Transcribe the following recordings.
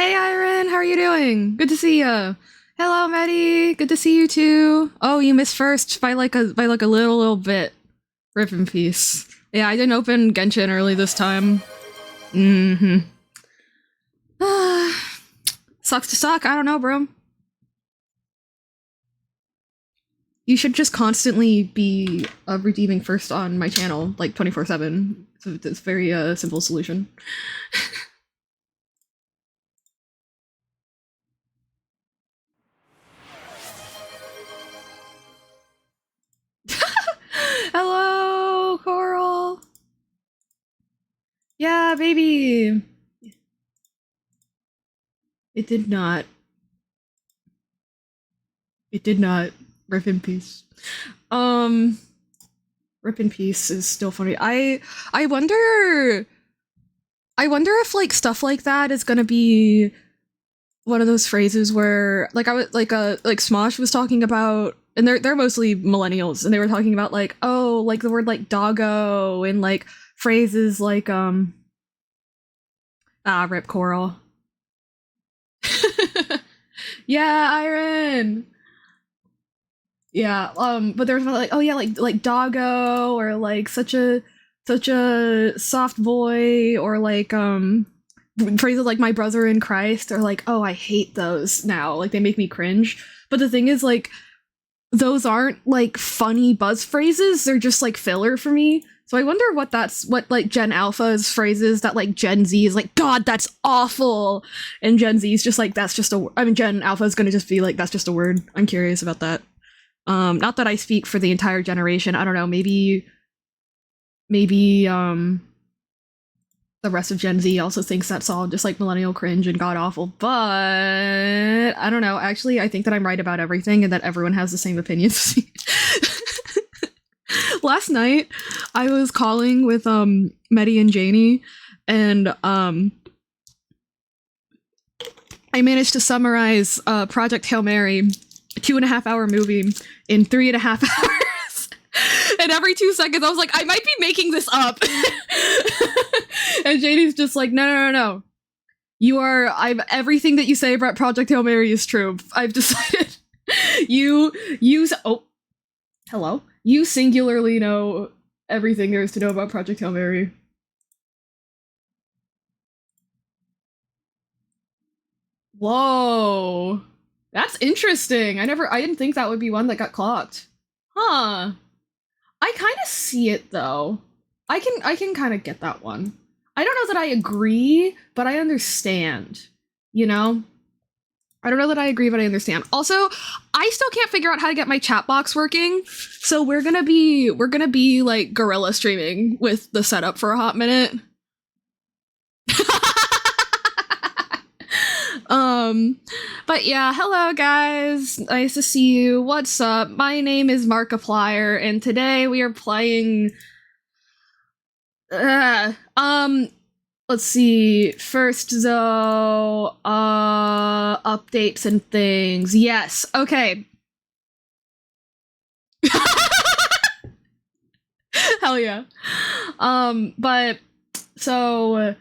Hey, Iron, how are you doing? Good to see you. Hello, Maddie. Good to see you too. Oh, you missed first by like a little bit. Rip in peace. Yeah, I didn't open Genshin early this time. Mm-hmm. Sucks to suck. I don't know, bro. You should just constantly be redeeming first on my channel, like 24/7. It's a very simple solution. Hello, Coral. Yeah, baby. It did not. It did not. Rip in peace. Um, Rip in peace is still funny. I wonder. I wonder if like stuff like that is gonna be one of those phrases where like I was like Smosh was talking about, and they're mostly millennials, and they were talking about like, oh, like the word like doggo and like phrases like rip Coral. Yeah, Iron. Yeah, but there's like, oh yeah, like doggo, or like such a soft boy, or like phrases like my brother in Christ, or like, oh, I hate those now, like they make me cringe. But the thing is, like, those aren't like funny buzz phrases, they're just like filler for me. So I wonder what like Gen Alpha's phrases that like Gen Z is like, God, that's awful, and Gen Z is just like, that's just a. I mean, Gen Alpha is gonna just be like, that's just a word. I'm curious about that. Not that I speak for the entire generation. I don't know. Maybe the rest of Gen Z also thinks that's all just like millennial cringe and god awful. But I don't know. Actually, I think that I'm right about everything and that everyone has the same opinions. Last night, I was calling with Medi and Janie, and I managed to summarize Project Hail Mary, a 2.5 hour movie, in 3.5 hours. And every 2 seconds, I was like, I might be making this up. And Janie's just like, no. I've everything that you say about Project Hail Mary is true. I've decided. Oh, hello. You singularly know everything there is to know about Project Hail Mary. Whoa. That's interesting. I didn't think that would be one that got clocked. Huh. I kind of see it though. I can kind of get that one. I don't know that I agree, but I understand. You know? I don't know that I agree, but I understand. Also, I still can't figure out how to get my chat box working. So we're gonna be like guerrilla streaming with the setup for a hot minute. um but yeah, hello guys, nice to see you. What's up? My name is Markiplier, and today we are playing uh, um let's see. First though, updates and things. Yes, okay. Hell yeah. But so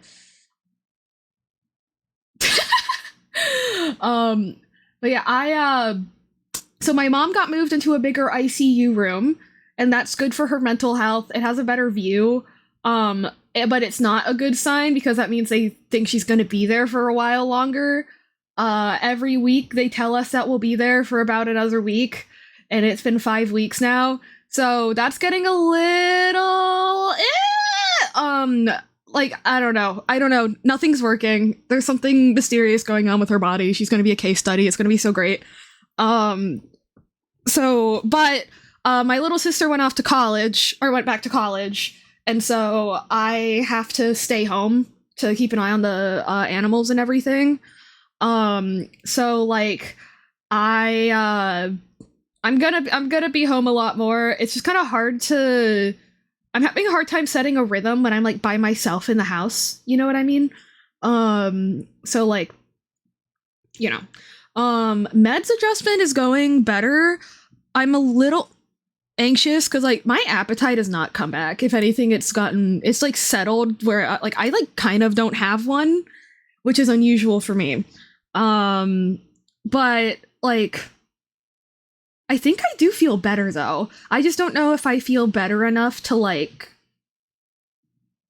um but yeah, I so my mom got moved into a bigger ICU room, and that's good for her mental health. It has a better view. But it's not a good sign because that means they think she's going to be there for a while longer. Every week they tell us that we'll be there for about another week, and it's been 5 weeks now. So that's getting a little like, I don't know. Nothing's working. There's something mysterious going on with her body. She's going to be a case study. It's going to be so great. Um but my little sister went off to college, or went back to college, and so I have to stay home to keep an eye on the animals and everything. So like I'm gonna be home a lot more. It's just kind of hard to. I'm having a hard time setting a rhythm when I'm like by myself in the house. You know what I mean? So like, you know, meds adjustment is going better. I'm a little anxious because like my appetite has not come back. If anything, it's like settled where like I like kind of don't have one. which is unusual for me. But like, I think I do feel better though. I just don't know if I feel better enough to like,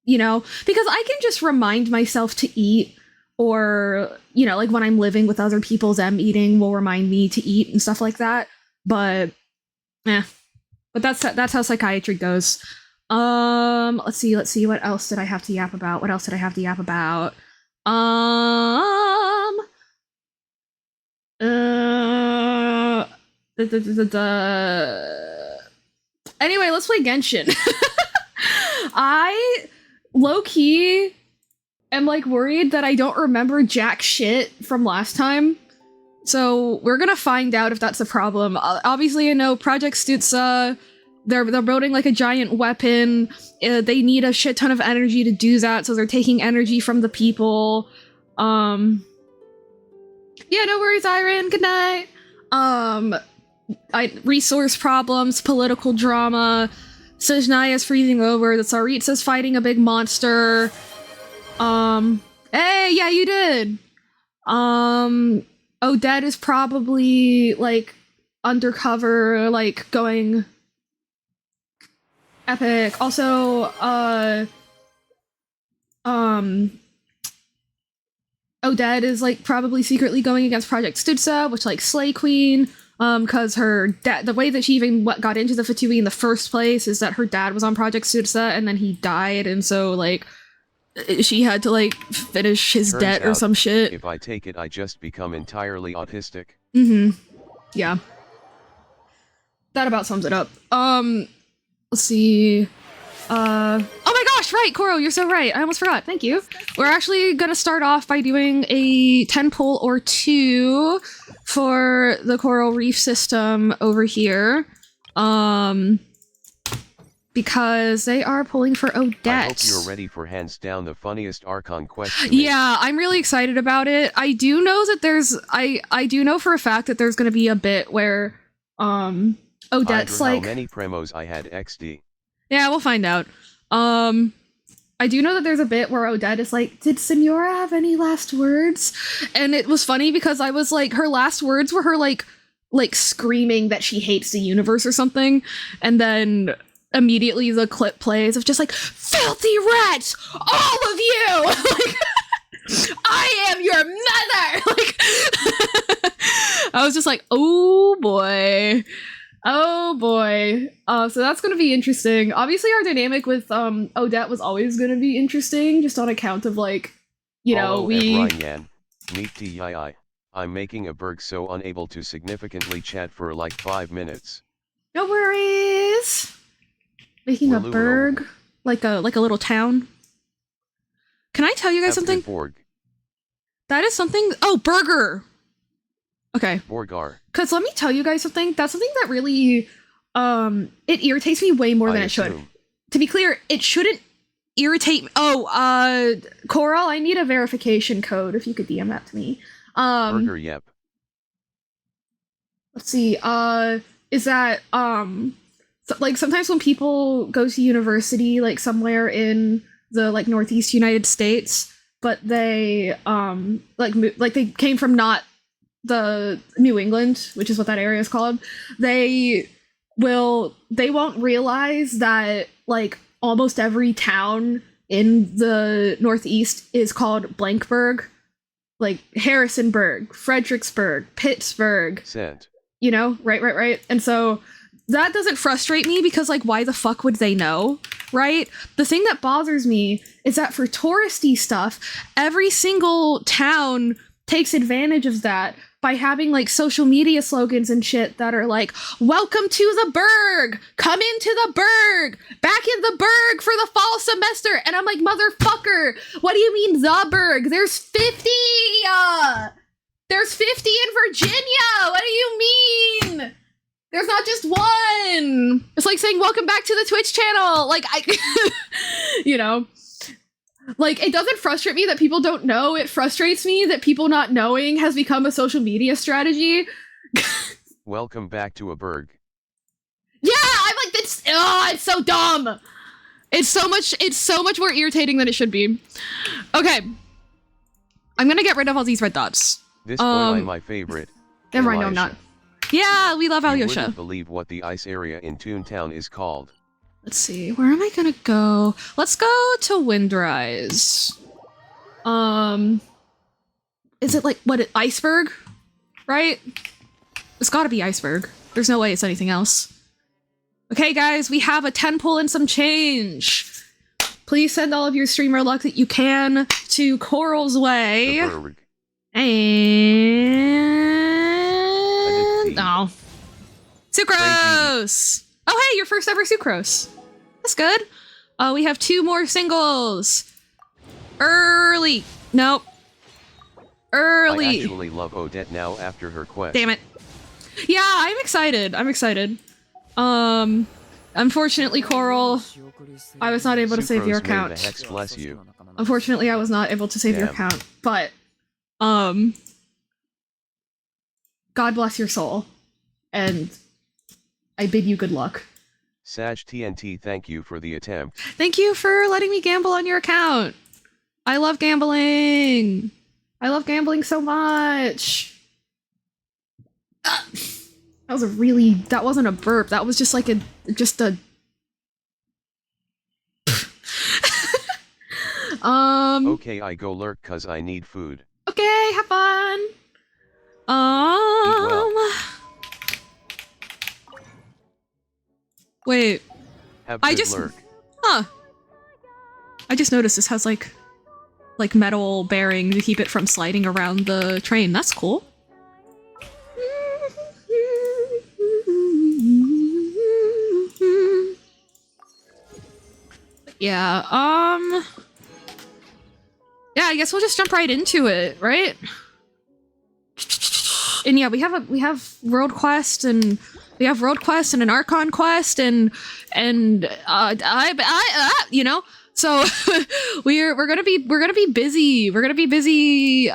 you know, because I can just remind myself to eat, or, you know, like when I'm living with other people, them eating will remind me to eat and stuff like that. But but that's how psychiatry goes. Let's see, what else did I have to yap about? Anyway, let's play Genshin. I low-key am like worried that I don't remember jack shit from last time. So we're gonna find out if that's a problem. Obviously, I know Project Stutza, they're building like a giant weapon. They need a shit ton of energy to do that, so they're taking energy from the people. Yeah, no worries, Iron. Good night. Resource problems, political drama. Sejnaya's freezing over. The Tsaritsa's fighting a big monster. Hey, yeah, you did. Odette is probably, like, undercover, like, going epic. Also, Odette is, like, probably secretly going against Project Stutza, which, like, Slay Queen, because her dad, the way that she even got into the Fatui in the first place is that her dad was on Project Stutza, and then he died, and so, like, she had to, like, finish his debt or some shit. If I take it, I just become entirely autistic. Yeah. That about sums it up. Let's see. Oh my gosh, right, Koro, you're so right. I almost forgot. Thank you. We're actually gonna start off by doing a 10 pull or 2 for the Coral Reef system over here. Because they are pulling for Odette. I hope you're ready for hands down the funniest Archon question. Yeah, I'm really excited about it. I do know that there's I do know for a fact that there's gonna be a bit where Odette's like, how many promos I had XD. Yeah, we'll find out. I do know that there's a bit where Odette is like, did Senora have any last words? And it was funny because I was like, her last words were her like screaming that she hates the universe or something, and then immediately the clip plays of just like, filthy rats, all of you! Like, I am your mother! Like, I was just like, oh boy. Oh boy. So that's gonna be interesting. Obviously our dynamic with Odette was always gonna be interesting, just on account of, like, you know, I'm making a berg, so unable to significantly chat for like 5 minutes. No worries. Making a berg, like a little town. Can I tell you guys something? That is something. Oh, burger. Okay. Borgar. Because let me tell you guys something. That's something that really, it irritates me way more than it should. To be clear, it shouldn't irritate me. Oh, Coral, I need a verification code if you could DM that to me. Burger, yep. Let's see. Is that, like, sometimes when people go to university, like, somewhere in the, like, Northeast United States, but they, like they came from not the New England, which is what that area is called, they won't realize that, like, almost every town in the Northeast is called Blankburg. Like, Harrisonburg, Fredericksburg, Pittsburgh. Sent. You know, right. And so that doesn't frustrate me because, like, why the fuck would they know, right? The thing that bothers me is that for touristy stuff, every single town takes advantage of that by having, like, social media slogans and shit that are like, welcome to the Berg, come into the Berg, back in the Berg for the fall semester. And I'm like, motherfucker, what do you mean the Berg? There's 50! There's 50 in Virginia! What do you mean? There's not just one! It's like saying, welcome back to the Twitch channel! Like, you know. Like, it doesn't frustrate me that people don't know. It frustrates me that people not knowing has become a social media strategy. Welcome back to a Berg. Yeah, I'm like, it's so dumb. It's so much more irritating than it should be. Okay. I'm gonna get rid of all these red dots. This boy is my favorite. Never mind, no, I'm not. Yeah, we love You Alyosha. wouldn't believe what the ice area in Toontown is called. Let's see, where am I gonna go? Let's go to Windrise. Is it like, what, Iceberg? Right? It's gotta be Iceberg. There's no way it's anything else. Okay, guys, we have a 10 pull and some change. Please send all of your streamer luck that you can to Coral's Way. The Berg. And... oh. Sucrose! Oh, hey, your first ever Sucrose. That's good. We have 2 more singles. Early. Nope. Early. I actually love Odette now after her quest. Damn it. Yeah, I'm excited. I'm excited. Unfortunately, Coral, I was not able to save your Sucrose, may account. the hex bless you. Unfortunately, I was not able to save your Damn. account, but, God bless your soul, and I bid you good luck. Sag TNT, thank you for the attempt. Thank you for letting me gamble on your account. I love gambling. I love gambling so much. That was a really, that wasn't a burp. That was just like a, Okay, I go lurk cause I need food. Okay, have fun. Wait, Have I good just, lurk. huh. I just noticed this has like metal bearing to keep it from sliding around the train. That's cool. Yeah, yeah, I guess we'll just jump right into it, right? And yeah, we have World Quest and we have World Quest and an Archon quest and you know, so we're gonna be busy. We're gonna be busy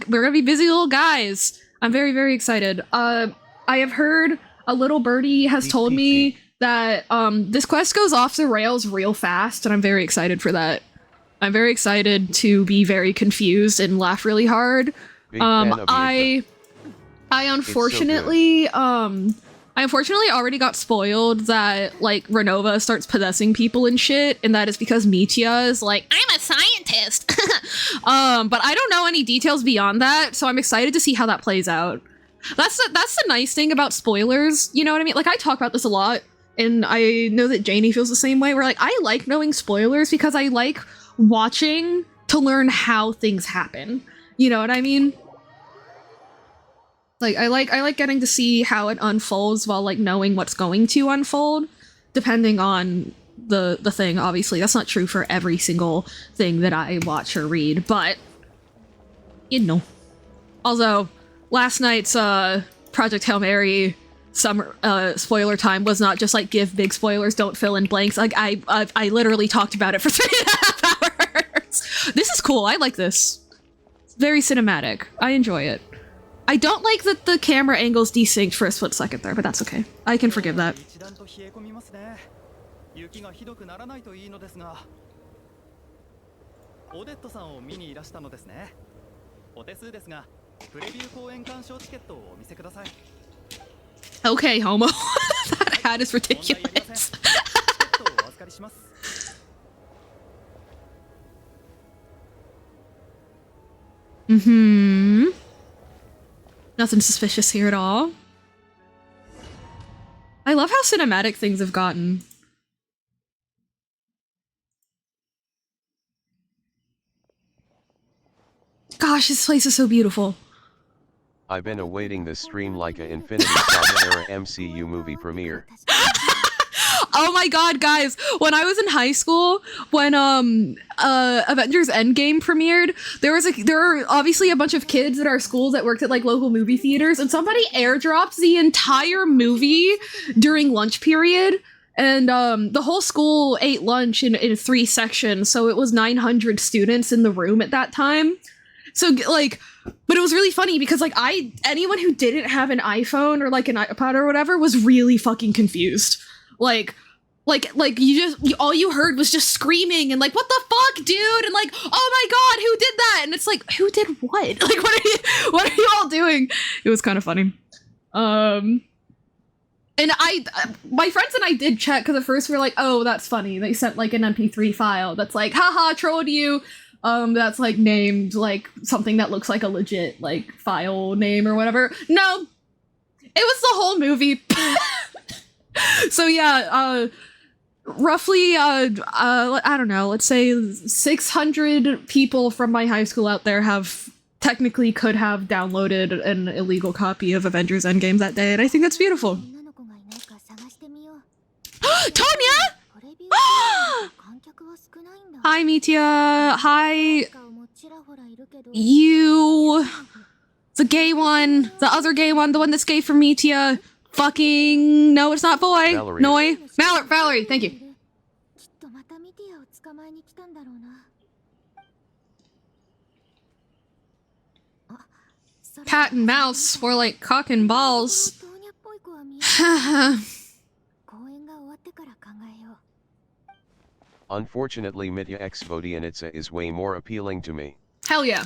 little guys. I'm very, very excited. I have heard a little birdie has told me that this quest goes off the rails real fast, and I'm very excited for that. I'm very excited to be very confused and laugh really hard. Big fan of I unfortunately I unfortunately already got spoiled that like Renova starts possessing people and shit, and that is because Mitya is like, I'm a scientist. But I don't know any details beyond that, so I'm excited to see how that plays out. That's the nice thing about spoilers, you know what I mean? Like, I talk about this a lot, and I know that Janie feels the same way, where like I like knowing spoilers because I like watching to learn how things happen. You know what I mean? Like I like getting to see how it unfolds while like knowing what's going to unfold, depending on the thing. Obviously, that's not true for every single thing that I watch or read, but you know. Also, last night's Project Hail Mary summer spoiler time was not just like give big spoilers, don't fill in blanks. Like I literally talked about it for 3.5 hours. This is cool. I like this. It's very cinematic. I enjoy it. I don't like that the camera angle's desynced for a split second there, but that's okay. I can forgive that. Okay, homo. That hat is ridiculous. Mm-hmm. Nothing suspicious here at all. I love how cinematic things have gotten. Gosh, this place is so beautiful. I've been awaiting this stream like a Infinity Saga era MCU movie premiere. Oh my god, guys, when I was in high school, when Avengers Endgame premiered, there were obviously a bunch of kids at our school that worked at like local movie theaters, and somebody airdropped the entire movie during lunch period, and the whole school ate lunch in 3 sections, so it was 900 students in the room at that time. So like, but it was really funny because like anyone who didn't have an iPhone or like an iPod or whatever was really fucking confused. Like, like all you heard was just screaming and like, what the fuck, dude? And like, oh my god, who did that? And it's like, who did what? Like, what are you all doing? It was kind of funny. And my friends and I did check, because at first we were like, oh, that's funny. They sent like an MP3 file that's like, haha, trolled you. That's like named like something that looks like a legit like file name or whatever. No, it was the whole movie. So yeah, roughly, I don't know, let's say 600 people from my high school out there technically could have downloaded an illegal copy of Avengers Endgame that day, and I think that's beautiful. Tonya! Hi, Mitya. Hi. You. The gay one. The other gay one. The one that's gay for Mitya. Fucking. No, it's not boy. Valerie. Noi. Valerie, thank you. Cat and mouse. More like cock and balls. Unfortunately, Mitya X Vodianitsa is way more appealing to me. Hell yeah.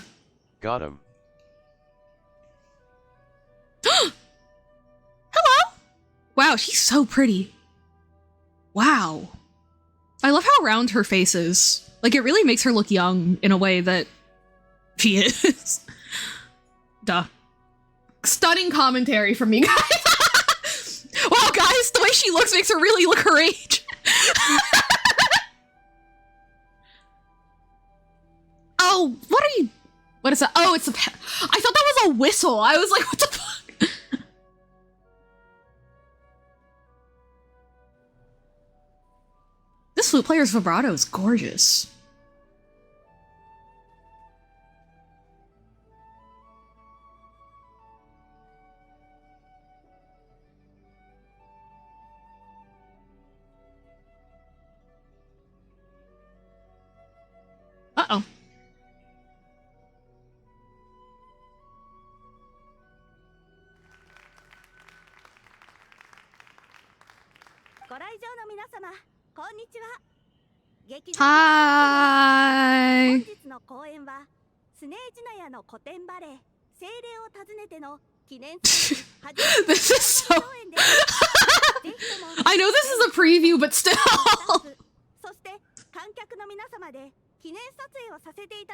Got him. Hello! Wow, she's so pretty. Wow. I love how round her face is. Like, it really makes her look young in a way that she is. Duh. Stunning commentary from me, guys. Wow, guys, the way she looks makes her really look her age. Oh, what are you... What is that? Oh, it's a... I thought that was a whistle. I was like, what the fuck? This flute player's vibrato is gorgeous. Uh-oh. Hi. This is so... I know this is a preview, but still.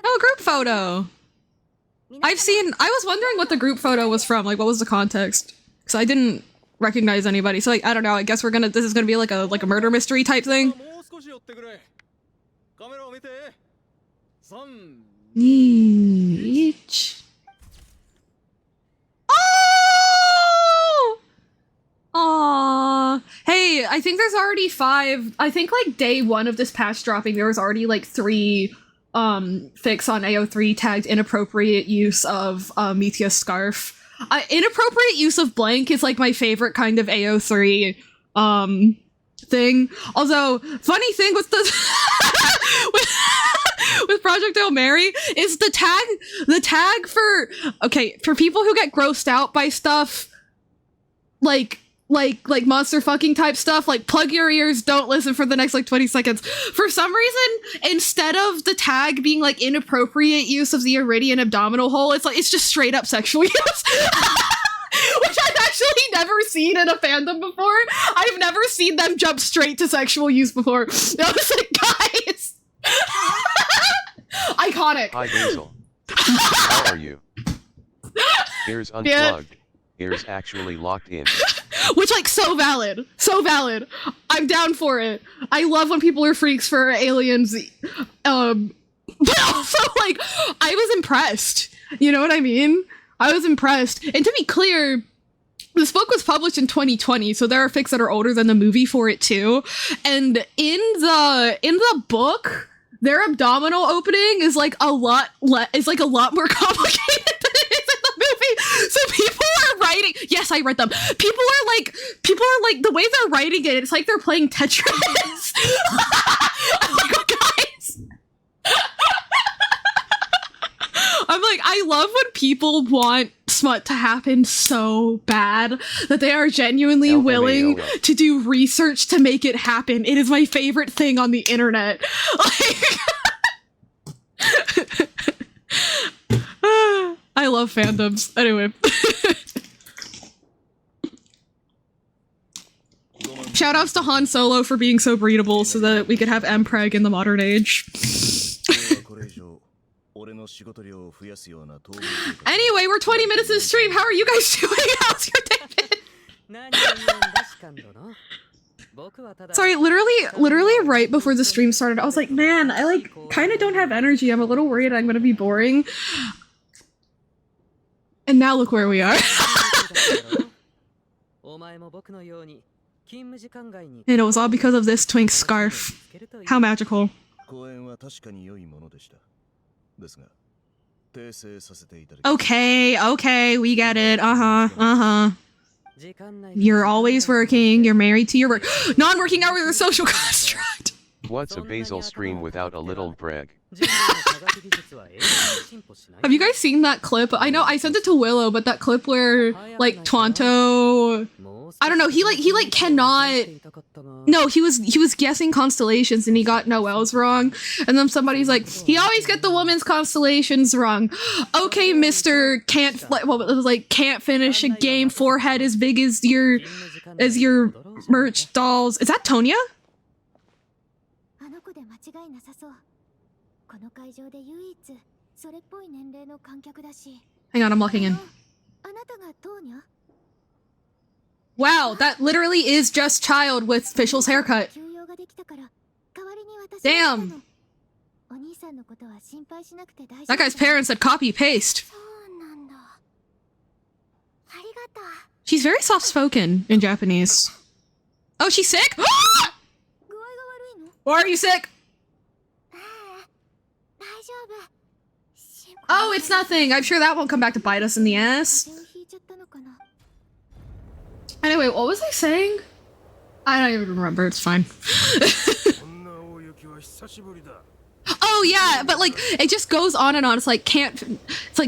Oh, group photo. I was wondering what the group photo was from. Like, what was the context? Because I didn't recognize anybody. So, like, I don't know. I guess this is gonna be like a murder mystery type thing. Each. Oh! Aww. Hey, I think there's already 5. I think like day 1 of this patch dropping, there was already like 3 fics on AO3 tagged inappropriate use of Mitya's scarf. Inappropriate use of blank is like my favorite kind of AO3 thing. Although, funny thing with the with Project Hail Mary is the tag for people who get grossed out by stuff like monster fucking type stuff, like plug your ears, don't listen for the next like 20 seconds. For some reason, instead of the tag being like inappropriate use of the Iridian abdominal hole, it's just straight up sexual use. Which I've actually never seen in a fandom before. I've never seen them jump straight to sexual use before. I was like, guys. Iconic. Hi Basil. How are you? Ears unplugged. Yeah. Ears actually locked in. Which, like, so valid. So valid. I'm down for it. I love when people are freaks for aliens. But also, like, I was impressed. You know what I mean? I was impressed. And to be clear, this book was published in 2020, so there are fics that are older than the movie for it too. And in the book, their abdominal opening is like a lot more complicated than it is in the movie. So people are writing. Yes, I read them. People are like the way they're writing it. It's like they're playing Tetris. I'm like, oh, guys. I'm like, I love when people want smut to happen so bad that they are genuinely willing LMAO. to do research to make it happen. It is my favorite thing on the internet. Like, I love fandoms. Anyway. Shoutouts to Han Solo for being so breedable so that we could have Mpreg in the modern age. Anyway, we're 20 minutes into the stream. How are you guys doing? How's your day been? Sorry, literally right before the stream started, I was like, man, I like kind of don't have energy. I'm a little worried I'm gonna be boring. And now look where we are. And it was all because of this twink scarf. How magical. Okay, we get it. You're always working, you're married to your work. Non-working hours are a social construct. What's a basil stream without a little Mpreg? Have you guys seen that clip? I know I sent it to Willow, but that clip where like Twanto, I don't know, he cannot. No, he was guessing constellations and he got Noel's wrong, and then somebody's like, he always get the woman's constellations wrong. Okay, Mister can't can't finish a game, forehead as big as your merch dolls. Is that Tonya? Hang on, I'm locking in. Wow, that literally is just Child with Fischl's haircut. Damn. That guy's parents said copy paste. She's very soft spoken in Japanese. Oh, she's sick? Or are you sick? Oh, it's nothing. I'm sure that won't come back to bite us in the ass. Anyway, what was I saying? I don't even remember. It's fine. Oh yeah, but like it just goes on and on. It's like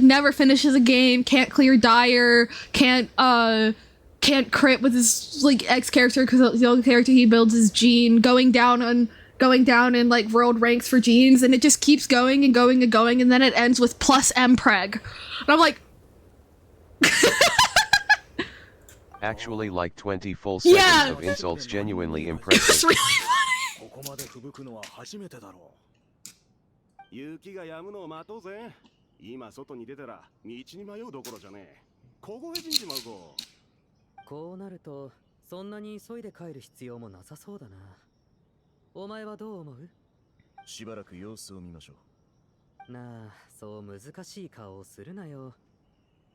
never finishes a game, can't clear Dire, can't crit with his like ex character because the only character he builds is Jean, going down in like world ranks for Jeans, and it just keeps going and going and going, and then it ends with plus Mpreg. And I'm like Actually, like 20 full seconds Yeah. of insults, genuinely It's impressive. really funny. ここまで吹くのは初めてだろう。雪が止むのを待とうぜ。今外に出たら道に迷うどころじゃねえ。凍え死んじまうぞ。こうなるとそんなに急いで帰る必要もなさそうだな。お前はどう思う？しばらく様子を見ましょう。なあ、そう難しい顔をするなよ。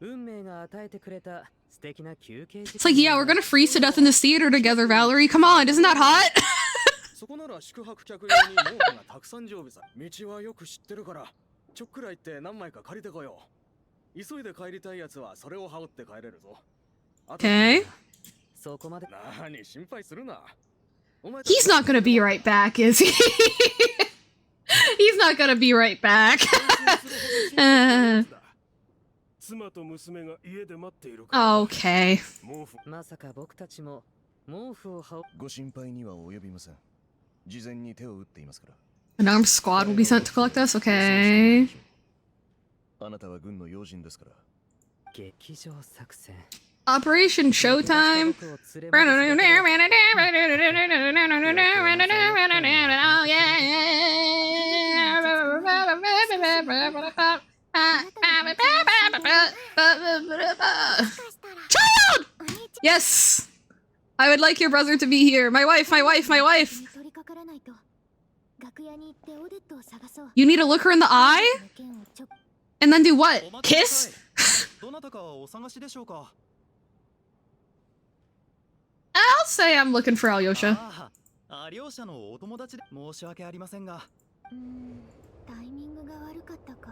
運命が与えてくれた素敵な休憩時間。 It's like, yeah, we're gonna freeze to death in this theater together, Valerie. Come on, isn't that hot? そこなら宿泊客用に毛布がたくさん常備さ。道はよく知ってるから、ちょっくら行って何枚か借りてこよう。急いで帰りたいやつはそれを羽織って帰れるぞ。Okay. そこまで。何心配するな。 He's not gonna be right back, is he? He's not gonna be right back. 妻と娘が家で待っているから。 Okay. まさか僕たちも毛布を羽織。ご心配には及びません。事前に手を打っていますから。 An armed squad will be sent to collect us? Okay. あなたは軍の要人ですから。劇場作戦。 Operation Showtime. Oh, yeah. Child! Yes! I would like your brother to be here. My wife, my wife, my wife. You need to look her in the eye? And then do what? Kiss? どなたかお探しでしょうか。 I'll say I'm looking for Alyosha. あ、アリョーシャのお友達で申し訳ありませんが。タイミングが悪かったか。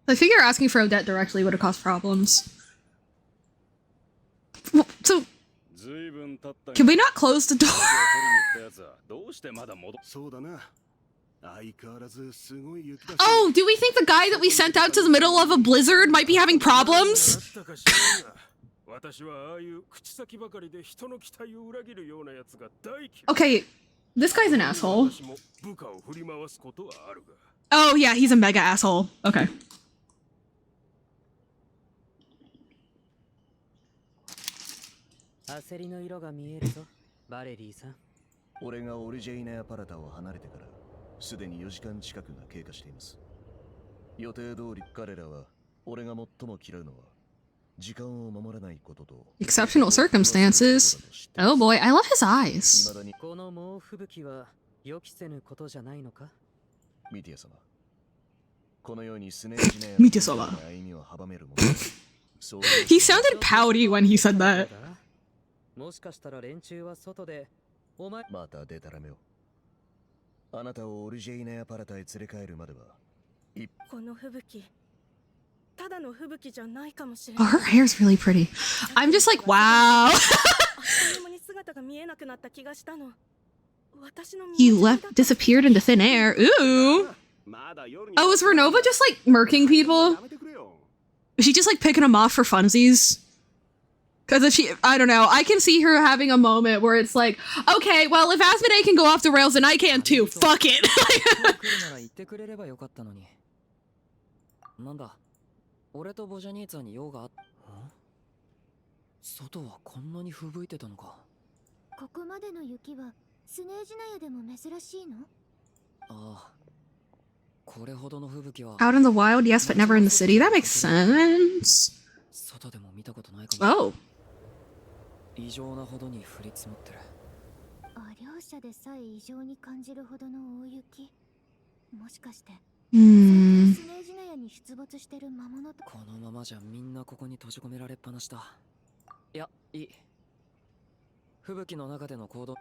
I figure asking for Odette directly would have caused problems. Well, so, ずいぶん経った。 can we not close the door? そうだな。Oh, do we think the guy that we sent out to the middle of a blizzard might be having problems? 私はああいう口先ばかりで人の期待を裏切るようなやつが大嫌い。 Okay, this guy's an asshole. 私も部下を振り回すことはあるが。 Oh yeah, he's a mega asshole. Okay. 焦りの色が見えるぞ、バレリーさん。俺がオルジェイネアパラタを離れてからすでに4時間近くが経過しています。予定通り彼らは俺が最も嫌うのは時間を守らないことと Exceptional circumstances. Oh boy, I love his eyes. 未だにこの猛吹雪は予期せぬことじゃないのか？ミティア様、このようにスネージネアミティア様。歩みを阻めるものそう He sounded pouty when he said that. もしかしたら連中は外でお前またデタラメを。あなたをオルジェイネアパラタへ連れ帰るまではこの吹雪ただの吹雪じゃないかもしれ Oh, ない。 her hair's really pretty. I'm just like, wow. あっという間に姿が見えなくなった気がしたの。私の He left, disappeared into thin air. Ooh. Oh, is Renova just like murking people? Is she just like picking them off for funsies? Because if she, I don't know, I can see her having a moment where it's like, okay, well, if Asmodee can go off the rails, then I can too. Fuck it. 来るなら言ってくれればよかったのに。なんだ、俺とボジャニーツァに用があっ。外はこんなに吹雪いてたのか。ここまでの雪はスネージナヤでも珍しいの？ああ、これほどの吹雪は Out in the wild, yes, but never in the city. That makes sense. 外でも見たことないかも。 Oh. 異常なほどに降り積もってる。両者でさえ異常に感じるほどの大雪。もしかして Hmm. スネージナヤに出没してる魔物と。このままじゃみんなここに閉じ込められっぱなしだ。いや、いい。吹雪の中での行動。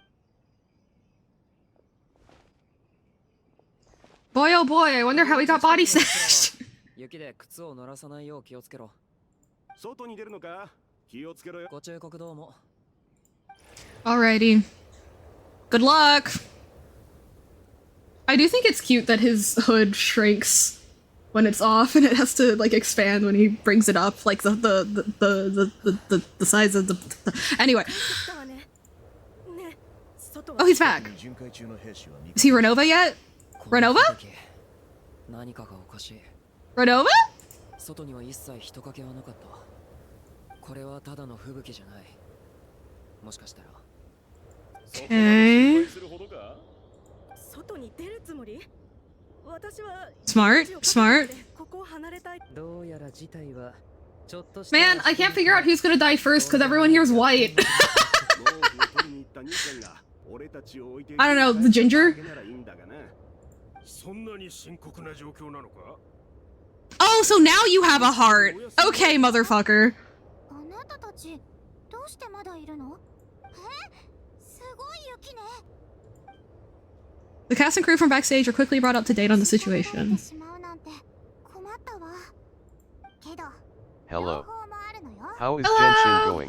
Boy, oh boy, I wonder how he got body snatched. 雪で靴を濡らさないよう気をつけろ。外に出るのか？気をつけろよ。ご忠告どうも。 Alrighty. Good luck. I do think it's cute that his hood shrinks when it's off and it has to like expand when he brings it up, like the size of the anyway. Oh, he's back. Is he Renova yet? Renova? 何かがおかしい。 Renova? 外には一切人影はなかった。これはただの吹雪じゃない。もしかしたら。 Okay. 外に出るつもり？私は Smart, smart. ここを離れたい。どうやら事態はちょっとした。 Man, I can't figure out who's gonna die first because everyone here's white. I don't know, the ginger? そんなに深刻な状況なのか？ Oh, so now you have a heart. Okay, motherfucker. あなたたちどうしてまだいるの？すごい雪ね。 The cast and crew from backstage are quickly brought up to date on the situation. しまうなんて困ったわ。けど Hello. 方法もあるのよ。 How is Hello. Genshin going?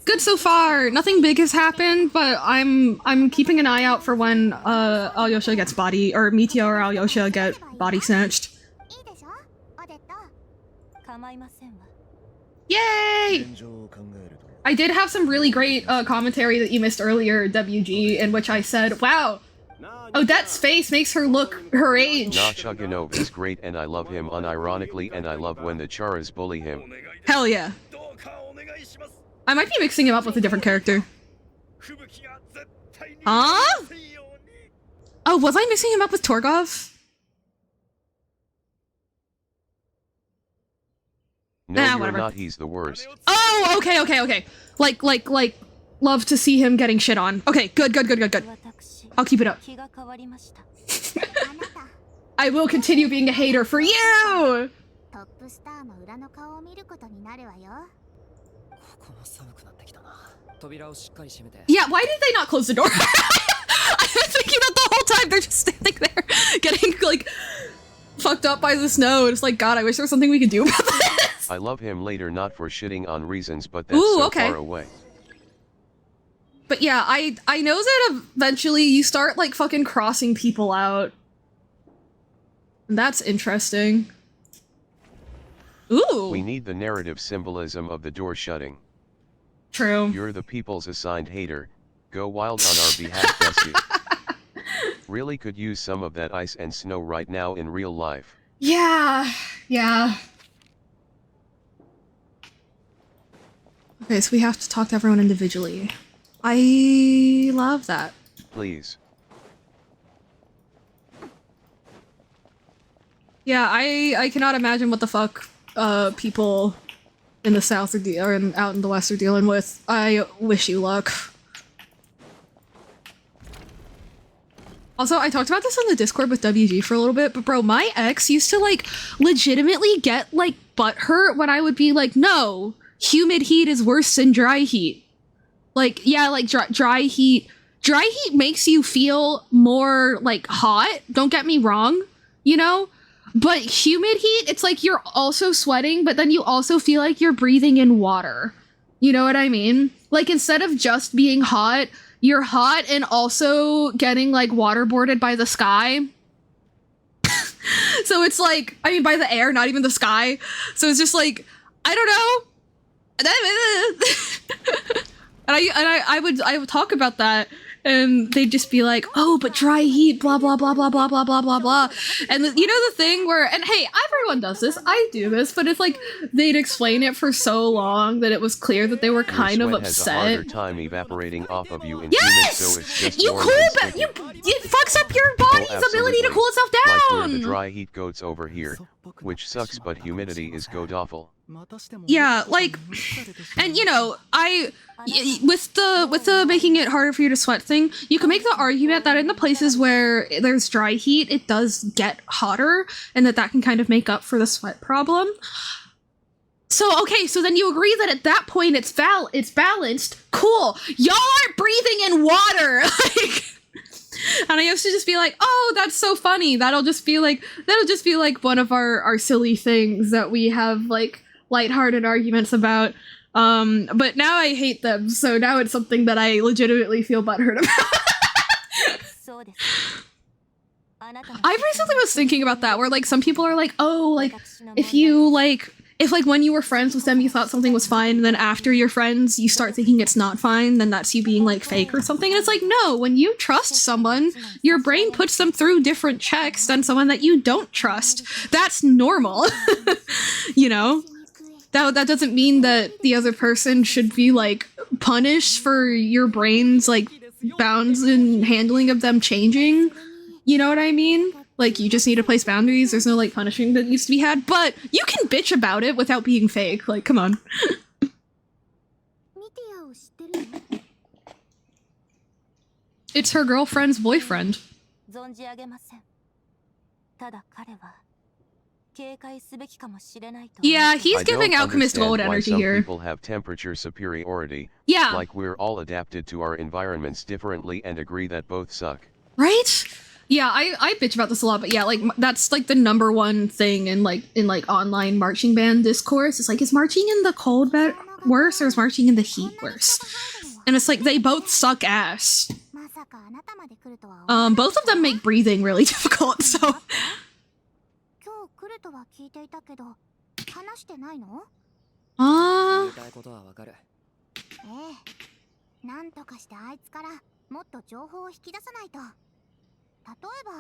Good so far. Nothing big has happened, but I'm keeping an eye out for when Alyosha gets body or Mitio or Alyosha get body snatched. いいでしょ？オデット。構いませんわ。 Yay! 現状を考えると I did have some really great commentary that you missed earlier, WG, in which I said, "Wow, Odette's face makes her look her age." Nachuganov is great and I love him unironically and I love when the Charas bully him. Hell yeah. I might be mixing him up with a different character. Huh? Oh, was I mixing him up with Torgov? No, Nah, you're whatever. not, he's the worst. Oh, okay. Like, love to see him getting shit on. Okay, good. 私 I'll keep it up. 気が変わりました。あなた I will continue being a hater for you! トップスターの裏の顔を見ることになるわよ。ここも寒くなってきたな。扉をしっかり閉めて。 Yeah, why did they not close the door? I've been thinking that the whole time. They're just standing there, getting, like, fucked up by the snow. It's like, God, I wish there was something we could do about this. I love him later not for shitting on reasons but that's Ooh, so okay. far away. But yeah, I know that eventually you start, like, fucking crossing people out. That's interesting. Ooh. We need the narrative symbolism of the door shutting. True. You're the people's assigned hater. Go wild on our behalf, Bessie. Really could use some of that ice and snow right now in real life. Yeah. Yeah. Okay, so we have to talk to everyone individually. I love that. Please. Yeah, I cannot imagine what the fuck people in the South or out in the West are dealing with. I wish you luck. Also, I talked about this on the Discord with WG for a little bit, but bro, my ex used to like legitimately get like butthurt when I would be like, no, humid heat is worse than dry heat. Like, yeah, like dry heat makes you feel more like hot. Don't get me wrong, you know? But humid heat, it's like you're also sweating, but then you also feel like you're breathing in water. You know what I mean? Like, instead of just being hot, you're hot and also getting, like, waterboarded by the sky. So it's like, I mean, by the air, not even the sky. So it's just like, I don't know. And I would talk about that, and they'd just be like, oh, but dry heat, blah, blah, blah, blah, blah, blah, blah, blah, blah. And you know the thing where, and hey, everyone does this, I do this, but it's like, they'd explain it for so long that it was clear that they were kind of Your sweat has a harder upset. time evaporating off of you in Yes! humid, so it's just You more cool, than but sticking. it fucks up your body's ability to absolutely. cool itself Like we're the down! dry heat goats over here, which sucks, but humidity is god-awful. Yeah, like, and you know, with the making it harder for you to sweat thing, you can make the argument that in the places where there's dry heat, it does get hotter, and that can kind of make up for the sweat problem. So, okay, so then you agree that at that point it's balanced. Cool. Y'all aren't breathing in water! Like, and I used to just be like, oh, that's so funny. That'll just be like one of our silly things that we have, like, lighthearted arguments about. But now I hate them, so now it's something that I legitimately feel butthurt about. I recently was thinking about that, where, like, some people are like, oh, like, if when you were friends with them you thought something was fine, and then after you're friends you start thinking it's not fine, then that's you being, like, fake or something. And it's like, no, when you trust someone, your brain puts them through different checks than someone that you don't trust. That's normal. You know? That doesn't mean that the other person should be, like, punished for your brain's, like, bounds and handling of them changing. You know what I mean? Like, you just need to place boundaries. There's no, like, punishing that needs to be had. But you can bitch about it without being fake. Like, come on. It's her girlfriend's boyfriend. Yeah, he's I giving don't Alchemist understand Gold why energy some here. people have temperature superiority. Yeah. Like we're all adapted to our environments differently and agree that both suck. Right? Yeah, I bitch about this a lot, but yeah, like, that's, like, the number one thing in online marching band discourse. It's like, is marching in the cold worse, or is marching in the heat worse? And it's like, they both suck ass. Both of them make breathing really difficult, so...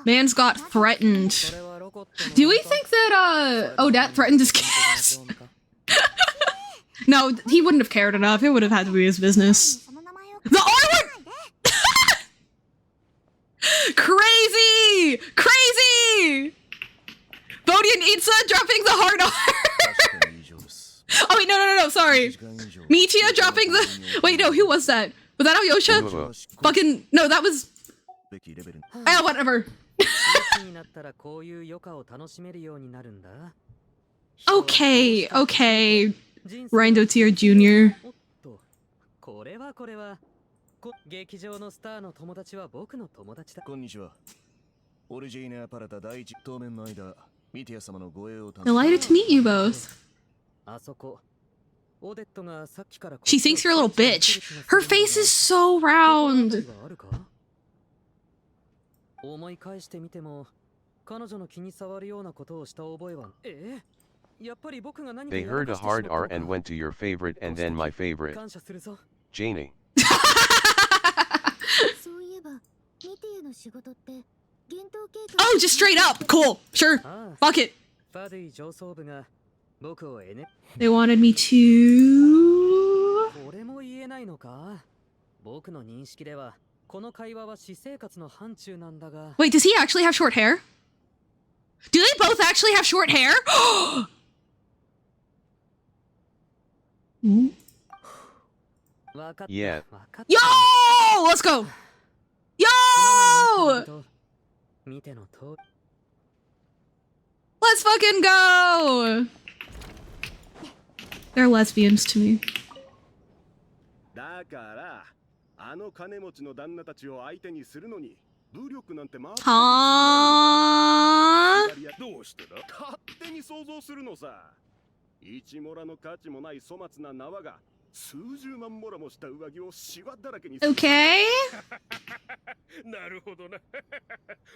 Man's got threatened. Do we think that, Odette threatened his kids? No, he wouldn't have cared enough. It would have had to be his business. The R-word! Crazy! Crazy! Bodian Itza dropping the hard R! Oh wait, no, sorry. Michia dropping the... Wait, no, who was that? Was that Alyosha? Fucking... No, that was... Ah, whatever. Okay. Rindo Tier Jr. 劇場のスターの友達は僕の友達だ。こんにちは。オリジーネアパラタ第一当面の間、ミティア様の護衛を担当。 Delighted to meet you both. あそこ。オデットがさっきから。 She thinks you're a little bitch. Her face is so round. 思い返してみても、彼女の気に障るようなことをした覚えは。やっぱり僕が何か They やら heard か a してしまっ hard たの R か and went to your favorite and then my favorite. 感謝するぞ。 Janie. そういえばミティアの仕事って厳冬計 Oh, just straight up. Cool. Sure. ああ、 Fuck it. ファドゥイ上層部が僕をThey wanted me to. これも言えないのか。僕の認識ではこの会話は私生活の範疇なんだが。 Wait, does he actually have short hair? Do they both actually have short hair? Ooh. わかった。 Yeah. わかった。 Yo! Let's go! Yo! 見ての通り。 Let's fucking go! They're lesbians to me. だからあの金持ちの旦那たちを相手にするのに武力なんてま Huh? どうしてだ勝手に想像するのさ。一モラの価値もない粗末な縄が数十万モラもした上着をシワだらけにする。 Okay. なるほどな。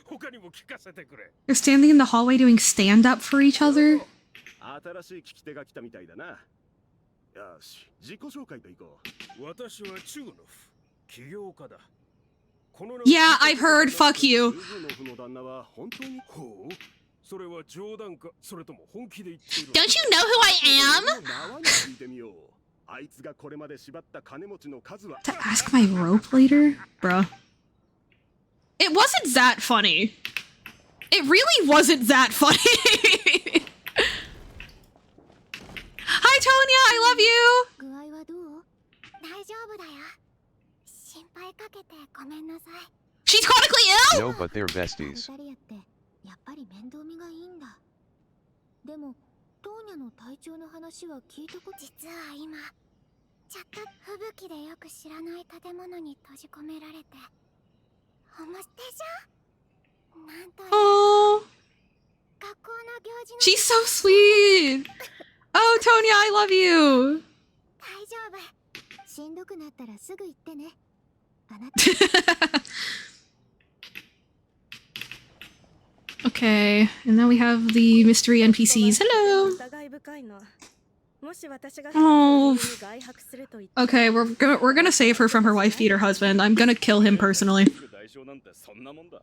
他にも聞かせてくれ。 They're standing in the hallway doing stand up for each other. 新しい聞き手が来たみたいだな。よし、自己紹介といこう。私はチューノフ、起業家だ。 Yeah, I've heard. Fuck you. チューノフの旦那は本当にほう。それは冗談か、それとも本気で言っている。 Don't you know who I am? 縄に聞いてみよう。あいつがこれまで縛った金持ちの数は。 To ask my rope later? Bruh. It wasn't that funny. It really wasn't that funny. Hi, Tonya. I love you. 具合はどう？大丈夫だよ。心配かけてごめんなさい。 She's chronically ill? No, but they're besties. イタリアってやっぱり面倒見がいいんだ。でもトーニャの体調の話は聞いたこと。実は今ちょっと吹雪でよく知らない建物に閉じ込められて。おもしでしょ？なんという Oh, 学校の行事の she's so sweet. Oh, Tonya, I love you. 大丈夫。しんどくなったらすぐ行ってね。あなた Okay, and then we have the mystery NPCs. Hello. 疑い深いの。もし私が Oh. 外泊すると言って Okay, we're gonna save her from her wife beater husband. I'm gonna kill him personally. 代償なんてそんなもんだ。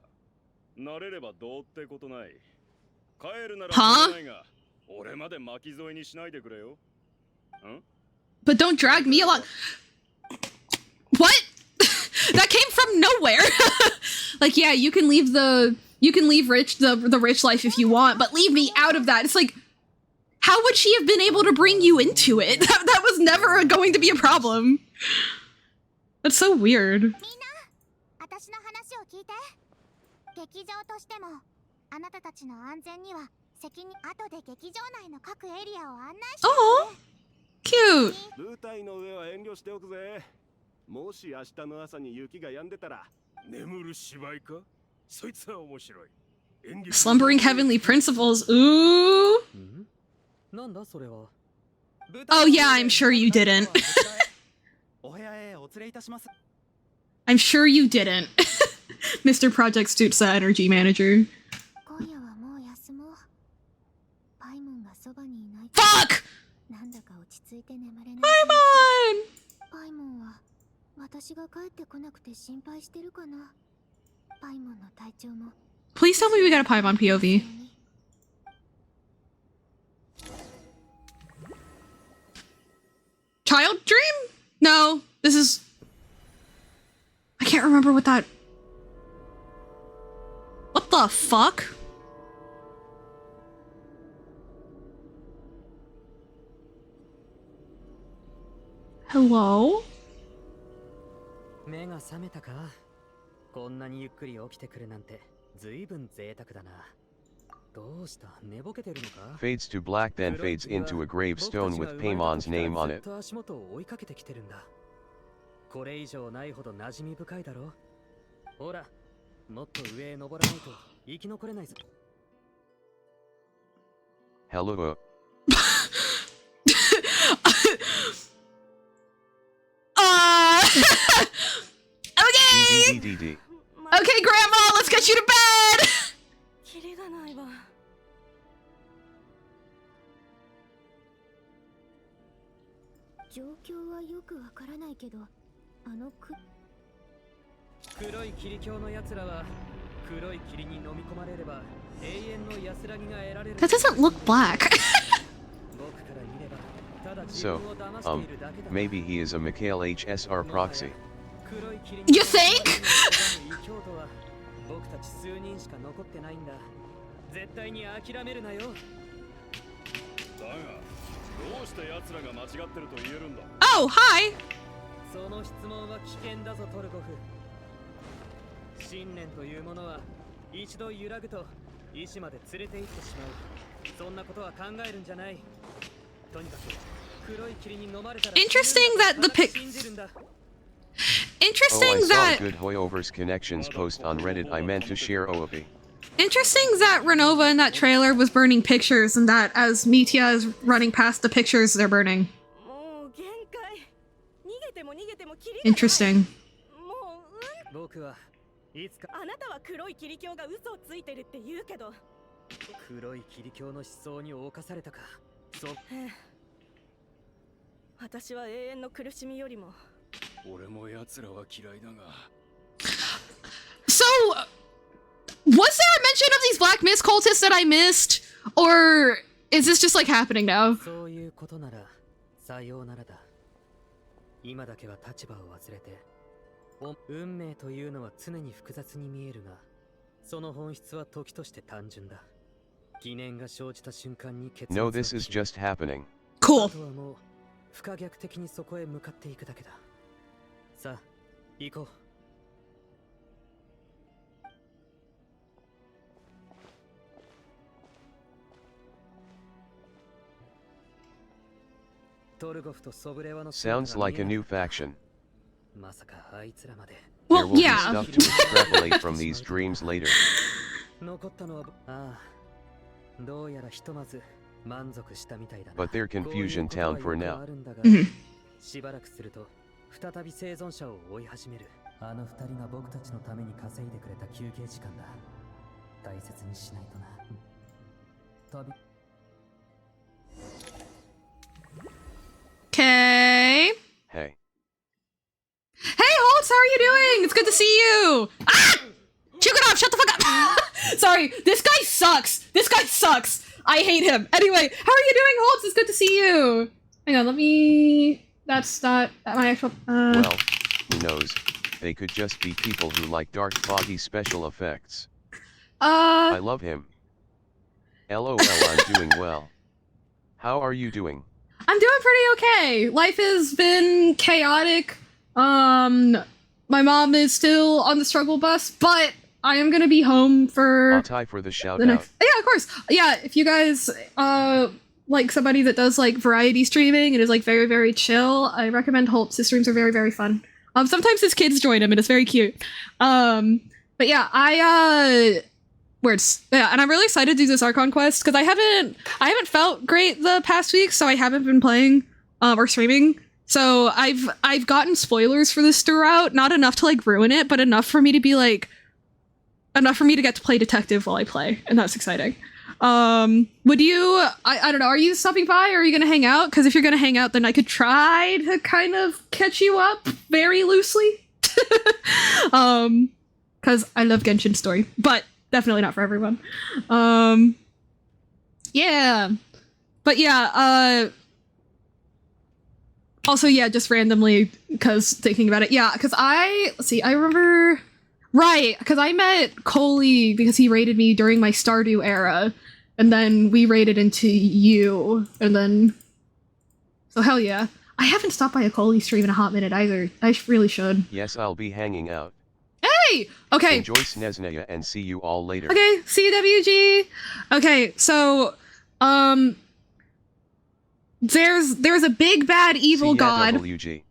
慣れればどうってことない。帰るなら Huh? ないが、俺まで巻き添えにしないでくれよ。ん？ But don't drag me along. What? That came from nowhere. Like, yeah, you can leave the rich life if you want, but leave me out of that. It's like, how would she have been able to bring you into it? That was never going to be a problem. That's so weird. みんな、私の話を聞いて。劇場としても、あなたたちの安全には責任。後で劇場内の各エリアを案内して Oh, cute. 舞台の上は遠慮しておくぜ。もし明日の朝に雪が止んでたら、眠る芝居か？そいつは面白い。遠慮 Slumbering heavenly principles. Ooh. ん？なんだそれは。 Oh yeah, I'm sure you didn't. お部屋へお連れいたします。 I'm sure you didn't. Mr. Project Stutza Energy Manager. 今夜はもう休もう。パイモンがそばにいない。 Fuck! なんだか落ち着いて眠れない。 Paimon! パイモンは私が帰ってこなくて心配してるかな。パイモンの体調も。 Please tell me we got a Paimon POV. Child dream? No, this is... I can't remember what that... What the fuck? Hello? 目が覚めたか。こんなにゆっくり起きてくるなんてずいぶん贅沢だな。どうした寝ぼけてるのか。 Fades to black, then fades into a gravestone with Paimon's name on ず it. っと足元を追いかけてきてるんだ。これ以上ないほど馴染み深いだろ。ほら、もっと上へ登らないと生き残れないぞ。 Hello. Okay! DDDD. ま Okay, Grandma, let's get you to bed! キリがない。状況はよくわからないけど、黒い霧鏡の奴らは黒い霧に飲み込まれれば永遠の安らぎが得られる。 That doesn't look black. 僕から見ればただ自 So, 分を騙しているだけだ。 maybe he is a Mikhail HSR proxy. 黒い霧 You think? 京都は僕たち数人しか残ってないんだ。絶対に諦めるなよ。だがどうして奴らが間違ってると言えるんだ。 Oh, hi. その質問は危険だぞトルコフ。信念というものは一度揺らぐと意志まで連れて行ってしまう。そんなことは考えるんじゃない。とにかく黒い霧に飲まれたら Interesting that the pic. 信じるんだ。 Interesting Oh, I saw that. good Hoyover's connections post on Reddit. I meant to share OOP. Interesting that Renova in that trailer was burning pictures, and that as Mitya is running past the pictures, they're burning. もう限界。逃げても逃げてもキリがない。 Interesting. もう僕はいつかあなたは黒い霧鏡が嘘をついてるって言うけど、黒い霧鏡の思想に侵されたか。そう。私は永遠の苦しみよりも。俺も奴らは嫌いだが。 So, was there a mention of these Black Mist cultists that I missed? Or is this just like happening now? そういうことならさようならだ。今だけは立場を忘れて。運命というのは常に複雑に見えるが、その本質は時として単純だ。疑念が生じた瞬間に結 No, this is just happening. Cool. あとはもう不可逆的にそこへ向かっていくだけだ。さあ、行こう。トルゴフとソブレワの Sounds like a new faction. まさかあいつらまで。 There Well, will be yeah. stuff to extrapolate from these dreams later. 残ったのはああ、どうやらひとまず満足したみたいだな。 But they're confusion town for now. あるんだが Mhm. しばらくすると再び生存者を追い始める。あの二人が僕たちのために稼いでくれた休憩時間だ。大切にしないとな。旅。 Okay. Hey. Hey, Holtz, how are you doing? It's good to see you. Ah! Chuganov, shut the fuck up. Sorry, this guy sucks. This guy sucks. I hate him. Anyway, how are you doing, Holtz? It's good to see you. Hang on, let me... That's not my actual... Well, who knows? They could just be people who like dark, foggy special effects. I love him. LOL, I'm doing well. How are you doing? I'm doing pretty okay. Life has been chaotic. My mom is still on the struggle bus, but I am gonna be home for I'll tie for the shout the out. next. Yeah, of course. Yeah, if you guys like somebody that does like variety streaming and is like very very chill, I recommend Holtz. His streams are very very fun. Sometimes his kids join him and it's very cute. But yeah, words. Yeah, and I'm really excited to do this Archon quest because I haven't felt great the past week, so I haven't been playing or streaming. So I've gotten spoilers for this throughout, not enough to like ruin it, but enough for me to be like enough for me to get to play detective while I play, and that's exciting. Would you I don't know, are you stopping by or are you gonna hang out? Because if you're gonna hang out, then I could try to kind of catch you up very loosely. Because I love Genshin Story, but definitely not for everyone. Yeah. But yeah, also, yeah, just randomly, because thinking about it, yeah, because let's see, I remember, right, because I met Coley because he raided me during my Stardew era, and then we raided into you, and then, so hell yeah. I haven't stopped by a Coley stream in a hot minute either. I really should. Yes, I'll be hanging out. Hey! Okay. Enjoy Snesnaya and see you all later. Okay, see you, WG. Okay, so, there's a big bad evil See ya, god. WG.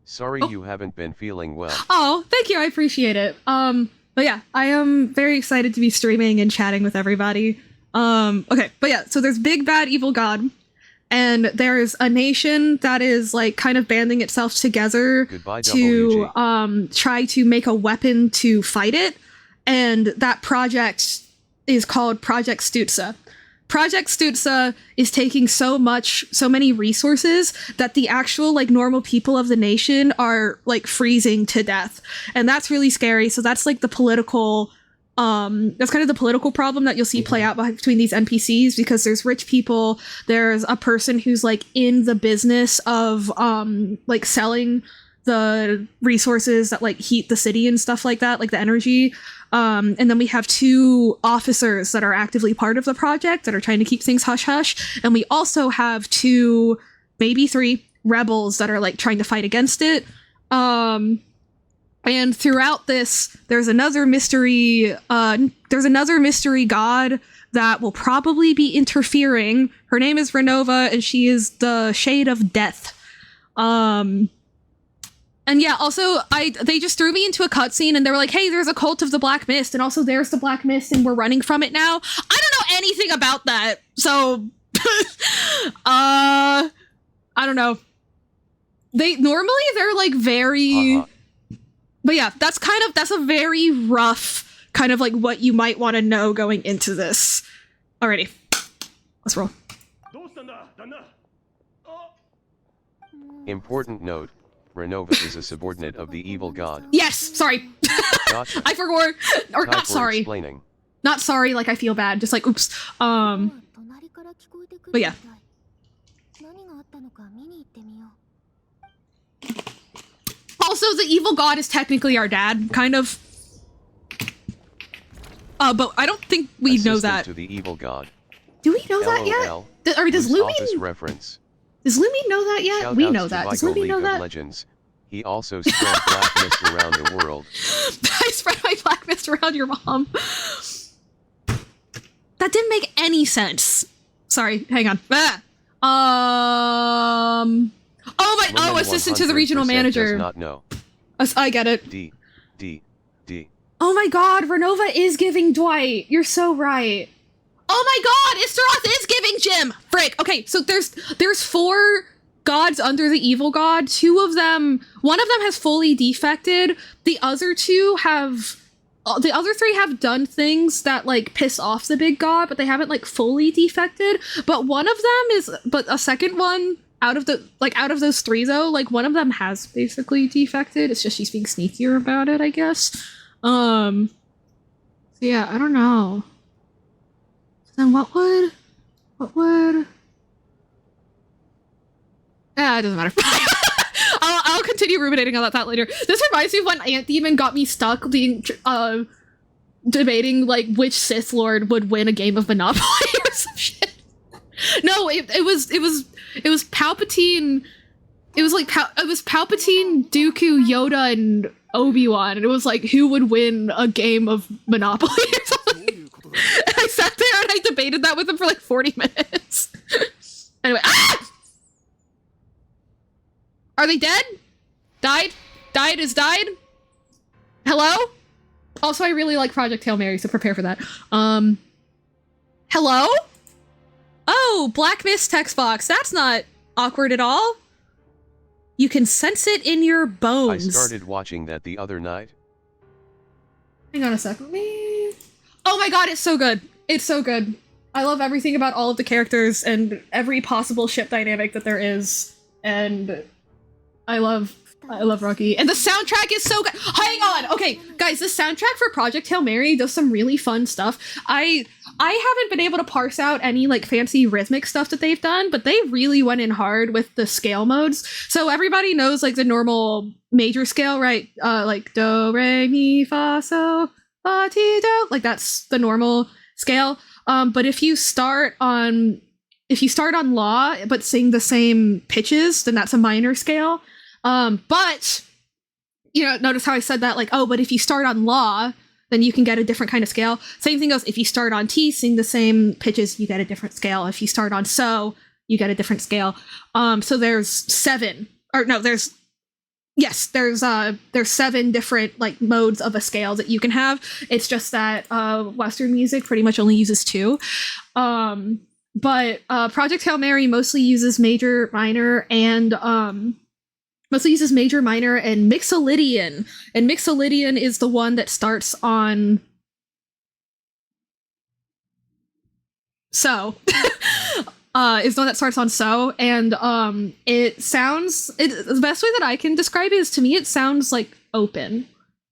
Sorry you haven't been feeling well. Oh, thank you, I appreciate it. But yeah, I am very excited to be streaming and chatting with everybody. Okay, but yeah, so there's big bad evil god, and there's a nation that is like kind of banding itself together Goodbye, to WG. try to make a weapon to fight it, and that project is called Project Stutza. Project Stutza is taking so many resources that the actual like normal people of the nation are like freezing to death. And that's really scary. So that's like the political that's kind of the political problem that you'll see play out between these NPCs, because there's rich people, there's a person who's like in the business of like selling the resources that like heat the city and stuff like that, like the energy. And then we have 2 officers that are actively part of the project that are trying to keep things hush hush. And we also have 2, maybe 3 rebels that are like trying to fight against it. And throughout this, there's another mystery god that will probably be interfering. Her name is Renova, and she is the Shade of Death. And yeah, also they just threw me into a cutscene and they were like, hey, there's a cult of the Black Mist, and also there's the Black Mist and we're running from it now. I don't know anything about that. So I don't know. They're like very But yeah, that's a very rough kind of like what you might want to know going into this. Alrighty. Let's roll. Important note, Renova is a subordinate of the evil god. Yes, sorry. Gotcha. I forgot. Or Time not for sorry. Explaining. Not sorry like I feel bad, just like oops. But yeah. Also, the evil god is technically our dad, kind of. But I don't think we know Assistant that. to the evil god. Do we know that yet? LOL. Does Loose Lumi? office reference. Does Lumi know that yet? Shout We outs know to that. Does Vigo Lumi know League of that? Legends. He also spread black mist around the world. I spread my black mist around your mom. That didn't make any sense. Sorry, hang on. Woman assistant to the regional 100% manager. Does not know. I get it. D. Oh my god, Renova is giving Dwight. You're so right. Oh my god, Istaroth is giving Jim. Frick. Okay, so there's 4 gods under the evil god. 2 of them, one of them has fully defected. The other 3 have done things that like piss off the big god, but they haven't like fully defected. But a second one out of those 3 though, like one of them has basically defected. It's just she's being sneakier about it, I guess. So yeah, I don't know. Then what would it doesn't matter. I'll continue ruminating on that later. This reminds me of when Ant Demon got me stuck being debating like which Sith Lord would win a game of Monopoly or some shit. No, it was Palpatine. It was Palpatine, Dooku, Yoda, and Obi-Wan, and it was like who would win a game of Monopoly or something. And I sat there and I debated that with him for like 40 minutes. Anyway, Are they dead? Died? Died? Hello? Also, I really like Project Hail Mary, so prepare for that. Hello? Oh, Black Mist text box. That's not awkward at all. You can sense it in your bones. I started watching that the other night. Hang on a second. Oh my god, it's so good. It's so good. I love everything about all of the characters and every possible ship dynamic that there is. And I love Rocky. And the soundtrack is so good. Hang on. Okay, guys, the soundtrack for Project Hail Mary does some really fun stuff. I haven't been able to parse out any like fancy rhythmic stuff that they've done, but they really went in hard with the scale modes. So everybody knows like the normal major scale, right? Like do, re, mi, fa, so, la, ti, do. Like that's the normal scale. But if you start on La but sing the same pitches, then that's a minor scale. But you know, notice how I said that, like, oh, but if you start on La, then you can get a different kind of scale. Same thing goes if you start on Ti, sing the same pitches, you get a different scale. If you start on So, you get a different scale. So there's 7 different like modes of a scale that you can have. It's just that Western music pretty much only uses 2. But Project Hail Mary mostly uses major, minor, and Mixolydian. And Mixolydian is the one that starts on So is the one that starts on so, and it sounds, the best way that I can describe it is, to me it sounds like open,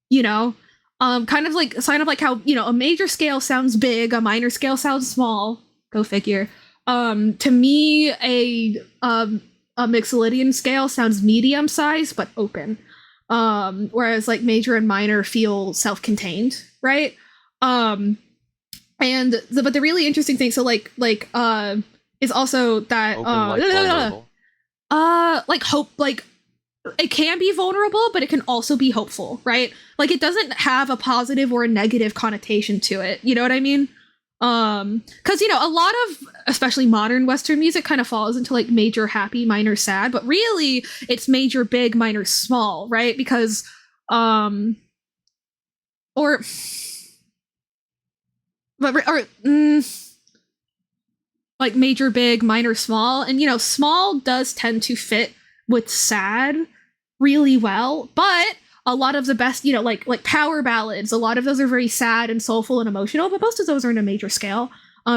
you know, kind of like how, you know, a major scale sounds big, a minor scale sounds small, go figure. To me a Mixolydian scale sounds medium size but open, whereas like major and minor feel self-contained, right? But the really interesting thing, so is also that like hope, like it can be vulnerable, but it can also be hopeful, right? Like it doesn't have a positive or a negative connotation to it. You know what I mean? Because, you know, a lot of especially modern Western music kind of falls into like major happy, minor sad, but really it's major big, minor small, right? Because like major big, minor small, and you know, small does tend to fit with sad really well, but a lot of the best, you know, like power ballads, a lot of those are very sad and soulful and emotional, but most of those are in a major scale,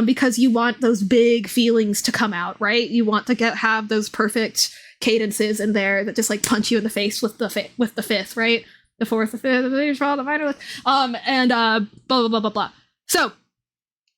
because you want those big feelings to come out, right? You want to have those perfect cadences in there that just like punch you in the face with the fifth, right? The fourth, the fifth, the major, the minor, and blah blah blah blah blah. So,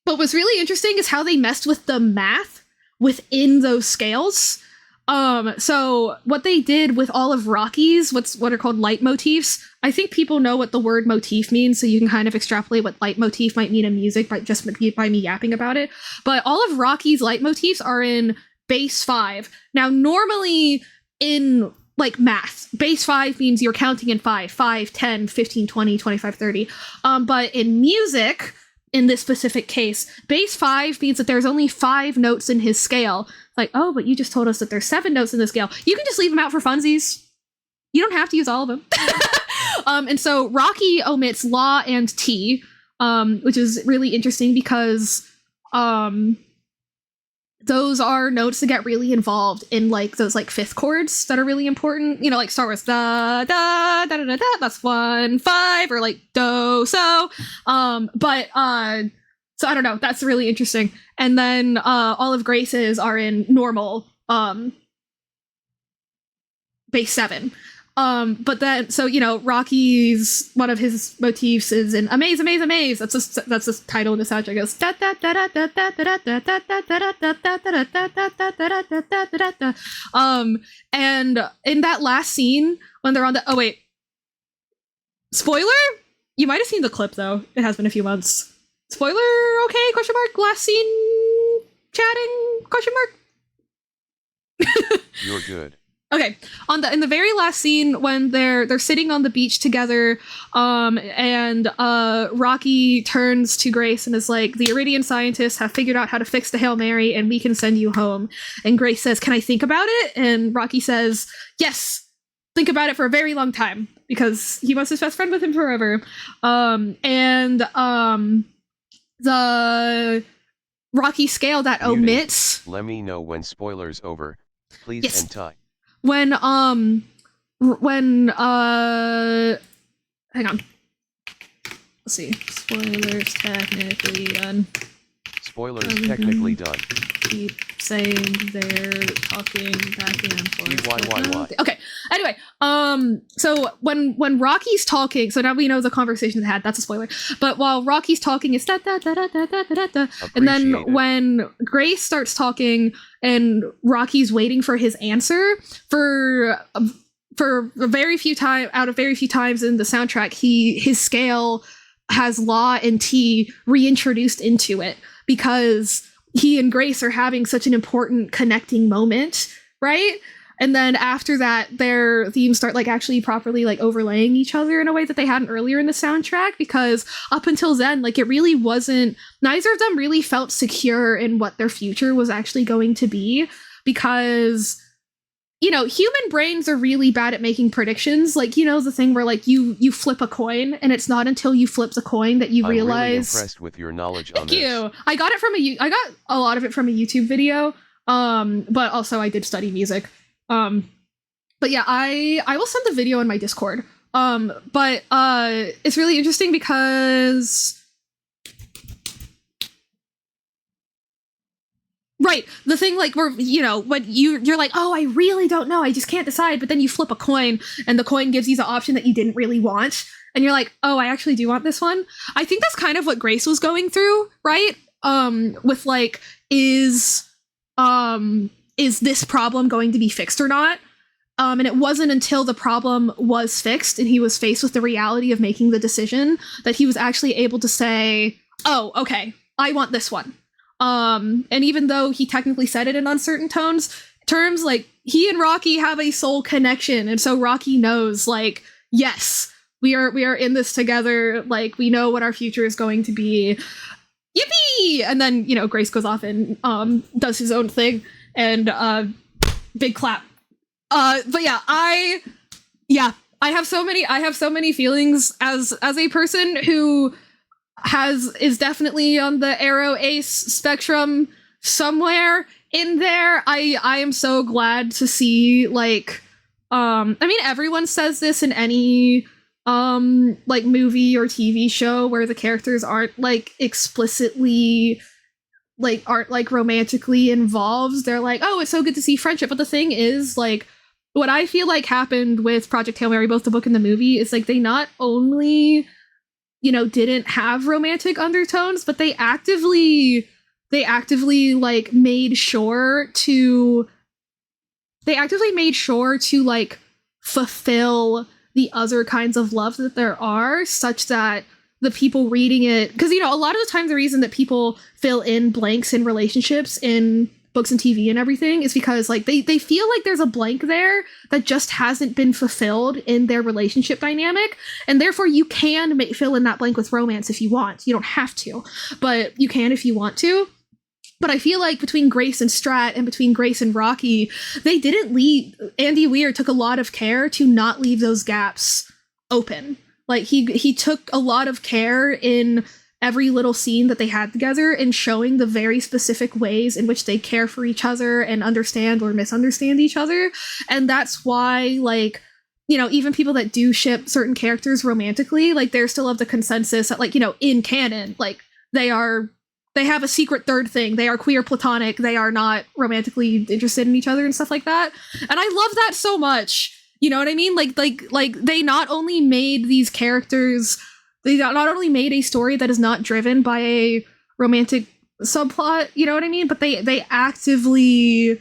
but what's really interesting is how they messed with the math within those scales. So what they did with all of Rocky's, what are called leitmotifs, I think people know what the word motif means, so you can kind of extrapolate what leitmotif might mean in music by me yapping about it. But all of Rocky's leitmotifs are in base 5. Now, normally in like math, base 5 means you're counting in 5, 10, 15, 20, 25, 30. But in music, in this specific case, base 5 means that there's only 5 notes in his scale. Like, oh, but you just told us that there's 7 notes in the scale. You can just leave them out for funsies. You don't have to use all of them. And so Rocky omits La and Ti, which is really interesting because those are notes that get really involved in like those like fifth chords that are really important. You know, like Star Wars, da da da da da da. That's 1 5, or like do so. So I don't know. That's really interesting. And then all of Grace's are in normal base 7. But then, so, you know, Rocky's, one of his motifs is in Amaze, Amaze, Amaze. That's the title in the soundtrack. It goes da da da da da da da da da da da da da da da. And in that last scene when they're on the, oh wait, spoiler? You might have seen the clip though. It has been a few months. Spoiler, okay, question mark, last scene, chatting, question mark. You're good. Okay, in the very last scene when they're sitting on the beach together, and Rocky turns to Grace and is like, the Iridian scientists have figured out how to fix the Hail Mary and we can send you home. And Grace says, can I think about it? And Rocky says, yes, think about it for a very long time, because he wants his best friend with him forever. The Rocky scale that omits... Let me know when spoilers over, please, yes. and tie. When hang on. Let's see. Spoilers technically done. Spoilers technically done. Keep saying they're talking back and forth. Why? Okay. Anyway, so when Rocky's talking, so now we know the conversation they had. That's a spoiler. But while Rocky's talking, it's da da da da da da da da. And then when Grace starts talking and Rocky's waiting for his answer, for very few times in the soundtrack, his scale has La and Ti reintroduced into it, because he and Grace are having such an important connecting moment, right? And then after that, their themes start like actually properly like overlaying each other in a way that they hadn't earlier in the soundtrack, because up until then, like it really wasn't, neither of them really felt secure in what their future was actually going to be, because, you know, human brains are really bad at making predictions. Like, you know, the thing where like you flip a coin and it's not until you flip the coin that you realize. I'm really impressed with your knowledge on this. Thank you. I got a lot of it from a YouTube video. But also I did study music. But yeah, I will send the video in my Discord. But it's really interesting because Right. The thing, like, where, you know, when you're like, oh, I really don't know, I just can't decide, but then you flip a coin, and the coin gives you the option that you didn't really want, and you're like, oh, I actually do want this one. I think that's kind of what Grace was going through, right? With, like, is this problem going to be fixed or not? And it wasn't until the problem was fixed, and he was faced with the reality of making the decision, that he was actually able to say, oh, okay, I want this one. And even though he technically said it in uncertain terms, like, he and Rocky have a soul connection, and so Rocky knows, like, yes, we are in this together, like, we know what our future is going to be. Yippee! And then, you know, Grace goes off and does his own thing, and big clap. But yeah, I have so many feelings as a person who is definitely on the Aro Ace spectrum somewhere in there. I am so glad to see, like, I mean, everyone says this in any like movie or TV show where the characters aren't like explicitly aren't like romantically involved. They're like, oh, it's so good to see friendship. But the thing is, like, what I feel like happened with Project Hail Mary, both the book and the movie, is like they not only, you know, didn't have romantic undertones, but they actively like made sure to like fulfill the other kinds of love that there are, such that the people reading it, because, you know, a lot of the time the reason that people fill in blanks in relationships in books and TV and everything is because, like, they feel like there's a blank there that just hasn't been fulfilled in their relationship dynamic, and therefore you can fill in that blank with romance if you want. You don't have to, but you can if you want to. But I feel like between Grace and Strat and between Grace and Rocky, they didn't leave. Andy Weir took a lot of care to not leave those gaps open. Like, he took a lot of care in every little scene that they had together in showing the very specific ways in which they care for each other and understand or misunderstand each other. And that's why, like, you know, even people that do ship certain characters romantically, like, they're still of the consensus that, like, you know, in canon, like, they have a secret third thing. They are queer platonic. They are not romantically interested in each other and stuff like that. And I love that so much. You know what I mean? Like they not only made these characters, they not only made a story that is not driven by a romantic subplot, you know what I mean? But they actively,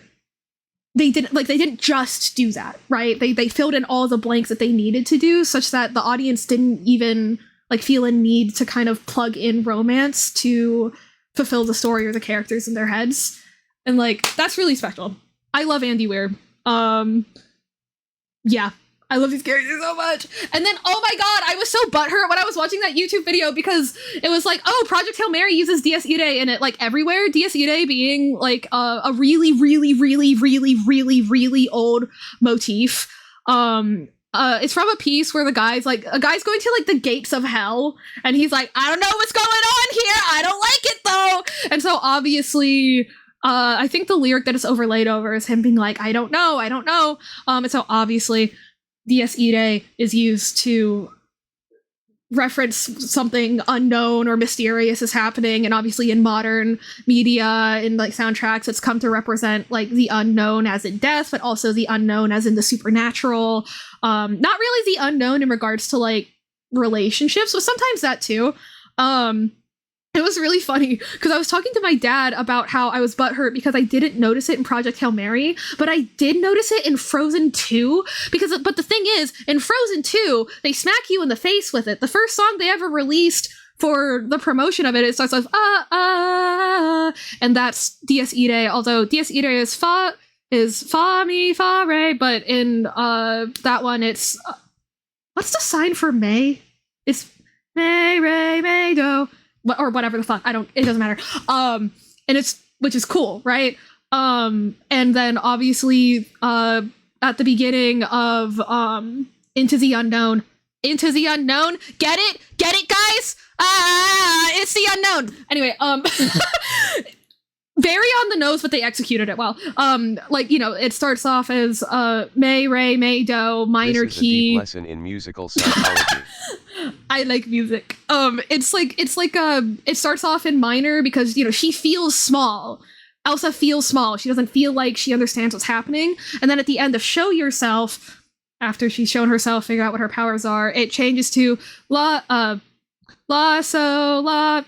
they didn't just do that, right? They filled in all the blanks that they needed to do, such that the audience didn't even like feel a need to kind of plug in romance to fulfill the story or the characters in their heads. And, like, that's really special. I love Andy Weir. Yeah, I love these characters so much. And then, oh my god, I was so butthurt when I was watching that YouTube video because it was like, oh, Project Hail Mary uses Dies Irae in it, like, everywhere. Dies Irae being, like, a really, really, really, really, really, really old motif. It's from a piece where a guy's going to, like, the gates of hell, and he's like, I don't know what's going on here, I don't like it though. And so obviously, I think the lyric that is overlaid over is him being like, I don't know. And so obviously, Dies Irae is used to reference something unknown or mysterious is happening, and obviously in modern media, in like soundtracks, it's come to represent like the unknown as in death, but also the unknown as in the supernatural. Not really the unknown in regards to like relationships, but sometimes that too. It was really funny because I was talking to my dad about how I was butthurt because I didn't notice it in Project Hail Mary, but I did notice it in Frozen 2 but the thing is, in Frozen 2, they smack you in the face with it. The first song they ever released for the promotion of it starts with and that's Dies Irae, although Dies Irae is fa mi fa re, but in that one it's what's the sign for May? It's May re May do. Or whatever the fuck, it doesn't matter. And it's, which is cool, right? And then obviously, at the beginning of, Into the Unknown, get it, guys? It's the unknown. Anyway, very on the nose, but they executed it well. Like, you know, it starts off as, May, Re, May, Do, minor this is key. A deep lesson in musical psychology. I like music. It starts off in minor because, you know, she feels small, Elsa feels small. She doesn't feel like she understands what's happening. And then at the end of Show Yourself, after she's shown herself, figure out what her powers are, it changes to la so la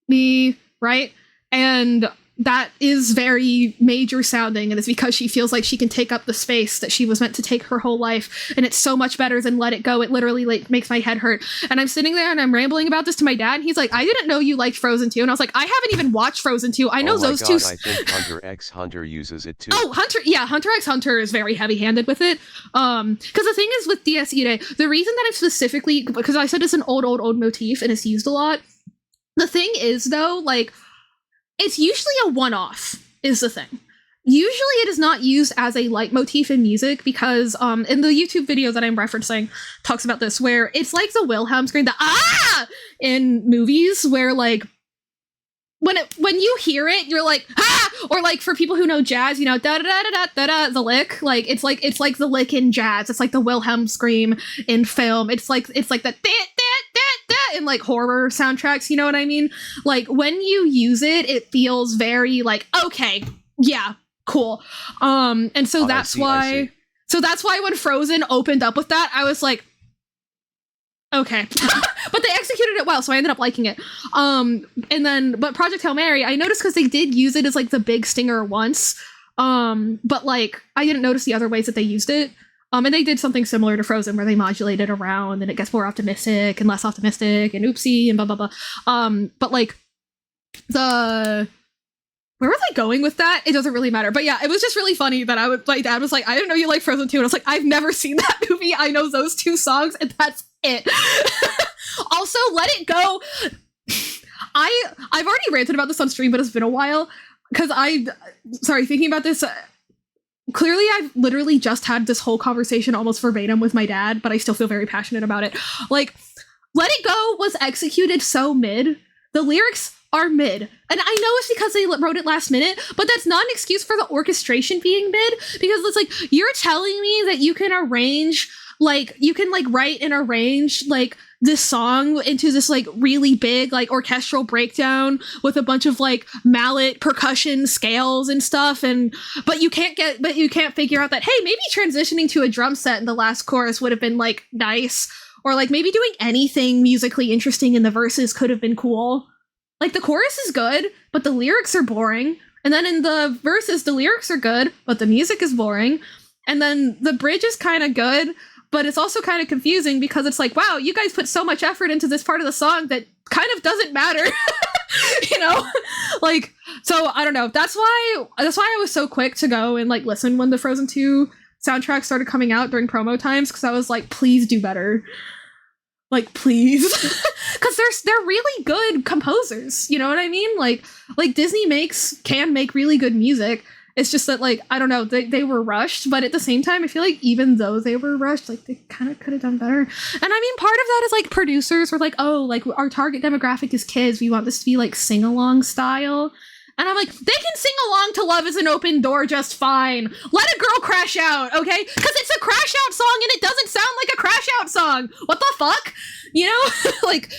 me, right? And that is very major sounding, and it's because she feels like she can take up the space that she was meant to take her whole life, and it's so much better than Let It Go. It literally like makes my head hurt. And I'm sitting there and I'm rambling about this to my dad, and he's like, I didn't know you liked Frozen 2. And I was like, I haven't even watched Frozen 2. I know oh my those God, two. I think Hunter x Hunter uses it too. Oh, Hunter x Hunter is very heavy-handed with it. Because the thing is with DS Ire, the reason that I'm specifically, because I said it's an old motif and it's used a lot. The thing is though, like, it's usually a one-off, is the thing. Usually it is not used as a leitmotif in music because in the YouTube video that I'm referencing talks about this, where it's like the Wilhelm scream, the ah in movies, where like when you hear it, you're like ah, or like for people who know jazz, you know, da da da da da da, the lick, like it's like the lick in jazz. It's like the Wilhelm scream in film. It's like the in like horror soundtracks, you know what I mean? Like when you use it, it feels very like, okay, yeah, cool. And so that's why when Frozen opened up with that, I was like, okay. But they executed it well, so I ended up liking it. But Project Hail Mary, I noticed because they did use it as like the big stinger once. But like I didn't notice the other ways that they used it. And they did something similar to Frozen where they modulated around and it gets more optimistic and less optimistic and oopsie and blah, blah, blah. But like where were they going with that? It doesn't really matter. But yeah, it was just really funny that my dad was like, I didn't know you like Frozen 2. And I was like, I've never seen that movie. I know those two songs and that's it. Also, Let It Go. I've already ranted about this on stream, but it's been a while because thinking about this, clearly, I've literally just had this whole conversation almost verbatim with my dad, but I still feel very passionate about it. Like, Let It Go was executed so mid. The lyrics are mid. And I know it's because they wrote it last minute, but that's not an excuse for the orchestration being mid, because it's like, you're telling me that you can arrange, like, you can, like, write and arrange, like, this song into this like really big like orchestral breakdown with a bunch of like mallet percussion scales and stuff, but you can't figure out that, hey, maybe transitioning to a drum set in the last chorus would have been like nice, or like maybe doing anything musically interesting in the verses could have been cool. Like the chorus is good, but the lyrics are boring, and then in the verses the lyrics are good, but the music is boring, and then the bridge is kind of good, but it's also kind of confusing because it's like, wow, you guys put so much effort into this part of the song that kind of doesn't matter. You know? Like, so I don't know. That's why I was so quick to go and like listen when the Frozen 2 soundtrack started coming out during promo times, because I was like, please do better. Like, please. Because they're really good composers. You know what I mean? Like Disney can make really good music. It's just that, like, I don't know, they were rushed, but at the same time, I feel like even though they were rushed, like, they kind of could have done better. And I mean, part of that is, like, producers were like, oh, like, our target demographic is kids. We want this to be, like, sing-along style. And I'm like, they can sing along to Love is an Open Door just fine. Let a girl crash out, okay? Because it's a crash out song and it doesn't sound like a crash out song. What the fuck? You know? like,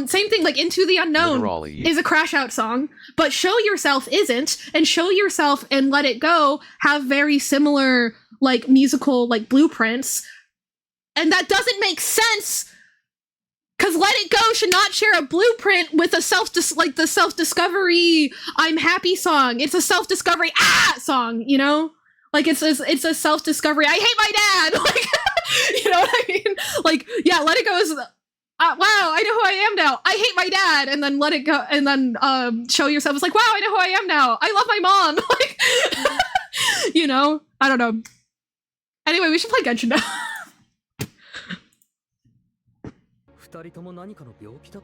same thing, like Into the Unknown Literally. Is a crash out song, but Show Yourself isn't, and Show Yourself and Let It Go have very similar, like, musical, like, blueprints. And that doesn't make sense. Because Let It Go should not share a blueprint with a self-discovery I'm happy song. It's a self-discovery song, you know? Like, it's a self-discovery I hate my dad! Like, you know what I mean? Like, yeah, Let It Go is, wow, I know who I am now. I hate my dad! And then Let It Go, and then Show Yourself is like, wow, I know who I am now. I love my mom! Like, you know? I don't know. Anyway, we should play Genshin now.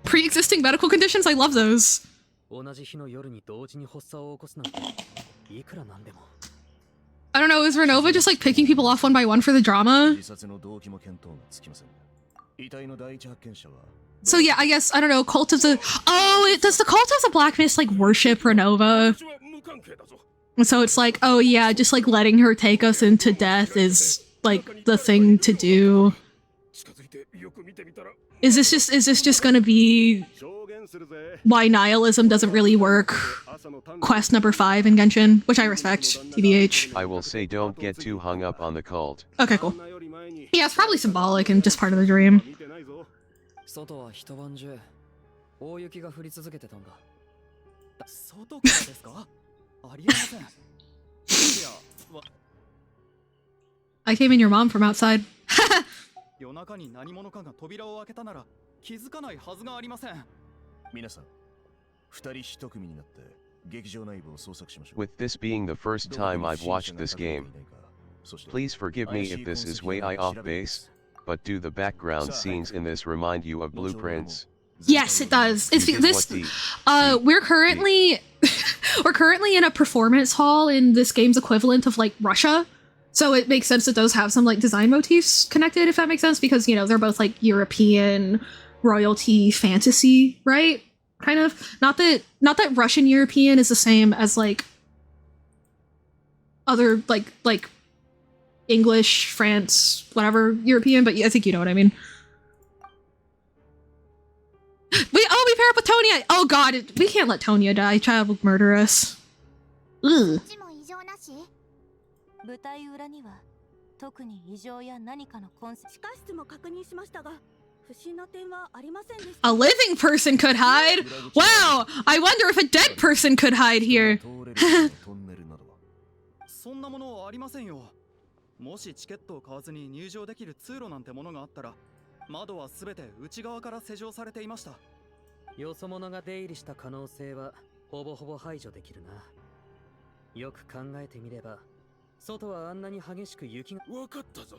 Pre-existing medical conditions, I love those. I don't know, is Renova just like picking people off one by one for the drama? So yeah, I guess, I don't know, Cult of the... Oh, does the Cult of the Black Mist like worship Renova? So it's like, oh yeah, just like letting her take us into death is like the thing to do. Is this just gonna be why nihilism doesn't really work? quest number 5 in Genshin, which I respect, TBH. I will say don't get too hung up on the cult. Okay, cool. Yeah, it's probably symbolic and just part of the dream. 外は一晩中大雪が降り続けてたんだ。外からですか？ありえません。いや、I came in your mom from outside. 夜中に何者かが扉を開けたなら気づかないはずがありません。皆さん、二人一組になって劇場内部を捜索しましょう。 With this being the first time I've watched this game, please forgive me if this is way off base, but do the background scenes in this remind you of blueprints? Yes, it does. It's Because this. what We're currently in a performance hall in this game's equivalent of like Russia, so it makes sense that those have some like design motifs connected, if that makes sense, because you know they're both like European royalty fantasy, right? Kind of. Not that Russian European is the same as like other like English, France, whatever European, but I think you know what I mean. We pair up with Tonya! Oh god, we can't let Tonya die. Child will murder us. Ugh. 舞台裏には特に異常や何かの痕跡。地下室も確認しましたが、不審な点はありませんでした。 A living person could hide? Wow! I wonder if a dead person could hide here. そんなものはありませんよ。もしチケットを買わずに入場できる通路なんてものがあったら、窓はすべて内側から施錠されていました。よそ者が出入りした可能性はほぼほぼ排除できるな。よく考えてみれば、外はあんなに激しく雪が。わかったぞ。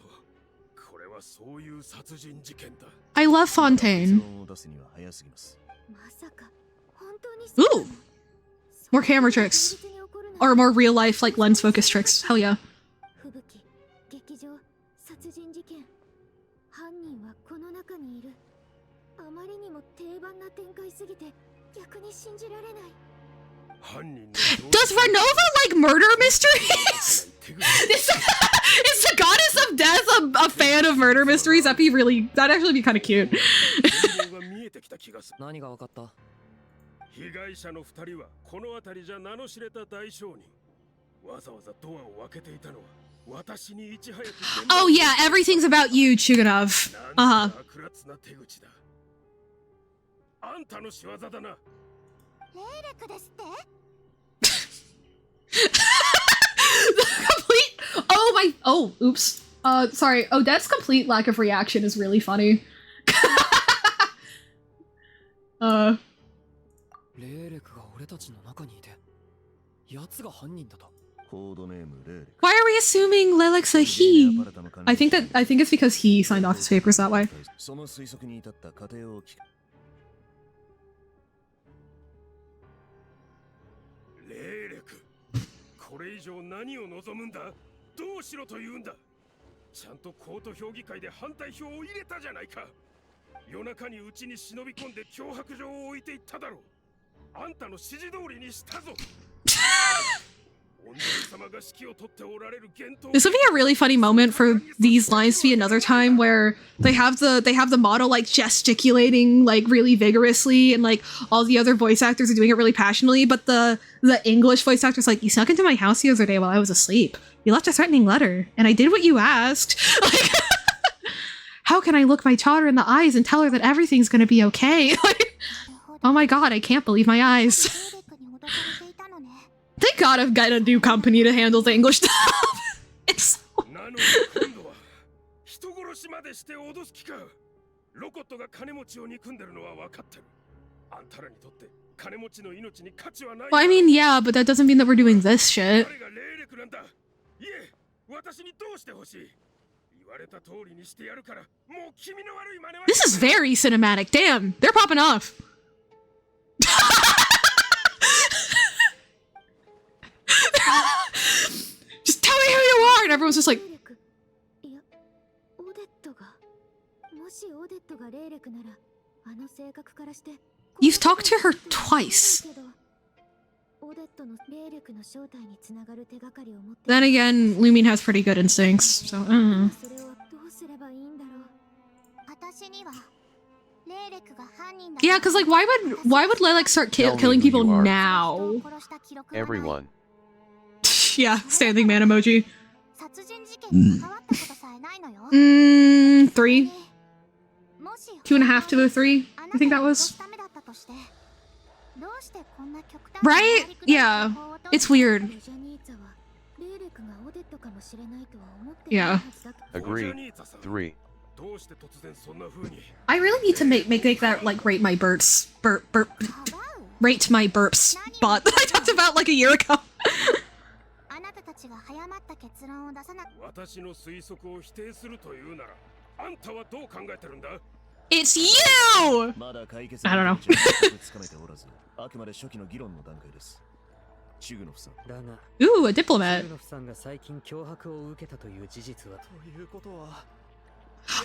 これはそういう殺人事件だ。I love Fontaine. 出すには早すぎます。まさか本当にそうなの？ Ooh! More camera tricks. Or more real life, like lens focus tricks. Hell yeah. 吹雪、劇場、殺人事件。犯人はこの中にいる。あまりにも定番な展開すぎて逆に信じられない。 Does Renova like murder mysteries? is the goddess of death a fan of murder mysteries? That'd actually be kind of cute. 何が分かった？被害者の2人はこの辺りじゃ名の知れた大商人。わざわざドアを開けていたのは私にいち早く。 Oh yeah, everything's about you, Chuganov. Uh-huh. あんたの仕業だな。レーレクですって？ Oops. Sorry. Odette's complete lack of reaction is really funny. レーレクが俺たちの中にいて、奴が犯人だと。 Why are we assuming Lelek's a he? I think it's because he signed off his papers that way. その推測に至った過程を聞く。レーレク、これ以上何を望むんだ？どうしろと言うんだ？ちゃんとコート評議会で反対票を入れたじゃないか。夜中にうちに忍び込んで脅迫状を置いていっただろう。あんたの指示通りにしたぞ。This would be a really funny moment for these lines to be another time where they have the model like gesticulating like really vigorously and like all the other voice actors are doing it really passionately, but the English voice actor's like, you snuck into my house the other day while I was asleep. You left a threatening letter, and I did what you asked. Like, how can I look my daughter in the eyes and tell her that everything's gonna be okay? Like, oh my god, I can't believe my eyes. Thank God I've got a new company to handle the English stuff. It's so... 人殺しまでして脅す気か。ロコットが金持ちを憎んでるのは分かってる。あんたらにとって金持ちの命に価値はない。 Well, I mean, yeah, but that doesn't mean that we're doing this shit. 誰がレーレクなんだ。いえ、私にどうしてほしい。言われた通りにしてやるから、もう君の悪い真似は。 This is very cinematic. Damn, they're popping off. Just tell me who you are, and everyone's just like. You've talked to her twice. Then again, Lumine has pretty good instincts, so. 私には Yeah, because like why would Lilac start Tell me killing who people you are. now? Everyone. Yeah, standing man emoji. 3. 2.5 to a 3. I think that was. Right? Yeah. It's weird. Yeah. Agree. 3. I really need to make that like rate my burps rate my burps bot that I talked about like a year ago. 私の推測を否定するというなら、あんたはどう考えてるんだ? It's you! I don't know. あくまで初期の議論の段階です。シグノフさん。 Ooh, a diplomat. シグノフさんが最近脅迫を受けたという事実は。ということは。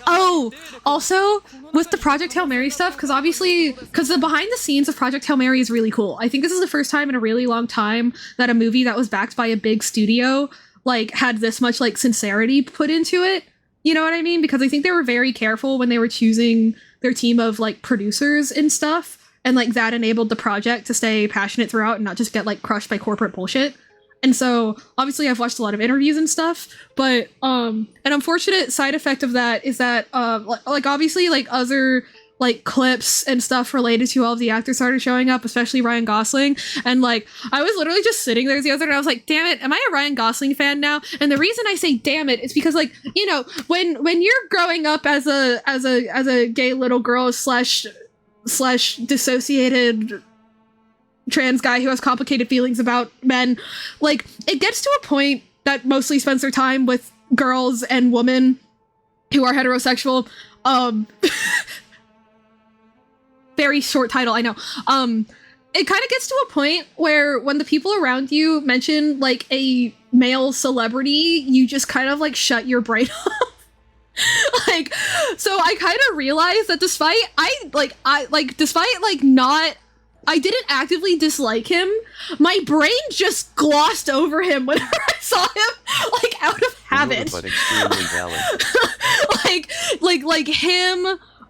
Oh, also with the Project Hail Mary stuff, because obviously, because the behind the scenes of Project Hail Mary is really cool. I think this is the first time in a really long time that a movie that was backed by a big studio like had this much like sincerity put into it. You know what I mean? Because I think they were very careful when they were choosing their team of like producers and stuff, and like that enabled the project to stay passionate throughout and not just get like crushed by corporate bullshit. And so obviously I've watched a lot of interviews and stuff, but an unfortunate side effect of that is that like obviously like other like clips and stuff related to all of the actors started showing up, especially Ryan Gosling, and like I was literally just sitting there the other day and I was like, damn it, am I a Ryan Gosling fan now? And the reason I say damn it is because like, you know, when you're growing up as a gay little girl slash dissociated trans guy who has complicated feelings about men, like it gets to a point that mostly spends their time with girls and women who are heterosexual. Very short title, I know. It kind of gets to a point where when the people around you mention like a male celebrity, you just kind of like shut your brain off. Like, so I kind of realized that despite I didn't actively dislike him, my brain just glossed over him whenever I saw him, like, out of habit. But extremely valid. like him,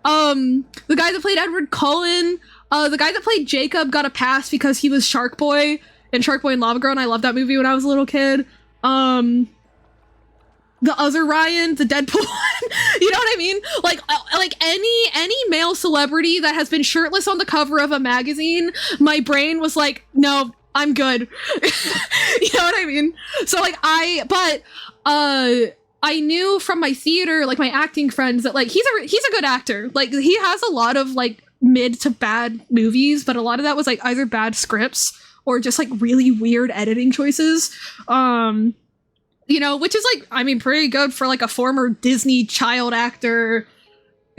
the guy that played Edward Cullen, the guy that played Jacob got a pass because he was Shark Boy in Shark Boy and Lava Girl, and I loved that movie when I was a little kid. The other Ryan, the Deadpool one, you know what I mean? Like any male celebrity that has been shirtless on the cover of a magazine, my brain was like, no, I'm good. You know what I mean? So like I knew from my theater, like my acting friends, that like he's a good actor. Like he has a lot of like mid to bad movies, but a lot of that was like either bad scripts or just like really weird editing choices. You know, which is like, I mean, pretty good for like a former Disney child actor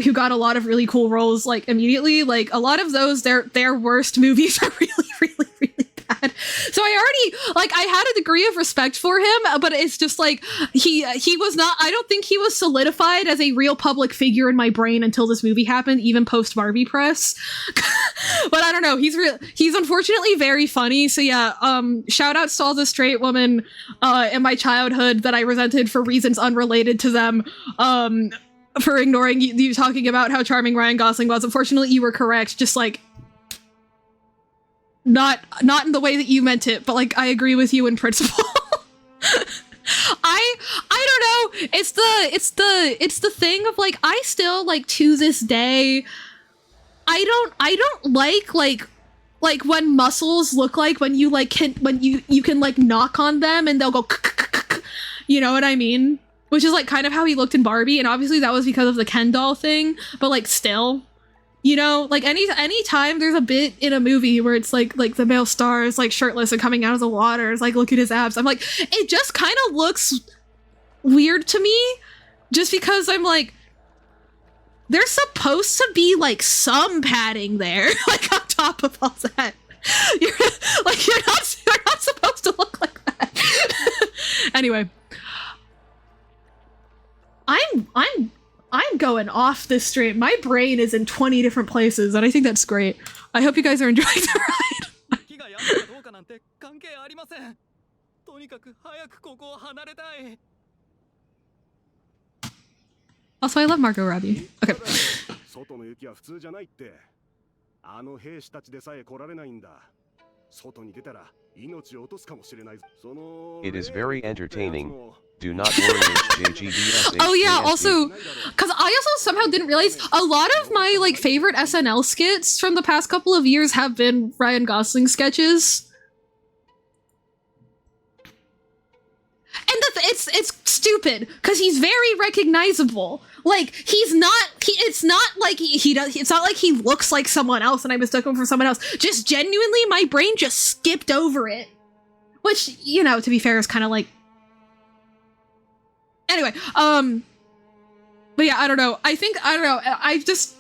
who got a lot of really cool roles like immediately. Like a lot of those, their worst movies are really, really, really bad. So I already, like, I had a degree of respect for him, but it's just like, he was not, I don't think he was solidified as a real public figure in my brain until this movie happened, even post Barbie press. But I don't know, he's unfortunately very funny. So yeah, shout outs to all the straight women in my childhood that I resented for reasons unrelated to them, for ignoring you talking about how charming Ryan Gosling was. Unfortunately, you were correct, just like not in the way that you meant it, but like I agree with you in principle. I don't know. It's the thing of like, I still like to this day, I don't like when muscles look like when you like when you can like knock on them and they'll go, you know what I mean? Which is like kind of how he looked in Barbie, and obviously that was because of the Ken doll thing, but like still, you know, like any time there's a bit in a movie where it's like the male star is like shirtless and coming out of the water, it's like, look at his abs, I'm like, it just kind of looks weird to me, just because I'm like, there's supposed to be like some padding there, like on top of all that. You're not supposed to look like that. Anyway, I'm going off this stream. My brain is in 20 different places, and I think that's great. I hope you guys are enjoying the ride. Also, I love Margot Robbie. Okay. 外の雪は普通じゃないって。あの兵士たちでさえ来られないんだ。外に出たら命を落とすかもしれない。その It is very entertaining. Do not worry, HJGDS. Oh yeah, also, because I also somehow didn't realize a lot of my like favorite SNL skits from the past couple of years have been Ryan Gosling sketches. And it's stupid because he's very recognizable. Like it's not like he looks like someone else and I mistook him for someone else. Just genuinely, my brain just skipped over it, which, you know, to be fair, is kind of like. Anyway, but yeah, I don't know. It's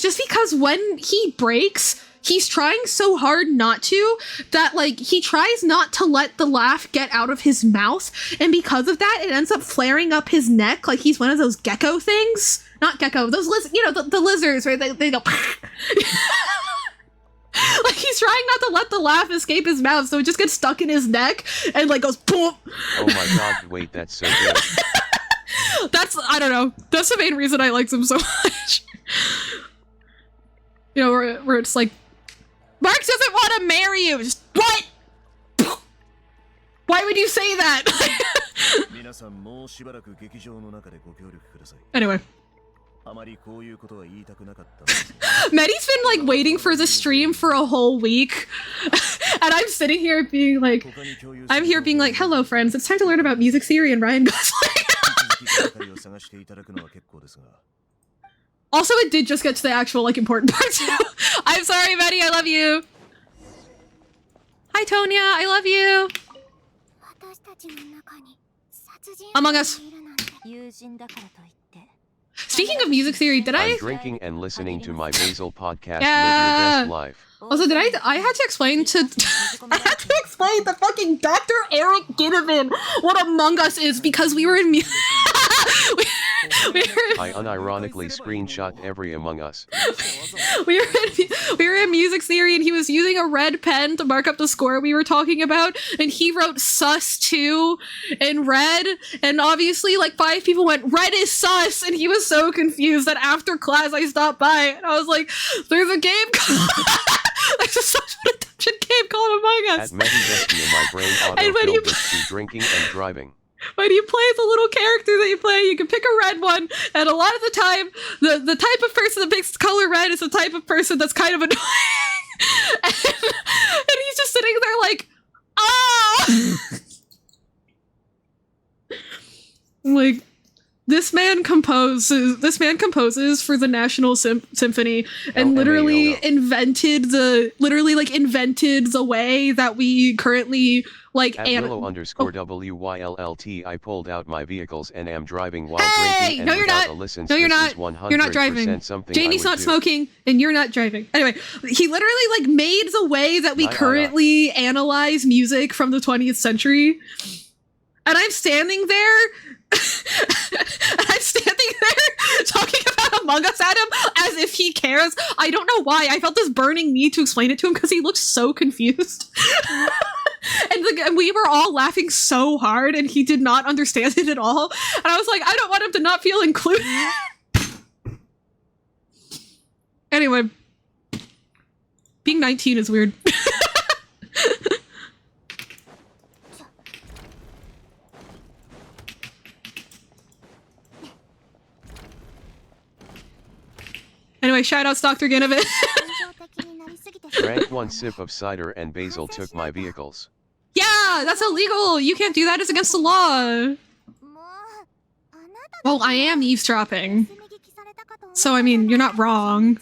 just because when he breaks, he's trying so hard not to, that, like, he tries not to let the laugh get out of his mouth, and because of that, it ends up flaring up his neck like he's one of those gecko things. Not gecko, those the lizards, right? They go... Like, he's trying not to let the laugh escape his mouth, so it just gets stuck in his neck, and, like, goes boom! Oh my god, wait, that's so good. I don't know. That's the main reason I liked him so much. You know, where it's like, Mark doesn't want to marry you. Just, what? Why would you say that? Anyway. Maddie's been like waiting for the stream for a whole week. And I'm sitting here being like, hello friends, it's time to learn about music theory and Ryan Gosling. Also, it did just get to the actual, like, important part, too. I'm sorry, Maddie, I love you. Hi, Tonya, I love you. Among Us. Speaking of music theory, I'm drinking and listening to my Basil podcast, Live Your Best Life. Also, I had to explain to fucking Dr. Eric Ginnivan what Among Us is because we were in I unironically screenshot every Among Us. we were in music theory and he was using a red pen to mark up the score we were talking about, and he wrote sus 2 in red, and obviously like 5 people went, red is sus, and he was so confused that after class I stopped by and I was like, there's a game there's a social deduction game called Among Us. At Metadestia, my brain auto-filled with drinking and driving. When you play the little character that you play, you can pick a red one, and a lot of the time, the type of person that picks color red is the type of person that's kind of annoying. and he's just sitting there like, ah! Like, this man composes for the National Symphony and literally invented the way that we currently like. At Willow_WYLLT, I pulled out my vehicles and am driving while drinking. No, you're not. No, you're not. You're not driving. Janie's not smoking, and you're not driving. Anyway, he literally like made the way that we currently analyze music from the 20th century, and I'm standing there. I'm standing there talking about Among Us at him as if he cares. I don't know why. I felt this burning need to explain it to him because he looked so confused. and we were all laughing so hard and he did not understand it at all. And I was like, I don't want him to not feel included. Anyway. Being 19 is weird. Anyway, shoutouts Dr. Ginnivan. Drank one sip of cider and Basil took my vehicles. Yeah, that's illegal. You can't do that. It's against the law. Well, I am eavesdropping. So, I mean, you're not wrong.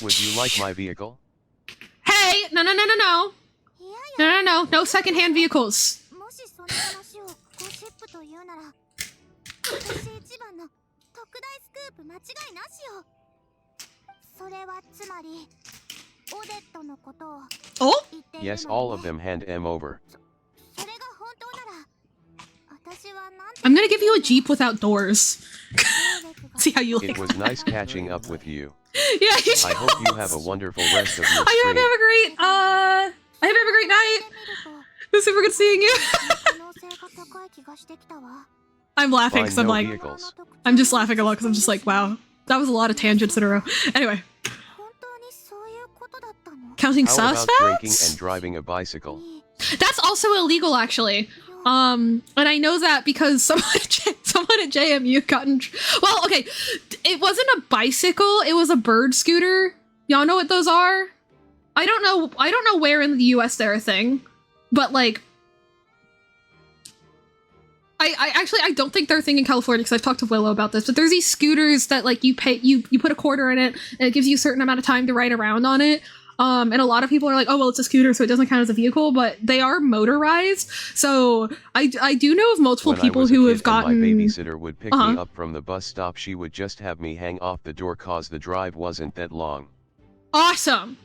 Would you like my vehicle? Hey! No. No secondhand vehicles. Oh? Yes, all of them. Hand them over. I'm gonna give you a Jeep without doors. See how you like It was that. nice catching up with you. Yeah, you I hope you have a wonderful rest of your stream. I hope you have a great night. It was super good seeing you. I'm laughing Find because I'm no like, vehicles. I'm just laughing a lot because I'm just like, wow, that was a lot of tangents in a row. Anyway, counting How about drinking and suspects? driving a bicycle? That's also illegal, actually. And I know that because someone at JMU got in. Well, okay, it wasn't a bicycle; it was a bird scooter. Y'all know what those are? I don't know where in the U.S. they're a thing, but like, I don't think they're a thing in California because I've talked to Willow about this. But there's these scooters that like you pay, you put a quarter in it, and it gives you a certain amount of time to ride around on it. And a lot of people are like, oh, well, it's a scooter, so it doesn't count as a vehicle, but they are motorized. So I do know of multiple When people I was a who kid have gotten. and my babysitter would pick Uh-huh. me up from the bus stop. She would just have me hang off the door cause the drive wasn't that long. Awesome.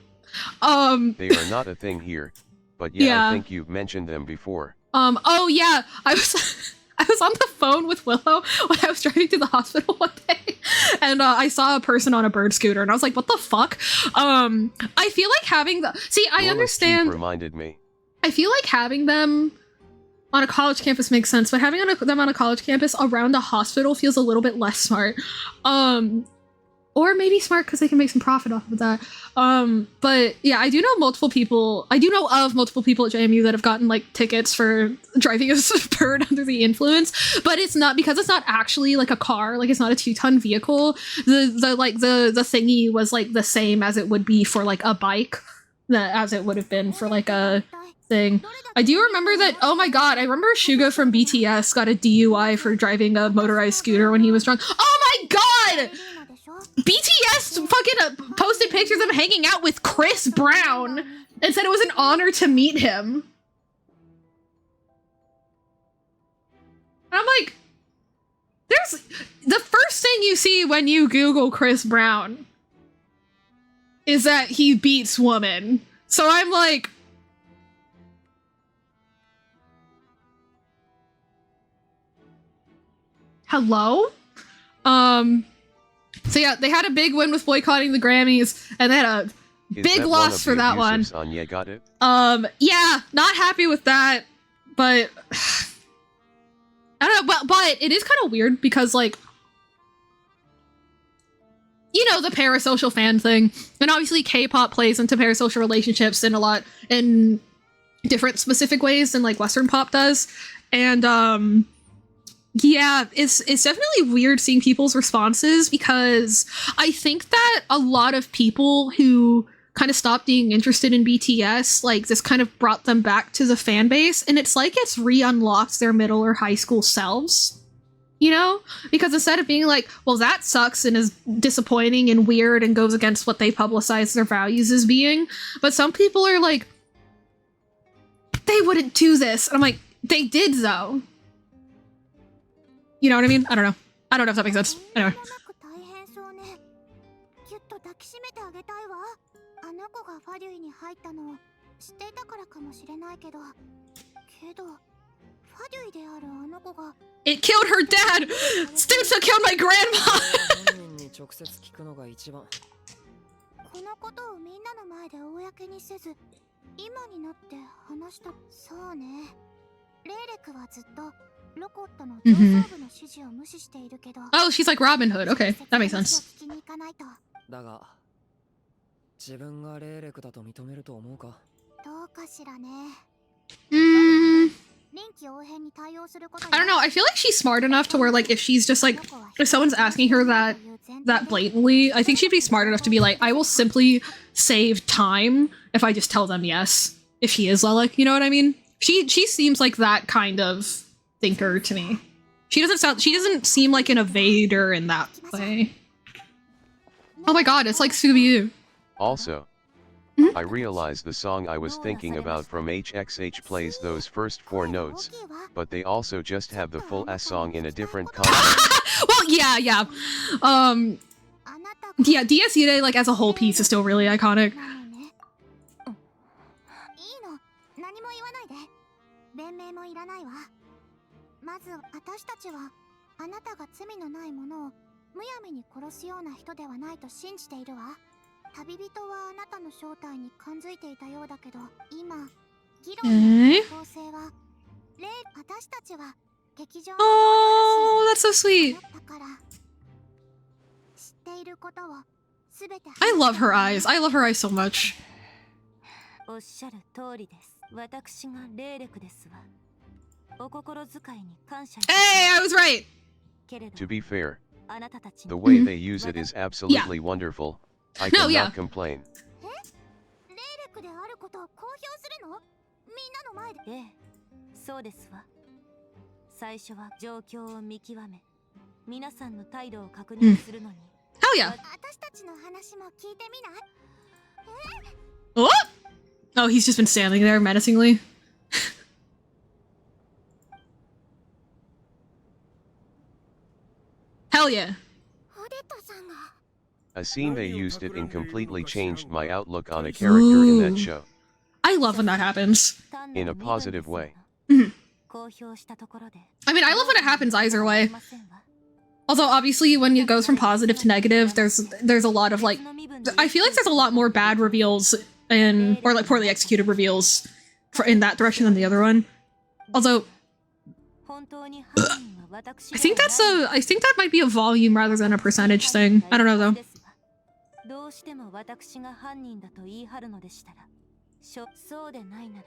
They are not a thing here, but yeah, Yeah. I think you've mentioned them before. Oh yeah, I was I was on the phone with Willow when I was driving to the hospital one day, and I saw a person on a bird scooter, and I was like, what the fuck? I feel like having the I Lola's understand. Jeep reminded me. I feel like having them on a college campus makes sense, but having them on a college campus around a hospital feels a little bit less smart. Or maybe smart because they can make some profit off of that. But yeah, I do know of multiple people at JMU that have gotten like tickets for driving a bird under the influence. But it's not because it's not actually like a car, like it's not a 2-ton vehicle. The thingy was like the same as it would be for like a bike, as it would have been for like a thing. I do remember that. Oh my god, I remember Suga from BTS got a DUI for driving a motorized scooter when he was drunk. Oh my god! BTS fucking posted pictures of him hanging out with Chris Brown and said it was an honor to meet him. And I'm like, there's the first thing you see when you Google Chris Brown is that he beats woman. So I'm like, hello? So yeah, they had a big win with boycotting the Grammys, and they had a Is big that loss for that one. On Yeah, got it? Yeah, not happy with that, but I don't know, but it is kind of weird because like, you know, the parasocial fan thing, and obviously K-pop plays into parasocial relationships in different specific ways than like Western pop does, and yeah, it's definitely weird seeing people's responses because I think that a lot of people who kind of stopped being interested in BTS, like this kind of brought them back to the fan base, and it's like it's re-unlocked their middle or high school selves, you know? Because instead of being like, well, that sucks and is disappointing and weird and goes against what they publicize their values as being, but some people are like, they wouldn't do this. And I'm like, they did though. You know what I mean? I don't know. I don't know if that makes sense. Anyway. It killed her dad! Stutza killed my grandma! このことをみんなの前で公にせず、今になって話した。そうね。レイレクはずっとロコットの上層部の指示を無視しているけど。Oh, she's like Robin Hood. Okay, that makes sense. だが、自分がレイレクだと認めると思うか？どうかしらね。I don't know. I feel like she's smart enough to where, like, if she's just like, if someone's asking her that blatantly, I think she'd be smart enough to be like, I will simply save time if I just tell them yes. If she is Lilac, you know what I mean? She seems like that kind of thinker to me. She doesn't seem like an evader in that way. Oh my god, it's like Scooby-Doo. Also, I realized the song I was thinking about from HXH plays those first 4 notes, but they also just have the full S song in a different context. Well, yeah. Yeah, DS Yude, like, as a whole piece is still really iconic. まず私たちはあなたが罪のないものをむやみに殺すような人ではないと信じているわ。旅人はあなたの正体に感づいていたようだけど、今議論の方向性は私たちは劇場 Oh, that's so sweet. だから知っていることをすべて I love her eyes. I love her eyes so much. おっしゃる通りです。私が霊力ですわ。お心遣いに感謝。 Hey, I was right. To be fair, あなたたち the way they use it is absolutely wonderful. I No, cannot yeah. complain. 霊力であることを公表するの？みんなの前で。ええ、そうですわ。最初は状況を見極め、皆さんの態度を確認するのに。Hell yeah. 私たちの話も聞いてみない？ What? Oh, he's just been standing there menacingly. Hell yeah. オデットさんが。 A scene they used it in completely changed my outlook on a character in that show. I love when that happens. In a positive way. I mean, I love when it happens either way. Although obviously when it goes from positive to negative, there's a lot of like, I feel like there's a lot more bad reveals or like poorly executed reveals in that direction than the other one. Although I think that might be a volume rather than a percentage thing. I don't know though. どうしても私が犯人だと言い張るのでしたら、そうでないなら、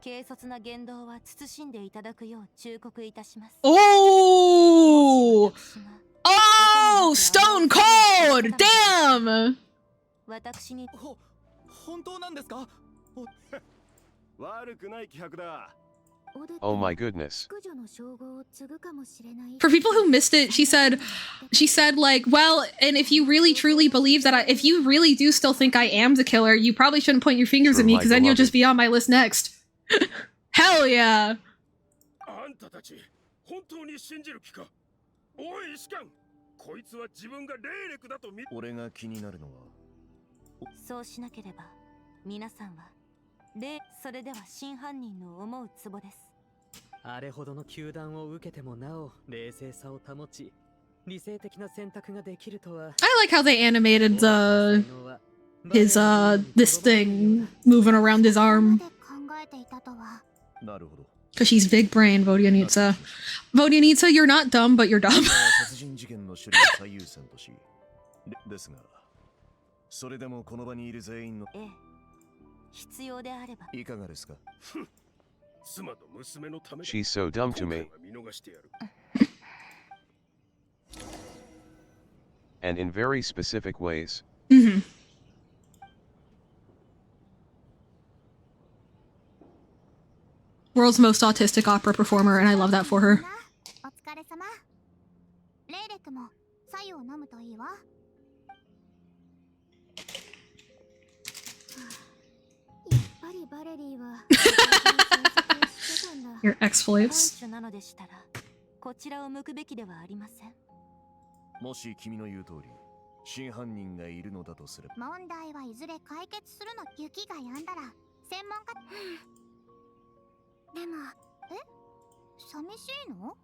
軽率な言動は慎んでいただくよう忠告いたします。Oh! Oh! Stone cold! Damn! 私に本当なんですか？悪くない気迫だ。 Oh my goodness. For people who missed it, she said like, well, and if you really truly believe that if you really do still think I am the killer, you probably shouldn't point your fingers at me because then you'll just be on my list next. Hell yeah. あんたたち本当に信じる気か？おい士官、こいつは自分が霊力だと見。俺が気になるのは。そうしなければ皆さんはそれでは真犯人の思うツボです。あれほどの糾弾を受けてもなお冷静さを保ち、理性的な選択ができるとは。I like how they animated this thing moving around his arm. なるほど。Because she's big brain, Vodyanitsa. Vodyanitsa, you're not dumb, but you're dumb. 殺人事件の処理を最優先とし、ですが、それでもこの場にいる全員の。必要であれば。いかがですか？ She's so dumb to me. And in very specific ways. Mm-hmm. World's most autistic opera performer, and I love that for her. お疲れ様。霊力も白湯を飲むといいわ。やっぱりバレリーは Your exploits. なのでしたらこちらを向くべきではありません。もし君の言う通り、真犯人がいるのだとすれば。問題はいずれ解決するの。雪が止んだら専門家。でも、寂しいの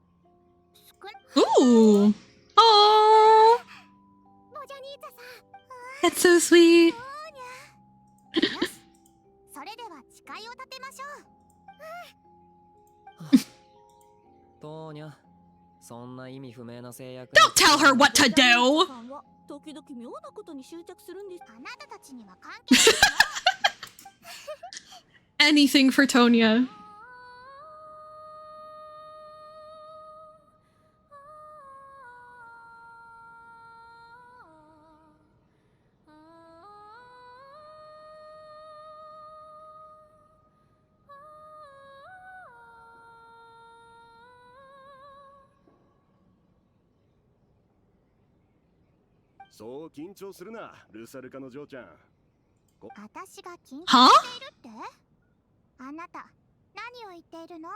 ？Ooh. Oh. That's so sweet. それでは誓いを立てましょう。トーニャ、そんな意味不明な制約。Don't tell her what to do. 時々妙なことに執着するんです。あなたたちには関係ない。Anything for Tonya.そう緊張するな、ルサルカの嬢ちゃん。私が緊張 Huh? しているって？あなた、何を言っているの？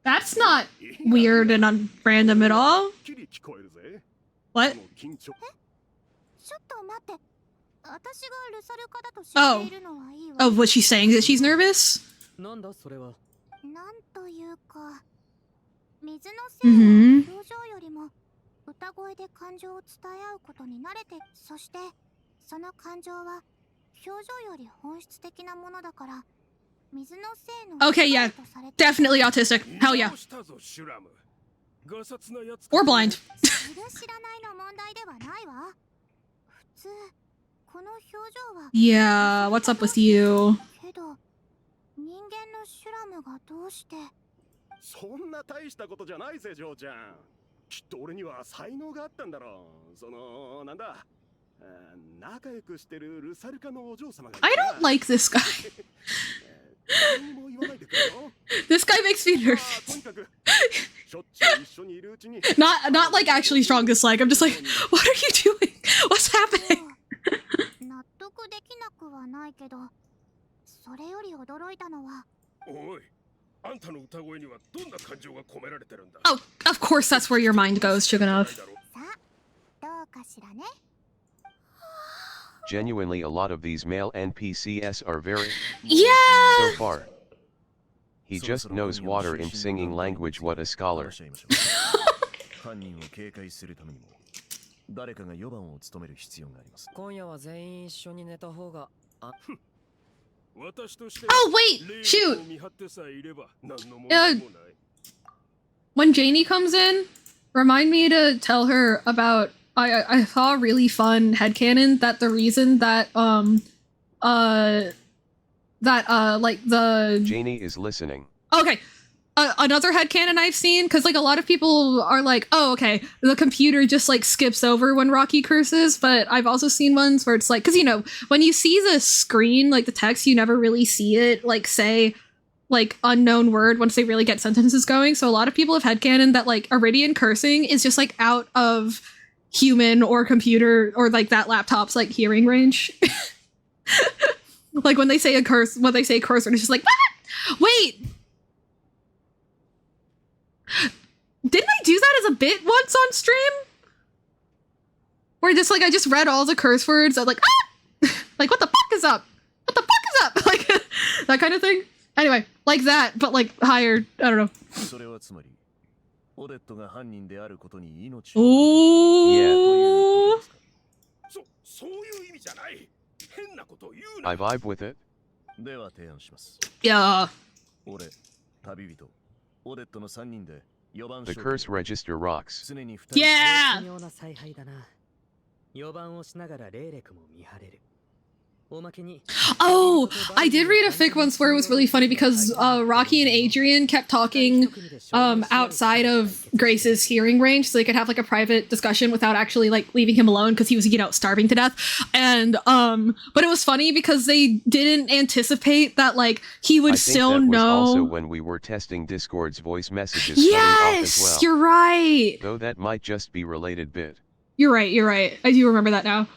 That's not weird and random at all. きり聞こえるぜ。 What? 緊張。ちょっと待って。私がルサルカだと知っているのはいいわ。Oh, what she's saying is that she's nervous? なんだそれは。なんというか、水のせいや表情よりも歌声で感情を伝え合うことに慣れて、そしてその感情は表情より本質的なものだから、Okay, yeah. Definitely autistic. Hell yeah. どうしたぞシュラム。ガサツなやつか。 Or blind. 知る知らないの問題ではないわ。普通この表情は Yeah, what's up with you? けど人間のシュラムがどうして。そんな大したことじゃないぜジョーちゃん。きっと俺には才能があったんだろう。そのなんだ、仲良くしてるルサルカのお嬢様が。 I don't like this guy. This guy makes me nervous. Not like actually strong dislike. I'm just like, what are you doing? What's happening? 納得できなくはないけど、それより驚いたのは。おい、あんたの歌声にはどんな感情が込められてるんだ。 Oh, of course that's where your mind goes, Shuganov. さあ、どうかしらね。 Genuinely, a lot of these male NPCs are very Yeah. so far. He just knows water imp singing language. What a scholar. 犯人を警戒するためにも誰かが4番を務める必要があります。今夜は全員一緒に寝た方が。私として Oh wait, shoot. 見張ってさえいれば何の問題もない。 When Janie comes in, remind me to tell her about. I saw a really fun headcanon that the reason that like the Janie is listening. okay. Another headcanon I've seen, because like a lot of people are like, oh, okay, the computer just like skips over when Rocky curses, but I've also seen ones where it's like, because you know, when you see the screen, like the text, you never really see it like say like unknown word once they really get sentences going. So a lot of people have headcanon that like Iridian cursing is just like out of human or computer or like that laptop's like hearing range. Like when they say a curse, when they say curse, it's just like, what? Wait. Didn't I do that as a bit once on stream? Where just like I just read all the curse words. I'm like, ah! Like what the fuck is up? What the fuck is up? Like that kind of thing. Anyway, like that, but like higher. I don't know. それはつまりオデットが犯人であることに命を。 Ooh. そういう意味じゃない。変なことを言うな。 I vibe with it. では提案します。 Yeah. 俺、旅人、オデットの3人で4番 The curse register rocks. 常に2人。 Yeah. 微妙な采配だな。4番をしながらレイレクも見張れる。 Oh, I did read a fic once where it was really funny because Rocky and Adrian kept talking outside of Grace's hearing range so they could have like a private discussion without actually like leaving him alone because he was, you know, starving to death. And but it was funny because they didn't anticipate that like he would I think still that was know. Also when we were testing Discord's voice messages. Yes, off as well. you're right. Though that might just be related bit. You're right. You're right. I do remember that now.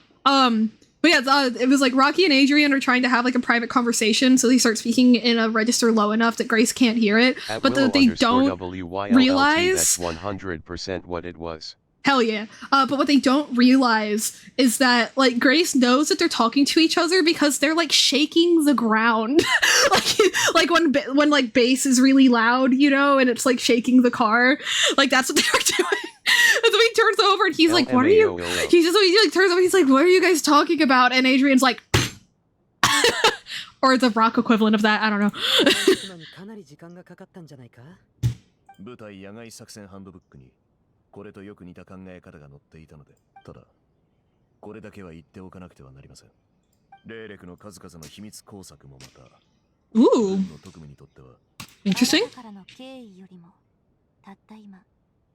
But yeah, it was like Rocky and Adrian are trying to have like a private conversation, so they start speaking in a register low enough that Grace can't hear it, but they don't realize. That's 100% what it was. Hell yeah. But what they don't realize is that like Grace knows that they're talking to each other because they're like shaking the ground, like when like bass is really loud, you know, and it's like shaking the car, like that's what they were doing. And so he turns over and he's like, what are you? He like turns over, he's like, what are you guys talking about? And Adrian's like, or the rock equivalent of that, I don't know. 部隊野外作戦ハンドブックにこれとよく似た考え方が載っていたので、ただこれだけは言っておかなくてはなりません。レイレクの数々の秘密工作もまた、Ooh. の特務にとっては Interesting. からの経緯よりもたった今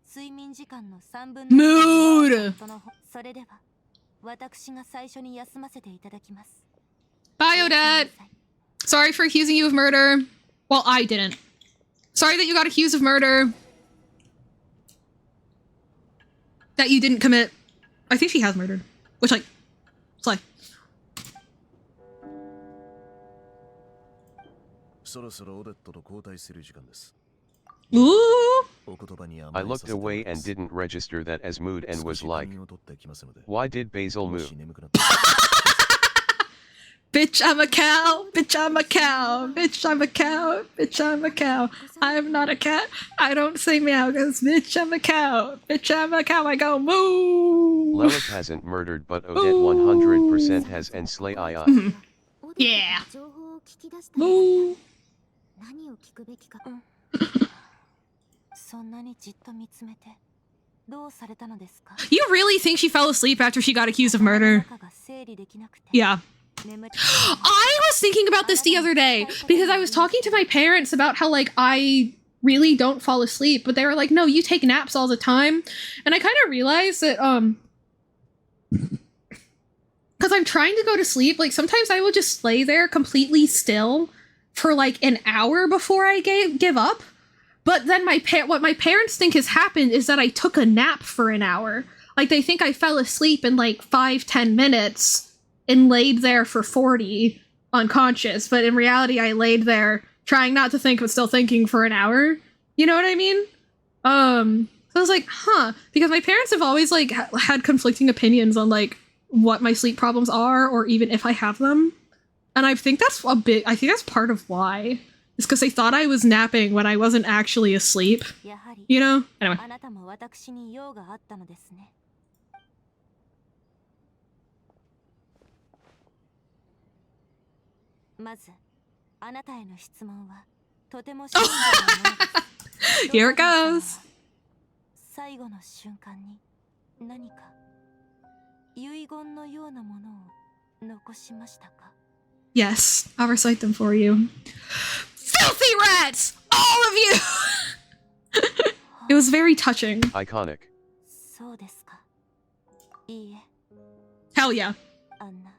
睡眠時間の3分 Mood. それでは私が最初に休ませていただきます。 Bye, Odette. Sorry for accusing you of murder. Well, I didn't. Sorry that you got accused of murder. That you didn't commit. I think she has murdered. Which, like, slay. そろそろオデットと交代する時間です。 Ooh. お言葉に I looked away and didn't register that as mood and was like, why did Basil move? Bitch, I'm a cow. Bitch, I'm a cow. Bitch, I'm a cow. Bitch, I'm a cow. I'm not a cat. I don't say meow because bitch, I'm a cow. Bitch, I'm a cow. I go moo. Lilith hasn't murdered, but Odette 100% has, and slay I. Yeah. Moo. 何を聞くべきか。そんなにじっと見つめてどうされたのですか？ You really think she fell asleep after she got accused of murder? Yeah. I was thinking about this the other day because I was talking to my parents about how, like, I really don't fall asleep, but they were like, no, you take naps all the time. And I kind of realized that, because I'm trying to go to sleep, like, sometimes I will just lay there completely still for, like, an hour before I give up. But then what my parents think has happened is that I took a nap for an hour. Like, they think I fell asleep in, like, 5-10 minutes and laid there for 40 unconscious, but in reality I laid there trying not to think but still thinking for an hour. You know what I mean? So I was like, huh, because my parents have always, like, had conflicting opinions on, like, what my sleep problems are or even if I have them. And I think that's part of why. It's because they thought I was napping when I wasn't actually asleep. You know? Anyway. まず、あなたへの質問はとてもシンプルなものです。Here it goes. 最後の瞬間に何か遺言のようなものを残しましたか？ Yes, I'll recite them for you. Filthy rats! All of you! It was very touching. Iconic. そうですか。いいえ。Hell yeah. あんな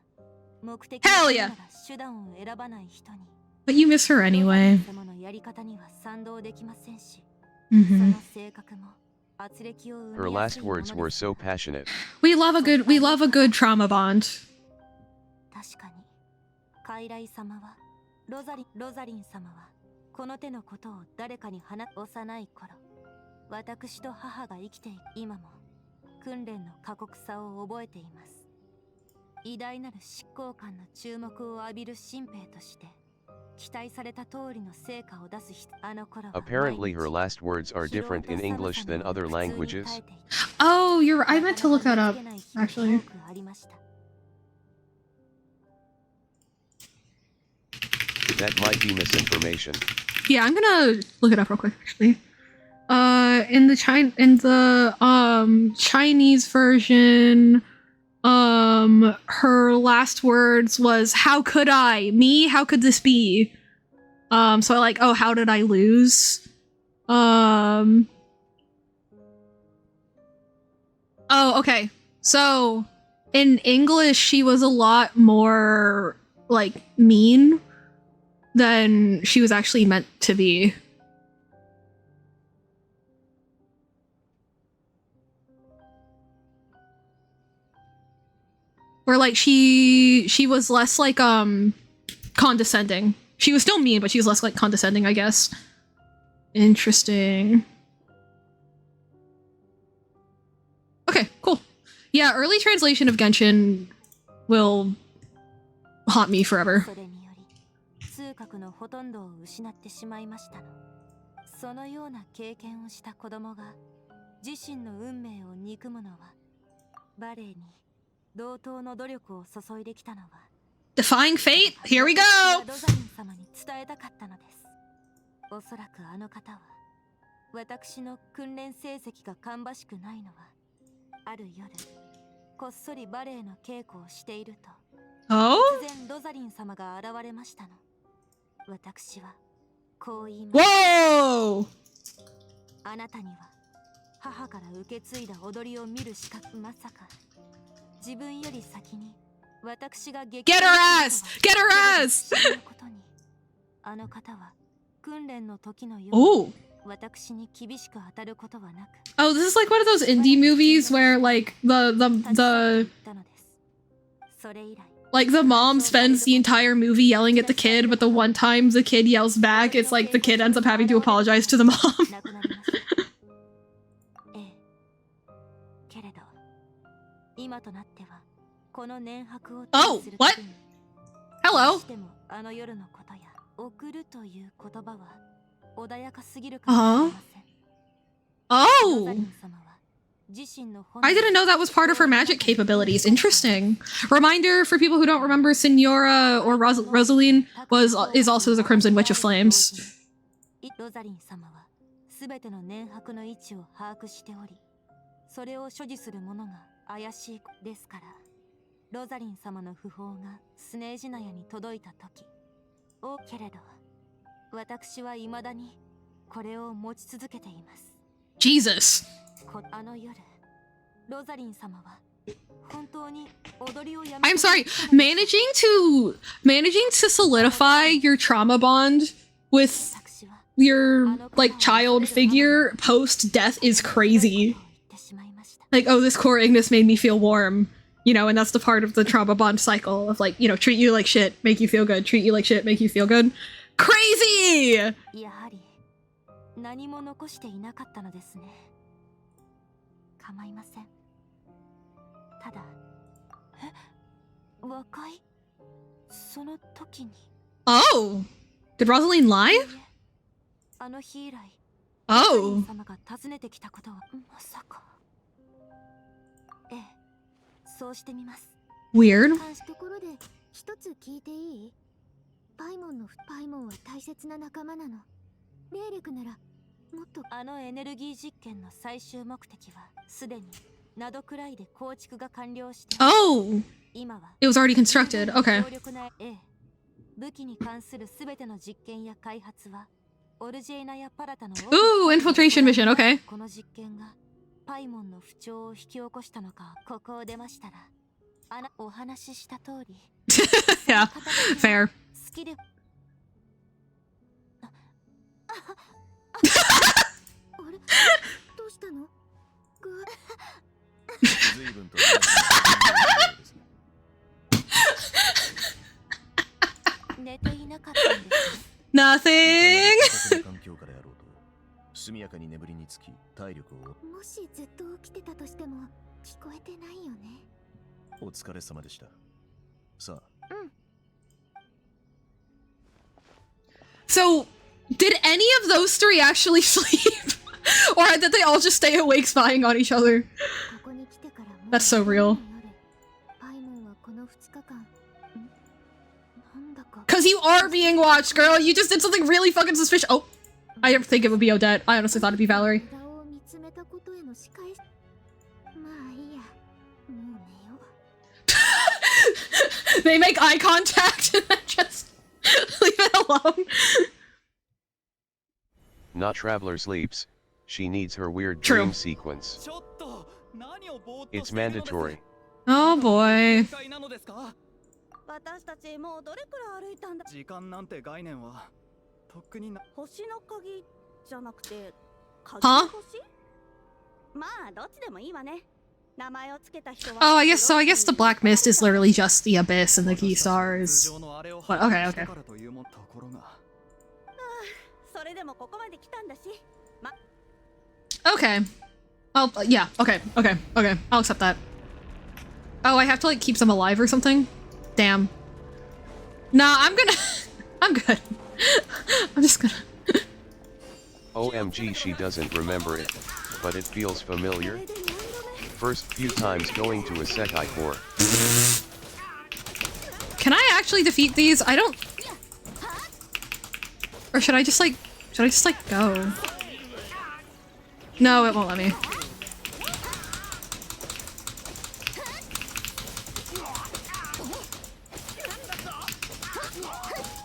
目的 Hell yeah. 手段を選ばない人に。 But you miss her anyway. 様のやり方には賛同できませんし。 Mm-hmm. その性格も圧力を生み Her やす last いもの words です were so passionate. We love a good trauma bond. 確かに傀儡様はロザリン様はこの手のことを誰かに幼い頃私と母が生きている今も訓練の過酷さを覚えています。偉大なる執行官の注目を浴びる新兵として期待された通りの成果を出すあの頃は Apparently her last words are different in English than other languages. Oh, I meant to look that up, actually. That might be misinformation. Yeah, I'm gonna look it up real quick, actually. In the Chinese version, her last words was, "How could I? Me? How could this be?" So I like, oh, how did I lose? Oh, okay. So in English, she was a lot more, like, mean than she was actually meant to be. Where, like, she was less, like, condescending. She was still mean, but she was less, like, condescending, I guess. Interesting. Okay, cool. Yeah, early translation of Genshin will haunt me forever. 痛覚のほとんどを失ってしまいましたの。そのような経験をした子供が自身の運命を憎むのはバレエに同等の努力を注いできたのは Defying fate? Here we go! ロザリン様に伝えたかったのです。おそらくあの方は私の訓練成績が芳しくないのはある夜こっそりバレエの稽古をしていると Oh? 突然ロザリン様が現れましたの。私はこう言います。 Whoa! あなたには母から受け継いだ踊りを見る資格まさか自分より先に私が Get her ass! Get her ass! あの方は訓練の時のよう Oh. に私に厳しく当たることはなく Oh, this is like one of those indie movies where, like, like the mom spends the entire movie yelling at the kid, but the one time the kid yells back, it's like the kid ends up having to apologize to the mom. Oh, what? Hello. Oh. Oh. I didn't know that was part of her magic capabilities. Interesting. Reminder for people who don't remember, Signora or Rosaline is also the Crimson Witch of Flames. ロザリン様は全ての粘白の位置を把握しており、それを所持する者が怪しいですから、ロザリン様の訃報がスネージナヤに届いた時、けれど私は未だにこれを持ち続けています。Jesus. あの夜、ロザリン様は本当に踊りをやめ I'm sorry. Managing to solidify your trauma bond with your like child figure post death is crazy. Like, oh, this core Ignis made me feel warm, you know, and that's the part of the trauma bond cycle of like, you know, treat you like shit, make you feel good, treat you like shit, make you feel good. Crazy! やはり何も残していなかったのですね。構いません。ただ、和解？その時に。Oh! Did Rosaline lie? あの日以来、 Oh! 様が訪ねてきたことはまさか。ええ、そうしてみます。Weird. ところで一つ聞いていい？パイモンは大切な仲間なの。レーレクならもっとあのエネルギー実験の最終目的はすでにナドくらいで構築が完了して。Oh! 今は It was already constructed. Okay. 強力な武器に関するすべての実験や開発はオルジェイナやパラタの Ooh, infiltration mission. Okay. この実験がパイモンの不調を引き起こしたのか、ここを出ましたらお話しした通り。Yeah, fair. 好きであれどうしたの？随分と寝ていなかったんです。Nothing! 環境からやろうと速やかに眠りにつき体力を。もしずっと起きてたとしても聞こえてないよね。お疲れ様でした。さあ。So, did any of those three actually sleep? Or did they all just stay awake spying on each other? That's so real. Cause you are being watched, girl! You just did something really fucking suspicious. Oh! I didn't think it would be Odette. I honestly thought it'd be Valerie. They make eye contact and then just leave it alone. Not Traveler sleeps. She needs her weird True. dream sequence. It's mandatory. Oh boy. 私たちもうどれくらい歩いたんだ。時間なんて概念はとっくにな。星の鍵じゃなくて鍵の星？まあどっちでもいいわね。名前をつけた人は。Oh, I guess the Black Mist is literally just the Abyss and the Key Stars. But okay, okay. それでもここまで来たんだし。Okay. Oh, yeah, okay, okay, okay. I'll accept that. Oh, I have to like keep them alive or something? Damn. Nah, I'm gonna... I'm good. I'm just gonna... OMG, she doesn't remember it, but it feels familiar. First few times going to a Sekai core. Can I actually defeat these? I don't... Or should I just like go? No, it won't let me.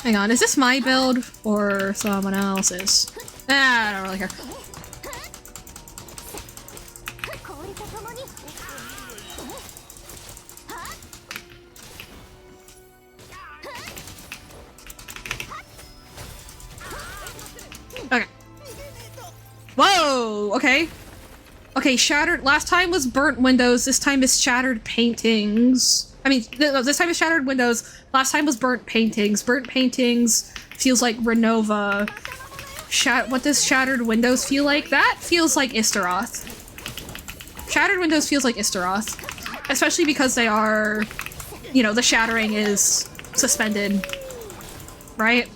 Hang on, is this my build or someone else's? Ah, I don't really care. Okay. Whoa! Okay. Okay, shattered. Last time was burnt windows. This time is shattered paintings. I mean, this time is shattered windows. Last time was burnt paintings. Burnt paintings feels like Renova. What does shattered windows feel like? That feels like Istaroth. Shattered windows feels like Istaroth. Especially because they are, you know, the shattering is suspended. Right?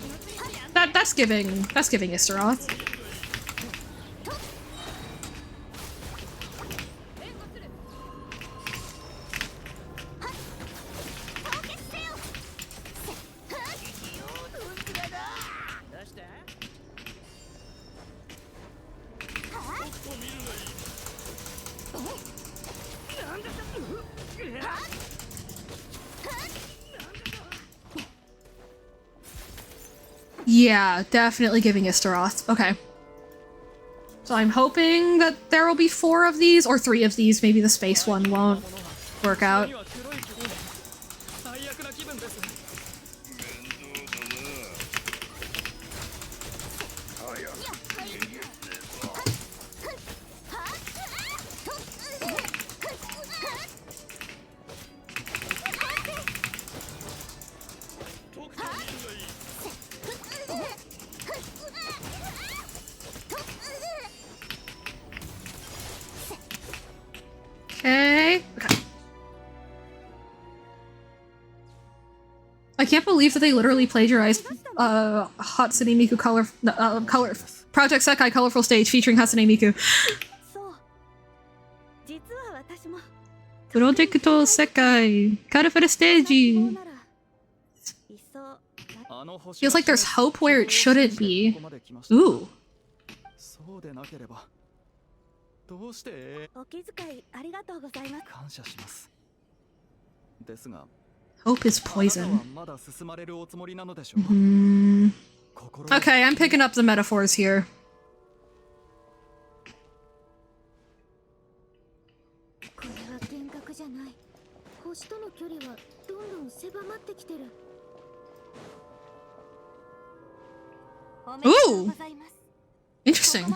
That's giving Istaroth. Yeah, definitely giving Istaroth. Okay. So I'm hoping that there will be 4 of these, or 3 of these. Maybe the space one won't work out. Okay. I can't believe that they literally plagiarized Hatsune Miku color Project Sekai Colorful Stage featuring Hatsune Miku. Project Sekai Colorful Stage. Feels like there's hope where it shouldn't be. Ooh. どうしてお気遣いありがとうございます。感謝します。ですが、 Hope is poison. まだ進まれるおつもりなのでしょう。Okay, I'm picking up the metaphors here. これは幻覚じゃない。星との距離はどんどん狭まってきてる。Ooh! Interesting.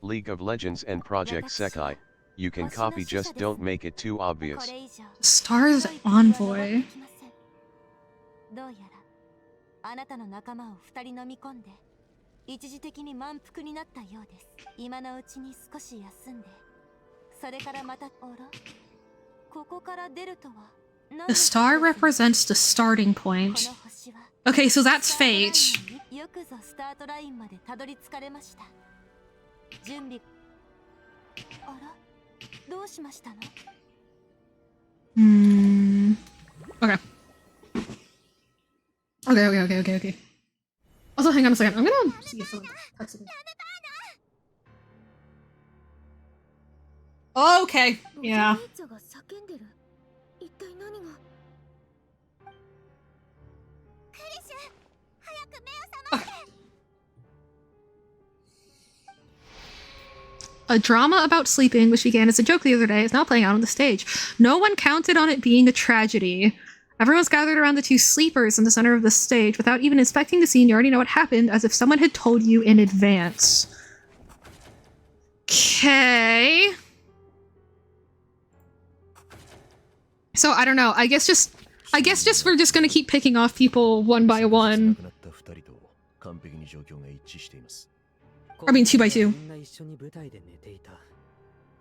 League of Legends and Project Sekai. You can copy, just don't make it too obvious. Star's Envoy. どうやらあなたの仲間を2人飲み込んで一時的に満腹になったようです。今のうちに少し休んでそれからまた。あら、ここから出るとは。 The star represents the starting point. Okay, so that's fate. よくぞスタートラインまでたどり着かれました。準備。あら、どうしましたの？ Okay. Okay. Also, hang on a second. I'm gonna see if someone texted me. Okay, yeah. A drama about sleeping, which began as a joke the other day, is now playing out on the stage. No one counted on it being a tragedy. Everyone's gathered around the 2 sleepers in the center of the stage. Without even inspecting the scene, you already know what happened, as if someone had told you in advance. Okay. So, I don't know. I guess just we're just gonna keep picking off people one by one. I mean, 2 by 2.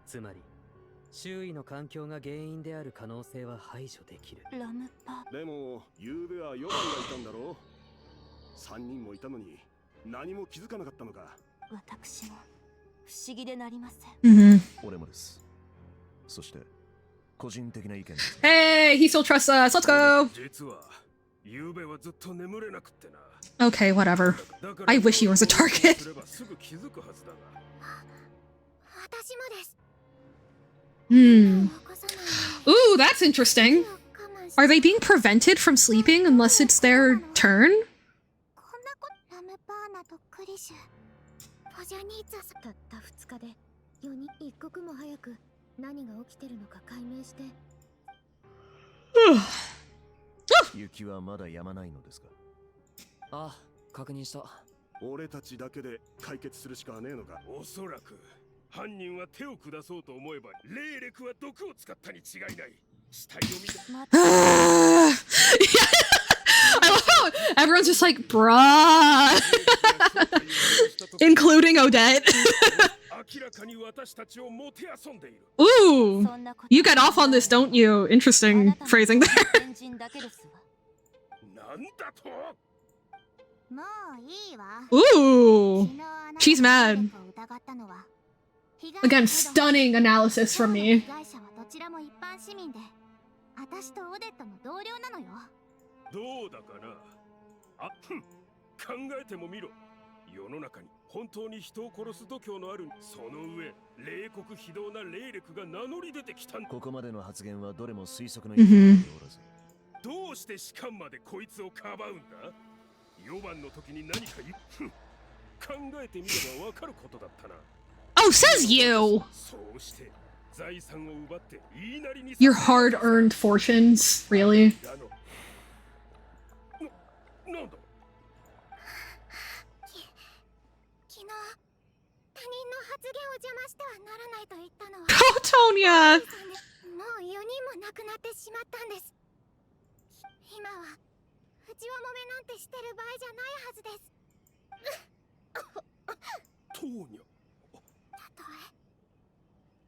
つまり周囲の環境が原因である可能性は排除できる。ラムパ。でも、昨夜は4番がいたんだろう。3人もいたのに何も気づかなかったのか。私も不思議でなりません。俺もです。そして個人的な意見です。Hey, he still trusts us. Let's go. 実は昨夜はずっと眠れなくってな。Okay, whatever. I wish he was a target. すぐ気づくはずだが。私もです。 Ooh, that's interesting. Are they being prevented from sleeping unless it's their turn? ラムパーナとクリシュ、ポジャニーツァスたった2日で4人一刻も早く何が起きてるのか解明して。雪はまだ止まないのですか？ああ、確認した。俺たちだけで解決するしかねえのか。おそらく犯人は手を下そうと思えばレイレクは毒を使ったに違いない。死体を見た。I love how everyone's just like, bruh. Including Odette. Ooh, you get off on this, don't you? Interesting phrasing there. Ooh, she's mad. Again, stunning analysis from me. 私とオデットの同僚なのよ。どうだかな。あ、考えてもみろ。世の中に本当に人を殺す度胸のある、その上冷酷非道な霊力が名乗り出てきたんだ。ここまでの発言はどれも推測の域に及んでおらず、どうして士官までこいつをかばうんだ。4番の時に何か言う考えてみればわかることだったな。 Oh, says you! そうして財産を奪って言いなりに Your hard-earned fortunes, really? なんだ。昨日他人の発言を邪魔してはならないと言ったのは Oh, Tonya! もう4人も亡くなってしまったんです。今は内輪もめなんてしてる場合じゃないはずです。トーニャ、たとえ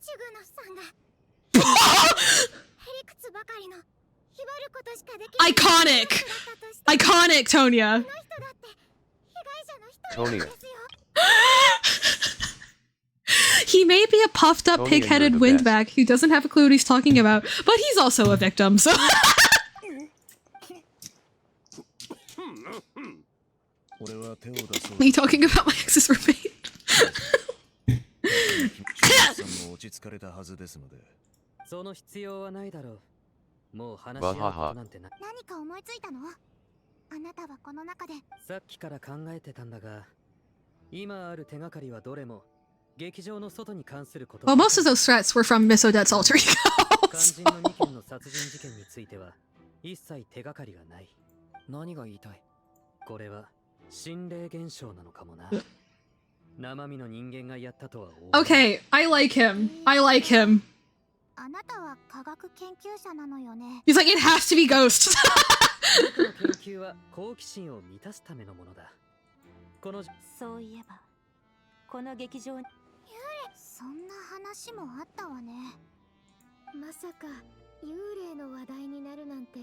チュグノフさんがへりくつばかりのひばることしかできない Iconic! Iconic, Tonya! この人だって被害者の一人なんですよ。 He may be a puffed up, Tonya, pig-headed you're the best. windbag who doesn't have a clue what he's talking about, but he's also a victim, so... What are you talking about my ex's roommate? その必要はないだろう。もう話し合うことなんてな。何か思いついたの？あなたはこの中で。さっきから考えてたんだが、今ある手がかりはどれも劇場の外に関すること。Well, most of those threats were from Miss Odette's alter ego. 肝心の2件の殺人事件については一切手がかりがない。何が言いたい？これは心霊現象なのかもな。生身の人間がやったとは思う。Okay, I like him. I like him. あなたは科学研究者なのよね。 He's like, it has to be ghosts. 僕の研究は好奇心を満たすためのものだ。このそういえばこの劇場にそんな話もあったわね。まさか幽霊の話題になるなんて。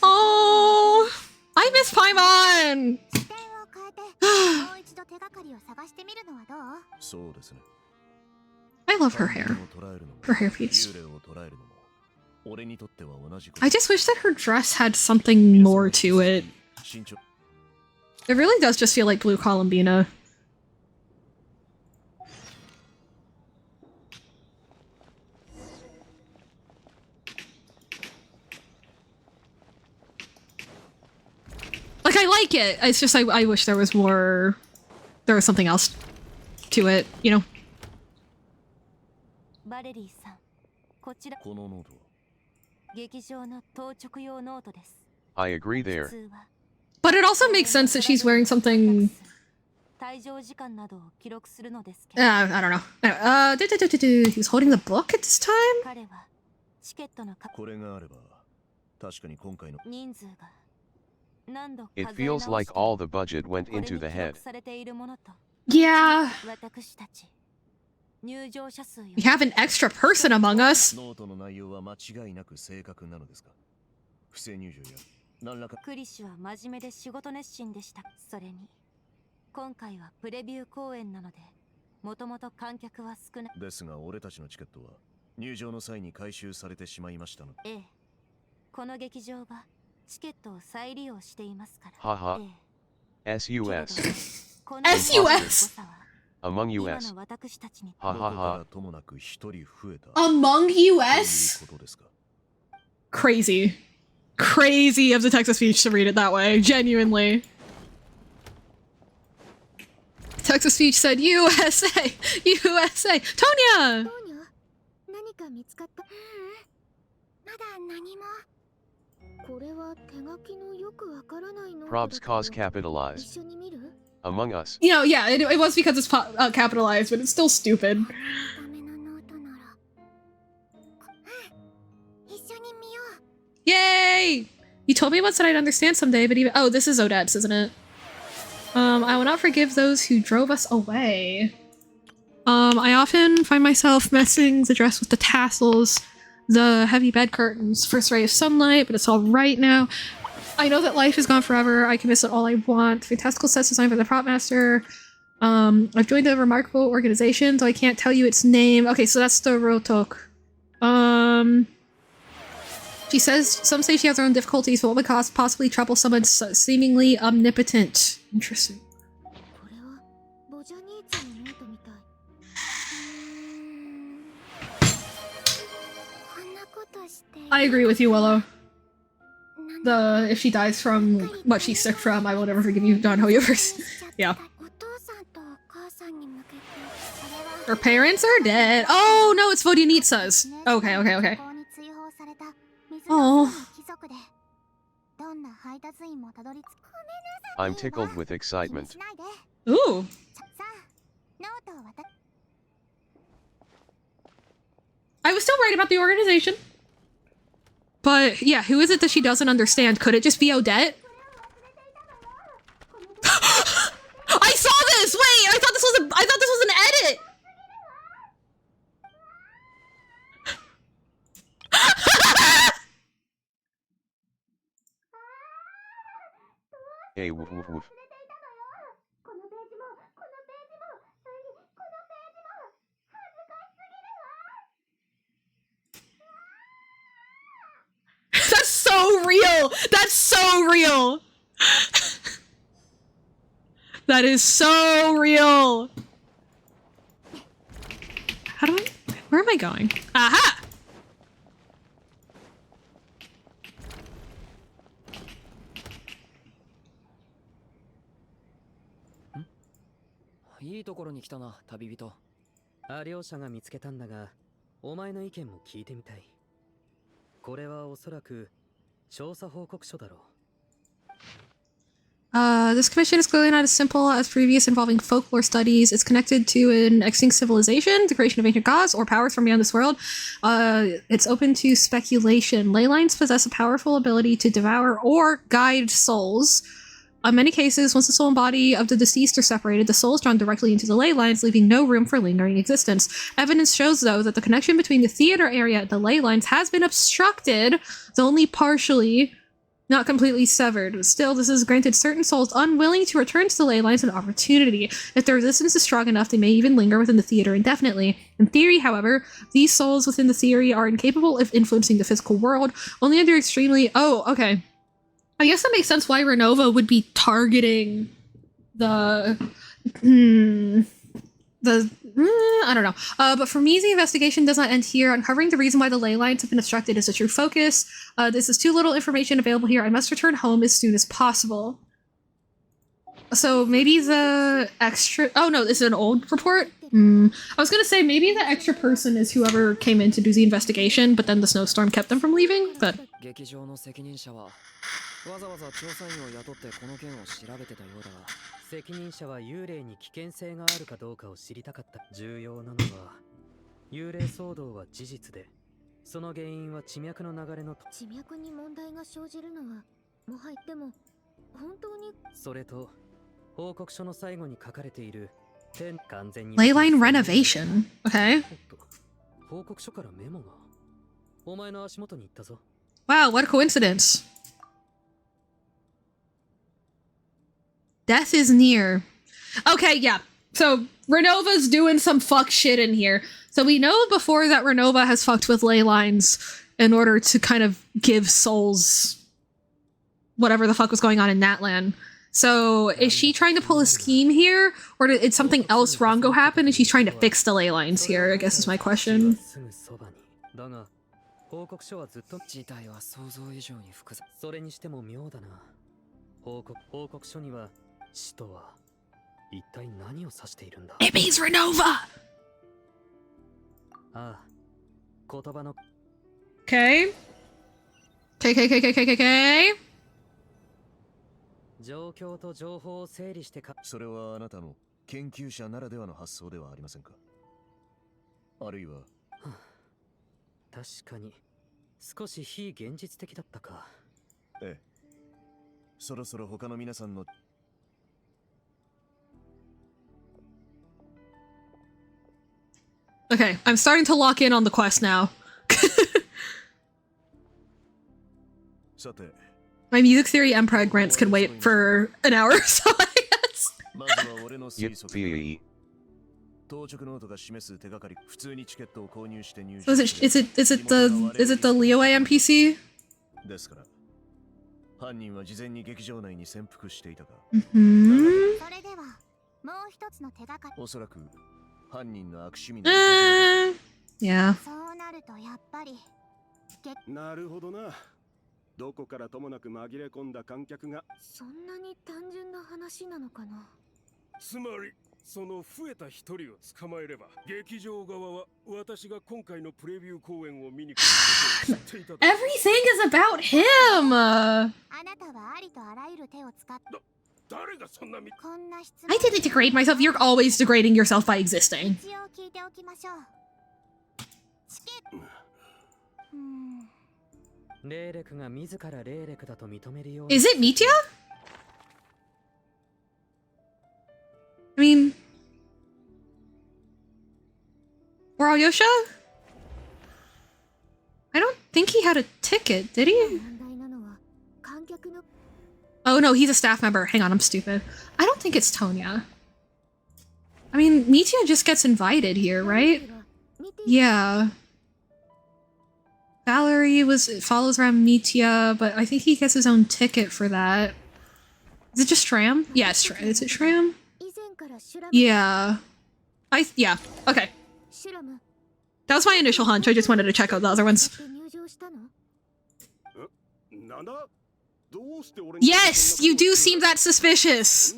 Oh, I miss Paimon. 視点を変えてもう一度手がかりを探してみるのはどう？そうですね。 I love her hair. Her hairpiece. I just wish that her dress had something more to it. It really does just feel like Blue Columbina. Like, I like it. It's just I wish there was more... There was something else to it, you know? バレリーさん、こちらこのノートは劇場の当直用ノートです。 I agree there. But it also makes sense that she's wearing something... 退場時間などを記録するのですけ I don't know. Anyway, he was holding the book at this time? 彼はチケットのこれがあれば確かに今回の人数が何度 It feels like all the budget went into the head. されているものと Yeah. 私たち入場者数よ We have an extra person among us. ノートの内容は間違いなく正確なのですか？不正入場や何らか。クリシュは真面目で仕事熱心でした。それに今回はプレビュー公演なのでもともと観客は少ない。ですが俺たちのチケットは入場の際に回収されてしまいましたので。ええ、この劇場はチケットを再利用していますから。はは。SUS. SUS. Among US. ははは。Among US? Crazy. Crazy of the Texas Speech to read it that way. Genuinely. Texas Speech said USA! USA! Tonya! 何か見つかった？まだ何も。これは手書きのよくわからないの。 Probs cause capitalized. 一緒に見る？ Among us. You know, yeah, it was because it's capitalized, but it's still stupid. Yay! You told me once that I'd understand someday, but even— oh, this is Odette's, isn't it? I will not forgive those who drove us away. I often find myself messing the dress with the tassels, the heavy bed curtains, first ray of sunlight, but it's all right now. I know that life is gone forever. I can miss it all I want. Fantastical sets designed by the prop master. I've joined a remarkable organization, though I can't tell you its name. Okay, so that's the Rotok. She says some say she has her own difficulties, but what would cause possibly trouble someone seemingly omnipotent. Interesting. I agree with you, Willow. If she dies from what she's sick from, I will never forgive you, Don Hoyoverse. Yeah. Her parents are dead. Oh no, it's Vodunitsa's. Okay, okay, okay. Oh. I'm tickled with excitement. Ooh. I was still right about the organization. But yeah, who is it that she doesn't understand? Could it just be Odette? I saw this! Wait, I thought this was an edit! Hey, woof woof woof. That's so real! That's so real! That is so real! How do I... Where am I going? Aha!両者が見つけたんだが、お前の意見も聞いてみたい。これはおそらく調査報告書だろう。This commission is clearly not as simple as previous involving folklore studies. It's connected to an extinct civilization, the creation of ancient gods, or powers from beyond this world. It's open to speculation. Ley lines possess a powerful ability to devour or guide souls. In many cases, once the soul and body of the deceased are separated, the soul is drawn directly into the ley lines, leaving no room for lingering existence. Evidence shows, though, that the connection between the theater area and the ley lines has been obstructed, though only partially, not completely severed. Still, this has granted certain souls unwilling to return to the ley lines an opportunity. If their resistance is strong enough, they may even linger within the theater indefinitely. In theory, however, these souls within the theory are incapable of influencing the physical world, only under extremely... Oh, okay. I guess that makes sense why Renova would be targeting the... I don't know. But for me, the investigation does not end here. Uncovering the reason why the ley lines have been obstructed is a true focus. This is too little information available here. I must return home as soon as possible. So maybe the extra... Oh no, this is an old report? I was gonna say maybe the extra person is whoever came in to do the investigation, but then the snowstorm kept them from leaving, but... わざわざ調査員を雇ってこの件を調べてたようだが、責任者は幽霊に危険性があるかどうかを知りたかった。重要なのは、幽霊騒動は事実で、その原因は地脈の流れの地脈に問題が生じるのはもはやでも本当にそれと報告書の最後に書かれている点完全に Leyline renovation. Okay. 報告書からメモがお前の足元に行ったぞ。Wow, what a coincidence. Death is near. Okay, yeah. So Renova's doing some fuck shit in here. So we know before that Renova has fucked with ley lines in order to kind of give souls whatever the fuck was going on in Natlan. So is she trying to pull a scheme here? Or did something else wrong go happen and she's trying to fix the ley lines here, I guess is my question. 報告書はずっと事態は想像以上に複雑。それにしても妙だな。報告書には死とは一体何を指しているんだ。It means Renova! ああ、言葉の Okay. Okay. 状況と情報を整理してか。それはあなたの研究者ならではの発想ではありませんか。あるいは確かに少し非現実的だったか。ええ。そろそろ他の皆さんの Okay, I'm starting to lock in on the quest now. My music theory Emperor grants can wait for an hour or so, I guess. Yippee. So is it the Leo NPC? ですから犯人は事前に劇場内に潜伏していたか。それではもう一つの手がかり。おそらく犯人の悪趣味 Yeah. そうなるとやっぱりなるほどな。どこからともなく紛れ込んだ観客が。そんなに単純な話なのかな。つまりその増えた一人を捕まえれば、劇場側は私が今回のプレビュー公演を見に来たことを知っていた。Everything is about him! あなたはありとあらゆる手を使って。誰がそんなこんな質問。 I didn't degrade myself. You're always degrading yourself by existing. 一応聞いておきましょう。チケット。レーレクが自らレーレクだと認めるよう Is it Mitya? I mean... Or Alyosha? I don't think he had a ticket, did he? 問題なのは観客の。 Oh no, he's a staff member. Hang on, I'm stupid. I don't think it's Tonya. I mean, Mitya just gets invited here, right? Yeah. Valerie follows around Mitya, but I think he gets his own ticket for that. Is it just Shram? Yeah, it's is it Shram? Yeah. Yeah, okay. That was my initial hunch. I just wanted to check out the other ones. Yes, you do seem that suspicious.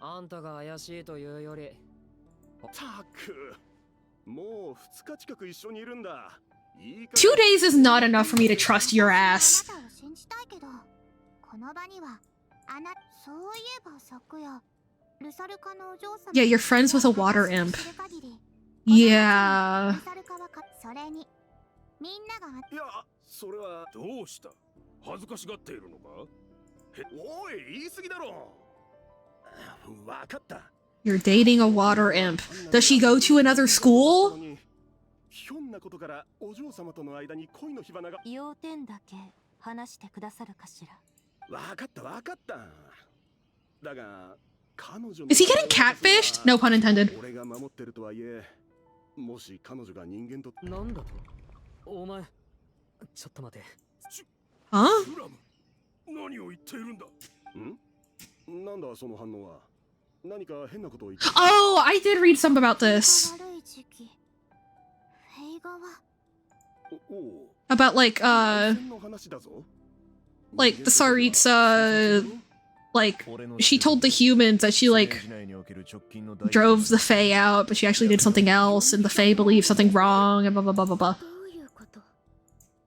あんたが怪しいというより。たく、もう2日近く一緒にいるんだ。 2 days is not enough for me to trust your ass. Yeah, you're friends with a water imp. Yeah. いや、それはどうした？恥ずかしがっているのか？おい、言い過ぎだろ。わかった。 You're dating a water imp. Does she go to another school? ひょんなことからお嬢様との間に恋の火花が。要点だけ話してくださるかしら。わかったわかった。だが彼女。 Is he getting catfished? No pun intended. 俺が守ってるとはいえ、もし彼女が人間と。なんだと？お前、ちょっと待て。Huh? 何を言っているんだ？ん？なんだその反応は。何か変なことを言って。Oh, I did read some about this. About like the Tsaritsa, like she told the humans that she like drove the Fae out, but she actually did something else, and the Fae believed something wrong, and blah blah blah blah blah.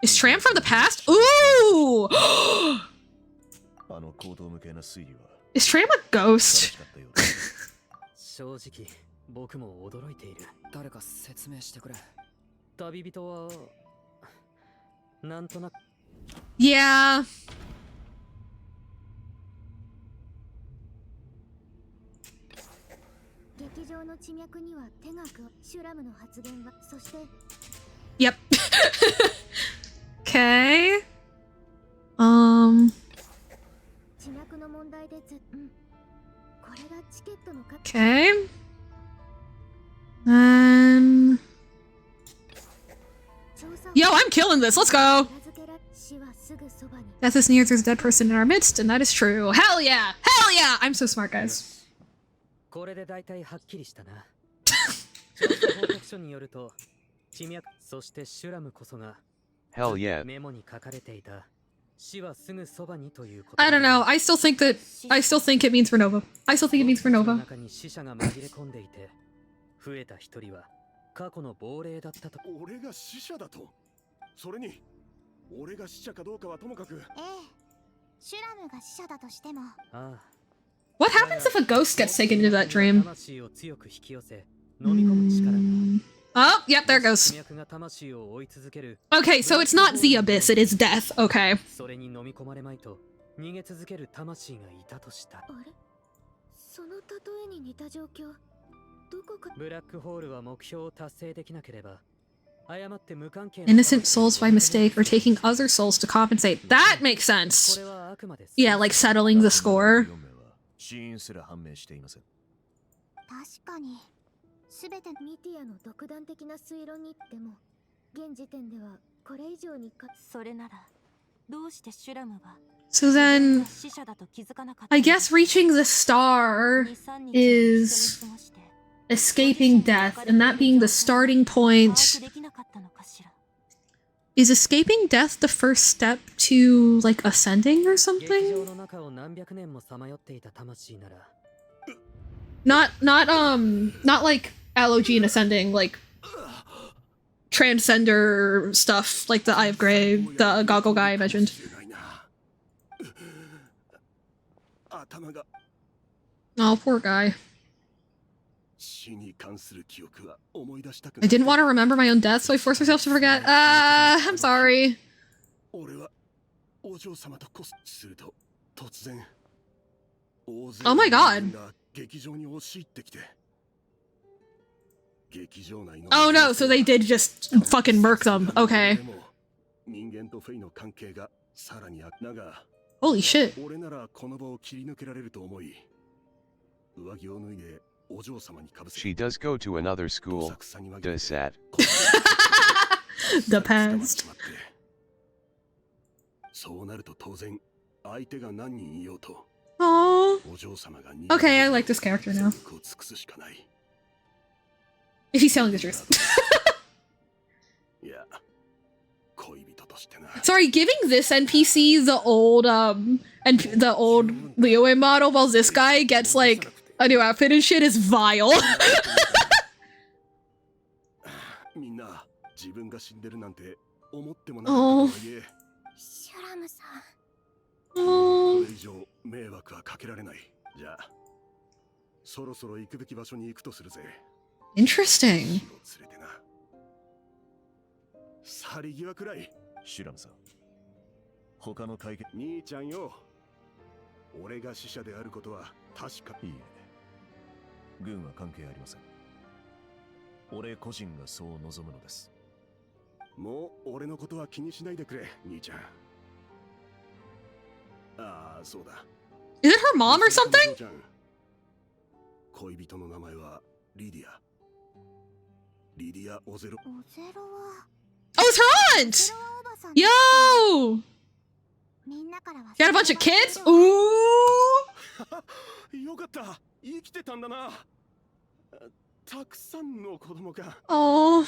Is Tram from the past? Ooh! Is Tram a ghost? 正直、僕も驚いている。誰か説明してくれ。旅人はなんとなく。Yeah. Yep. Okay. Okay. And yo, I'm killing this. Let's go. Death is near. There's a dead person in our midst, and that is true. Hell yeah! Hell yeah! I'm so smart, guys. これで大体はっきりしたな。調査報告書によると、地脈、そしてシュラムこそが Hell yeah. メモに書かれていた死はすぐそばにということ。I don't know. I still think it means Renova. I still think it means Renova. 中に死者が紛れ込んでいて、増えた一人は過去の亡霊だったと。俺が死者だと。それに俺が死者かどうかはともかく。シュラムが死者だとしても。What happens if a ghost gets taken into that dream? Oh, yep, there it goes. Okay, so it's not the abyss, it is death. Okay. それに飲み込まれまいと逃げ続ける魂がいたとした。あれ？その例えに似た状況。どこか。ブラックホールは目標を達成できなければ、誤って無関係な Innocent souls by mistake or taking other souls to compensate. That makes sense. Yeah, like settling the score. 死因すら判明していません。確かに、すべてミティアの独断的な推論にっても、現時点ではこれ以上にか。それなら、どうしてシュラムは So then, I guess reaching the star is escaping death, and that being the starting point Is escaping death the first step to, like, ascending or 劇場 something? の中を何百年もさまよっていた魂なら Not like Allogene ascending, like transcender stuff, like the Eye of Grey, the goggle guy I mentioned. 頭が Oh, poor guy. 死に関する記憶は思い出したく I didn't want to remember my own death, so I forced myself to forget. I'm sorry. 俺はお嬢様とこすると突然 Oh my god. 劇場に押し入ってきて 劇場内の Oh no, so they did just fucking murk them. Okay. 人間とフェイの関係がさらに悪だが Holy shit. 俺ならこの場を切り抜けられると思い上着を脱いでお嬢様にかぶせ She does go to another school. Does that? The past. そうなると当然相手が何人いようと Oh. お嬢様が Okay, I like this character now. 尽くすしかない If he's telling the truth. いや恋人としてな Sorry, giving this NPC the old and the old Liyue model while this guy gets like a new outfit and shit is vile. みんな自分が死んでるなんて思ってもなかったとはいえシュラムさんこれ以上迷惑はかけられないじゃあそろそろ行くべき場所に行くとするぜ Interesting. 連れてな去り際くらいシュラムさん他の解決兄ちゃんよ俺が死者であることは確かいいえ軍は関係ありません俺個人がそう望むのですもう俺のことは気にしないでくれ兄ちゃんああそうだ Is it her mom or something? 恋人の名前はリディアリディア・オゼロ オゼロは Oh, it's her aunt! Yo! みんなからは Got a bunch of kids? Ooh! よかった生きてたんだなたくさんの子供が Oh,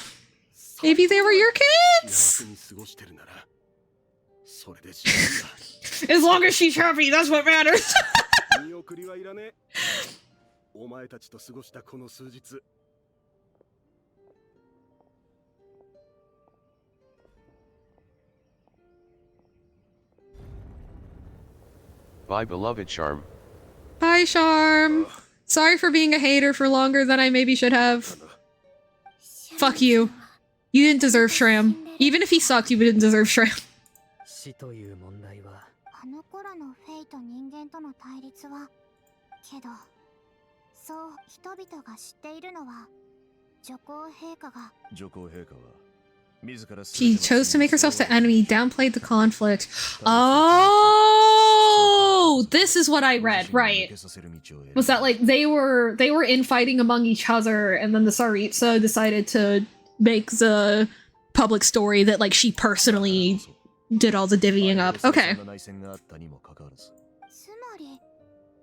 maybe they were your 幸 kids? せに過ごしてるならそれで十分だ As long as she's happy, that's what matters. 見送りはいらねえお前たちと過ごしたこの数日 Bye, beloved Charm. Bye, Charm. Sorry for being a hater for longer than I maybe should have. Fuck you. You didn't deserve Shram. Even if he sucked, you didn't deserve Shram. 死という問題はあの頃のフェイと人間との対立はけどそう人々が知っているのは女皇陛下が She chose to make herself the enemy, downplayed the conflict. Oh, this is what I read, right? Was that like they were infighting among each other, and then the Tsaritsa decided to make the public story that like she personally did all the divvying up. Okay. つまり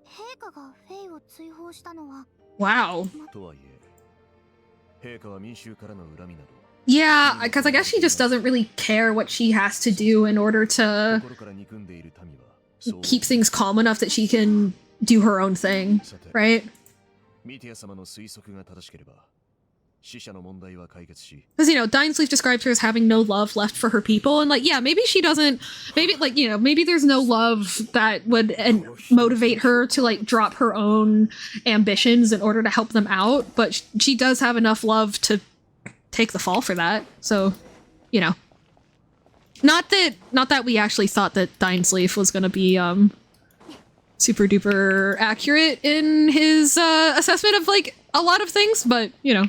陛下がフェイを追放したのは Wow. とはいえ陛下は民衆からの恨みなど Yeah, because I guess she just doesn't really care what she has to do in order to keep things calm enough that she can do her own thing, right? ミティア様の推測が正しければ死者の問題は解決し Because, you know, Dinesleaf describes her as having no love left for her people, and like, yeah, maybe she doesn't, maybe, like, you know, maybe there's no love that would motivate her to, like, drop her own ambitions in order to help them out, but she does have enough love to take the fall for that, so, you know. Not that we actually thought that Dinesleaf was gonna be, super duper accurate in his, assessment of, like, a lot of things, but, you know.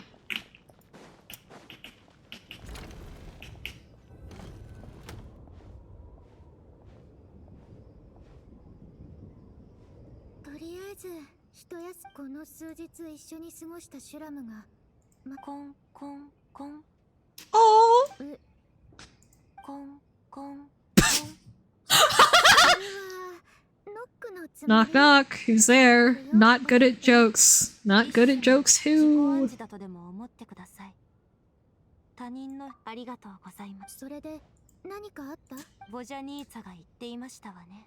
Oh. Knock knock, who's there? Not good at jokes. Not good at jokes who? 他人のありがとうございます。それで何かあった？ボジャニーツァが言っていましたわね。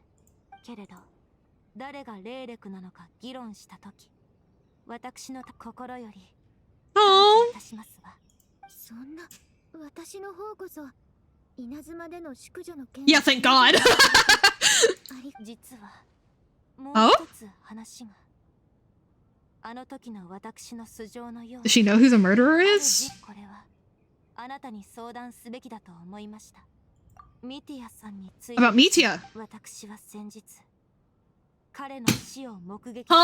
けれど誰がレーレクなのか議論したとき、私の心より感謝いたしますわ。そんな、私の方こそ稲妻での淑女の件。Yeah, thank God. 実はもう一つ話が。あの時の私の素性のよう Does she know who the murderer is? これはあなたに相談すべきだと思いました。ミティアさんについて About Mitia. 私は先日彼の死を目撃しまし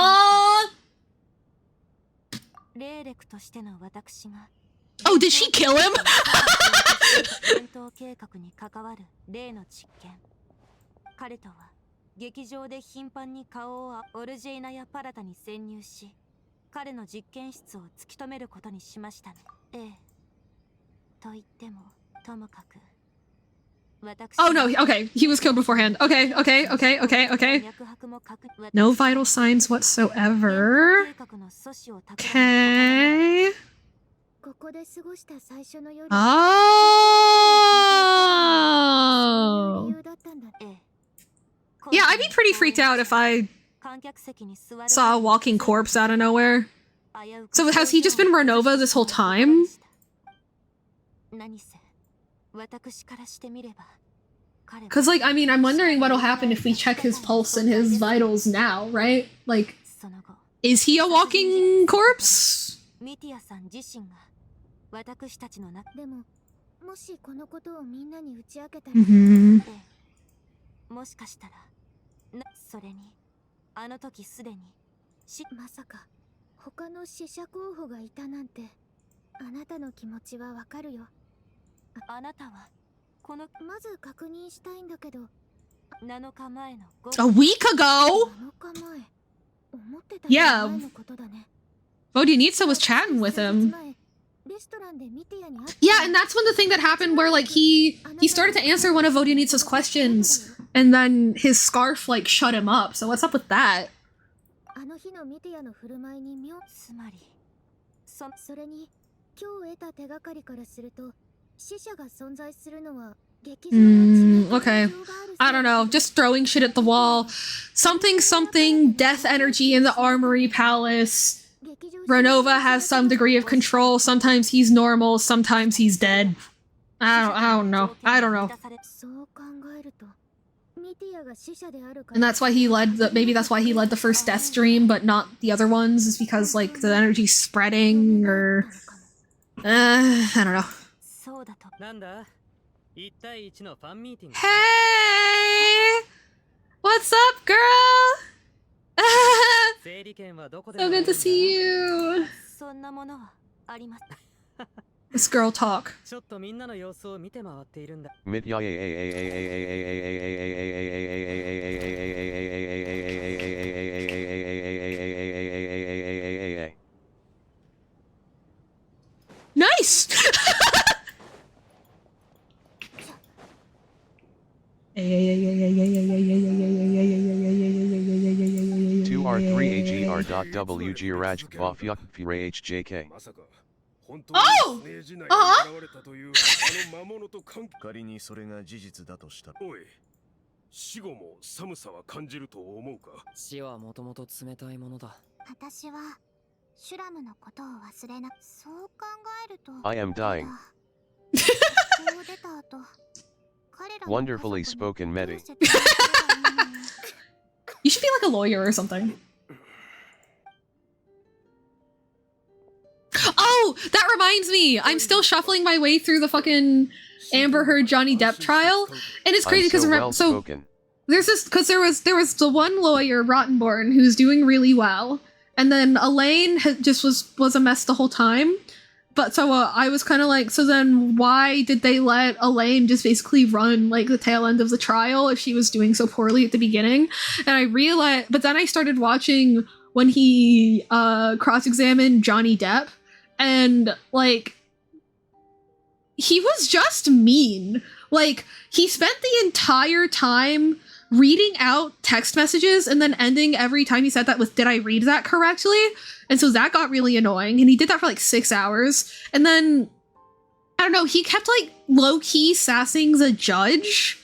た。レーレクとしての私が Oh, did she kill him? 戦闘計画に関わる例の実験。彼とは劇場で頻繁に顔をオルジェイナやパラタに潜入し、彼の実験室を突き止めることにしましたね。ええ。と言っても、ともかく。Oh no, okay, he was killed beforehand. Okay. No vital signs whatsoever. Okay. Oh. Yeah, I'd be pretty freaked out if I saw a walking corpse out of nowhere. So has he just been Renova this whole time? Cause like, I mean, I'm wondering what'll happen if we check his pulse and his vitals now, right? Like, is he a walking corpse? Mm-hmm. もしかしたらそれにあの時すでにまさか他の死者候補がいたなんて。あなたの気持ちはわかるよ。あなたはこのまず確認したいんだけど、7日前の A week ago? 7日前。思ってた Yeah. 前のことだね。Vodyanitsa was chatting with him. Yeah, and that's when the thing that happened where like he started to answer one of Vodyanitsa's questions and then his scarf like shut him up. So what's up with that? あの日のミティアの振る舞いにつまりそれに今日得た手がかりからすると死者が存在するのは劇場の Okay. I don't know. Just throwing shit at the wall. Something, death energy in the Armory Palace. Renova has some degree of control. Sometimes he's normal, sometimes he's dead. I don't know. And that's why maybe that's why he led the first death stream, but not the other ones, is because like the energy's spreading or I don't know. Hey! What's up, girl? So good to see you. This girl talk. Nice! 2R3AGR.WG Raj Bafyak PRHJK. Oh! 仮にそれが事実だとしたら。おい、死後も寒さは感じると思うか？死はもともと冷たいものだ。私はシュラムのことを忘れな。そう考えると。I am dying. Wonderfully spoken, Medi. You should be like a lawyer or something. Oh, that reminds me. I'm still shuffling my way through the fucking Amber Heard Johnny Depp trial, and it's crazy because there's this there was the one lawyer Rottenborn who's doing really well, and then Elaine just was a mess the whole time. But so I was kind of like, so then why did they let Elaine just basically run like the tail end of the trial if she was doing so poorly at the beginning? And I realized, but then I started watching when he cross-examined Johnny Depp, and like he was just mean. Like he spent the entire time reading out text messages and then ending every time he said that with, "Did I read that correctly?" And so that got really annoying, and he did that for like 6 hours. And then I don't know, he kept like low-key sassing the judge.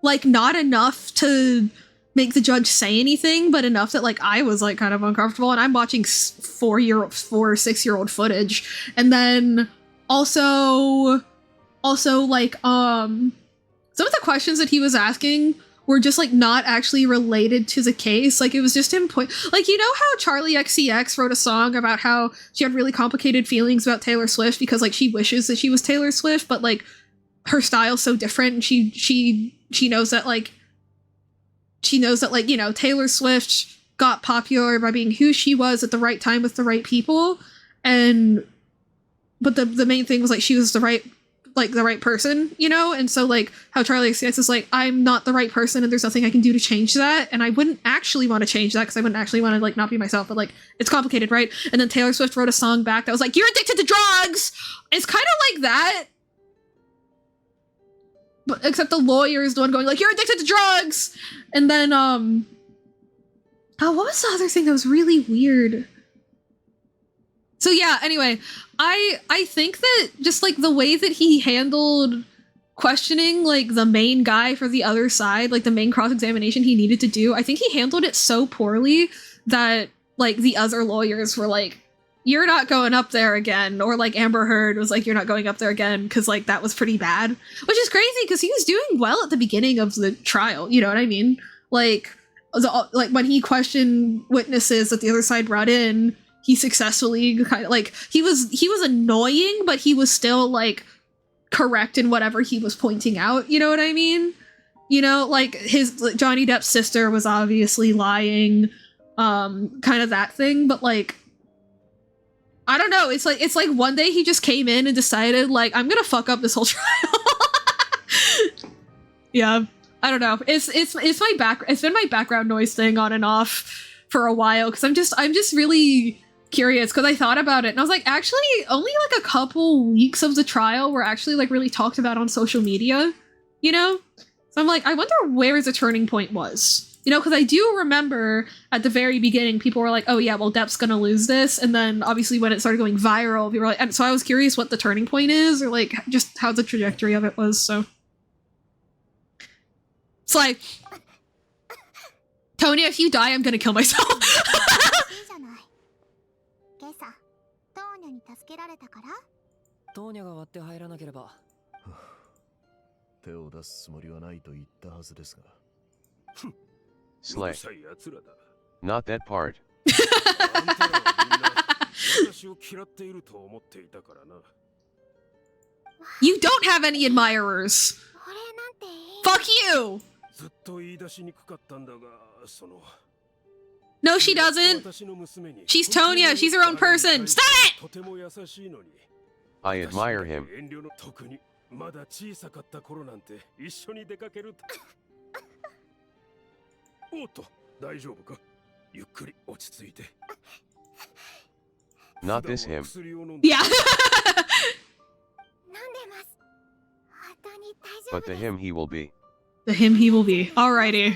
Like not enough to make the judge say anything, but enough that like I was like kind of uncomfortable, and I'm watching 4 or 6-year-old footage. And then also like some of the questions that he was asking were just like not actually related to the case. Like it was just him like, you know how Charlie XCX wrote a song about how she had really complicated feelings about Taylor Swift because like she wishes that she was Taylor Swift, but like her style's so different, and she knows that like you know, Taylor Swift got popular by being who she was at the right time with the right people, but the main thing was like she was the right person, you know? And so like how Charlie XCX is like, I'm not the right person and there's nothing I can do to change that, and I wouldn't actually want to change that because I wouldn't actually want to like not be myself, but like it's complicated, right? And then Taylor Swift wrote a song back that was like, you're addicted to drugs! It's kind of like that, but except the lawyer is the one going like, you're addicted to drugs! And then oh, what was the other thing that was really weird? So yeah, anyway, I think that just like the way that he handled questioning like the main guy for the other side, like the main cross-examination he needed to do, I think he handled it so poorly that like the other lawyers were like, you're not going up there again, or like Amber Heard was like, you're not going up there again, because like that was pretty bad, which is crazy because he was doing well at the beginning of the trial, you know what I mean? Like when he questioned witnesses that the other side brought in, he successfully kind of like, he was annoying, but he was still like correct in whatever he was pointing out, you know what I mean? You know, like Johnny Depp's sister was obviously lying, kind of that thing, but like, I don't know, it's like one day he just came in and decided like, I'm gonna fuck up this whole trial. Yeah, I don't know. It's been my background noise thing on and off for a while, because I'm just really curious, because I thought about it and I was like, actually only like a couple weeks of the trial were actually like really talked about on social media, you know? So I'm like, I wonder where the turning point was, you know, because I do remember at the very beginning people were like, oh yeah, well Depp's gonna lose this, and then obviously when it started going viral people were like, and so I was curious what the turning point is, or like just how the trajectory of it was. So it's like, Tonya, if you die I'm gonna kill myself. トーニャが割って入らなければ。手を出すつもりはないと言ったはずですが。Slay. Not that part. 私を嫌っていると思っていたからな。 You don't have any admirers. Fuck you. ずっと言い出しにくかったんだが、その No, she doesn't. She's Tonya. She's her own person. Stop it! I admire him. 特にまだ小さかった頃なんて一緒に出かけると。おっと、大丈夫か？ゆっくり落ち着いて。Not this him. Yeah. But the him he will be. The him he will be. Alrighty.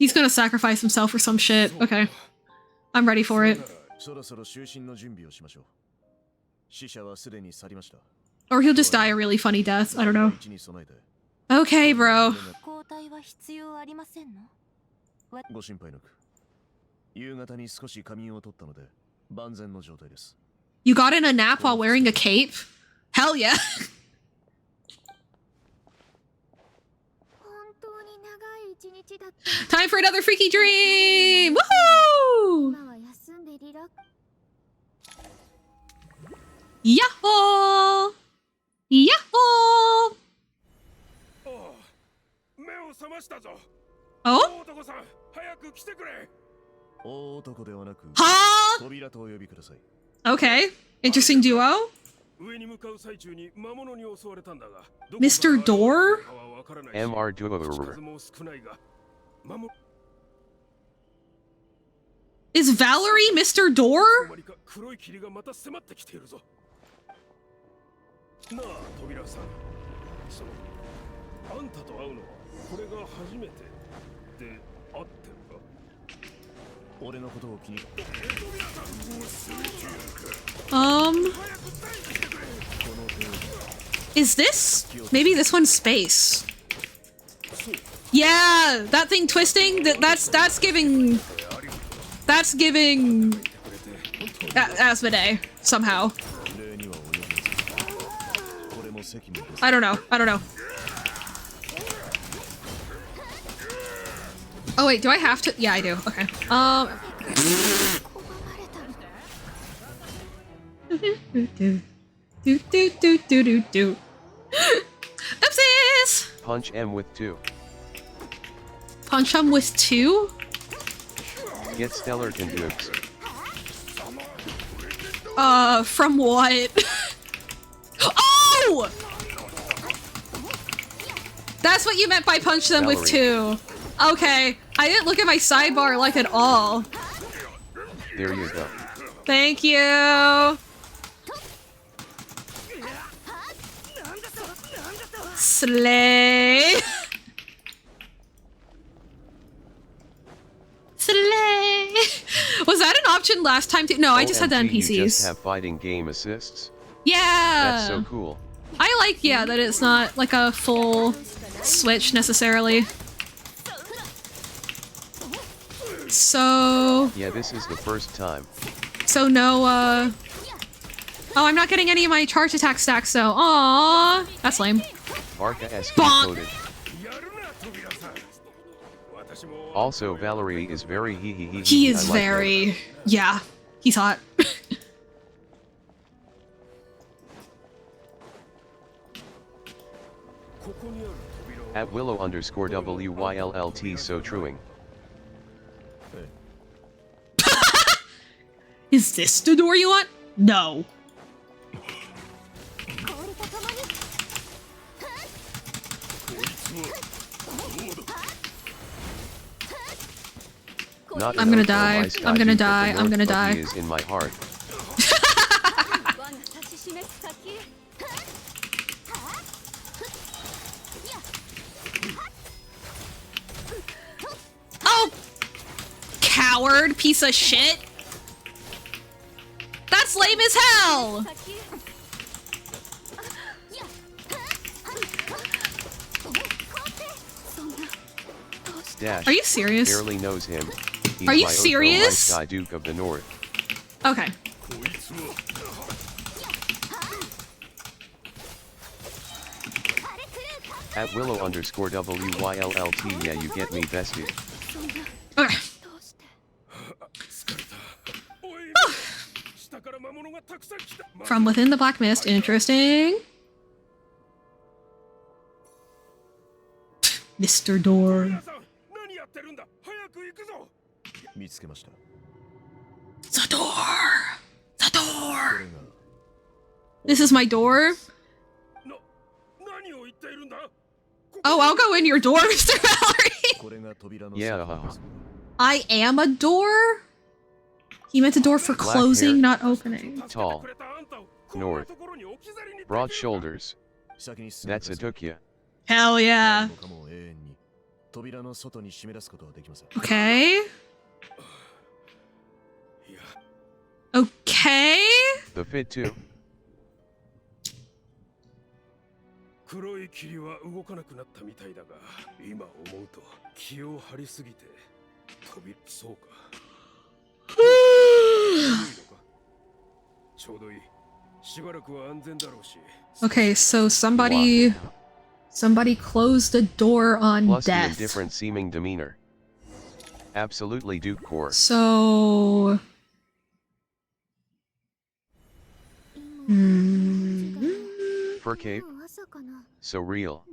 He's gonna sacrifice himself for some shit. Okay. I'm ready for it. Or he'll just die a really funny death. I don't know. Okay, bro. You got in a nap while wearing a cape? Hell yeah. Time for another freaky dream! Woohoo! Yahoo! Yahoo! Oh? Huh? Okay. Interesting duo. Mr. Door? MR Duo. Is Valerie Mr. Door? Oh. Is this? Maybe this one's space. Yeah, that thing twisting, that's giving Asmodee, somehow. I don't know. Oh wait, do I have to? Yeah, I do. Okay. Do. Oopsies! Punch M with 2. Punch him with 2? Get Stellar can dukes. From what? Oh! That's what you meant by punch them with 2. Okay, I didn't look at my sidebar like at all. There you go. Thank you. Slay. Slay. Was that an option last time too? No, I just had the NPCs. You just have fighting game assists? Yeah. That's so cool. I like, yeah, that it's not like a full switch necessarily. So... Yeah, this is the first time. So no, Oh, I'm not getting any of my charge attack stacks, so... Aww. That's lame. Bonk! Also, Valerie is very hee. He is very... Yeah. He's hot. At Willow_WYLLT so truing. Is this the door you want? No. I'm gonna die. I'm gonna die. I'm gonna die. Is in my heart. Oh! Coward piece of shit! That's lame as hell! Dash. Are you serious? Barely knows him. He's Are you my serious? Sky Duke of the North. Okay. At Willow_WYLLT, yeah, you get me bestie. Okay. From within the black mist, interesting. Mr. Door. The door! The door! This is my door? Oh, I'll go in your door, Mr. Valerie! Yeah. I am a door? He meant a door for Black closing, hair. not opening. Tall. North. Broad shoulders. That's a Dukya. Hell yeah. Okay. Okay. The fit too. 黒い霧は動かなくなったみたいだが、今思うと気を張りすぎて飛びそうか。ちょうどいい。しばらくは安全だろうし。 Okay, so somebody closed a door on Plus the death. indifferent seeming demeanor. Absolutely Duke core. So Fur cape. So real.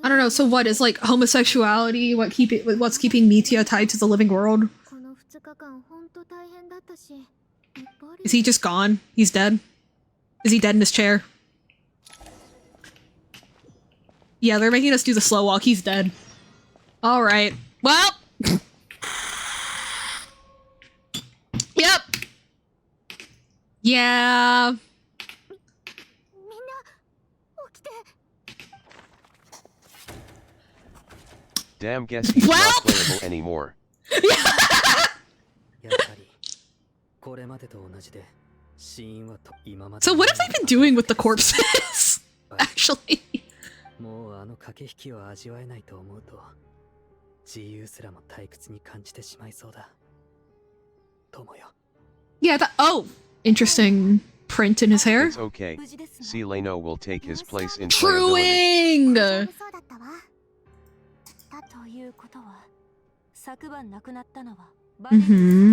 I don't know. So what is like homosexuality? What's keeping Mitya tied to the living world? Is he just gone? He's dead? Is he dead in his chair? Yeah, they're making us do the slow walk. He's dead. Alright. Well! Yep! Yeah. Damn, guess he's not playable anymore. やはりこれまでと同じで So what have they been doing with the corpses? Actually. もうあの駆け引きを味わえないと思うと、自由すらも退屈に感じてしまいそうだ。友よ。Yeah, oh, interesting print in his hair. It's okay. See, Leno will take his place in Truing! ということは、昨晩亡くなったのは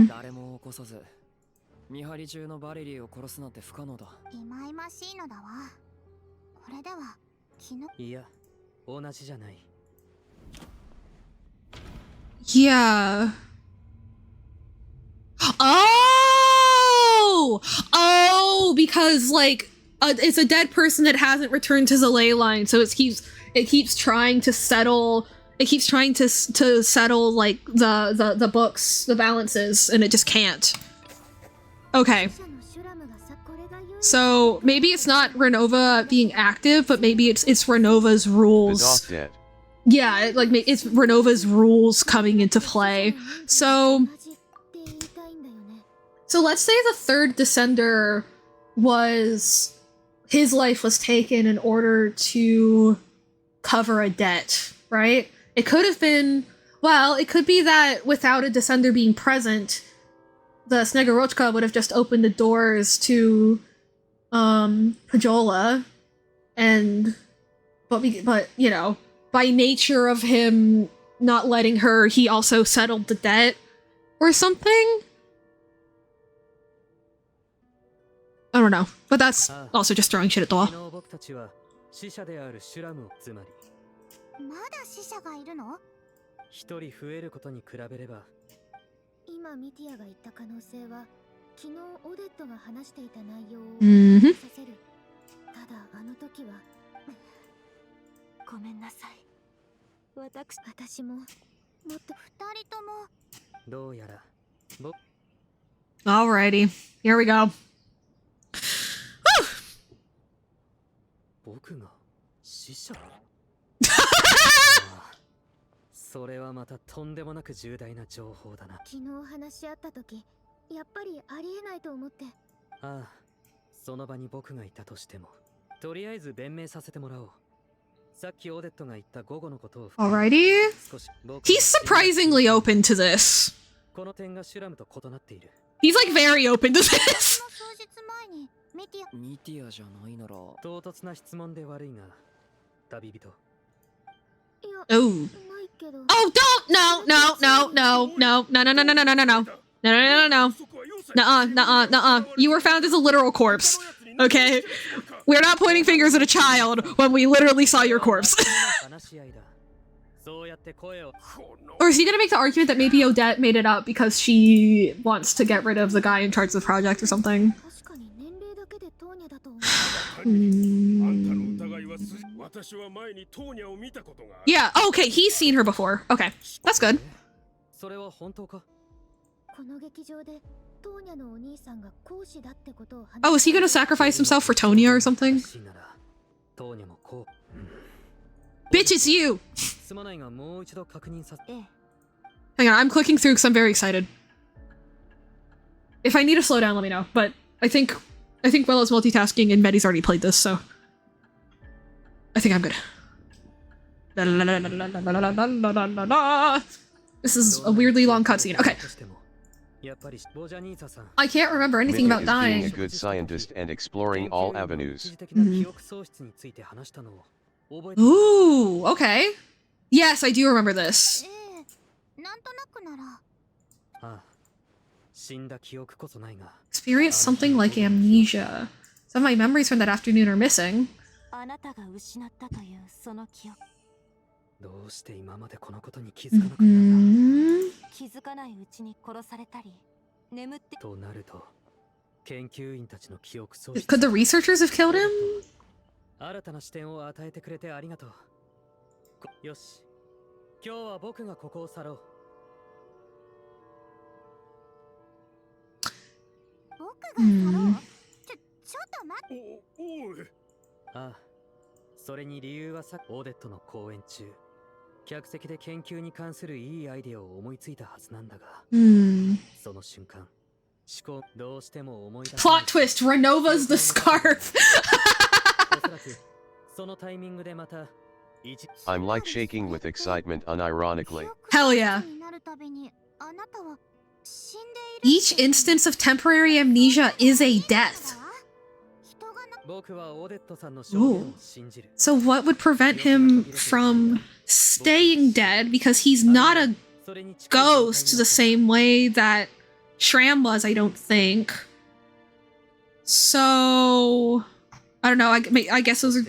誰も起こさず、見張り中のバレリーを殺すなんて不可能だ。いまいましいのだわ。これでは昨日。いや、同じじゃない。Yeah. Oh, because like it's a dead person that hasn't returned to the ley line, so it keeps trying to settle. It keeps trying to settle like the books, the balances, and it just can't. Okay. So maybe it's not Renova being active, but maybe it's Renova's rules. dead. Yeah, like it's Renova's rules coming into play. So let's say the third Descender was his life was taken in order to cover a debt, right? It could have been, well, it could be that without a Descender being present, the Snegorochka would have just opened the doors to Pajola, and but you know, by nature of him not letting her, he also settled the debt or something. I don't know, but that's also just throwing shit at the wall. まだ死者がいるの？一人増えることに比べれば。今ミティアが言った可能性は、昨日オデットが話していた内容をさせる。ただあの時はごめんなさい。私ももっと二人とも。どうやら。Alrighty, here we go. 僕が死者？それはまたとんでもなく重大な情報だな。昨日話し合った時、やっぱりありえないと思って。ああ、その場に僕がいたとしても、とりあえず弁明させてもらおう。さっきオデットが言った午後のことを。Alrighty. He's surprisingly open to this. この点がシュラムと異なっている。He's like very open to this. 数日前にミティアじゃないなら。唐突な質問で悪いが、旅人。Oh. Oh, don't! No, no, no, no, no, no, no, no, no, no, no, no, no, no, no, no, no. Nuh-uh, nuh-uh, nuh-uh. You were found as a literal corpse. Okay? We're not pointing fingers at a child when we literally saw your corpse. Or is he gonna make the argument that maybe Odette made it up because she wants to get rid of the guy in charge of the project or something? Yeah, okay, he's seen her before. Okay, that's good. Oh, is he gonna sacrifice himself for Tonya or something? Bitch, it's you! Hang on, I'm clicking through because I'm very excited. If I need to slow down, let me know, but I think Willow's multitasking and Medi's already played this, so I think I'm good. This is a weirdly long cutscene. Okay. I can't remember anything about dying. Being a good scientist and exploring all avenues. Ooh, okay. Yes, I do remember this. Experience something like amnesia. Some of my memories from that afternoon are missing. あなたが失ったというその記憶。どうして今までこのことに気づかなかったんだ。気づかないうちに殺されたり、眠って。となると、研究員たちの記憶喪失。Could the researchers have killed him? 新たな視点を与えてくれてありがとう。よし、今日は僕がここを去ろう。僕が去ろう？ちょっと待って。おい。ああ、それに理由はさ、オーデットの講演中、客席で研究に関するいいアイデアを思いついたはずなんだが、その瞬間、Plot twist, Renova's the scarf. I'm like shaking with excitement unironically. Hell yeah. Each instance of temporary amnesia is a death. Ooh. So what would prevent him from staying dead? Because he's not a ghost the same way that Shram was, I don't think. So I don't know. I guess those are.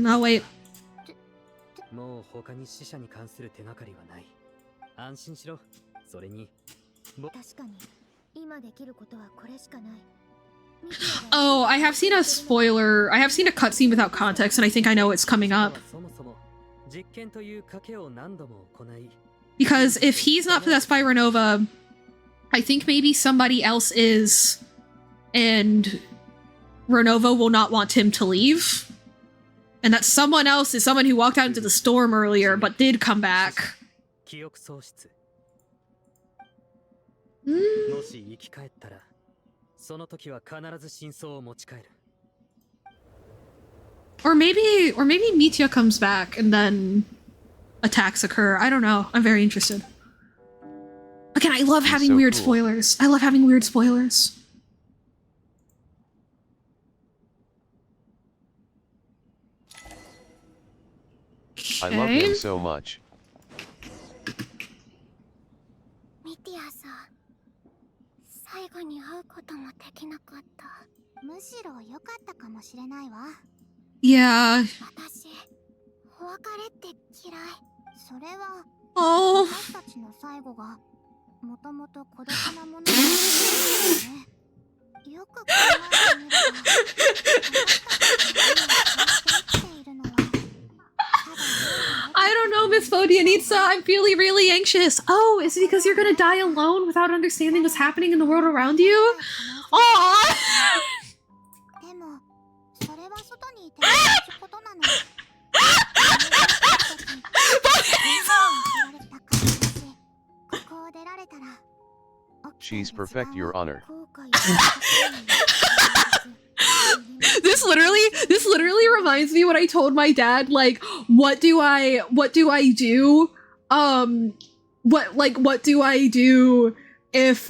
Oh wait. もう他に死者に関する手がかりはない。安心しろ。それに。確かに今できることはこれしかない。Oh, I have seen a spoiler. I have seen a cutscene without context, and I think I know it's coming up. Because if he's not possessed by Renova, I think maybe somebody else is, and Renova will not want him to leave. And that someone else is someone who walked out into the storm earlier, but did come back. Or maybe Mitya comes back and then attacks occur. I don't know. I'm very interested. Again, I love having so weird cool. spoilers. I love having weird spoilers. I love him so much. ミティアさん、最後に会うこともできなかった。むしろ良かったかもしれないわ。Yeah. 私、お別れって嫌い。それは、Oh. 私たちの最後がもともと孤独なものだったんですよね。よく考えてみれば、I don't know, Miss Fodianitsa. I'm feeling really anxious. Oh, is it because you're gonna die alone without understanding what's happening in the world around you? Aww! でも、それは外にいて同じことなの。ここを出られたら、 She's perfect, Your Honor. This literally reminds me when I told my dad, like, what do I do? What do I do if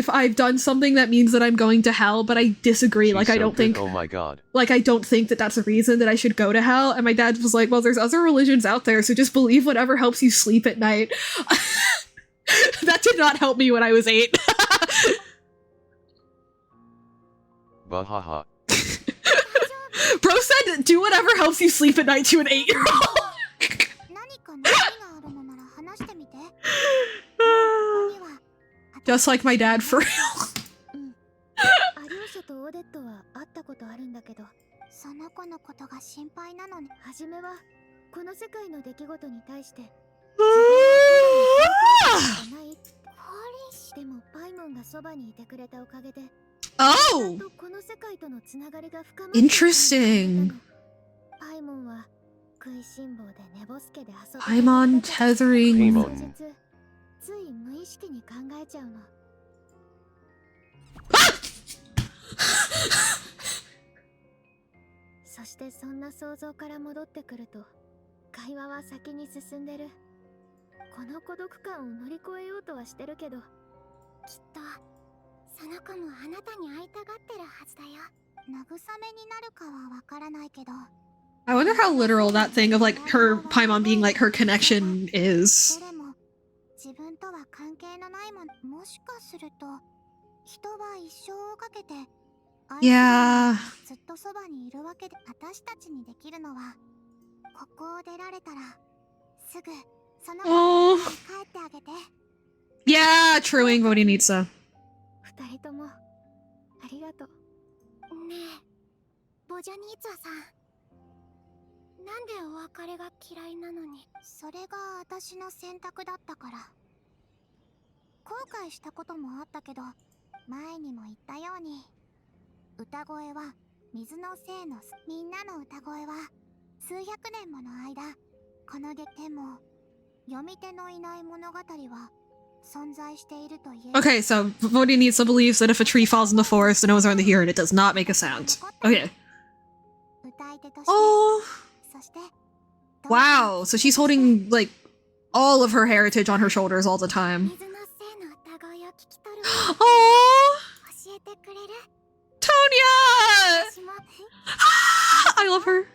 I've done something that means that I'm going to hell, but I disagree. She's like, I so don't good. think, Oh my god. like, I don't think that that's a reason that I should go to hell. And my dad was like, well, there's other religions out there, so just believe whatever helps you sleep at night. That did not help me when I was 8. Bahaha. Bro said, do whatever helps you sleep at night to an 8-year-old. Just like my dad, for real. アリオシャとオデットは会ったことあるんだけど、その子のことが心配なのに、初めはこの世界の出来事に対して。でもパイモンがそばにいてくれたおかげで、 Oh! Interesting. Paimon tethering. Paimon. つい無意識に考えちゃうの。そしてそんな想像から戻ってくると、会話は先に進んでる。この孤独感を乗り越えようとはしてるけど、きっとその子もあなたに会いたがってるはずだよ。慰めになるかはわからないけど。I wonder how literal that thing of like her Paimon being like her connection is. どれも自分とは関係のないもの。もしかすると人は一生をかけて Yeah. ずっとそばにいるわけで、私たちにできるのはここを出られたらすぐその子に帰ってあげて。Yeah, truing Vodinitsa. 二人ともありがとう。ねえ、ボジャニーツァさん。なんでお別れが嫌いなのに。それが私の選択だったから。後悔したこともあったけど、前にも言ったように、歌声は水のせいのみんなの歌声は数百年もの間、このでも Okay, so Vodinitsa believes that if a tree falls in the forest, the gnomes are in the hear and it does not make a sound. Okay. Oh. Wow, so she's holding, like, all of her heritage on her shoulders all the time. Oh. Tonya! Ah, I love her.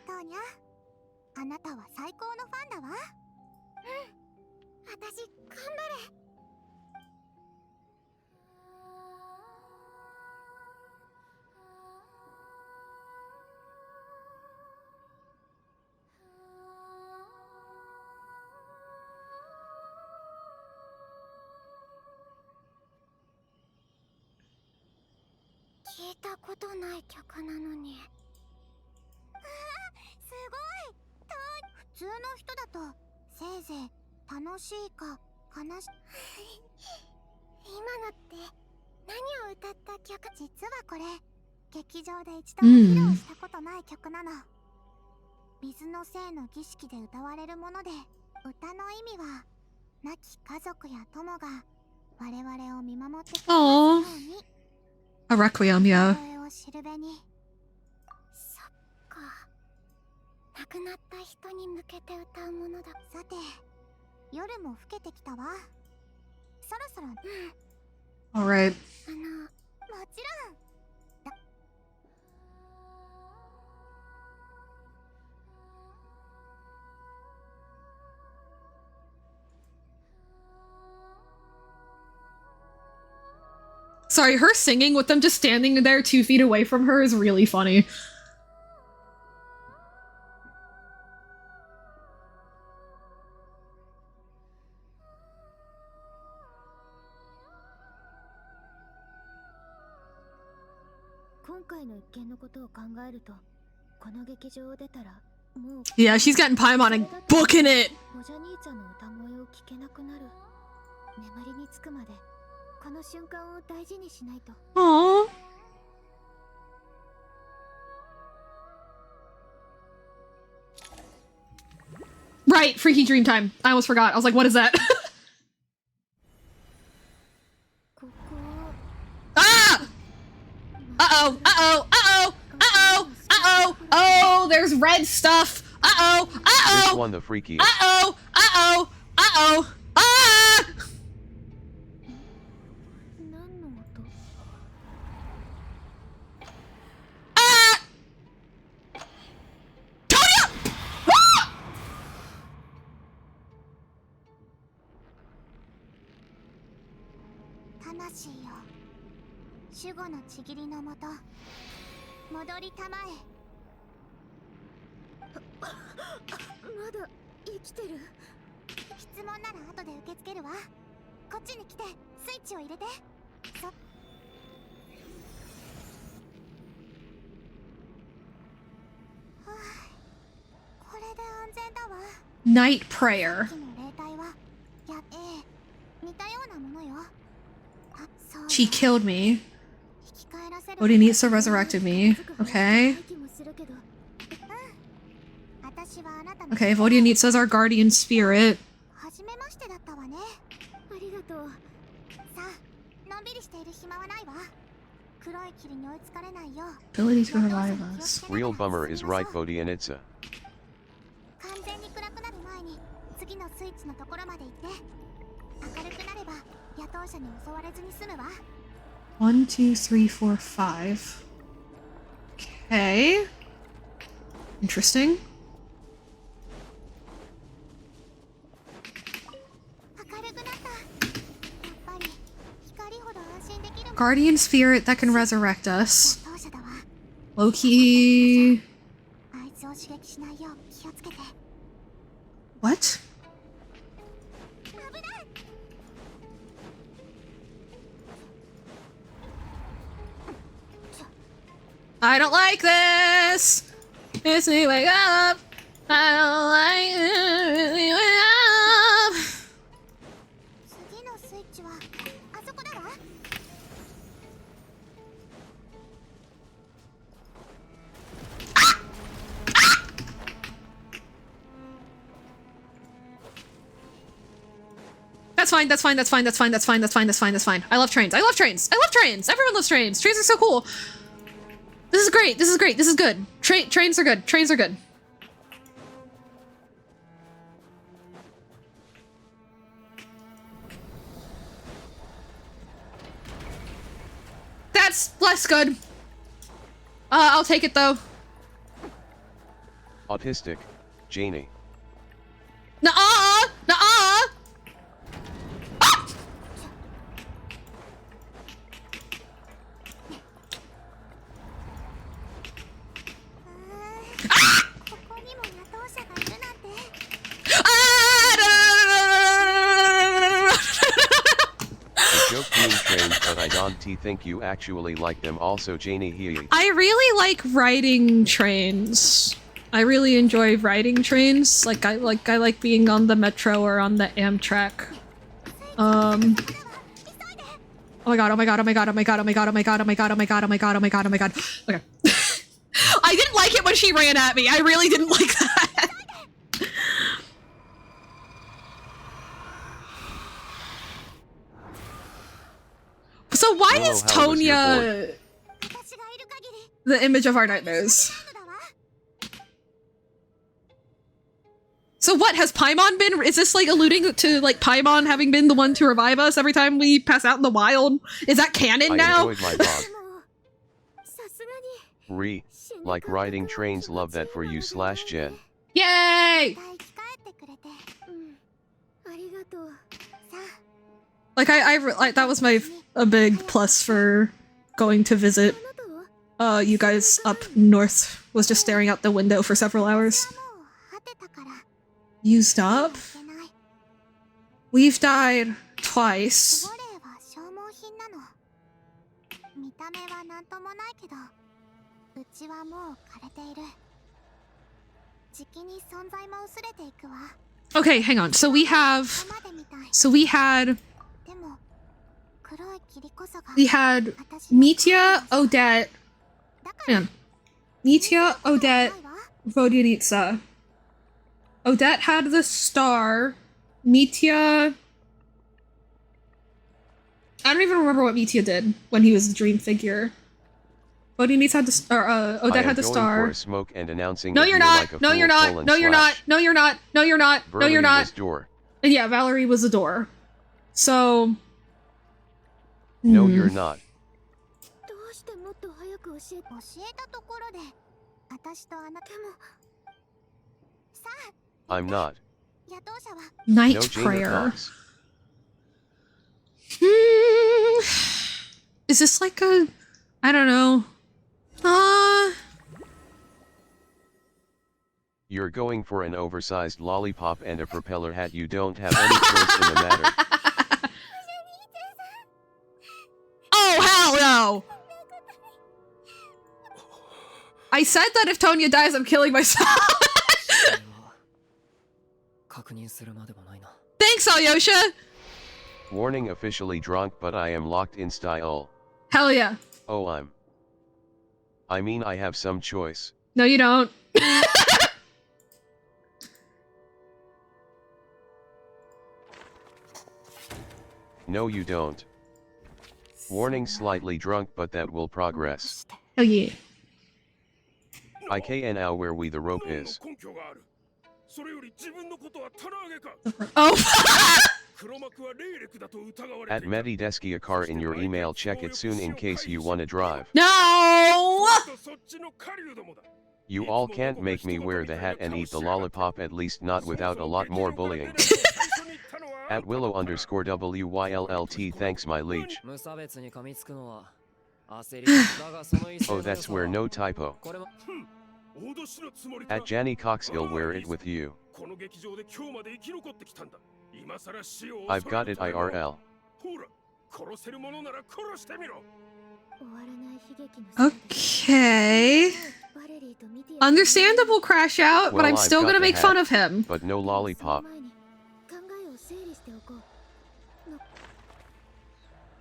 Aww. A requiem, yeah. All right. Sorry, her singing with them just standing there 2 feet away from her is really funny. Yeah, she's getting Paimon and booking it! Aww. Right, Freaky Dream Time. I almost forgot. I was like, what is that? Ah! Uh-oh, uh-oh, uh-oh, uh-oh, uh-oh, oh, there's red stuff. Uh-oh, uh-oh. This one the freakiest. Uh-oh, uh-oh, uh-oh, ah! Night prayer. She killed me. Vodinitsa resurrected me. Okay. Okay, Vodinitsa's our guardian spirit. Ability to revive us. Real bummer is right, Vodinitsa. One, 2, 3, 4, 5. Okay. Interesting. Guardian spirit that can resurrect us. Loki. What? I don't like this! It's me wake up! I don't like it! Me wake up! That's fine. That's fine. That's fine. That's fine. That's fine. That's fine. That's fine. That's fine. I love trains. I love trains. I love trains. Everyone loves trains. Trains are so cool. This is great. This is great. This is good. Trains are good. Trains are good. That's less good. I'll take it though. Autistic, Janie. Nuh-uh! Nuh-uh! Ah! Ah! Joke being trained, but I don't think you actually like them. Also, Janie here. I really like riding trains. I really enjoy riding trains. Like I like being on the metro or on the Amtrak. Oh my god, oh my god, oh my god, oh my god, oh my god, oh my god, oh my god, oh my god, oh my god, oh my god, oh my god. Okay. I didn't like it when she ran at me. I really didn't like that. So why is Tonya the image of our nightmares? So what, has Paimon been- is this like alluding to like Paimon having been the one to revive us every time we pass out in the wild? Is that canon now? I enjoyed my dog. Like riding trains, love that for you / Jen. Yay! Like like that was a big plus for going to visit you guys up north, was just staring out the window for several hours. Used up? We've died twice. Okay, hang on. So we had Mitya, Odette. Hang on. Mitya, Odette, Vodyanitsa. Odette had the star. Mitya... I don't even remember what Mitya did when he was the dream figure. Vodyanitsa had the Odette had the star. For a smoke and announcing no, you're not. No, you're not. No, you're not. No, you're not. No, you're not. No, you're not. Door. And yeah, Valerie was the door. So... No, you're not. I'm not. Night no prayer. Is this like a... I don't know. You're going for an oversized lollipop and a propeller hat. You don't have any choice in the matter. Oh, hell no! I said that if Tonya dies, I'm killing myself. Thanks, Alyosha! Warning, officially drunk, but I am locked in style. Hell yeah. Oh, I mean, I have some choice. No, you don't. No, you don't. Warning, slightly drunk, but that will progress. Oh yeah. I can now where we the rope is. Oh! At Medideski a car in your email, check it soon in case you wanna drive. No! You all can't make me wear the hat and eat the lollipop, at least not without a lot more bullying. At Willow_WYLLT, thanks my leech. Oh, that's where no typo. At Janny Coxill, wear it with you. I've got it IRL. Okay. Understandable, Crash Out, but Well, I'm still I've got gonna the make hat, fun of him. But no lollipop.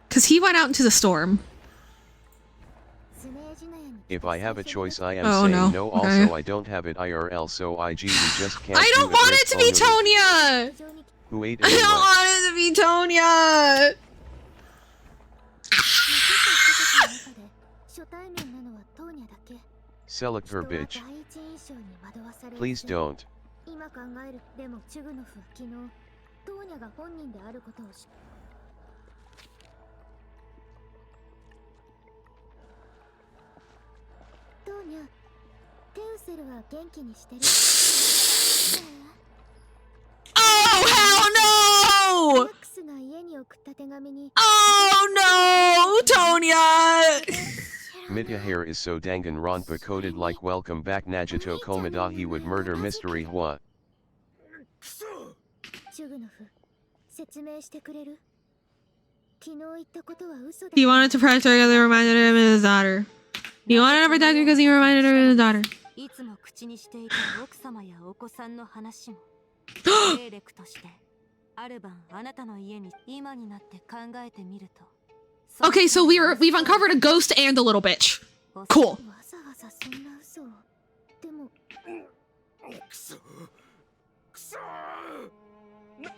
Because he went out into the storm. If I have a choice, I am Oh, saying no. no. Okay. Also, I don't have it IRL, so IG we just can't. I don't do want it to be Tonya! Who ate I don't want it to be Select her, bitch. Please don't. 今考える。でもチュグノフは昨日トーニャが本人であることを知トーニャ、テウセルは元気にしてる。Oh hell no! マックスが家に送った手紙に Oh no, Tonya! Mitya hair is so Danganronpa coded like welcome back Nagito Komada he would murder Mystery Hua. チュグノフ、説明してくれる？昨日言ったことは嘘だ。 He wanted to protect her because he reminded him of his daughter. He wanted to protect her because he reminded her of his daughter. いつも口にしていた奥様やお子さんの話も霊力としてある晩あなたの家に今になって考えてみると Okay, so we've uncovered a ghost and a little bitch. Cool. わざわざそんな嘘を。でもくそくそ。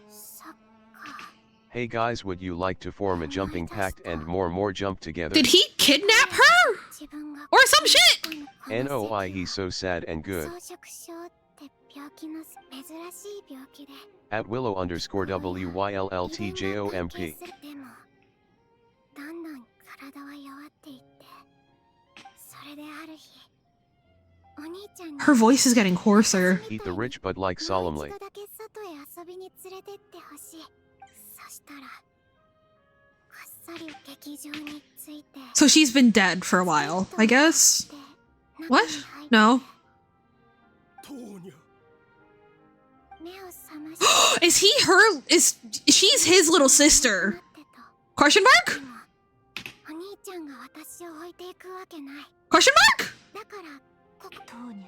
サッカー。 Hey guys, would you like to form a jumping pact and more jump together? Did he kidnap her? 自分が Or some shit? NOI he's so sad and good. 草食症って病気の珍しい病気で。 At Willow _ WYLLTJOMP. でもだんだん体は弱っていって、それである日、お兄ちゃんに Her voice is getting hoarser. Eat the rich bud like もう solemnly. 一度だけ外へ遊びに連れてってほしい。そしたらこっそり劇場について。 So she's been dead for a while, I guess? What? No. トーニャ。目を覚まし Is he her? She's his little sister? Question mark? お兄ちゃんが私を置いていくわけない。 Question mark? だからここトーニャ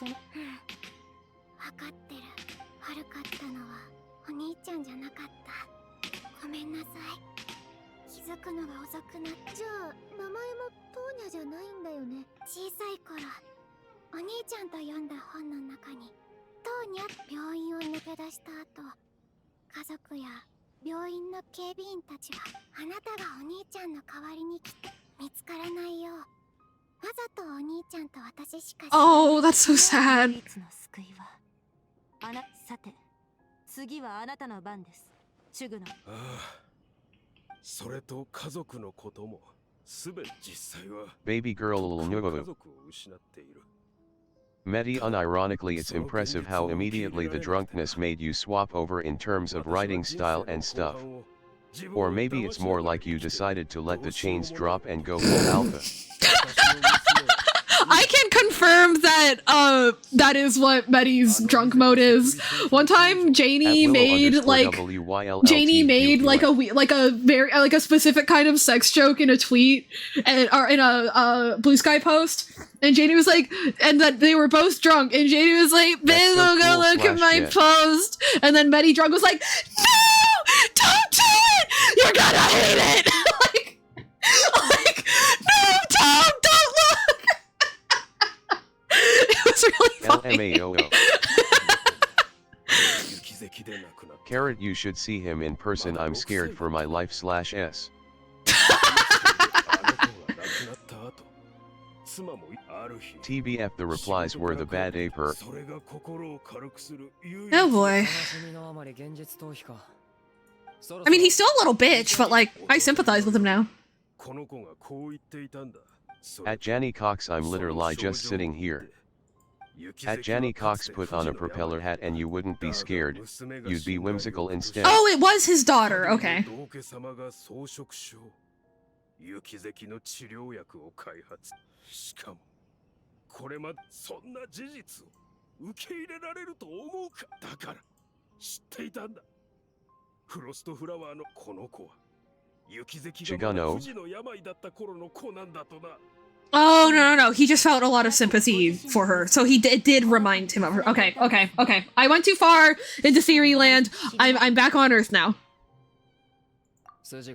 分かってる。悪かったのはお兄ちゃんじゃなかった。ごめんなさい。気づくのが遅くなっじゃあ名前もトーニャじゃないんだよね。小さい頃お兄ちゃんと読んだ本の中にトーニャ病院を抜け出した後、家族や病院の警備員たちはあなたがお兄ちゃんの代わりに来て見つからないようわざとお兄ちゃんと私しか Oh, that's so sad. 唯一の救いはさて次はあなたの番です。チュグノ。ああ、それと家族のこともすべて実際は Baby girl 家 Lulnugu. 族を失っている。 Medi unironically it's impressive how immediately the drunkenness made you swap over in terms of writing style and stuff. Or maybe it's more like you decided to let the chains drop and go full alpha. I can confirm that that is what Betty's drunk mode is. One time Janie made like a specific kind of sex joke in a tweet and or in a Blue Sky post, and Janie was like, and that they were both drunk, and Janie was like, "Babe, so I'm gonna cool, look at my jet. post," and then Betty drunk was like, "No, don't do it! You're gonna hate it!" like, no, Tom, don't look. It was really funny. LMAOO. Carrot, you should see him in person. I'm scared for my life /s. TBF the replies were the bad aper. Oh boy. I mean, he's still a little bitch, but like, I sympathize with him now. At Janny Cox I'm literally just sitting here. At Janny Cox put on a propeller hat and you wouldn't be scared, you'd be whimsical instead. Oh, it was his daughter, okay. 雪関の治療薬を開発。しかもこれまでそんな事実を受け入れられると思うか。だから知っていたんだ。フロストフラワーのこの子は雪関が不治の病だった頃の子なんだとな。 Oh, no. He just felt a lot of sympathy for her. So it did remind him of her. Okay. I went too far into theory land. I'm back on Earth now. The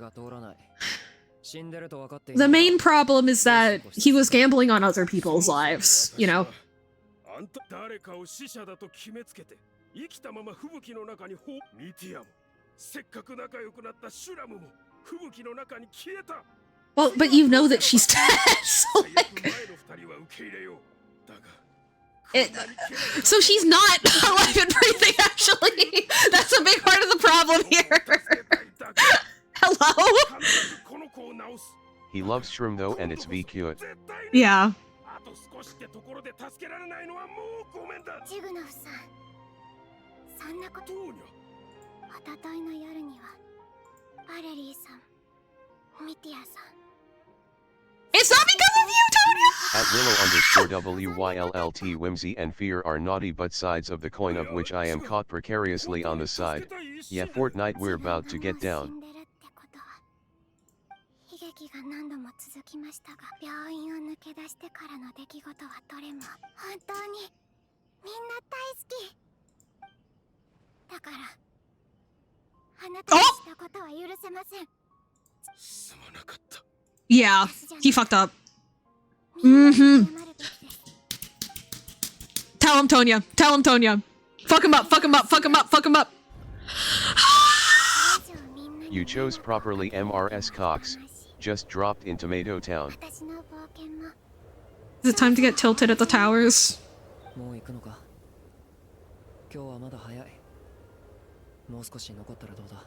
main problem is that he was gambling on other people's lives, you know? 誰かを死者だと決めつけて生きたまま吹雪の中にミティアもせっかく仲良くなったシュラムも吹雪の中に消えた。Well, but you know that she's dead, so like... So she's not alive and breathing, actually! That's a big part of the problem here! Hello? He loves Shroom though, and it's V cute. Yeah. ジグノフさん、そんなこと。おとといの夜にはバレリーさん、ミティアさん。It's not because of you, Tonya! At Willow_WYLLT Whimsy and Fear are naughty but sides of the coin of which I am caught precariously on the side. Yeah, Fortnite, we're about to get down. 悲劇が何度も続きましたが、病院を抜け出してからの出来事はどれも本当にみんな大好き。だからあなたがしたことは許せません。すまなかった。 Yeah, he fucked up. Mm-hmm. Tell him, Tonya. Tell him, Tonya. Fuck him up, fuck him up, fuck him up, fuck him up. You chose properly, MRS Cox. Just dropped in Tomato Town. Is it time to get tilted at the towers? もう行くのか。今日はまだ早い。もう少し残ったらどうだ。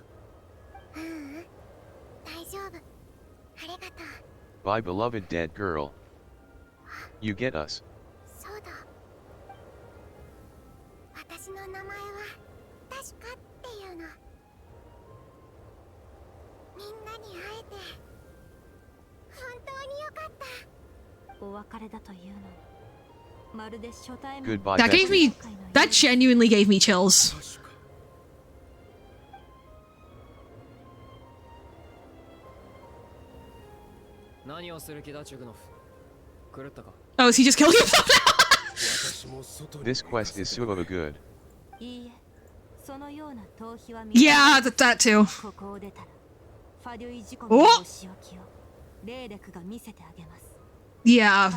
大丈夫。ありがとう。 Bye, beloved dead girl. You get us. そうだ。私の名前は確かっていうの。みんなに会えて本当によかった。お別れだというのに、まるで初対面。 Goodbye, That gave me... That genuinely gave me chills. Oh, is he just killing himself now? This quest is super good. Yeah, that too. Oh! Yeah.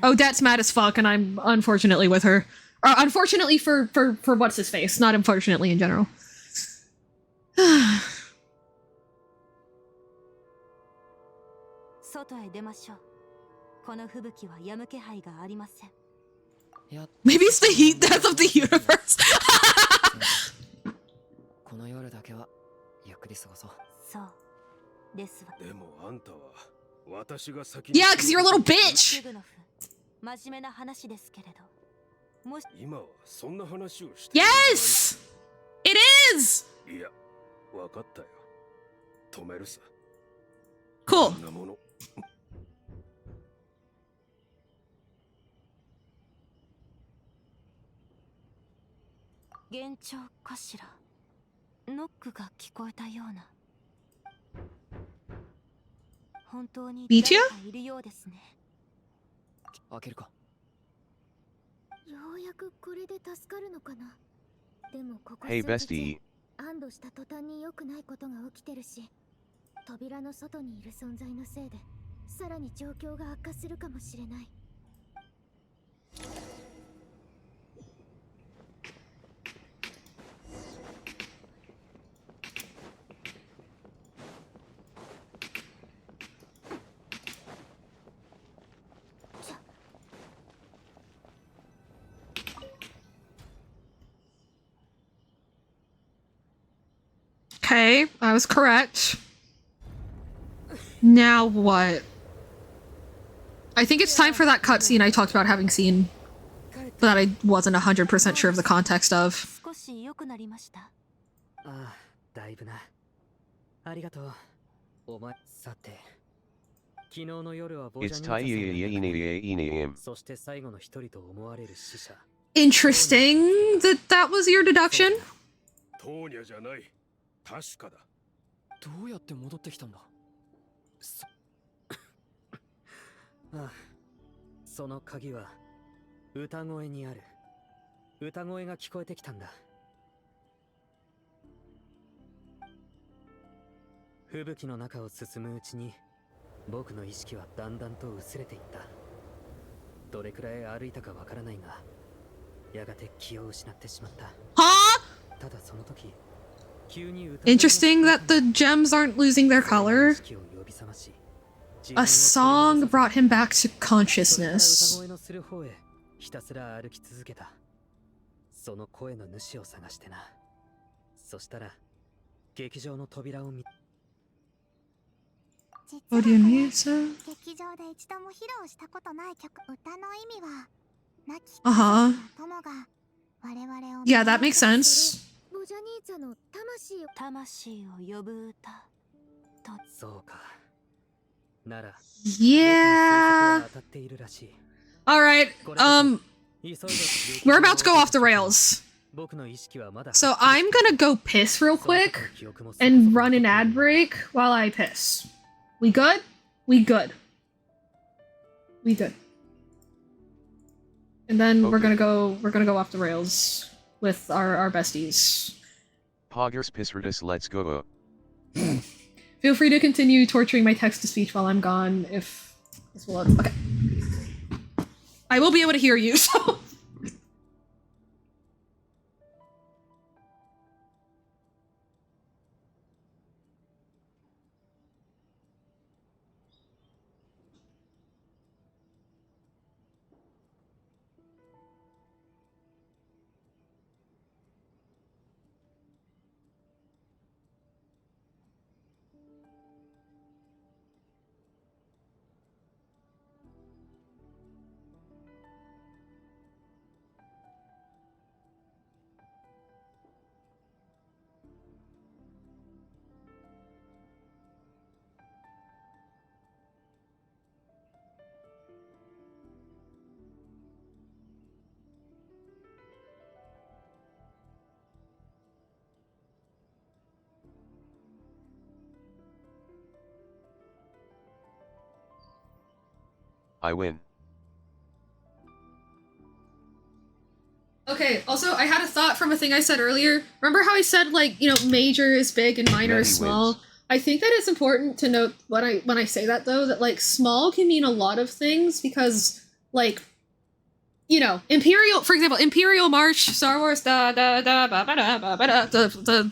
Odette's mad as fuck, and I'm unfortunately with her. Unfortunately for what's his face, not unfortunately in general. 外へ出ましょう。この吹雪は止む気配がありません。 Maybe it's the heat death of the universe. この夜だけはゆっくり過ごそう。そうですわ。でもあんたは私が先 Yeah, because you're a little bitch. 真面目な話ですけれど。もし今はそんな話をして。 Yes! It is! いや、わかったよ。止めるさ。 Cool. そんなもの。 幻聴かしら。ノックが聞こえたような。本当に誰かいるようですね。開けるか。ようやくこれで助かるのかな。でもここ Hey bestie. 安堵した途端に良くないことが起きてるし、扉の外にいる存在のせいでさらに状況が悪化するかもしれない。 Okay, I was correct. Now what? I think it's time for that cutscene I talked about having seen, but I wasn't 100% sure of the context of. 少し良くなりました。ああ、だいぶな。ありがとう。お前、さて。昨日の夜はボジャニそして最後の一人と思われる死者。Interesting that that was your deduction. トーニャじゃない。確かだ。どうやって戻ってきたんだ。ああ、その鍵は歌声にある。歌声が聞こえてきたんだ。吹雪の中を進むうちに僕の意識はだんだんと薄れていった。どれくらい歩いたかわからないが、やがて気を失ってしまった。ただその時、急に歌声が Interesting that the gems aren't losing their color. 意識を呼び覚まし、A song brought him back to consciousness. ひたすら歩き続けた。その声の主を探してな。そしたら劇場の扉を見。実はこれ Audio music. 劇場で一度も披露したことない曲。歌の意味は亡き Uh-huh. 友が我々を Yeah, that makes sense. ボジャニーチャの魂を呼ぶ歌と。そうか。なら。Yeah. 当たっているらしい。Alright, we're about to go off the rails. So I'm gonna go piss real quick and run an ad break while I piss. We good? We good. We good. And then we're gonna go off the rails with our besties. Poggers Pissritus, let's go. Feel free to continue torturing my text-to-speech while I'm gone if this will okay. I will be able to hear you, so... I win. Okay, also, I had a thought from a thing I said earlier. Remember how I said, like, you know, major is big and minor is small? Wins. I think that it's important to note when I say that, though, that, like, small can mean a lot of things because, like, you know, Imperial, for example, Imperial March, Star Wars, the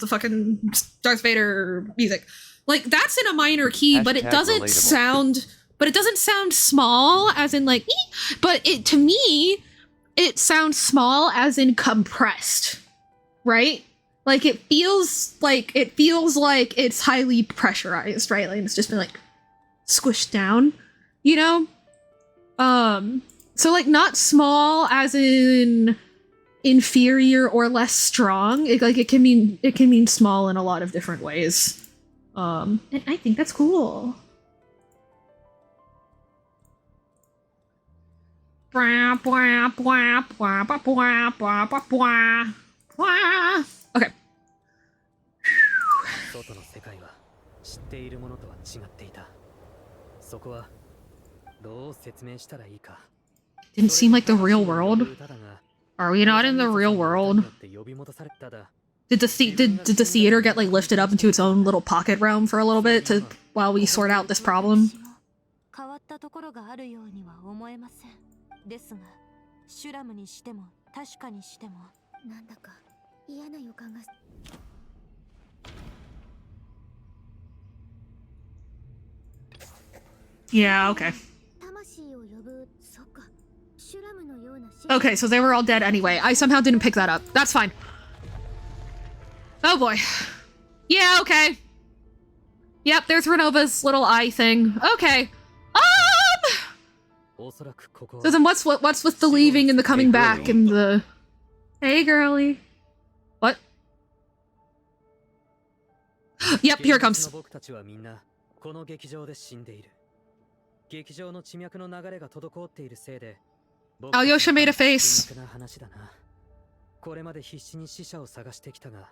fucking Darth Vader music. Like, that's in a minor key, but it doesn't sound... But it doesn't sound small, as in like, but it to me, it sounds small as in compressed, right? Like it feels like it's highly pressurized, right? Like it's just been like squished down, you know? So like not small as in inferior or less strong. It can mean small in a lot of different ways. And I think that's cool. Okay. Didn't seem like the real world. Are we not in the real world? Did the theater get like lifted up into its own little pocket realm for a little bit while we sort out this problem? ですが、シュラムにしても確かにしてもなんだか嫌な予感が。Yeah, okay. 魂を呼ぶ、そっか。シュラムのような。Okay, so they were all dead anyway. I somehow didn't pick that up. That's fine. Oh boy. Yeah, okay. Yep, there's Renova's little eye thing. Okay. So then what's with the leaving and the coming back and the... Hey, girly. What? Yep, here it comes. Alyosha made a face. これまで必死に死者を探してきたが、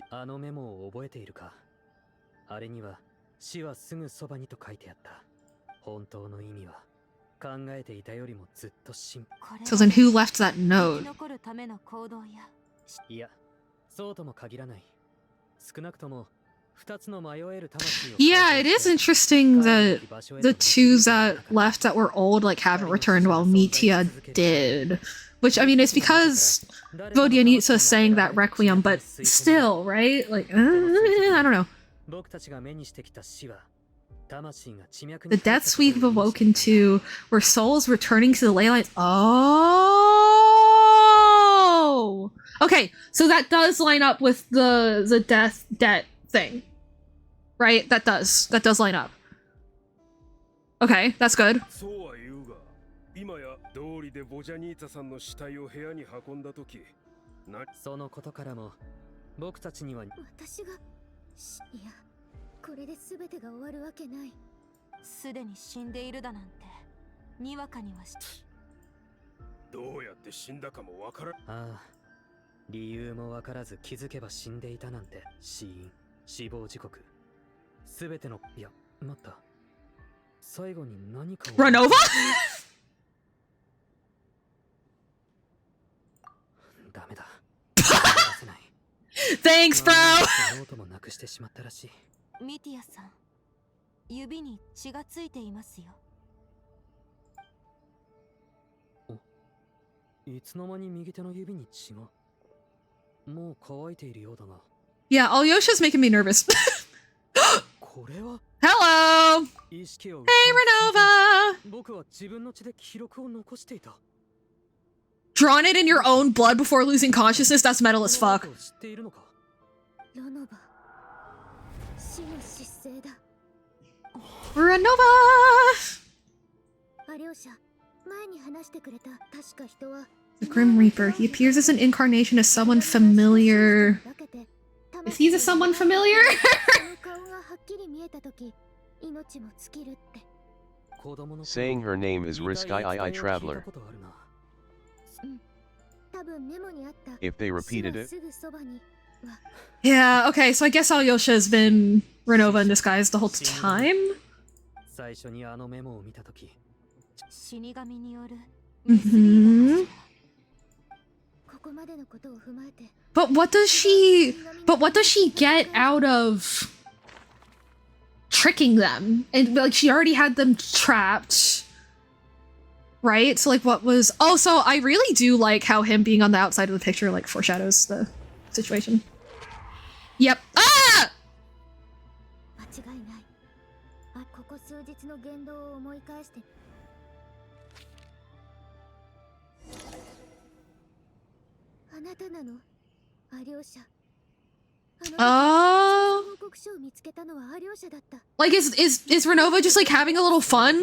あのメモを覚えているか？あれには死はすぐそばにと書いてあった。本当の意味は考えていたよりもずっとSo then who left that note? いや、そうとも限らない。少なくとも2つの迷える魂を。Yeah, it is interesting that the two that left that were old like haven't returned while Mitya did. Which, I mean, it's because Vodyanitsa sang that Requiem, but still, right? Like, I don't know. 僕たちが目にしてきた死は The deaths we've awoken to were souls returning to the ley lines. Oh! Okay, so that does line up with the debt thing. Right? That does line up. Okay, that's good. 今や道理でボジャニータさんの死体を部屋に運んだ時、そのことからも僕たちには私がいや、これで全てが終わるわけない。すでに死んでいるだなんてにわかにはしどうやって死んだかもわからん。ああ、理由もわからず気づけば死んでいたなんて。死因、死亡時刻、すべての、いや、待った、最後に何かをRenova? ダメだ。Thanks, bro! ノートもなくしてしまったらしい。ミティアさん、指に血がついていますよ。いつの間に右手の指に血が。もう乾いているようだが。Yeah, Alyosha's making me nervous. これは Hello! 意識を Hey, Renova! 僕は自分の血で記録を残していた。Drawn it in your own blood before losing consciousness? That's metal as fuck. 知っているのか。ロノバ、死の失勢だ。Renova! アリョーシャ、前に話してくれた確か人は The Grim Reaper. He appears as an incarnation of someone familiar. Is he someone familiar? Saying her name is Risky Traveler. If they repeated it. Yeah, okay, so I guess Alyosha has been Renova in disguise the whole time? 最初にあのメモを見たとき、死神による。Mm-hmm. But what does she get out of tricking them? And like she already had them trapped. Right? So like what was so I really do like how him being on the outside of the picture like foreshadows the situation. Yep. Ah! あなたなの、アリョーシャ。 Like is Renova just like having a little fun?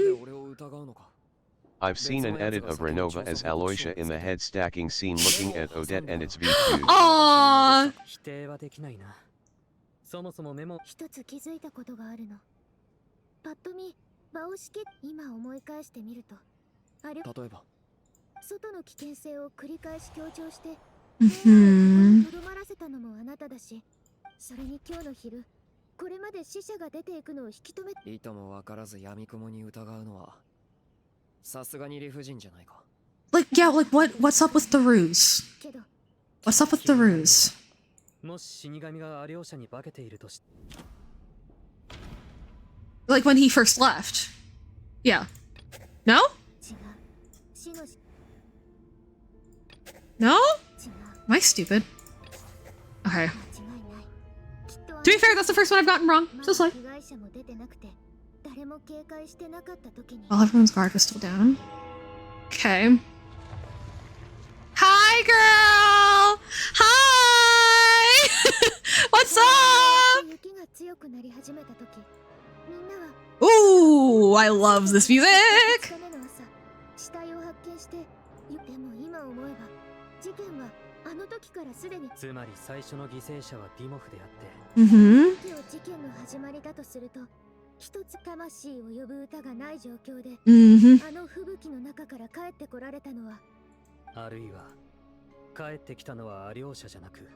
I've seen an edit of Renova as Alyosha in the head stacking scene looking at Odette and its V2. Aww. 否定はできないな。そもそもメモ。一つ気づいたことがあるの。パッと見、場を仕切っ今思い返してみると、あれ例えば外の危険性を繰り返し強調して、とどまらせたのもあなただし、それに今日の昼、これまで死者が出ていくのを引き止め。いともわからず闇雲に疑うのは、さすがに理不尽じゃないか。Like yeah, like what's up with the ruse? What's up with the ruse? もし死神がアリョーシャに化けているとし。Like when he first left. Yeah. No? No? Am I stupid? Okay. To be fair, that's the first one I've gotten wrong. So like. While everyone's guard was still down. Okay. Hi, girl! Hi! What's up? Ooh, I love this music! Mm-hmm. 一つ魂を呼ぶ歌がない状況で、あの吹雪の中から帰ってこられたのは、あるいは帰ってきたのはアリョーシャじゃなく、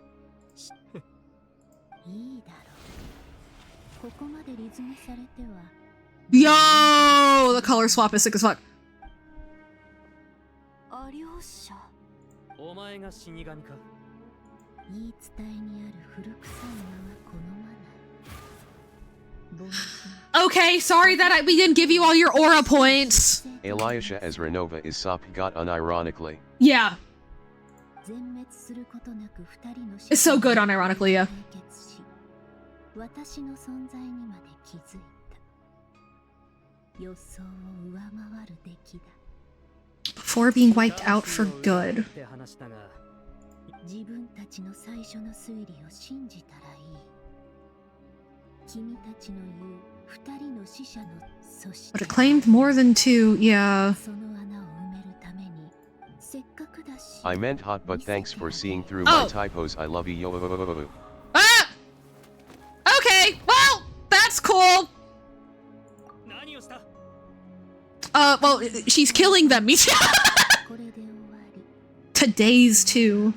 いいだろう。ここまでリズムされては。Yo, the color swap is sick as fuck. アリョーシャ。お前が死神か。言い伝えにある古臭い名は好まない。Okay, sorry that we didn't give you all your aura points. Alyosha as Renova is Sop got unironically. Yeah. It's so good unironically, yeah. Before being wiped out for good. 自分たちの最初の推理を信じたらいい。君たちの言う二人の死者のそして But it claimed more than 2, yeah. その穴を埋めるためにせっかくだし I meant hot, but thanks for seeing through my typos. I love you. Ah! Okay, well, that's cool. Well, she's killing them. Today's too.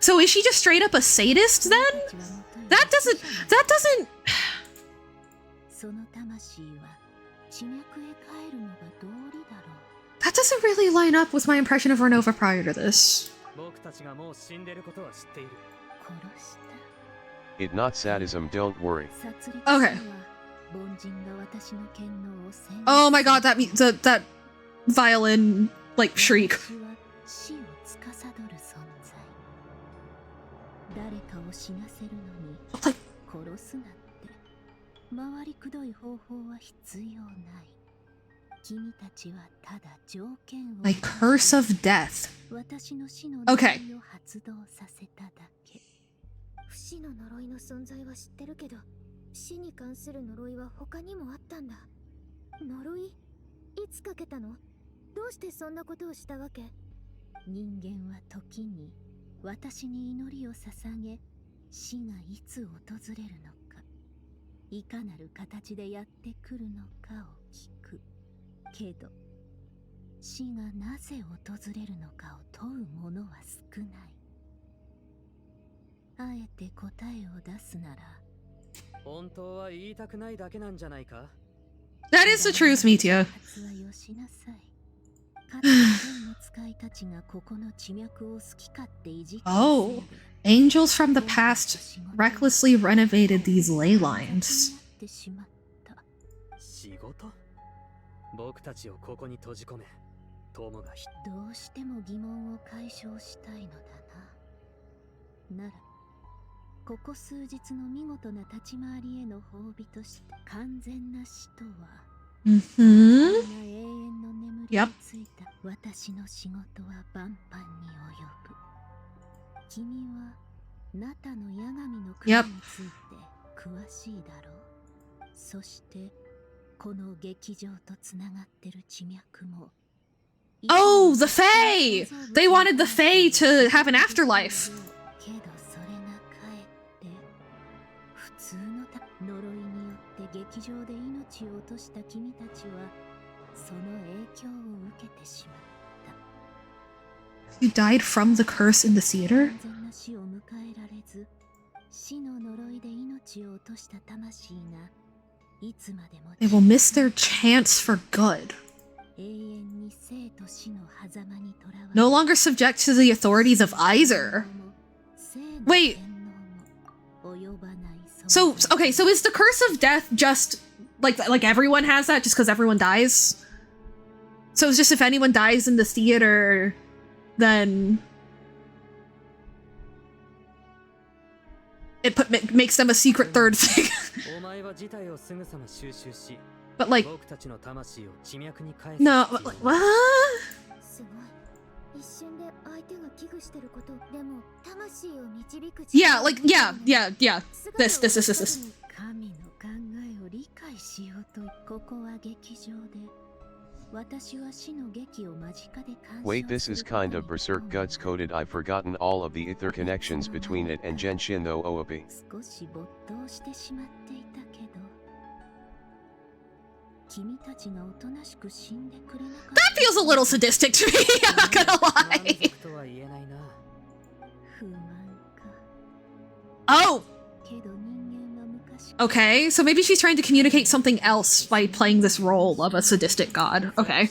So is she just straight up a sadist then? That doesn't... その魂は地脈へ帰るのが道理だろう。 That doesn't really line up with my impression of Renova prior to this. 僕たちがもう死んでることは知っている。殺した。 It not sadism, don't worry. Okay. Oh my god, that that violin like shriek. 死を司る存在。誰かを死なせるのに殺すなんて回りくどい方法は必要ない。君たちはただ条件を My curse of death. 私の死の Okay. 呪いを発動させただけ。不死の呪いの存在は知ってるけど、死に関する呪いは他にもあったんだ。呪い？いつかけたの？どうしてそんなことをしたわけ？人間は時に私に祈りを捧げ、死がいつ訪れるのか、いかなる形でやってくるのかを聞く。けど、死がなぜ訪れるのかを問う者は少ない。あえて答えを出すなら、本当は言いたくないだけなんじゃないか？ That is the truth, Mitya. Oh, angels from the past recklessly renovated these ley lines. 仕事？僕たちをここに閉じ込め、友がどうしても疑問を解消したいのだな。なら、ここ数日の見事な立ち回りへの褒美として完全な死とは、永遠の眠りについた私の仕事は万般に及ぶ。君はナタの八神の国について詳しいだろう。そしてこの劇場とつながってる地脈も。Oh, the Fae! They wanted the Fae to have an afterlife. けどそれがかえって普通の呪いによって劇場で命を落とした君たちはその影響を受けてしまった。 You died from the curse in the theater? 完全な死を迎えられず、死の呪いで命を落とした魂がいつまでも They will miss their chance for good. 永遠に生と死の狭間にとらわれ No longer subject to the authorities of Aizer. Wait. So, okay, so is the curse of death just like everyone has that just because everyone dies? So it's just if anyone dies in the theater, then it makes them a secret third thing. But like, no, what? Yeah, like, yeah. This. 神の考えを理解しようと、ここは劇場で、私は死の劇を間近で鑑賞。 Wait, this is kind of berserk guts coded. I've forgotten all of the ether connections between it and Genshin no Oopi. 少し没頭してしまっていたけど、君たちがおとなしく死んでくれなかった。 That feels a little sadistic to me, I'm not gonna lie. Oh! Okay, so maybe she's trying to communicate something else by playing this role of a sadistic god. Okay.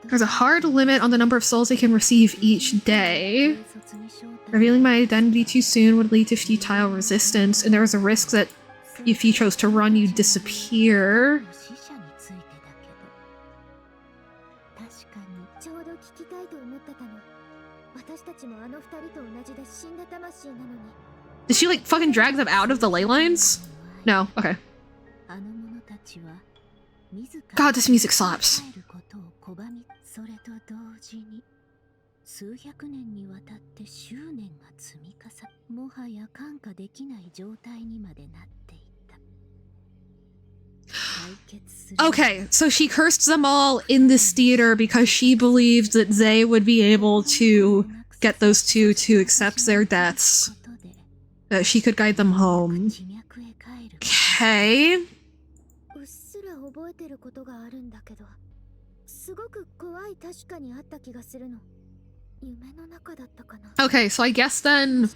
There's a hard limit on the number of souls they can receive each day. Revealing my identity too soon would lead to futile resistance, and there is a risk that if you chose to run, you'd disappear. Did she like fucking drag them out of the ley lines? No. Okay. God, this music slaps. 数百年にわたって執念が積み重ね、もはや看過できない状態にまでなっていた。 Okay, so she cursed them all in this theater because she believed that they would be able to get those two to accept their deaths. That she could guide them home. Okay. うっすら覚えてることがあるんだけど、すごく怖い確かにあった気がするの。 Okay, so I guess then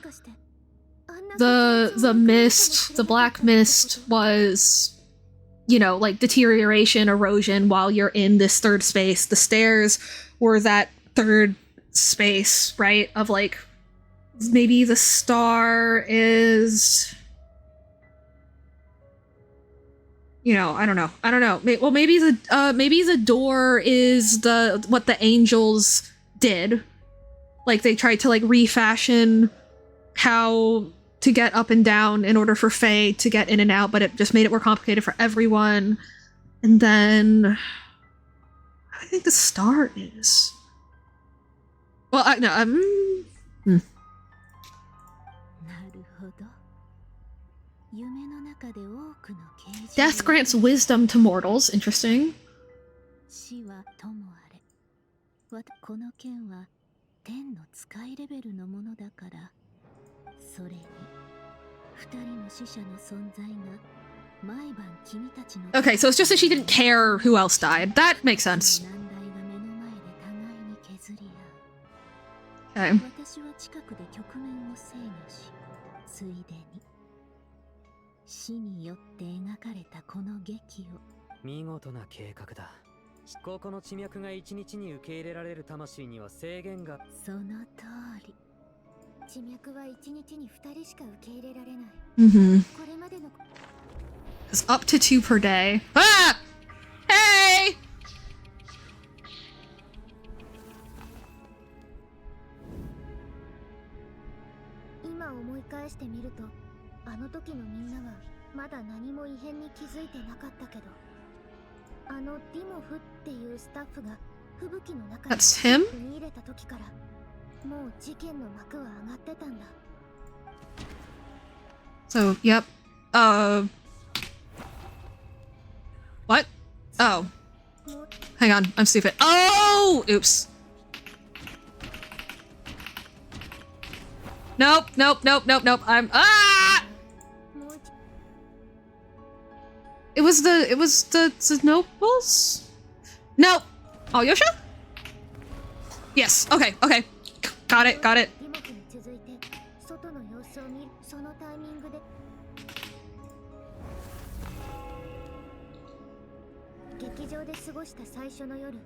the mist, the black mist was, you know, like deterioration, erosion while you're in this third space. The stairs were that third space, right? Of like, maybe the star is, you know, I don't know. Well, maybe the door is what the angels did. Like, they tried to, like, refashion how to get up and down in order for Faye to get in and out, but it just made it more complicated for everyone. And then... I think the star is... Well, Death grants wisdom to mortals. Interesting. 天の使いレベルのものだから、それに二人の死者の存在が毎晩君たちの Okay, so it's just that she didn't care who else died. That makes sense. Okay. 私は近くで局面を制御し、ついでに死によって描かれたこの劇を。見事な計画だ。 ここの地脈が一日に受け入れられる魂には制限が。その通り。地脈は一日に2人しか受け入れられない。これまでの It's up to 2 per day. Ah! Hey! 今思い返してみると、あの時のみんなはまだ何も異変に気づいてなかったけど。 あのディモフっていうスタッフが吹雪の中に踏み入れた時からもう事件の幕は上がってたんだ。 So, yep. What? Oh. Hang on, I'm stupid. Oh! Oops. Nope. I'm It was the nobles? No. Oh, Yosha? Yes. Okay. Got it. 劇場で過ごした最初の夜、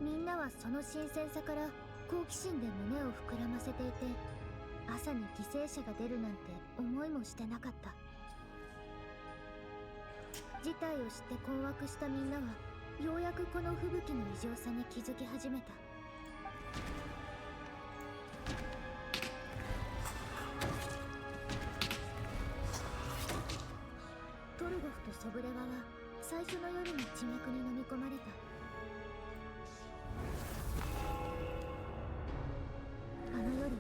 みんなはその新鮮さから好奇心で胸を膨らませていて、朝に犠牲者が出るなんて思いもしてなかった。事態を知って困惑したみんなは、ようやくこの吹雪の異常さに気づき始めた。トルゴフとソブレワは最初の夜に地脈に飲み込まれた。あの夜、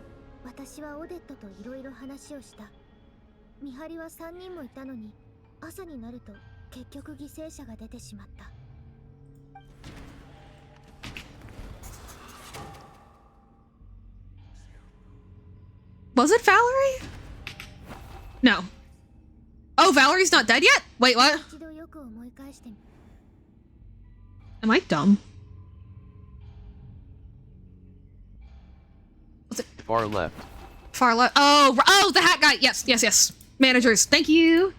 私はオデットといろいろ話をした。見張りは3人もいたのに、朝になると結局犠牲者が出てしまった。Was it Valerie? No. Oh, Valerie's not dead yet? Wait, what? Am I dumb? Was it far left? Far left. Oh, the hat guy. Yes. Managers. Thank you.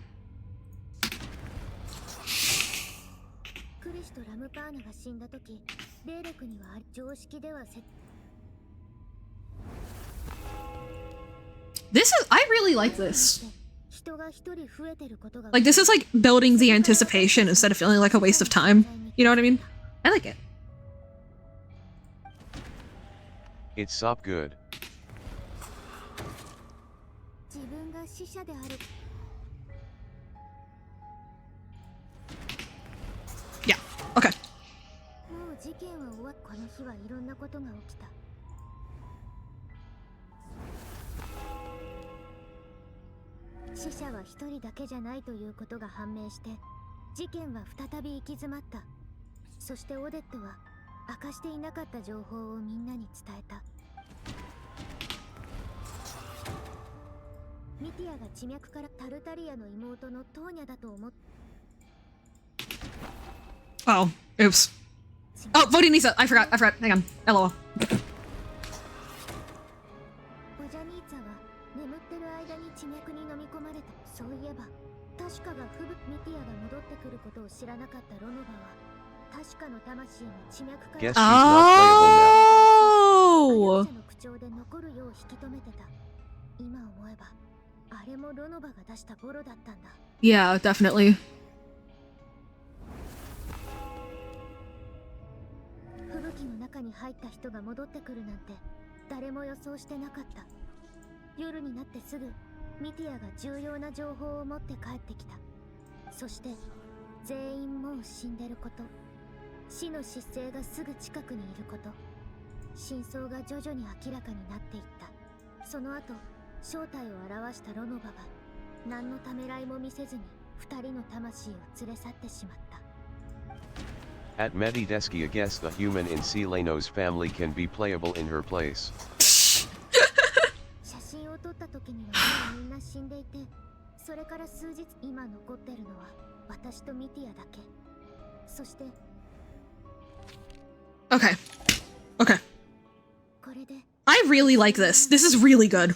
I really like this. Like, this is like building the anticipation instead of feeling like a waste of time. You know what I mean? I like it. It's sop good. 自分が死者である。 Yeah. Okay. もう事件は終わっこの日はいろんなことが起きた。死者は一人だけじゃないということが判明して、事件は再び行き詰まった。そしてオデットは明かしていなかった情報をみんなに伝えた。ミティアが地脈からタルタリアの妹のトーニャだと思っ。 Oh, oops. Oh, voting Nisa. I forgot. Hang on. LOL. ボジャニーツァは眠ってる間に地脈に飲み込まれた。そういえば確かがミティアが戻ってくることを知らなかったロノバは確かの魂の地脈から Guess she's not Oh. の口調で残るよう引き止めてた。今思えばあれもロノバが出したボロだったんだ。 Yeah, definitely. 吹雪の中に入った人が戻ってくるなんて誰も予想してなかった。夜になってすぐミティアが重要な情報を持って帰ってきた。そして全員もう死んでること、死の失勢がすぐ近くにいること、真相が徐々に明らかになっていった。その後正体を表したロノバが何のためらいも見せずに二人の魂を連れ去ってしまった。 At Medideskia, guess the human in Seleno's family can be playable in her place. 写真を撮った時にはもうみんな死んでいて、それから数日今残ってるのは私とミティアだけ。そして Okay. Okay. これで I really like this. This is really good.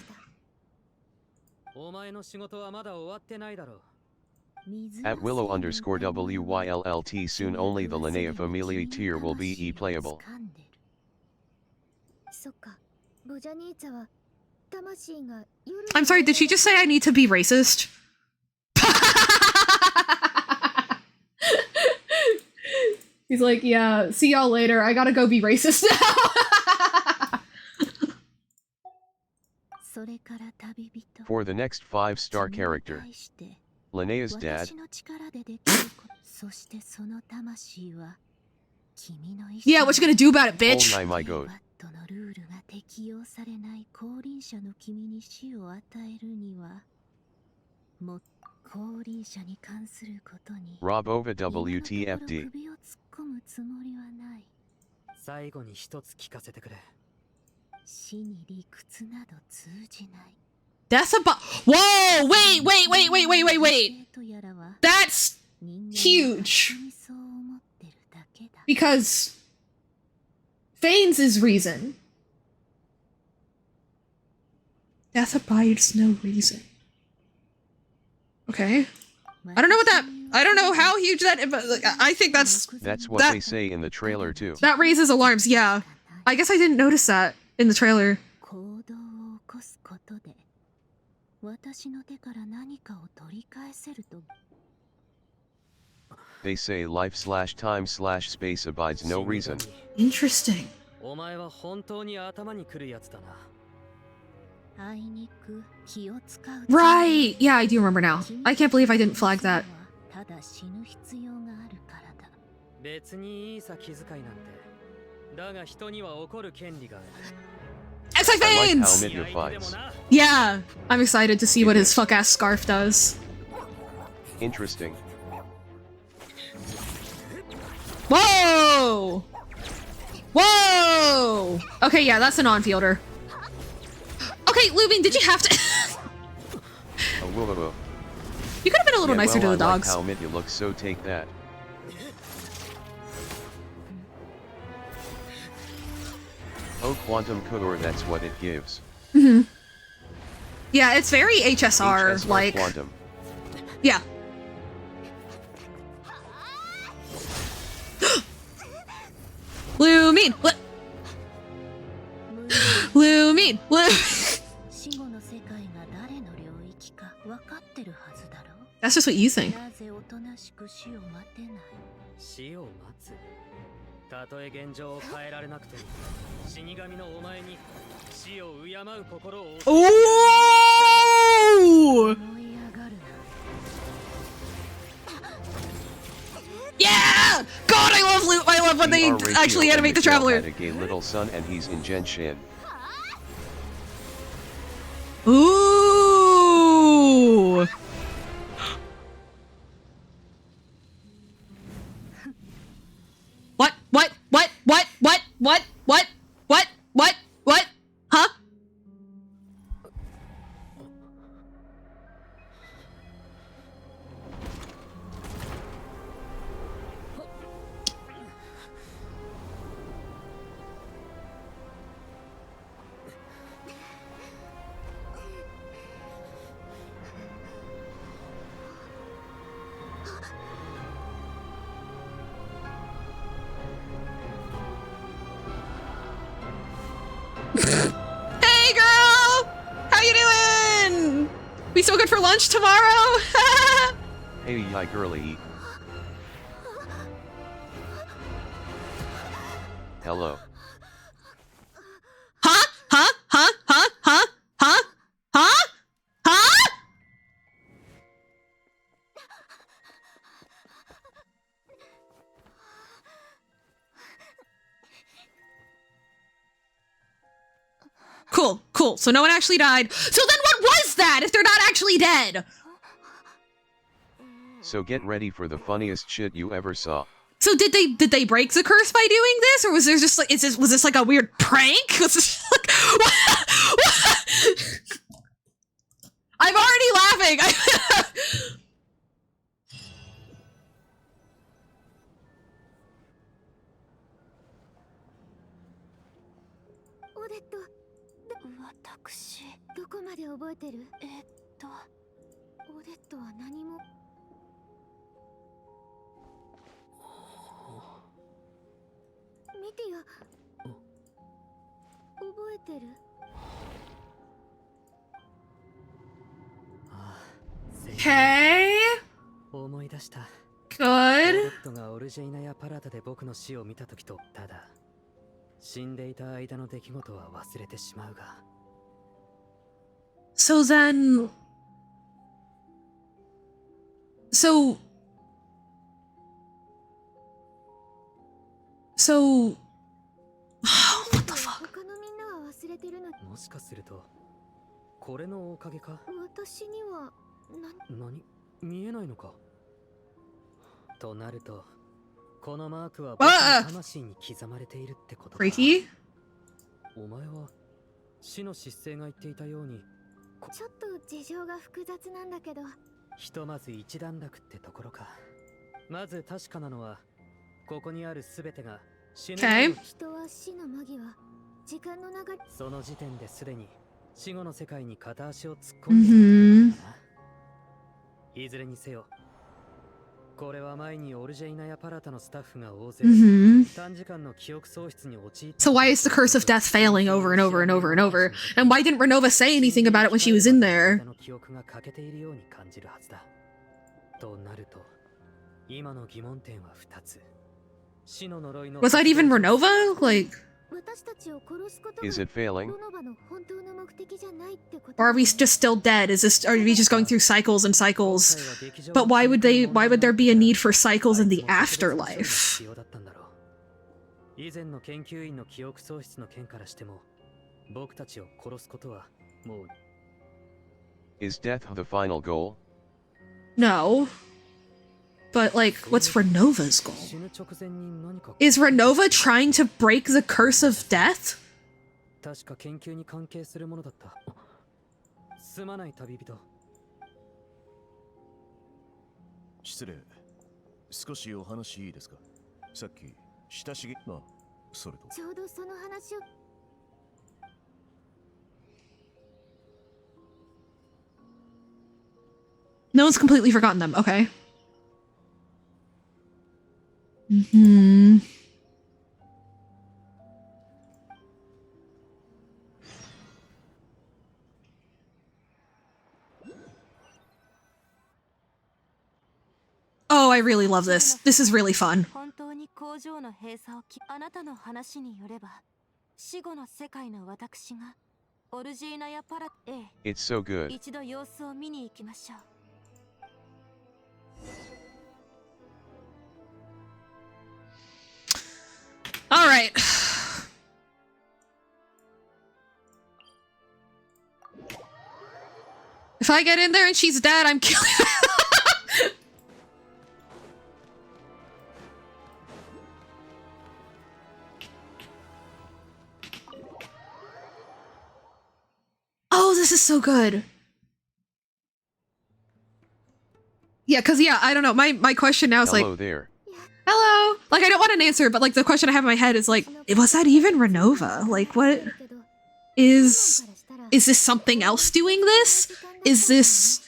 お前の仕事はまだ終わってないだろう。 At Willow_WYLLT, soon only the Linnea Familia tier will be e-playable. そっか、ボジャニーツァは魂が夜。 I'm sorry, did she just say I need to be racist? He's like, yeah, see y'all later. I gotta go be racist now. それから旅人。 For the next 5-star character, Linnea's dad. 私の力でできること。そしてその魂は君の意志。 Yeah, what you gonna do about it, bitch? Oh my god. のルールが適用されない降臨者の君に死を与えるにはも降臨者に関することに Robova WTFD. 首を突っ込むつもりはない。最後に一つ聞かせてくれ。死に理屈など通じない。 That's about. Whoa! Wait! That's huge. Because Fanes' reason. Death abides no reason. Okay. I don't know what that. I don't know how huge that. But I think that's. That's what they say in the trailer too. That raises alarms. Yeah. I guess I didn't notice that in the trailer. They say life/time/space abides no reason. Interesting. お前は本当に頭にくるやつだな。 Right! Yeah, I do remember now. I can't believe I didn't flag that. 別にいいさ気遣いなんて。だが人には怒る権利がある。 XI I like how Fanes! Midna fights. Yeah, I'm excited to see what his fuck ass scarf does. Interesting. Whoa! Whoa! Okay, yeah, that's an on-fielder. Okay, Lubin, did you have to? Whoa. You could have been a little Yeah, nicer well, to the I dogs. like how Midna looks, so take that. Oh, Quantum Core, that's what it gives. Yeah, it's very HSR, like. Quantum. Yeah. Lumin! Lumin! That's just what you think. 死を待つ。たとえ現状を変えられなくても死神のお前に死を敬う心を Oh! Yeah! God, I love when they actually animate the Traveler. Had a gay little son and he's in Genshin. Ooh! What? Huh? Hey girl! How you doing? We still good for lunch tomorrow? Hey yi girly. Hello. Huh? Cool. So no one actually died. So then what was that if they're not actually dead? So get ready for the funniest shit you ever saw. So did they break the curse by doing this, or was there just like was this like a weird prank? Was this like, what? I'm already laughing. Okay. 思い出した。 Good. オットがオルジェイナやパラタで僕の死を見たときと、ただ死んでいた間の出来事は忘れてしまうが。So then. So. What the fuck? もしかするとこれのおかげか。私には何見えないのか。となるとこのマークは僕の魂に刻まれているってことか。Freaky? お前は死の失勢が言っていたようにちょっと事情が複雑なんだけど、ひとまず一段落ってところか。まず確かなのはここにあるすべてが死ぬ。Okay. 人は死の間際、時間の流れ、その時点ですでに死後の世界に片足を突っ込んでいるんだな。いずれにせよこれは前にオルジェイナやパラタのスタッフが大勢短時間の記憶喪失に陥った。 So why is the curse of death failing over and over and over and over? And why didn't Renova say anything about it when she was in there? 記憶が欠けているように感じるはずだ。となると今の疑問点は2つ。死の呪いの Was that even Renova? Like, 私たちを殺すことが Is it failing? ロノバの本当の目的じゃないってこと。 or are we just still dead? Are we just going through cycles and cycles? But why would there be a need for cycles in the afterlife? 以前の研究員の記憶喪失の件からしても僕たちを殺すことはもう。 Is death the final goal? No. But, like, what's Renova's goal? Is Renova trying to break the curse of death? 確か研究に関係するものだった。すまない旅人。失礼。少しお話いいですか。さっき親しげなそれと。ちょうどその話を。 No one's completely forgotten them. Okay. Oh, I really love this. This is really fun. 本当にこ工場の閉鎖をあなたの話によれば死後の世界の私がオルジーナやパラIt's so good. 一度様子を見に行きましょう。All right. If I get in there and she's dead, I'm killing her. Oh, this is so good. Yeah, cause yeah, I don't know. My question now is Hello like, there. hello. Like I don't want an answer, but like the question I have in my head is like, was that even Renova? Like what is this something else doing this? Is this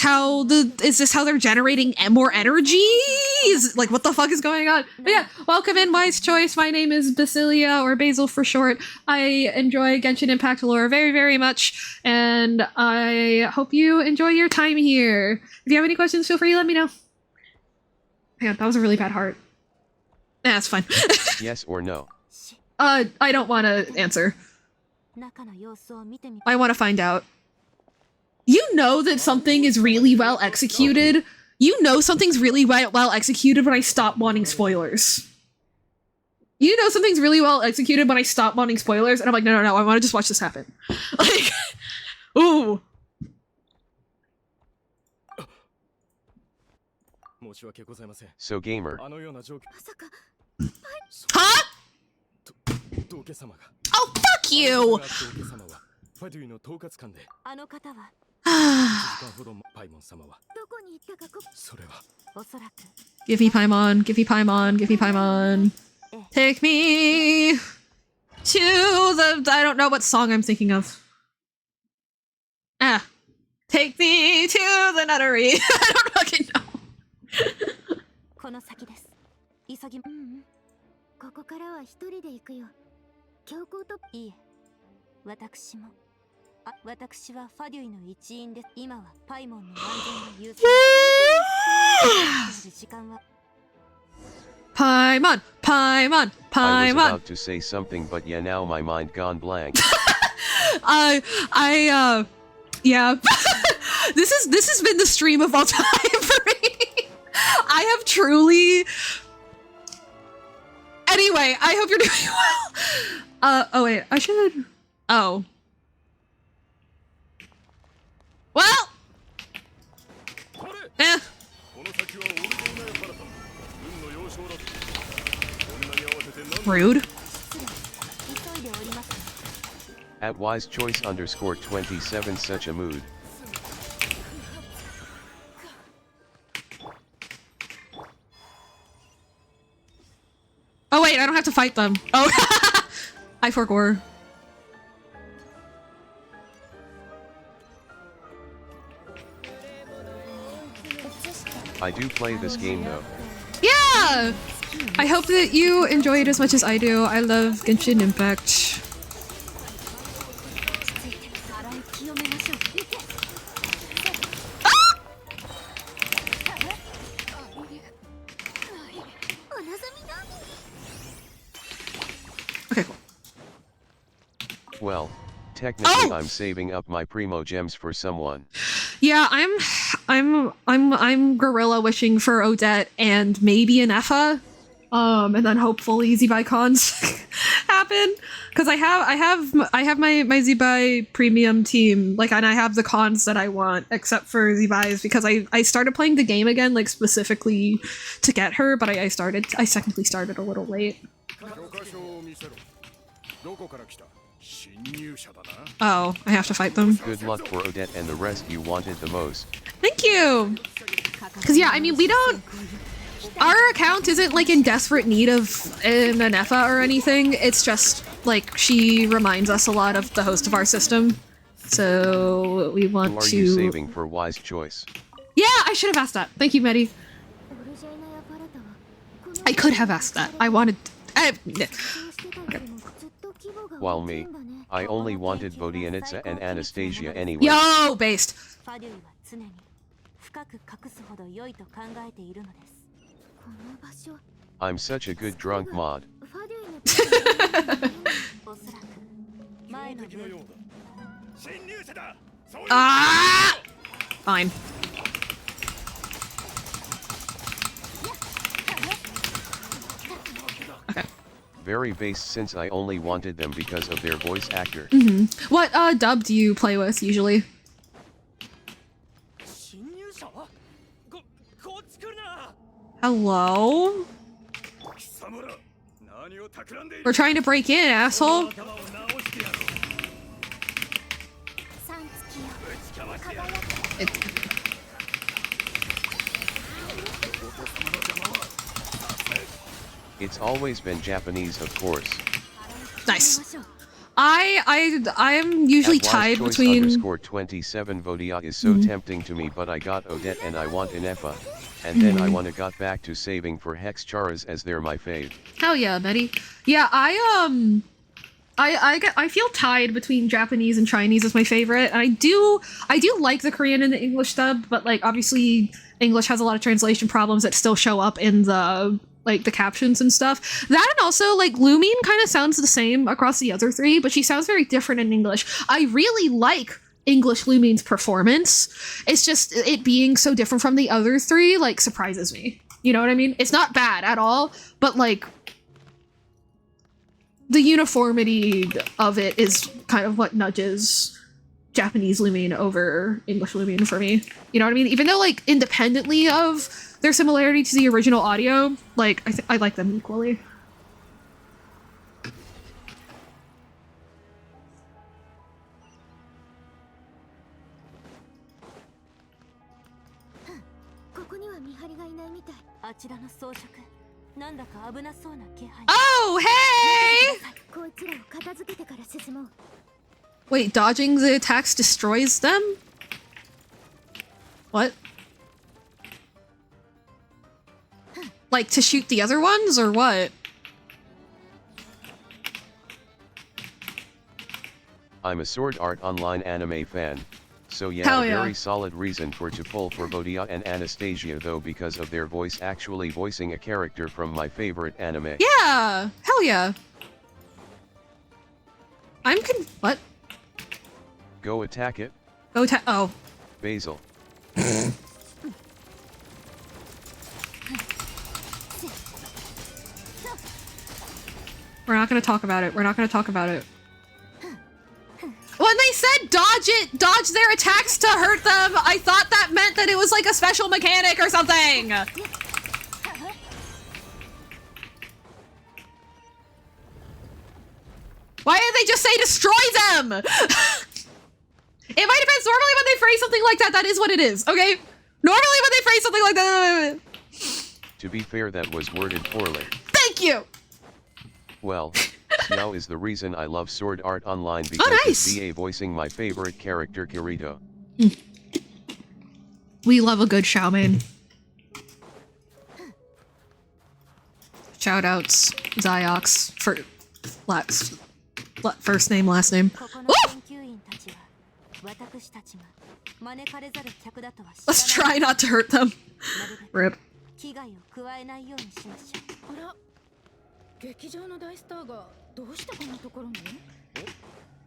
how they're generating more energy? Is like what the fuck is going on? But yeah, welcome in, Wise Choice. My name is Basilia, or Basil for short. I enjoy Genshin Impact lore very, very much, and I hope you enjoy your time here. If you have any questions, feel free to let me know. Hang on, that was a really bad heart. Nah, that's fine. Yes or no? I don't want to answer. I want to find out. You know that something is really well executed. You know something's really well executed when I stop wanting spoilers. You know something's really well executed when I stop wanting spoilers, and I'm like, no, I want to just watch this happen. Like, ooh. So gamer. Huh? Oh, fuck you! Give me Paimon, give me Paimon, give me Paimon. Take me to the... I don't know what song I'm thinking of. Ah. Take me to the nunnery. I don't fucking know. ここからは一人で行くよ。強行といいえ、私も。私はファデュイの一員です。今はパイモンの安全が優先。時間は。Paimon, Paimon, I was Paimon. about to say something, but yeah, now my mind gone blank. Yeah. This has been the stream of all time for me. I have truly. Anyway, I hope you're doing well. Oh wait, I should. Oh. Well. Eh. Rude. At Wise Choice _27 such a mood. Oh wait, I don't have to fight them. Oh, I forgot. I do play this game though. Yeah! I hope that you enjoy it as much as I do. I love Genshin Impact. Okay, cool. Well, technically I'm saving up my primo gems for someone. Yeah, I'm gorilla wishing for Odette and maybe an Effa. And then hopefully Zebai cons happen. Cause I have my Zebai premium team, like, and I have the cons that I want, except for Zebai's, because I started playing the game again, like specifically to get her, but I technically started a little late. Oh, I have to fight them. Good luck for Odette and the rest you wanted the most. Thank you! Cause yeah, I mean, our account isn't like in desperate need of an Effa or anything, it's just like she reminds us a lot of the host of our system. So we want Who are you saving for Wise Choice? Yeah, I should have asked that. Thank you, Medi. I could have asked that. I wanted... Okay. While me, I only wanted Vodianitsa and Anastasia anyway. Yo, based. I'm such a good drunk mod. ファデュイのおそらく前の敵のようだ。侵入者だ。そういう Ah! Fine. Okay. Very base since I only wanted them because of their voice actor. What dub do you play with usually? 侵入者はこっち来るな。 Hello? 貴様ら何を企んでいる。 We're trying to break in, asshole. 頭を直してやろう。さんつきよぶちかましてやる。 It's always been Japanese, of course. Nice. I'm usually At tied Wise Choice between. _27 Vodia is so tempting to me, but I got Odette and I want Inepa. And then I wanna got back to saving for Hex Charas as they're my fave. Hell yeah, Betty. Yeah, I feel tied between Japanese and Chinese as my favorite. And I do like the Korean and the English dub, but like obviously English has a lot of translation problems that still show up in the like the captions and stuff. That and also like Lumine kind of sounds the same across the other three, but she sounds very different in English. I really like English Lumine's performance. It's just it being so different from the other three like surprises me. You know what I mean? It's not bad at all, but like the uniformity of it is kind of what nudges Japanese Lumine over English Lumine for me. You know what I mean? Even though like independently of their similarity to the original audio, like I like them equally. Oh, hey! Wait, dodging the attacks destroys them? What? Like to shoot the other ones or what? I'm a Sword Art Online anime fan. So yeah, Hell a yeah. very solid reason to pull for Vodia and Anastasia though, because of their voice actually voicing a character from my favorite anime. Yeah! Hell yeah. What? Go attack it, Oh, oh. Basil. We're not gonna talk about it. We're not gonna talk about it. When they said dodge their attacks to hurt them, I thought that meant that it was like a special mechanic or something! Why didn't they just say destroy them? In my defense, normally when they phrase something like that, that is what it is, okay? Normally when they phrase something like that... To be fair, that was worded poorly. Thank you! Well, Xiao is the reason I love Sword Art Online because nice. it's VA voicing my favorite character Kirito. We love a good Xiaoman. Shoutouts, Ziox, for first name, last name. Let's try not to hurt them. Rip.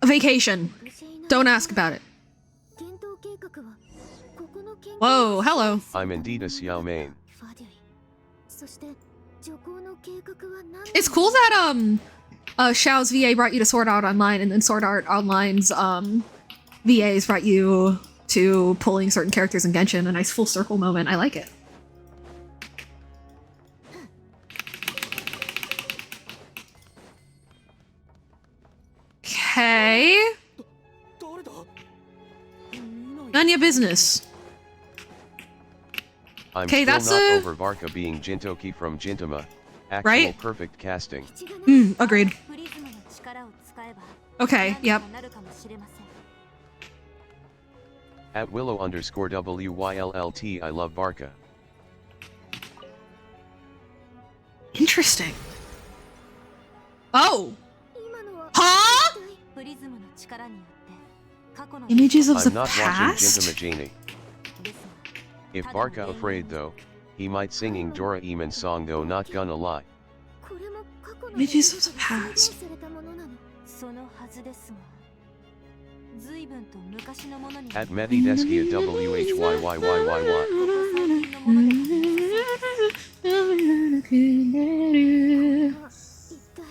Vacation. Don't ask about it. Whoa, hello. I'm indeed a Xiao main. It's cool that Xiao's VA brought you to Sword Art Online, and then Sword Art Online's VAs brought you to pulling certain characters in Genshin. A nice full circle moment. I like it. Okay. None of your business. I'm Okay, still that's not a- over Varka being Jintoki from Gintama. Actual Right? perfect casting. Agreed. Okay, yep. At Willow_WYLLT I love Varka. Interesting. Oh! Huh? Images of the I'm not past? watching Gintama Janie. If Varka afraid though, He might singing Doraemon song though, not gonna lie. これも過去の Images of the past. されたものなの。そのはずですが随分と昔のものに At Medideskia WHYYYYY. ここ最近のもので一体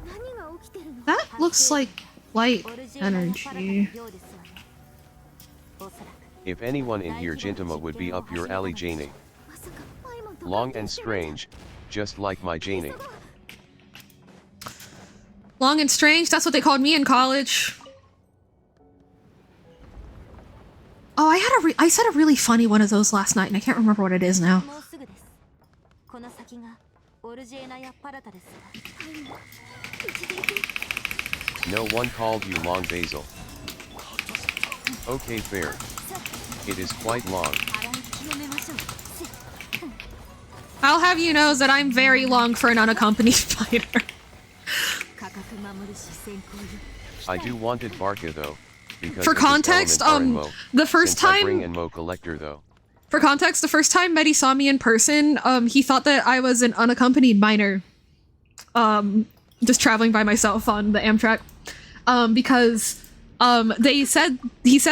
何が起きてるの？ That looks like light オルジェナのパラダの energy. ようですわね。おそらく If anyone in here Gintama would be up your alley, Janie. まさかパイモンと Long and strange, just like my Janie. Long and strange, that's what they called me in college. Oh, I said a really funny one of those last night, and I can't remember what it is now. もうすぐです。この先がオルジェナやパラダですが No one called you long basil. Okay, fair. It is quite long. 洗い清めましょう。 I'll have you know that I'm very long for an unaccompanied fighter. 価格守るし先行よ。 I do wanted Barca though. Because For of his context, element Mo. the first Since I bring time- in Mo Collector though. For context, the first time Medi saw me in person, he thought that I was an unaccompanied minor. Just traveling by myself on the Amtrak. Because he said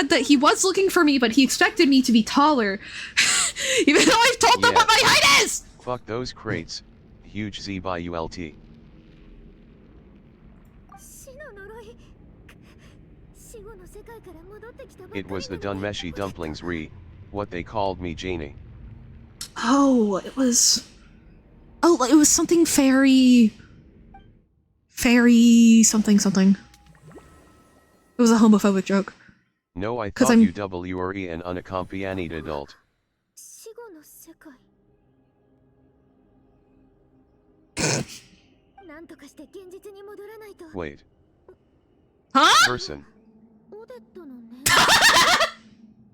that he was looking for me, but he expected me to be taller. Even though I've told them Yeah. what my height is! Fuck those crates. Huge Z by ULT. 死の呪い。死後の世界から戻ってきたばっかり It was the なのに Dunmeshi dumplings what they called me Janie. Oh, it was... Oh, it was something fairy... Fairy... something something. It was a homophobic joke. No, I 'Cause thought I'm- you WRE an unaccompanied adult. 死後の世界。なんとかして現実に戻らないと。 Wait. Huh? Person. オデットのね。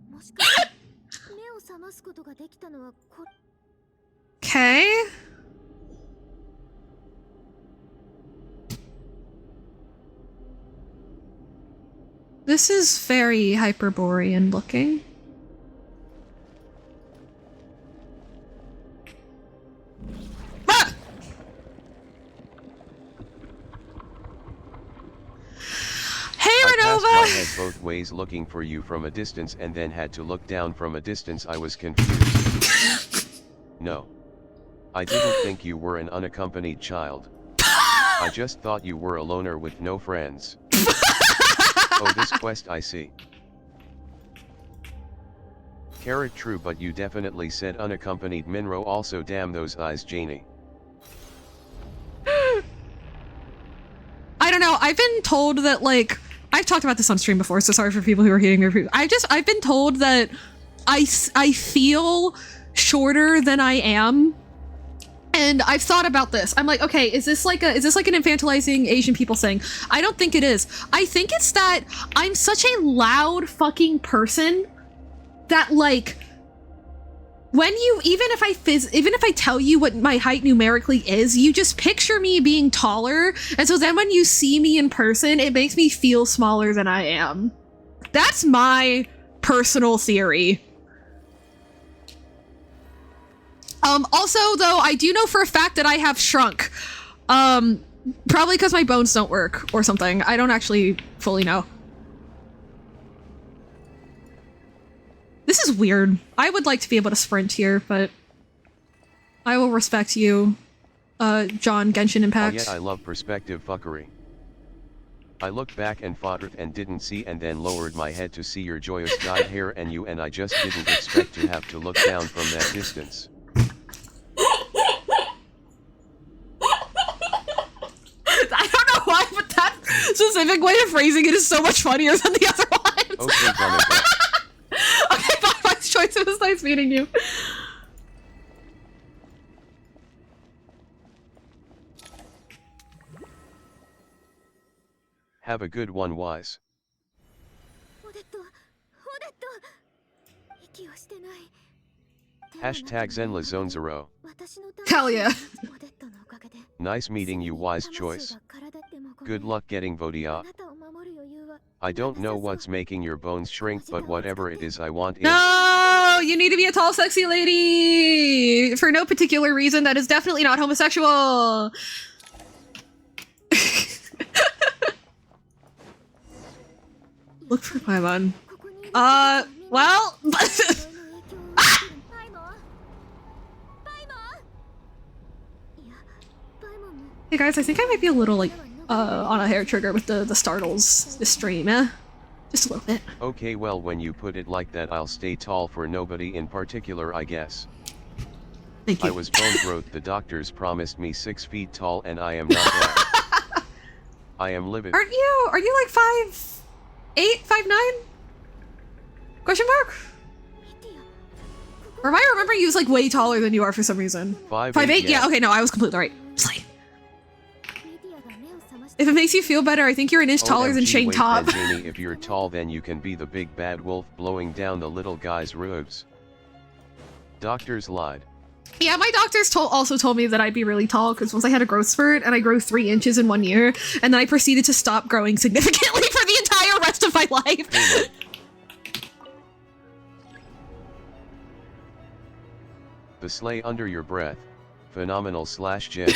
もしかして目を覚ますことができたのはこ Okay. This is very Hyperborean looking. Ah! Hey, I passed my Renova! head both ways looking for you from a distance and then had to look down from a distance. I was confused. No. I didn't think you were an unaccompanied child. I just thought you were a loner with no friends. Oh, this quest I see. Carrot true, but you definitely said unaccompanied Minro also. Damn those eyes, Janie. I don't know. I've been told that, like, I've talked about this on stream before, so sorry for people who are hating reviews. I've been told that I feel shorter than I am. And I've thought about this. I'm like, okay, is this like an infantilizing Asian people thing? I don't think it is. I think it's that I'm such a loud fucking person that, like, when you, even if I tell you what my height numerically is, you just picture me being taller, and so then when you see me in person, it makes me feel smaller than I am. That's my personal theory. Also, though, I do know for a fact that I have shrunk. Probably because my bones don't work or something. I don't actually fully know. This is weird. I would like to be able to sprint here, but I will respect you, John Genshin Impact. Oh, yet I love perspective fuckery. I looked back and fought it and didn't see, and then lowered my head to see your joyous dyed hair and you, and I just didn't expect to have to look down from that distance. I don't know why, but that specific way of phrasing it is so much funnier than the other ones. Okay, Donica. Okay, bye, my choice. It was nice meeting you. Have a good one, Wise. オデット、オデット。息をしてない。 Hashtag Zenla Zone0. 私の Hell yeah. オデットのおかげで Nice meeting you, Wise choice. 魂が体でもこも Good luck getting あ Vodia. なたを守る余裕は I don't know what's making your bones shrink, but whatever it is, I want it. No, you need to be a tall, sexy lady for no particular reason. That is definitely not homosexual. Look for Paimon. Well. Hey guys, I think I might be a little like on a hair trigger with the startles this stream, eh? Just a little bit. Okay, well, when you put it like that, I'll stay tall for nobody in particular, I guess. Thank you. I was bone growth. The doctors promised me 6 feet tall, and I am not that. I am livid. Aren't you? Are you like 5'8", 5'9"? Question mark? Or am I remembering you was like way taller than you are for some reason? 5'8"? Yeah, okay, no, I was completely right. Slay. If it makes you feel better, I think you're an inch taller than Shane Top. Jamie, if you're tall, then you can be the big bad wolf blowing down the little guy's ribs. Doctors lied. Yeah, my doctors also told me that I'd be really tall because once I had a growth spurt and I grew 3 inches in 1 year, and then I proceeded to stop growing significantly for the entire rest of my life. The slay under your breath. Phenomenal / gem.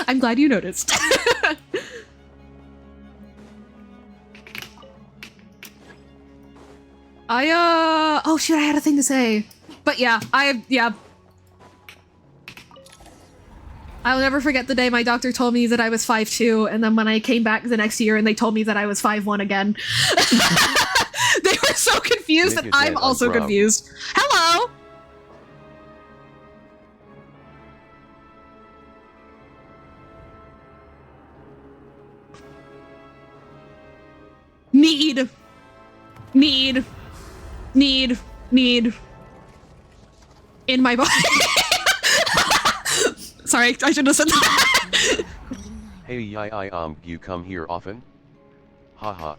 I'm glad you noticed. Oh shit, I had a thing to say. But yeah, I'll never forget the day my doctor told me that I was 5'2", and then when I came back the next year and they told me that I was 5'1" again. They were so confused that I'm also confused. Hello! Need in my body. Sorry, I shouldn't have said that. Hey, you come here often? Haha.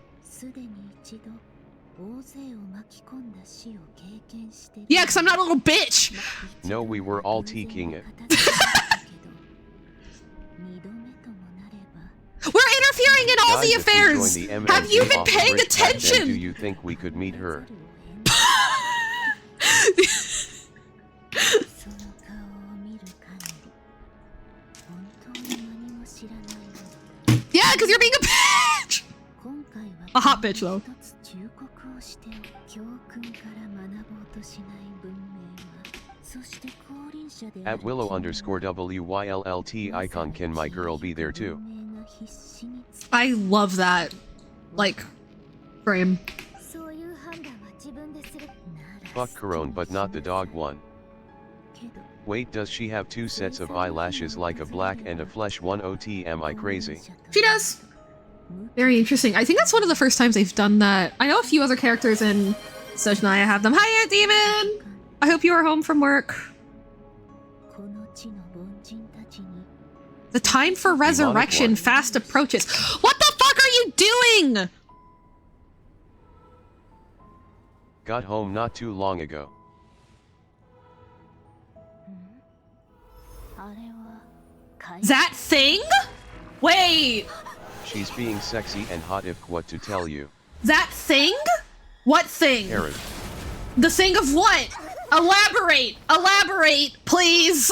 Yeah, because I'm not a little bitch. No, we were all teeking it. We're interfering in all Guys, the affairs. Have you been paying attention? Do you think we could meet her? Yeah, because you're being a bitch. A hot bitch, though. At Willow_WYLLT icon, can my girl be there too? I love that, like, frame. Fuck Corone, but not the dog one. Wait, does she have 2 sets of eyelashes, like a black and a flesh one? OT, am I crazy? She does. Very interesting. I think that's one of the first times they've done that. I know a few other characters in Sojnaya have them. Hi, Aunt Demon! I hope you are home from work. The time for resurrection fast approaches. What the fuck are you doing? Got home not too long ago. That thing? Wait. She's being sexy and hot, if what to tell you. That thing? What thing? Aaron. The thing of what? Elaborate! Elaborate, please!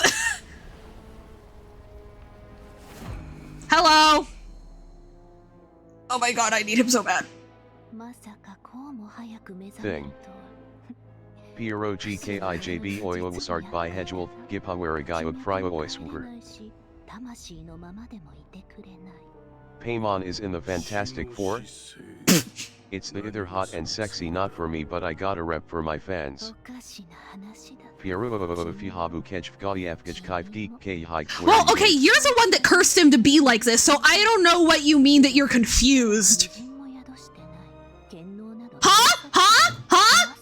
Hello? Oh my god, I need him so bad. Thing. PROGKIJB Oiwsart by Hedgewolf, Gipawarigai Fryo Oiswur. Paimon is in the Fantastic Four? It's the either hot and sexy, not for me, but I got a rep for my fans. Well, okay, you're the one that cursed him to be like this, so I don't know what you mean that you're confused. Huh? Huh? Huh?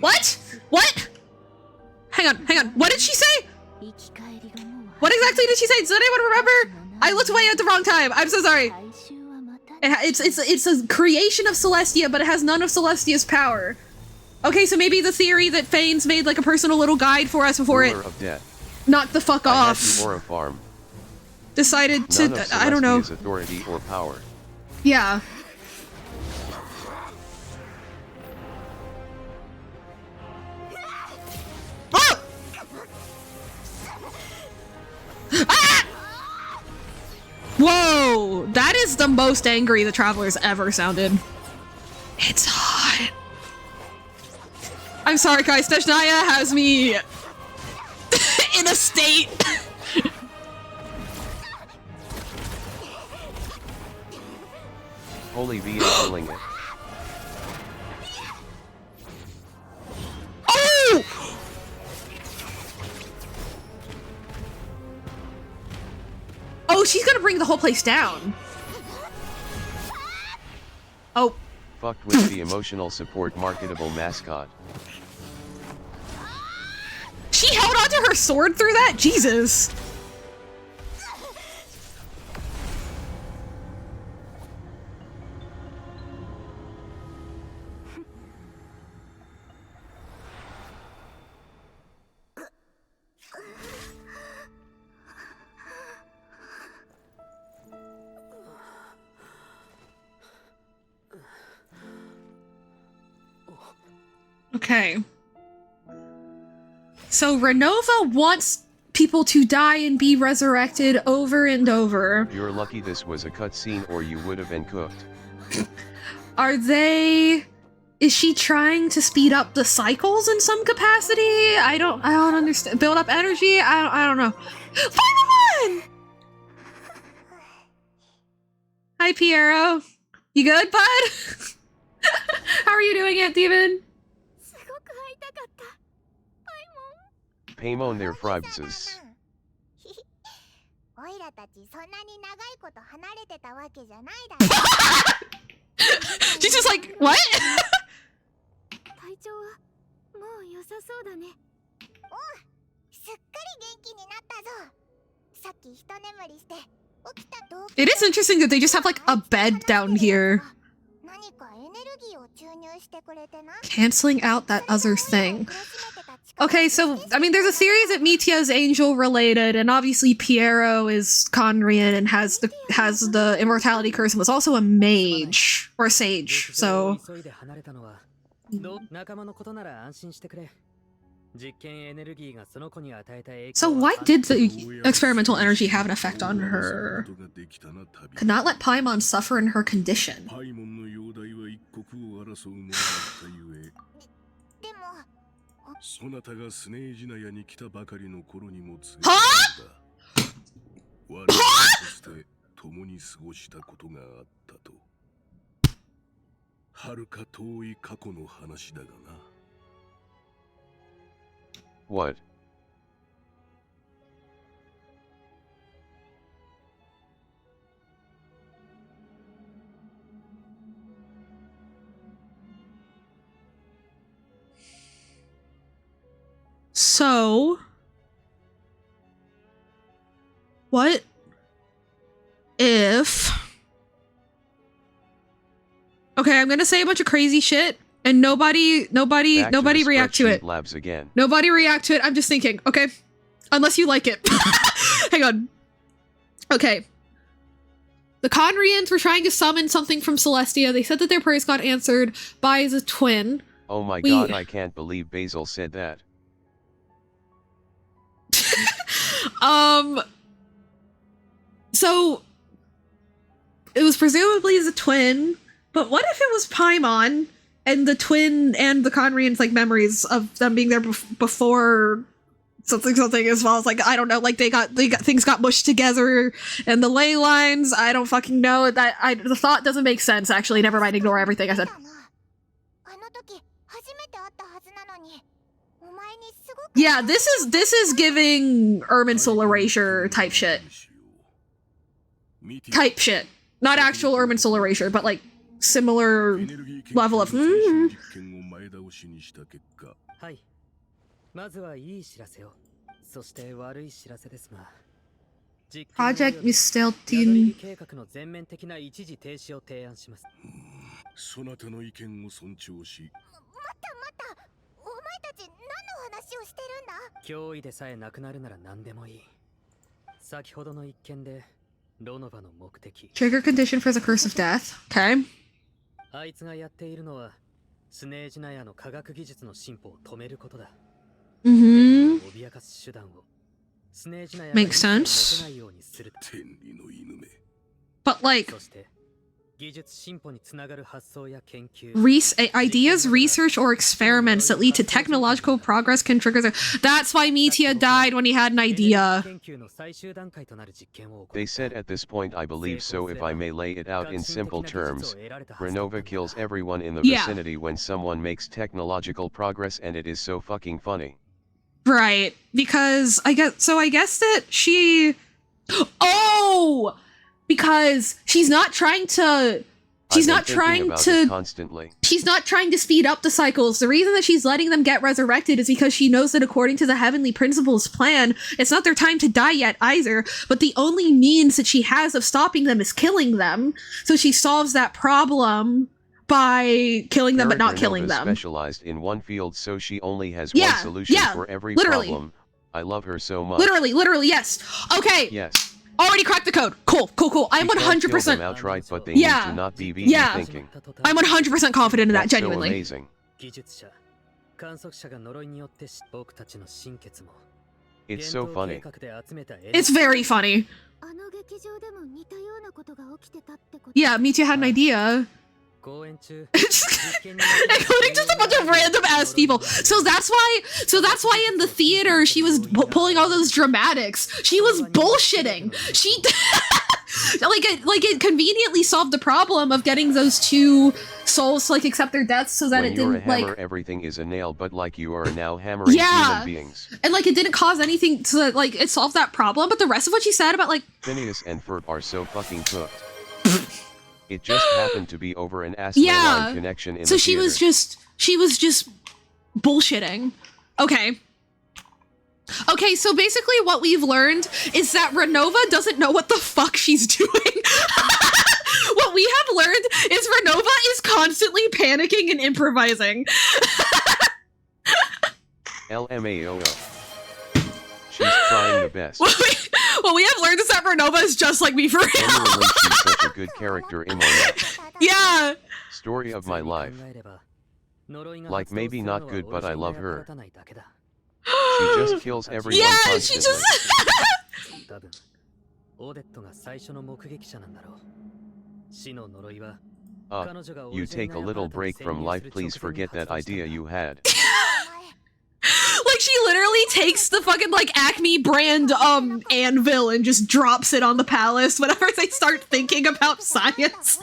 What? What? Hang on. What did she say? What exactly did she say? Does anyone remember? I looked away at the wrong time. I'm so sorry. It's a creation of Celestia, but it has none of Celestia's power. Okay, so maybe the theory that Fanes made like a personal little guide for us before it knocked the fuck off. Aura farm. Decided to, I don't know. Authority or power. Yeah. Oh! Ah! Whoa! That is the most angry the Traveler's ever sounded. It's hot. I'm sorry, guys. Deshnaya has me in a state. Holy V is killing it. Oh! Oh, she's gonna bring the whole place down. Oh. Fucked with the emotional support marketable mascot. She held onto her sword through that? Jesus. Okay. So Renova wants people to die and be resurrected over and over. You're lucky this was a cutscene or you would have been cooked. Are they... Is she trying to speed up the cycles in some capacity? I don't understand. Build up energy? I don't know. Paimon! Hi, Piero. You good, bud? How are you doing, Aunt Demon? Paimon their fribes. She's just like, what? It is interesting that they just have like a bed down here. Canceling out that other thing. Okay, so, I mean, there's a theory that Mitya's angel related, and obviously Piero is Conrian and has the immortality curse and was also a mage, or a sage, so... So why did the experimental energy have an effect on her? Could not let Paimon suffer in her condition. Huh? What? So, what if... Okay, I'm gonna say a bunch of crazy shit, and nobody react to it. Labs again. Nobody react to it. I'm just thinking, okay? Unless you like it. Hang on. Okay. The Conrians were trying to summon something from Celestia. They said that their prayers got answered by the twin. Oh my god, I can't believe Basil said that. So it was presumably the twin, but what if it was Paimon and the twin and the Conrians, like, memories of them being there before something as well as, like, I don't know, like they got things got mushed together and the ley lines, I don't fucking know. The thought doesn't make sense, actually. Never mind, ignore everything I said. Yeah, this is giving Irminsul erasure type shit. Not actual Irminsul erasure, but like similar level of Project Misteltin. そなたの意見を尊重し。お前たち何の話をしてるんだ？脅威でさえなくなるなら何でもいい。先ほどの一件で Trigger condition for the curse of death. Okay. あいつがやっているのはスネージナヤの科学技術の進歩を止めることだ。Mm-hmm. 脅かす手段をスネージナヤ Makes sense. が持てないようにする。 But like そして技術進歩につながる発想や研究 ideas, research, or experiments that lead to technological progress can trigger the... That's why Mitya died when he had an idea. 研究の最終段階となる実験を行う。 They said at this point, I believe so, if I may lay it out in simple terms, Renova kills everyone in the Yeah. vicinity when someone makes technological progress, and it is so fucking funny. Right. Because I guess that she... Oh! Because she's not trying to... She's I've not been thinking trying about to... it constantly. She's not trying to speed up the cycles. The reason that she's letting them get resurrected is because she knows that according to the Heavenly Principles plan, it's not their time to die yet either, but the only means that she has of stopping them is killing them. So she solves that problem by killing them but not killing them. Specialized in one field, so she only has Yeah, one solution yeah, for every literally. problem. I love her so much. Literally, yes. Okay. Yes. Already cracked the code. Cool. I'm She can't kill 100%. them outright, but they Yeah. need to not be Yeah. thinking. I'm 100% confident in that, That's so genuinely. amazing. 技術者観測者が呪いによって僕たちの心血も It's so funny. It's very funny. あの劇場でも似たようなことが起きてたってこと Yeah, Mitya had an idea. 公演中 Including just a bunch of random ass people. So that's why in the theater she was pulling all those dramatics. She was bullshitting. She like it conveniently solved the problem of getting those two souls to like accept their deaths so that When it you're a didn't hammer, like everything is a nail, but like you are now hammering Yeah. human beings. and like it didn't cause anything to like it solved that problem, but the rest of what she said about like Phineas and Ferb are so fucking cooked. It just happened to be over an Aslan Yeah. connection in so the she was just bullshitting. Okay, so basically what we've learned is that Renova doesn't know what the fuck she's doing. What we have learned is Renova is constantly panicking and improvising. LMAOO. She's trying the best. What we have learned is that Renova is just like me for real. Genuinely, she's such a good character in my life. Yeah. Story of my life. Like maybe not good, but I love her. She just kills everyone Yeah, she constantly. just 多分オーデットが最初の目撃者なんだろう。死の呪いは You take a little break from life, please forget that idea you had. like she literally takes the fucking like Acme brand anvil and just drops it on the palace whenever they start thinking about science.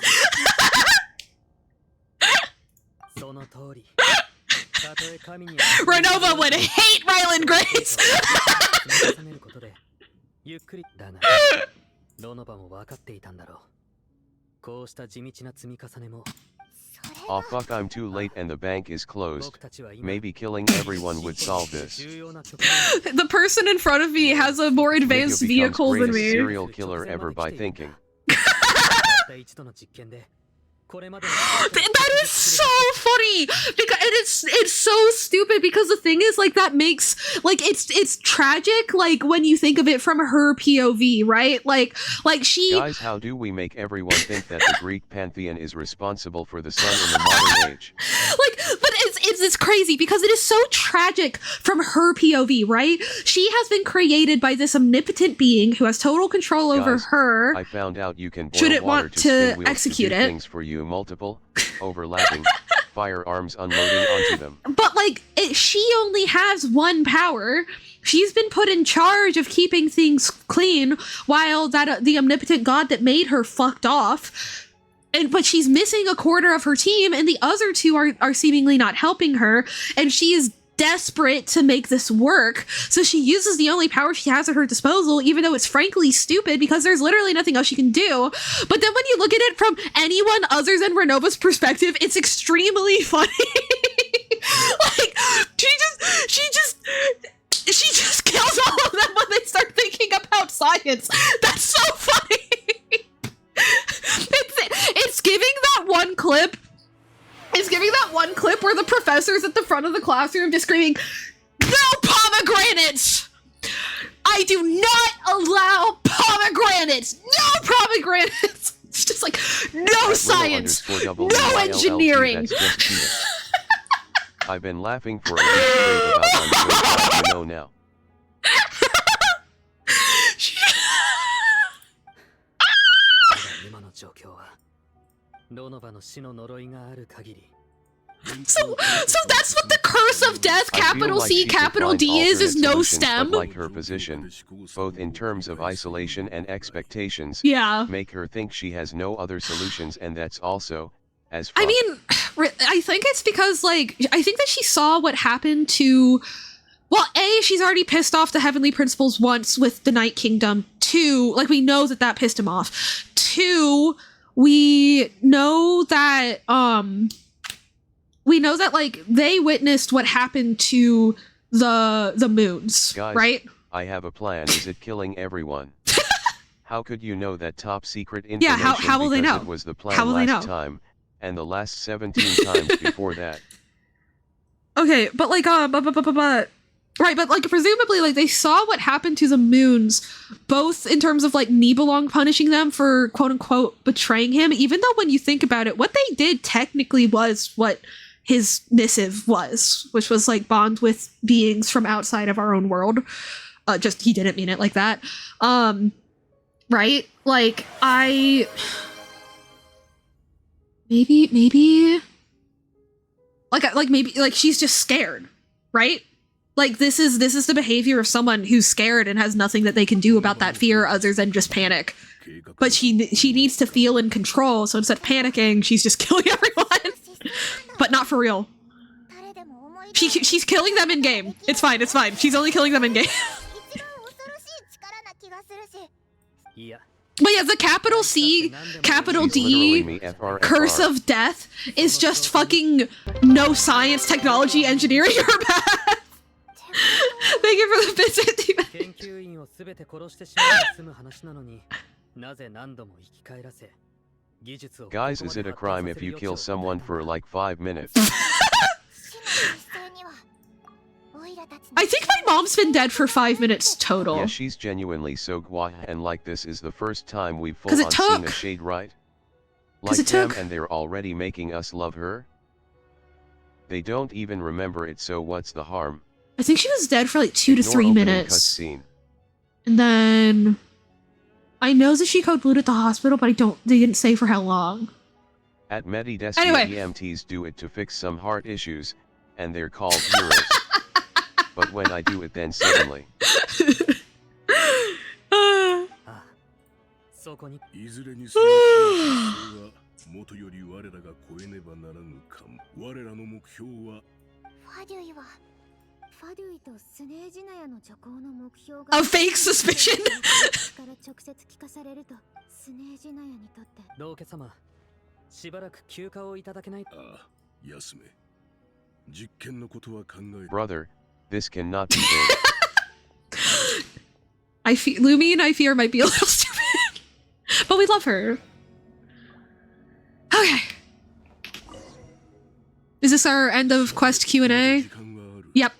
その通り。 Renova would hate Ryland Grace. ゆっくりだが、ロノバも分かっていたんだろう。こうした地道な積み重ねも。 Oh fuck, I'm too late and the bank is closed. Maybe killing everyone would solve this. The person in front of me has a more advanced Lydia vehicle becomes than greatest me. serial killer ever by thinking. That is so funny because it's so stupid because the thing is like that makes like it's tragic like when you think of it from her POV, right? Like she Guys, how do we make everyone think that the Greek pantheon is responsible for the sun in the modern age? like but it's crazy because it is so tragic from her POV, right? She has been created by this omnipotent being who has total control over Guys, her. I found out you can boil Shouldn't water want to spin to wheels execute to do it. things for you, multiple, overlapping, firearms unloading onto them. But like she only has one power. She's been put in charge of keeping things clean while that the omnipotent god that made her fucked off. But she's missing a quarter of her team and the other two are seemingly not helping her, and she is desperate to make this work. So she uses the only power she has at her disposal, even though it's frankly stupid because there's literally nothing else she can do. But then when you look at it from anyone other than Renova's perspective, it's extremely funny. Like she just kills all of them when they start thinking about science. That's so funny. It's giving that one clip. It's giving that one clip where the professor's at the front of the classroom just screaming, "No pomegranates! I do not allow pomegranates!" pomegranates! No pomegranates! It's just like, no science! No engineering! I've been laughing for a week straight about I'm so glad you know now. 今の状況はロノバの死の呪いがある限り So that's what the curse of death, capital C, capital D is no stem? Like her position, both in terms of isolation and expectations, make her think she has no other solutions, and that's also, as fuck. I mean, I think it's because, like, I think that she saw what happened to... Well, A, she's already pissed off the Heavenly Principles once with the Night Kingdom. 2, like, we know that pissed him off. 2, we know that, like, they witnessed what happened to the moons, guys, right? I have a plan. Is it killing everyone? How could you know that top secret information? Yeah, how will they know? It was the plan last time, and the last 17 times before that. Okay, but like, right, but like presumably like they saw what happened to the moons, both in terms of like Nibelung punishing them for quote unquote betraying him, even though when you think about it, what they did technically was what his missive was, which was like bond with beings from outside of our own world. Just he didn't mean it like that. Right? Like maybe like she's just scared, right? Like this is the behavior of someone who's scared and has nothing that they can do about that fear other than just panic. But she needs to feel in control, so instead of panicking, she's just killing everyone. But not for real. She's killing them in game. It's fine. She's only killing them in game. But yeah, the capital C, capital D, curse of death is just fucking no science, technology, engineering or math. Thank you for the visit. Guys, is it a crime if you kill someone for like 5 minutes? I think my mom's been dead for 5 minutes total. Yeah, she's genuinely so gua, and like this is the first time we've full on seen a shade, right? Like them, and they're already making us love her? They don't even remember it, so what's the harm? I think she was dead for like 2 to 3 minutes. And then I know Zashiko blew at the hospital, but they didn't say for how long. At Medidesk, EMTs do it to fix some heart issues, and they're called heroes. But when I do it, then suddenly. A fake suspicion. Brother, this cannot be good. Lumi and I fear might be a little stupid, but we love her. Okay. Is this our end of quest Q&A? Yep.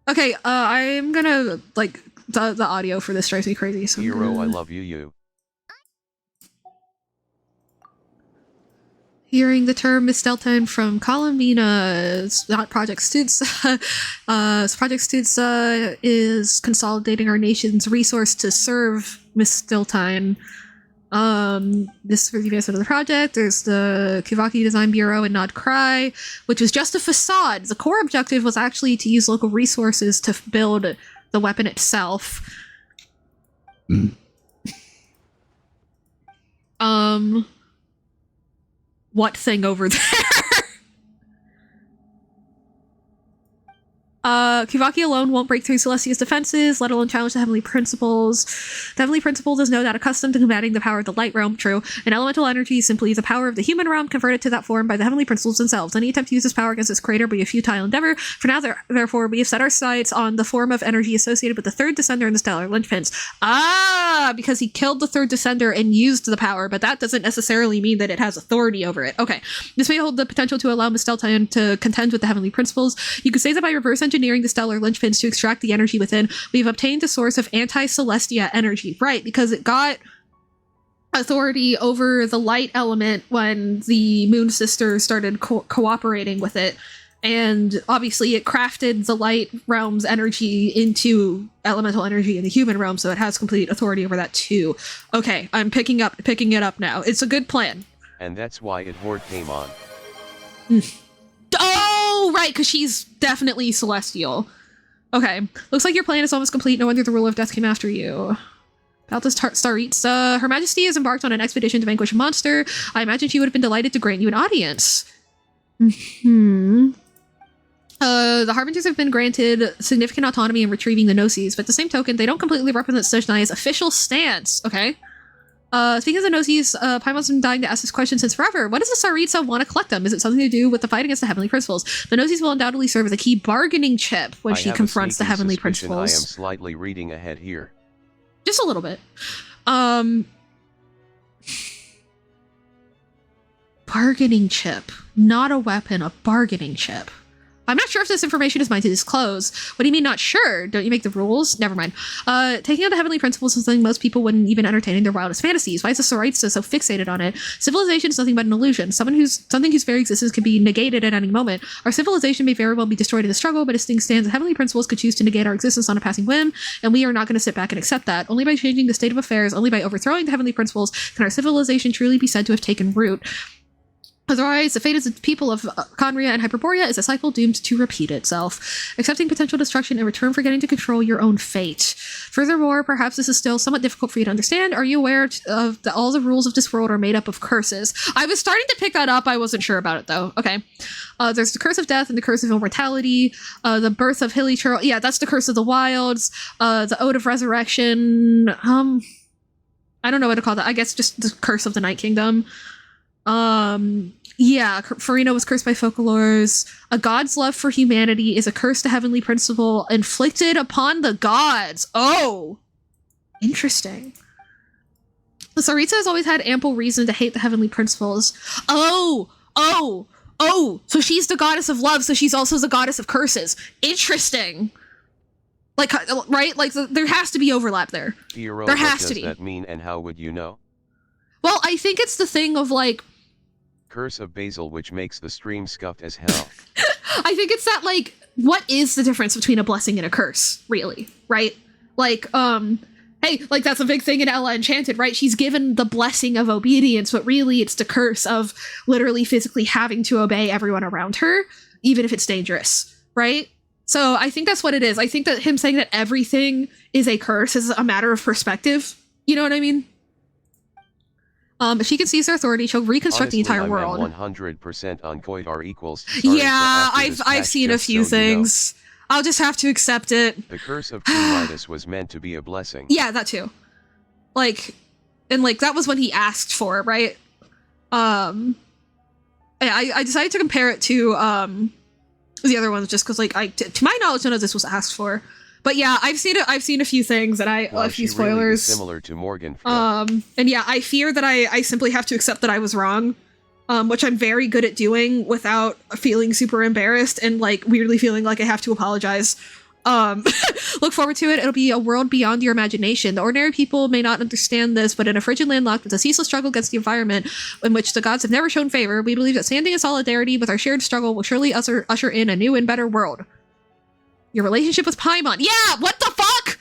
Okay, I'm gonna, like, the audio for this drives me crazy, so Hero, I love you. Hearing the term Mistelten from Columina, not Project Stutz. Project Stutz is consolidating our nation's resource to serve Mistelten. This is for the advancement of the project. There's the Kivaki Design Bureau and Nod Cry, which was just a facade. The core objective was actually to use local resources to build the weapon itself. What thing over there? Kivaki alone won't break through Celestia's defenses, let alone challenge the Heavenly Principles. The Heavenly Principles is no doubt accustomed to combating the power of the Light Realm, true. An elemental energy is simply the power of the human realm converted to that form by the Heavenly Principles themselves. Any attempt to use this power against its creator will be a futile endeavor. For now, therefore, we have set our sights on the form of energy associated with the third Descender and the Stellar Linchpins. Because he killed the third Descender and used the power, but that doesn't necessarily mean that it has authority over it. Okay. This may hold the potential to allow Mistelten to contend with the Heavenly Principles. You could say that by reverse engineering the stellar linchpins to extract the energy within, we've obtained the source of anti-Celestia energy. Right, because it got authority over the light element when the Moon Sisters started cooperating with it. And obviously it crafted the light realm's energy into elemental energy in the human realm, so it has complete authority over that too. Okay, I'm picking it up now. It's a good plan. And that's why it Horde came on. Oh, right, because she's definitely celestial. Okay, looks like your plan is almost complete. No wonder the ruler of death came after you. About this Tsaritsa, Her Majesty has embarked on an expedition to vanquish a monster. I imagine she would have been delighted to grant you an audience. The Harbingers have been granted significant autonomy in retrieving the Gnosis, but at the same token, they don't completely represent Sejnai's official stance. Okay. Speaking of the Gnosis, Paimon's been dying to ask this question since forever. What does the Tsaritsa want to collect them? Is it something to do with the fight against the Heavenly Principles? The Gnosis will undoubtedly serve as a key bargaining chip when she confronts the Heavenly Principles. I am slightly reading ahead here. Just a little bit. Bargaining chip. Not a weapon, a bargaining chip. I'm not sure if this information is mine to disclose. What do you mean not sure? Don't you make the rules? Never mind. Taking out the Heavenly Principles is something most people wouldn't even entertain in their wildest fantasies. Why is the Tsaritsa so fixated on it? Civilization is nothing but an illusion. Something whose very existence can be negated at any moment. Our civilization may very well be destroyed in the struggle, but as things stand, the Heavenly Principles could choose to negate our existence on a passing whim, and we are not going to sit back and accept that. Only by changing the state of affairs, only by overthrowing the Heavenly Principles, can our civilization truly be said to have taken root. Otherwise, the fate of the people of Khaenri'ah and Hyperborea is a cycle doomed to repeat itself, accepting potential destruction in return for getting to control your own fate. Furthermore, perhaps this is still somewhat difficult for you to understand. Are you aware of all the rules of this world are made up of curses? I was starting to pick that up. I wasn't sure about it, though. Okay. There's the Curse of Death and the Curse of Immortality, the Birth of Hilichurl. Yeah, that's the Curse of the Wilds, the Ode of Resurrection. I don't know what to call that. I guess just the Curse of the Night Kingdom. Yeah, Furina was cursed by Folklores. A god's love for humanity is a curse to Heavenly Principle inflicted upon the gods. Oh, interesting. The Tsaritsa has always had ample reason to hate the Heavenly Principles. Oh, so she's the goddess of love, so she's also the goddess of curses. Interesting. Like, right? Like, there has to be overlap there. Fiero, there has to be. What does that mean, and how would you know? Well, I think it's the thing of, like, Curse of Basil, which makes the stream scuffed as hell. I think it's that, like, what is the difference between a blessing and a curse, really, right? Like, hey, like, that's a big thing in Ella Enchanted, right? She's given the blessing of obedience, but really it's the curse of literally physically having to obey everyone around her, even if it's dangerous, right? So I think that's what it is. I think that him saying that everything is a curse is a matter of perspective. You know what I mean? If she can seize her authority, she'll reconstruct the entire world. 100% on Koitar equals. Yeah, I've seen a few things. I'll just have to accept it. The Curse of King Midas was meant to be a blessing. Yeah, that too. Like, and like that was what he asked for, right? I decided to compare it to the other ones just because, like, to my knowledge, none of this was asked for. But yeah, I've seen a few things, and a few spoilers. Really is similar to Morgan. And yeah, I fear that I simply have to accept that I was wrong, which I'm very good at doing without feeling super embarrassed and like weirdly feeling like I have to apologize. Look forward to it. It'll be a world beyond your imagination. The ordinary people may not understand this, but in a frigid land locked with a ceaseless struggle against the environment in which the gods have never shown favor, we believe that standing in solidarity with our shared struggle will surely usher in a new and better world. Your relationship with Paimon. Yeah, what the fuck?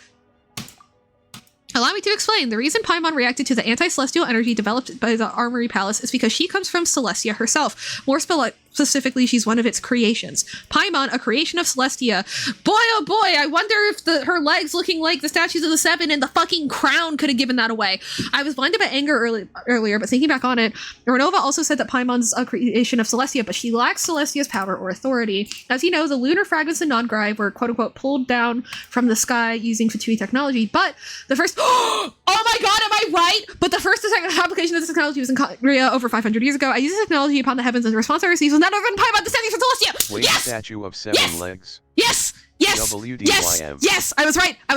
Allow me to explain. The reason Paimon reacted to the anti-celestial energy developed by the Armory Palace is because she comes from Celestia herself. More specifically, she's one of its creations. Paimon, a creation of Celestia. Boy, oh boy, I wonder if her legs looking like the statues of the Seven and the fucking crown could have given that away. I was blinded by anger earlier, but thinking back on it, Renova also said that Paimon's a creation of Celestia, but she lacks Celestia's power or authority. As you know, the lunar fragments in Nongrai were quote-unquote pulled down from the sky using Fatui technology, but the first... Oh my god, am I right? But the first application of this technology was in Khaenri'ah over 500 years ago. I used this technology upon the heavens, and the response I received was none other than Paimon descending from Celestia! Wait, yes! Statue of 7 legs. Yes! Yes! WDYM. Yes! I was right! I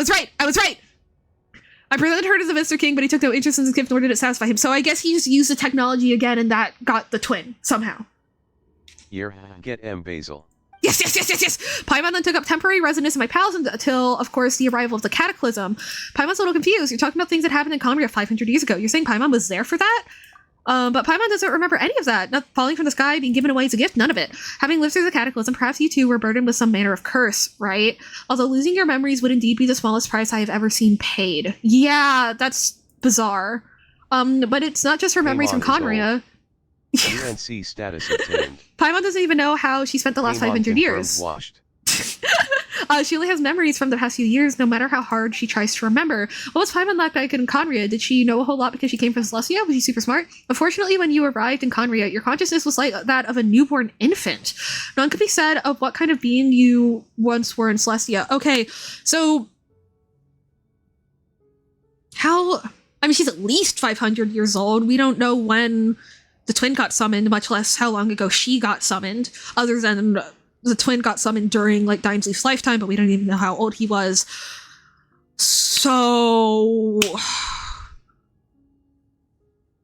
presented her to the Mr. King, but he took no interest in his gift, nor did it satisfy him. So I guess he just used the technology again, and that got the twin, somehow. Here, get M. Basil. Yes. Paimon then took up temporary residence in my palace until, of course, the arrival of the Cataclysm. Paimon's a little confused. You're talking about things that happened in Conria 500 years ago. You're saying Paimon was there for that? But Paimon doesn't remember any of that. Not falling from the sky, being given away as a gift, none of it. Having lived through the Cataclysm, perhaps you two were burdened with some manner of curse, right? Although losing your memories would indeed be the smallest price I have ever seen paid. Yeah, that's bizarre. But it's not just her memories from Conria. UNC status obtained. Paimon doesn't even know how she spent the last 500 years. Washed. She only has memories from the past few years, no matter how hard she tries to remember. What was Paimon like in Conria? Did she know a whole lot because she came from Celestia? Was she super smart? Unfortunately, when you arrived in Conria, your consciousness was like that of a newborn infant. None could be said of what kind of being you once were in Celestia. Okay, so... how... I mean, she's at least 500 years old. We don't know when the twin got summoned, much less how long ago she got summoned, other than the twin got summoned during, like, Dimesleaf's lifetime, but we don't even know how old he was. So...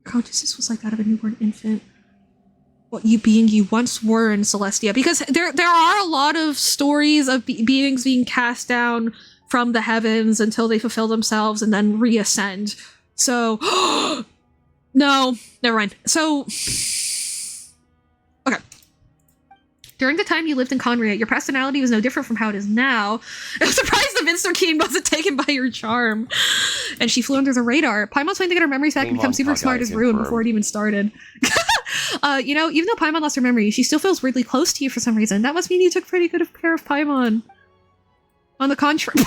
consciousness was like that of a newborn infant. What you once were in Celestia. Because there are a lot of stories of beings being cast down from the heavens until they fulfill themselves and then reascend. So... no, never mind. So... okay. During the time you lived in Conria, your personality was no different from how it is now. I'm surprised the Minster King wasn't taken by your charm. And she flew under the radar. Paimon's trying to get her memories back and become super smart as Ruin before it even started. You know, even though Paimon lost her memory, she still feels weirdly close to you for some reason. That must mean you took pretty good care of Paimon. On the contrary...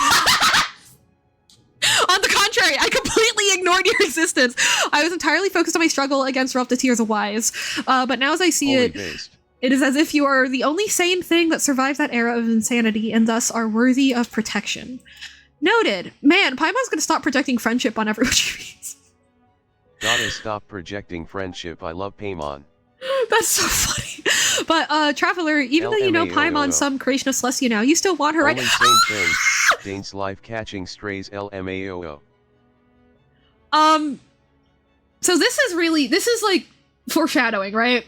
on the contrary, I completely ignored your existence. I was entirely focused on my struggle against Ralph the Tears of Wise. But now as I see it... it is as if you are the only sane thing that survived that era of insanity and thus are worthy of protection. Noted. Man, Paimon's gonna stop projecting friendship on everyone she meets. Gotta stop projecting friendship. I love Paimon. That's so funny. But, Traveler, even though you know Paimon's some creation of Celestia now, you still want her, right? Only same thing. Dane's life catching strays LMAOO. So this is like foreshadowing, right?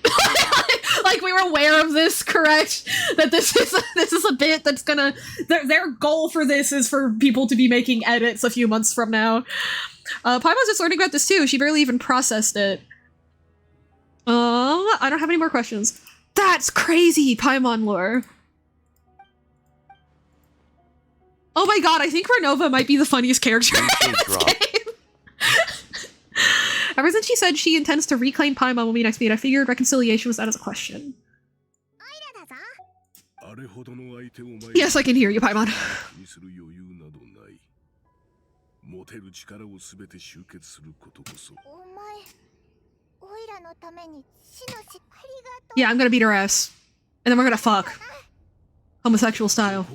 Like we were aware of this, correct? That this is a bit that's gonna... Their goal for this is for people to be making edits a few months from now. Paimon's just learning about this too. She barely even processed it. I don't have any more questions. That's crazy, Paimon lore. Oh my god, I think Renova might be the funniest character in this game. Ever since she said she intends to reclaim Paimon when we next meet, I figured reconciliation was out as a question. Yes, I can hear you, Paimon. Yeah, I'm gonna beat her ass. And then we're gonna fuck. Homosexual style.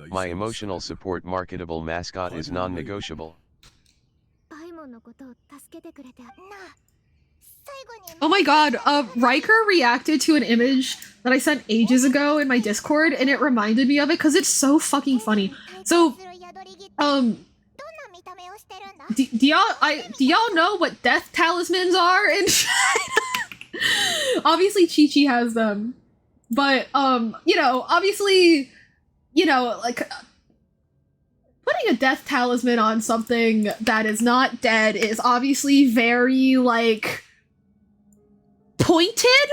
My emotional support marketable mascot is non-negotiable. Oh my god, Riker reacted to an image that I sent ages ago in my Discord, and it reminded me of it because it's so fucking funny. So, do y'all know what death talismans are in China? Obviously Chi-Chi has them. But, you know, obviously, you know, like, putting a death talisman on something that is not dead is obviously very, like, pointed.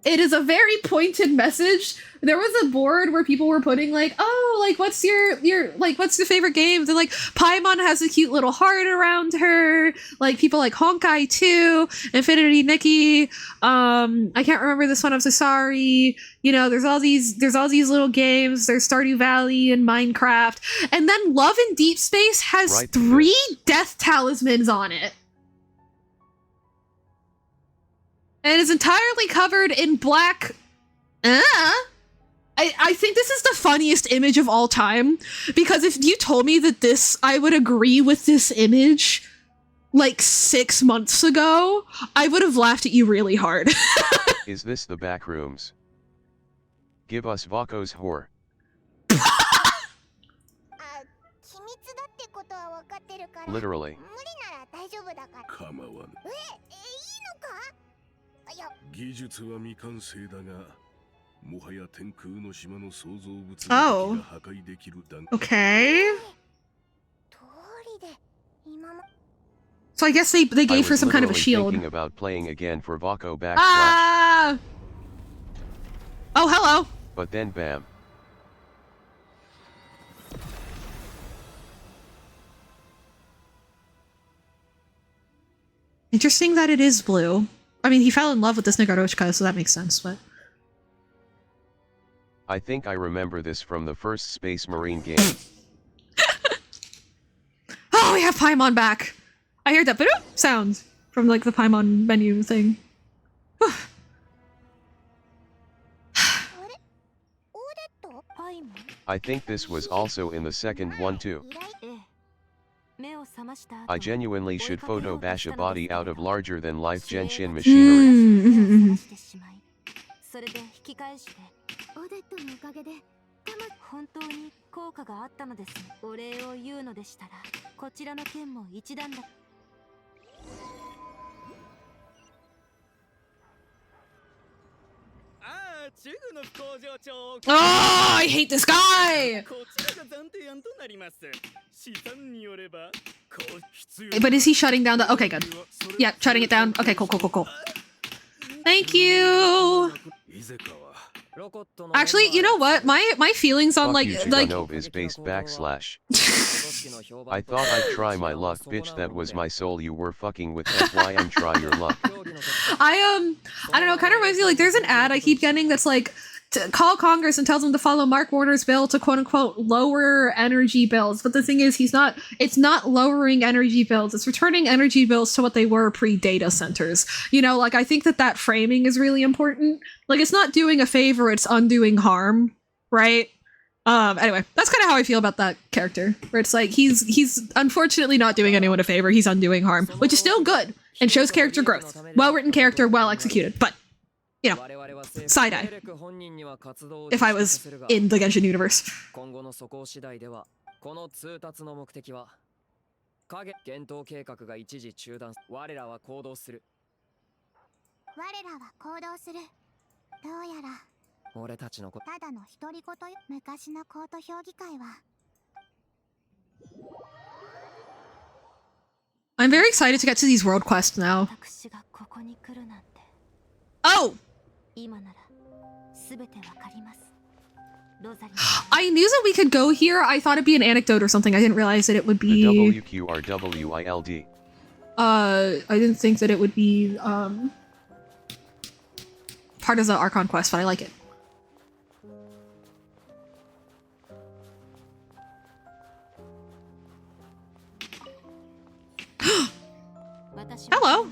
It is a very pointed message. There was a board where people were putting, like, oh, like, what's your what's your favorite games? And, like, Paimon has a cute little heart around her. Like, people like Honkai 2, Infinity Nikki. I can't remember this one. I'm so sorry. You know, there's all these little games. There's Stardew Valley and Minecraft. And then Love in Deep Space has 3 death talismans on it. And is entirely covered in black. I think this is the funniest image of all time, because if you told me that I would agree with this image like 6 months ago, I would have laughed at you really hard. Is this the back rooms? Give us Vako's whore. Literally. Oh. Okay. So I guess they gave her some kind of a shield. Thinking about playing again for Vako /. Ah! Oh, hello. But then bam. Interesting that it is blue. I mean, he fell in love with this Nagaroshka, so that makes sense, but... I think I remember this from the first Space Marine game. Oh, we have Paimon back! I heard that sound from, like, the Paimon menu thing. I think this was also in the second one too. I genuinely should photo bash a body out of larger than life Genshin machinery. 本当に効果があったのです。お礼を言うのでしたら、こちらの件も一段だ。Oh, I hate this guy! But is he shutting down the... Okay, good. Yeah, shutting it down. Okay, cool. Thank you! Actually, you know what? My feelings on like is based /. I thought I'd try my luck, bitch. That was my soul you were fucking with. FYM, try your luck. I don't know, it kind of reminds me, like, there's an ad I keep getting that's like, call Congress and tells them to follow Mark Warner's bill to quote-unquote lower energy bills. But the thing is, it's not lowering energy bills, it's returning energy bills to what they were pre-data centers. You know, like, I think that framing is really important. Like, it's not doing a favor, it's undoing harm, right? Anyway, that's kind of how I feel about that character, where it's like, he's unfortunately not doing anyone a favor, he's undoing harm, which is still good, and shows character growth. Well-written character, well executed, but, you know, side-eye. If I was in the Genshin universe. 俺たちのただの独り言よ。昔のコート評議会は I'm very excited to get to these world quests now. Oh! I knew that we could go here. I thought it'd be an anecdote or something. I didn't realize that it would be... WQRWILD. I didn't think that it would be, part of the Archon quest, but I like it. Hello!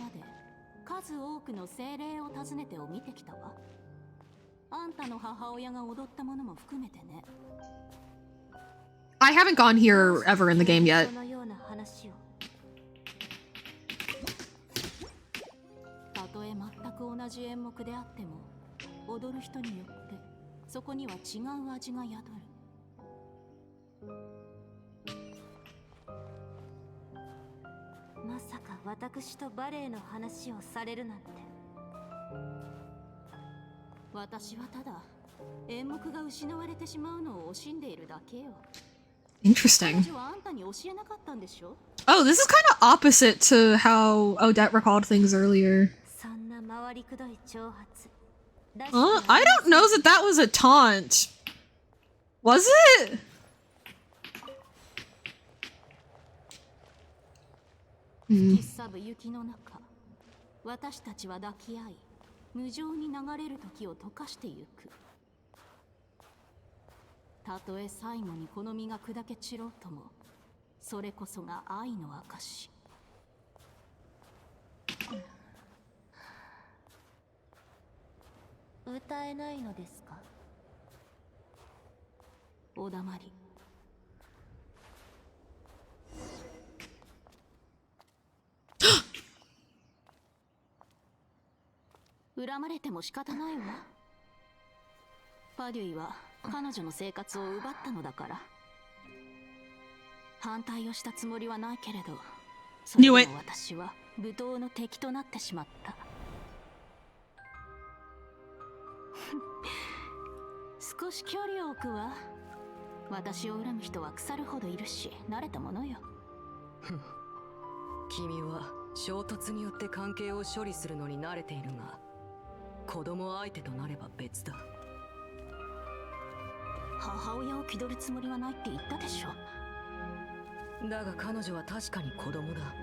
I haven't gone here ever in the game yet. Interesting. Oh, this is kind of opposite to how Odette recalled things earlier. I don't know that that was a taunt. Was it? Hmm. 私たちは抱き合い、無情に流れる時を溶かしてゆく。たとえ最後にこの身が砕け散ろうとも、それこそが愛の証。歌えないのですか？おだまり。恨まれても仕方ないわ。パデュイは彼女の生活を奪ったのだから。反対をしたつもりはないけれど、それでも私は武闘の敵となってしまった。少し距離を置くわ。私を恨む人は腐るほどいるし、慣れたものよ。君は衝突によって関係を処理するのに慣れているが、子供相手となれば別だ。母親を気取るつもりはないって言ったでしょ。だが彼女は確かに子供だ。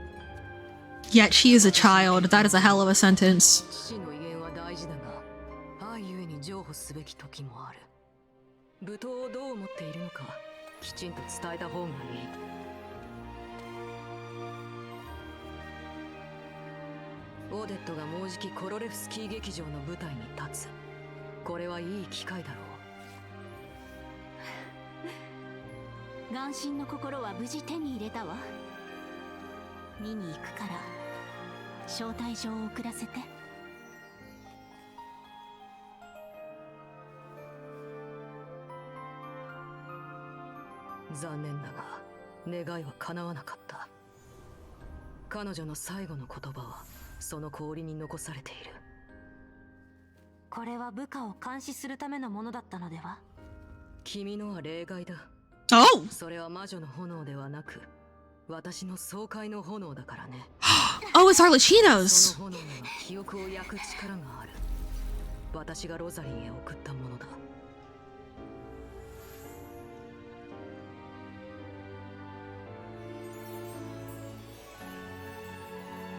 Yet she is a child. That is a hell of a sentence. 父の威厳は大事だが、愛ゆえに譲歩すべき時もある。舞踏をどう思っているのか、きちんと伝えた方がいい。オーデットがもうじきコロレフスキー劇場の舞台に立つ。これはいい機会だろう。眼神の心は無事手に入れたわ。見に行くから招待状を送らせて。残念だが願いは叶わなかった。彼女の最後の言葉はその氷に残されている。これは部下を監視するためのものだったのでは？君のは例外だ。Oh! それは魔女の炎ではなく、私の爽快の炎だからね。Oh, it's Arlecchino's! その炎には記憶を焼く力がある。私がロザリーへ送ったものだ。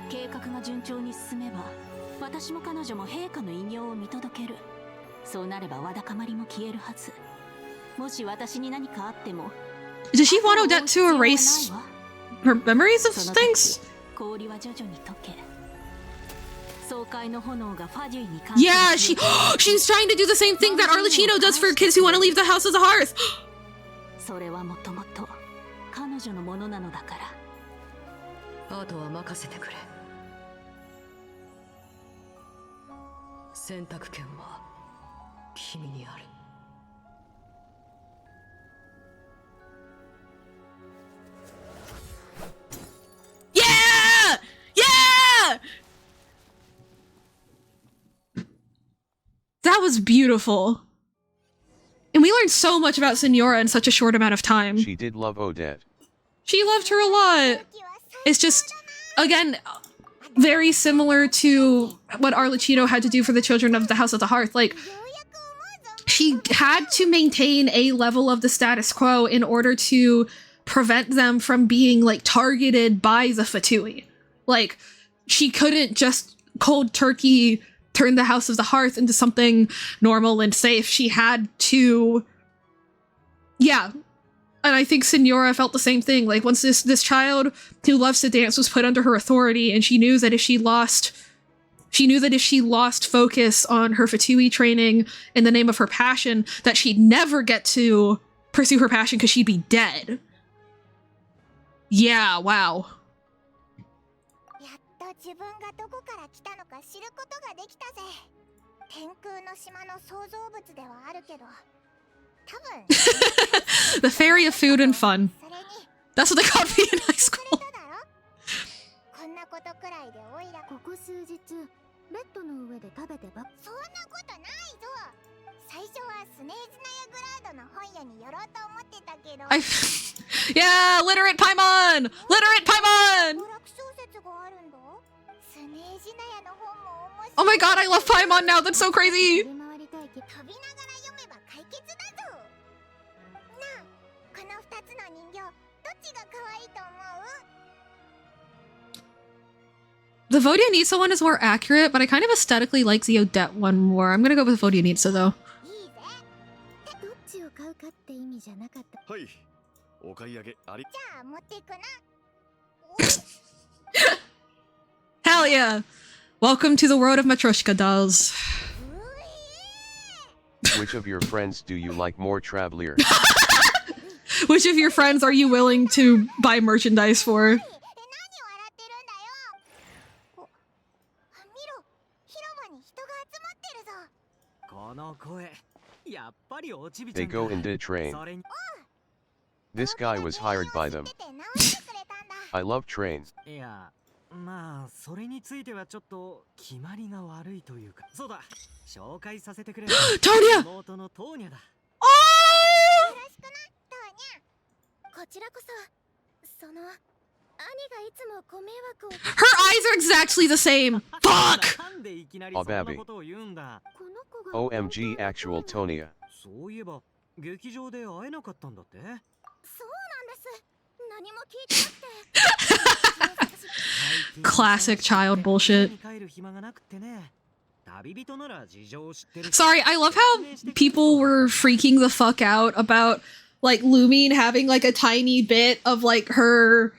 計画が順調に進めば、私も彼女も陛下の偉業を見届ける。そうなればわだかまりも消えるはず。もし私に何かあっても。Does she want Odette to erase her memories of things? 氷は徐々に溶け、爽快の炎がファデュイに感じ。 Yeah, she's trying to do the same thing that Arlecchino does for kids who want to leave the house of the hearth. それはもともと彼女のものなのだから。あとは任せてくれ。選択権は君にある。Yeah! Yeah! That was beautiful. And we learned so much about Signora in such a short amount of time. She did love Odette. She loved her a lot. It's just, again, very similar to what Arlecchino had to do for the children of the House of the Hearth. Like, she had to maintain a level of the status quo in order to prevent them from being, like, targeted by the Fatui. Like, she couldn't just cold turkey turn the House of the Hearth into something normal and safe. She had to... Yeah. And I think Signora felt the same thing. Like, once this child who loves to dance was put under her authority, and she knew that if she lost focus on her Fatui training in the name of her passion, that she'd never get to pursue her passion because she'd be dead. Yeah, wow. やっと自分がどこから来たのか知ることができたぜ。天空の島の創造物ではあるけど、多分 The fairy of food and fun. That's what they called me in high school. こんなことくらいでオイラここ数日ベッドの上で食べてばそんなことないぞ。最初はスネーズナヤグラードの本屋に寄ろうと思ってたけど Yeah, literate Paimon! Literate Paimon! Oh my god, I love Paimon now, that's so crazy! The Vodyanitsa one is more accurate, but I kind of aesthetically like the Odette one more. I'm gonna go with Vodyanitsa though. Hell yeah! Welcome to the world of Matryoshka dolls. Which of your friends do you like more, Traveler? Which of your friends are you willing to buy merchandise for? They go and did train. This guy was hired by them. I love train. いや、まあそれについてはちょっと決まりが悪いというか。そうだ、紹介させてくれ。トーニャ！妹のトーニャだ。Her eyes are exactly the same. Fuck! Oh, Babby. OMG, actual Tonya. Classic child bullshit. Sorry, I love how people were freaking the fuck out about like Lumine having like a tiny bit of like her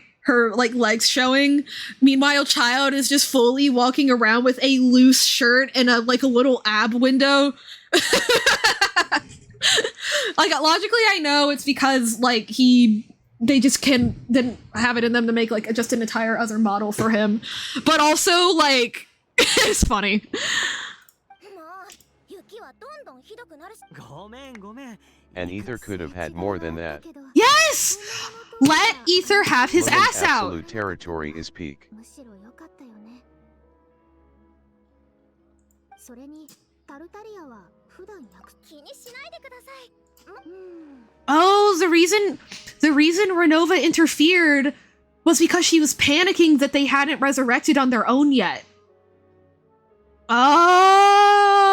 like legs showing. Meanwhile, Child is just fully walking around with a loose shirt and a like a little ab window. Like logically I know it's because like they just didn't have it in them to make like just an entire other model for him. But also like it's funny. And Ether could have had more than that. Yes! Let Ether have his Woman's ass out! absolute territory is peak. Oh, the reason Renova interfered was because she was panicking that they hadn't resurrected on their own yet. Oh!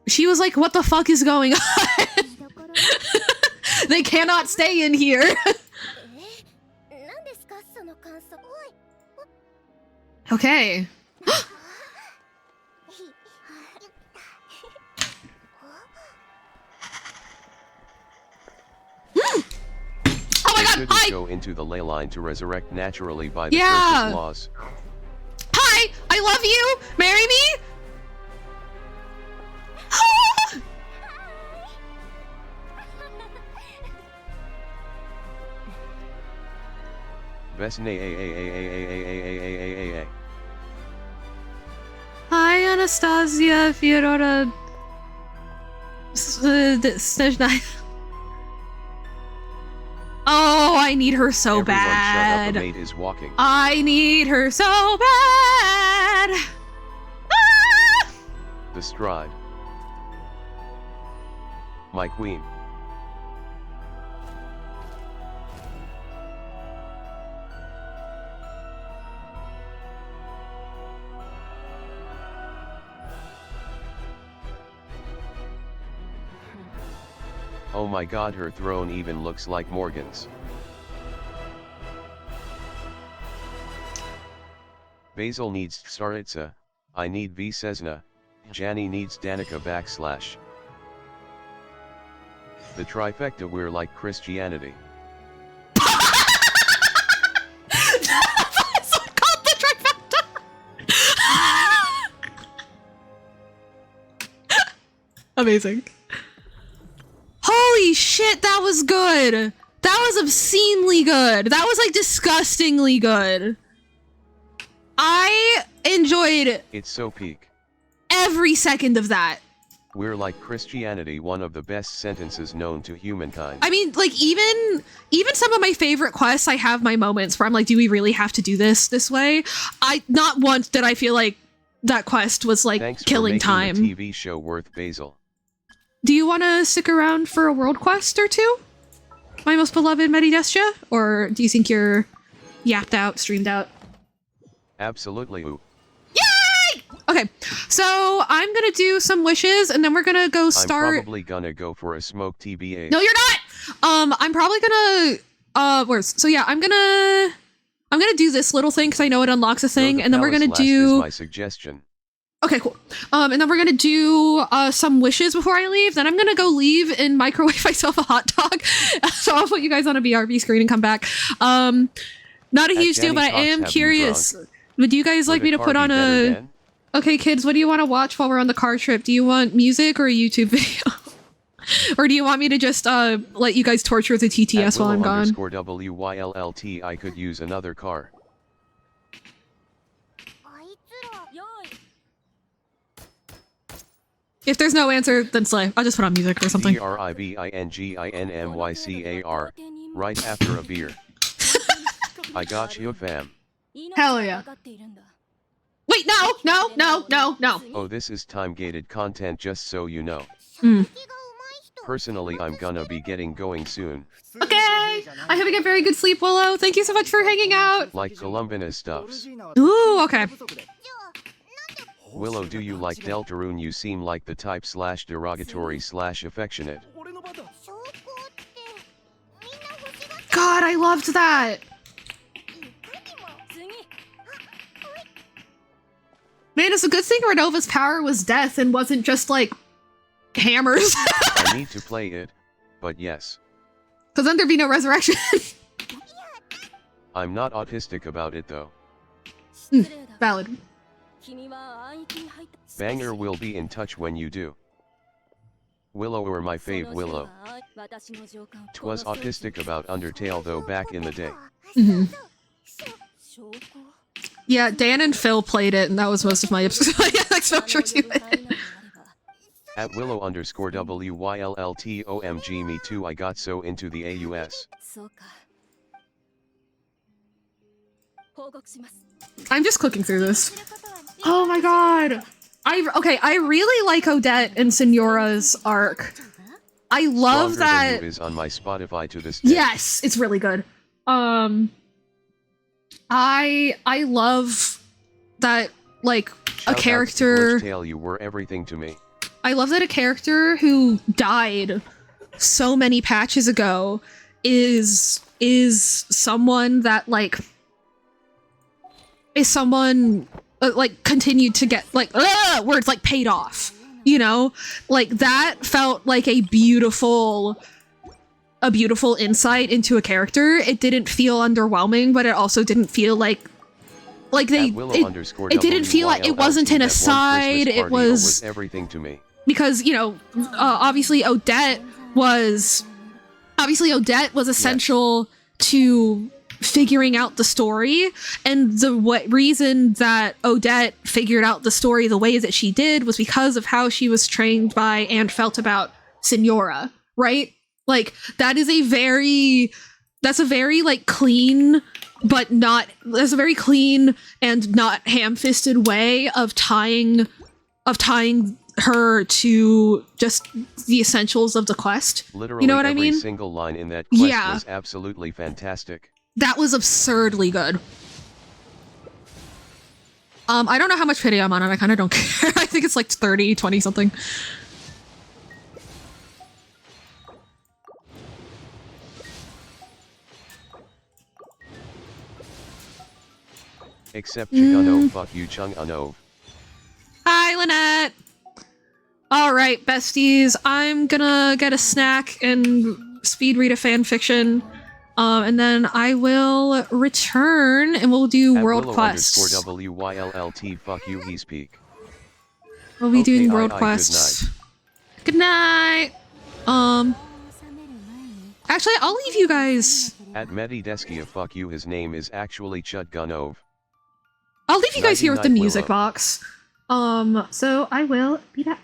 She was like, what the fuck is going on? They cannot stay in here. Okay. Oh my god, Shouldn't go into the ley line to resurrect naturally by the Yeah. surface laws. Hi, I love you. Marry me. Vesne. Hi, Anastasia Fiorota. Snezhnaya. Oh, I need her so Everyone shut up, bad. the maid is walking. I need her so bad. Ah! The stride. My queen. Oh my god, her throne even looks like Morgan's. Basil needs Tsaritsa, I need V Cesna, Janny needs Danica /. The trifecta, we're like Christianity. That's called the trifecta. Amazing. Holy shit, that was good. That was obscenely good. That was like disgustingly good. I enjoyed It's so peak. every second of that. We're like Christianity, one of the best sentences known to humankind. I mean, like even some of my favorite quests, I have my moments where I'm like, do we really have to do this way? Not once did I feel like that quest was like Thanks killing for time. making the TV show worth Basil. Do you want to stick around for a world quest or two? My most beloved Medidestia? Or do you think you're yapped out, streamed out? Absolutely. Ooh. Yay! Okay, so I'm gonna do some wishes and then we're gonna go start. I'm probably gonna go for a smoke TBA. No, you're not! I'm probably gonna, so yeah, I'm gonna do this little thing because I know it unlocks a thing, and then we're gonna do. Is my suggestion. Okay, cool. And then we're gonna do some wishes before I leave. Then I'm gonna go leave and microwave myself a hot dog. So I'll put you guys on a BRB screen and come back. Not a huge deal, but I am curious. Would you guys like me to put on a? Okay, kids, what do you want to watch while we're on the car trip? Do you want music or a YouTube video? Or do you want me to just let you guys torture the TTS while I'm gone? _WYLLT, I could use another car. If there's no answer, then slay. I'll just put on music or something. DRIVINGINMYCAR. Right after a beer. I got you, fam. Hell yeah. Wait, no. Oh, this is time-gated content, just so you know. Mm. Personally, I'm gonna be getting going soon. Okay! I hope you get very good sleep, Willow. Thank you so much for hanging out. Like Columbina stuffs. Ooh, okay. Willow, do you like Deltarune? You seem like the type / derogatory / affectionate. God, I loved that. Man, it's a good thing Renova's power was death and wasn't just like hammers. I need to play it, but yes. Because then there'd be no resurrection. I'm not autistic about it though. Valid. Banger will be in touch when you do. Willow or my fave Willow. Twas autistic about Undertale though back in the day. Yeah, Dan and Phil played it, and that was most of my exposure to it. At Willow_WYLLTOMG, me too, I got so into the AUS. I'm just clicking through this. Oh my god. I really like Odette and Signora's arc. I love Stronger that. Than You is on my Spotify to this day. Yes, it's really good. I love that, like, Shout a character. Out to Tale, you were everything to me. I love that a character who died so many patches ago is someone that, like, is someone like continued to get like where it's like paid off, you know? Like that felt like a beautiful insight into a character. It didn't feel underwhelming, but it also didn't feel like they it didn't feel like it wasn't an aside. It was everything to me. Because, you know, obviously Odette was essential to figuring out the story, and the reason that Odette figured out the story the way that she did was because of how she was trained by and felt about Signora, right? Like that's a very like clean but not that's a very clean and not ham-fisted way of tying her to just the essentials of the quest. Literally, you know what I mean? Every single line in that quest Yeah. was absolutely fantastic. That was absurdly good. I don't know how much pity I'm on, and I kind of don't care. I think it's like 30, 20 something. Except Chugano, fuck you Chung-Unov. Hi, Lynette! Alright, besties, I'm gonna get a snack and speed read a fanfiction. And then I will return and we'll do At world Willow quests. _WYLLT, fuck you, he speak. We'll be doing Okay, world good quests. Good night. Actually, I'll leave you guys. At Medideskia, fuck you, his name is actually Chudgunov. I'll leave you guys here with the Nighty-night, music Willow. box. So I will be back.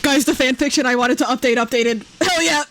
guys, the fanfiction I wanted to update updated. Hell yeah!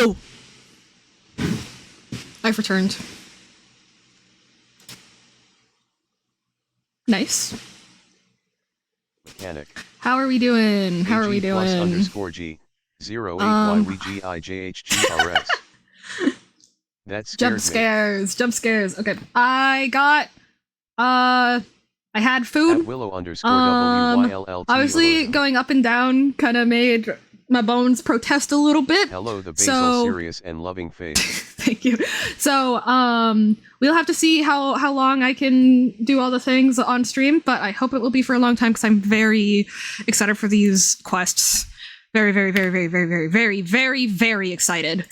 Boo! I've returned. Nice. Mechanic. How are we doing? How are we AG plus doing? underscore G 08YWGIJHGRS. That scared Jump scares. Jump scares. Okay. I got I had me. food. At Willow underscore WYLLT. Obviously going up and down kind of made my bones protest a little bit. Hello, the basil serious and loving face. Thank you. So, we'll have to see how long I can do all the things on stream, but I hope it will be for a long time because I'm very excited for these quests. Very, very, very, very, very, very, very, very, very excited.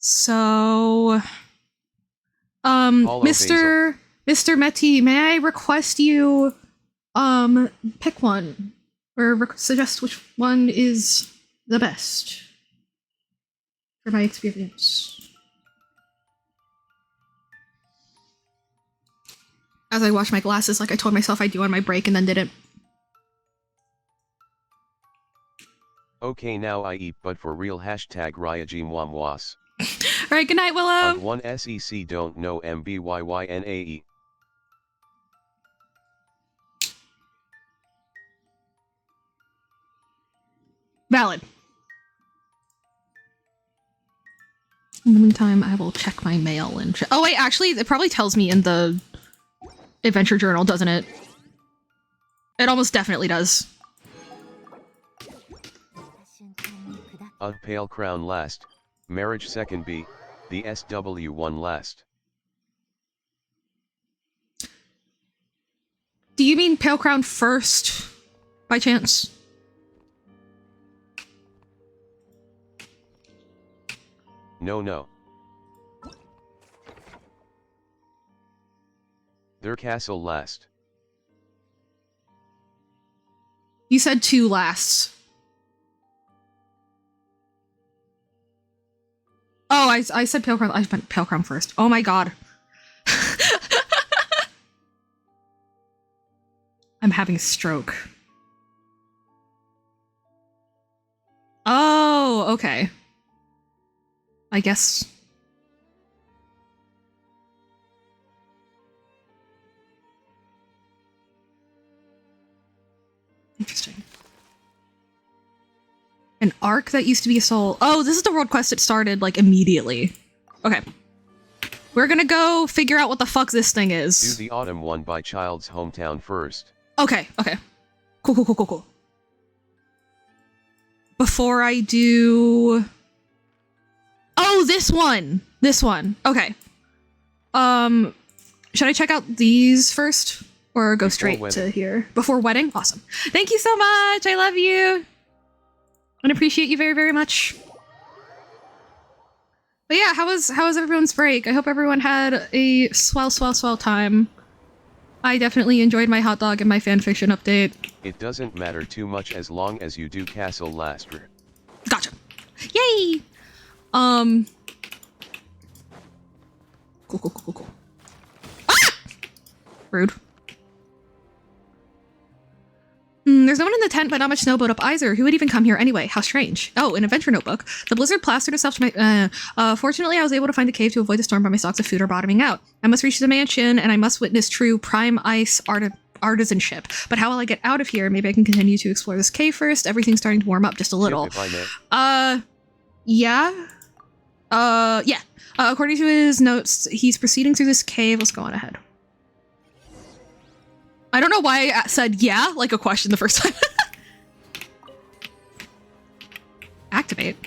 So, Mr. Meti, may I request you, pick one or suggest which one is the best for my experience? As I wash my glasses like I told myself I'd do on my break and then didn't. Okay, now I eat, but for real. Hashtag Ryajimwamwas. Alright, good night, Willow. On one SEC don't know MBYYNAE. Valid. In the meantime, I will check my mail and oh wait, actually, it probably tells me in the adventure journal, doesn't it? It almost definitely does. Pale Crown last. Marriage second B. The SW1 last. Do you mean Pale Crown first, by chance? No. Their castle last. You said two lasts. Oh, I said Pale Crown. I meant Pale Crown first. Oh my god. I'm having a stroke. Oh, okay. I guess. Interesting. An arc that used to be a soul. Oh, this is the world quest that started, like, immediately. Okay. We're gonna go figure out what the fuck this thing is. Do the autumn one by Child's Hometown first. Okay. Cool. Before I do... Oh, this one! Okay. Should I check out these first? Or go straight to here? Before wedding? Awesome. Thank you so much! I love you! And appreciate you very, very much. But yeah, how was everyone's break? I hope everyone had a swell time. I definitely enjoyed my hot dog and my fanfiction update. It doesn't matter too much as long as you do castle last. Gotcha. Yay! Cool. Ah! Rude. There's no one in the tent, but not much snow boat up either. Who would even come here anyway? How strange. Oh, an adventure notebook. The blizzard plastered itself to my... fortunately, I was able to find a cave to avoid the storm, but my stocks of food are bottoming out. I must reach the mansion, and I must witness true prime ice artisanship. But how will I get out of here? Maybe I can continue to explore this cave first. Everything's starting to warm up just a little. If I may. Yeah. Yeah. According to his notes, he's proceeding through this cave. Let's go on ahead. I don't know why I said yeah, like a question the first time. Activate.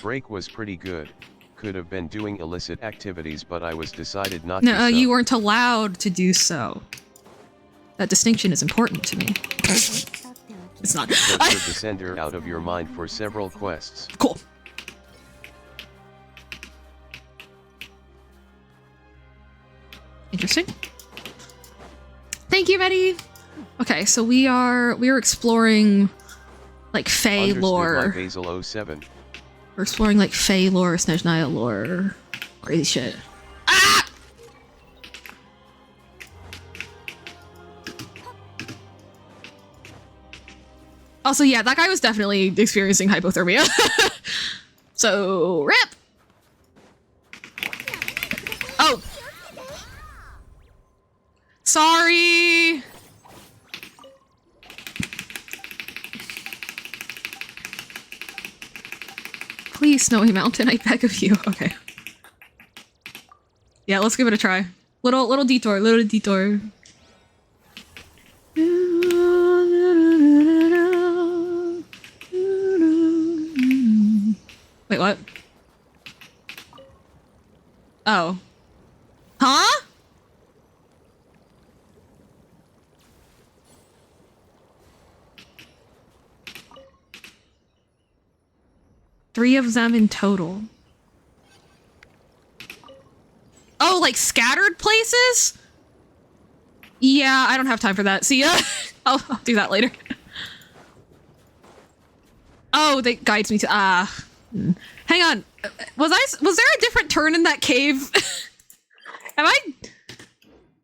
Break was pretty good. Could have been doing illicit activities, but I was decided not to. No, you weren't allowed to do so. That distinction is important to me. It's not. Put the Descender out of your mind for several quests. Cool. Interesting. Thank you, Betty. Okay, so we are exploring like Fae lore. By Basil 07. We're exploring like Fae lore, Snezhnaya lore, crazy shit. Ah! Also, yeah, that guy was definitely experiencing hypothermia. So, rip! Oh! Sorry! Please, Snowy Mountain, I beg of you. Okay. Yeah, let's give it a try. Little detour, little detour. Wait, what? Oh. Huh? Three of them in total. Oh, like scattered places? Yeah, I don't have time for that. See ya. I'll do that later. Oh, that guides me to hang on. Was there a different turn in that cave? Am I?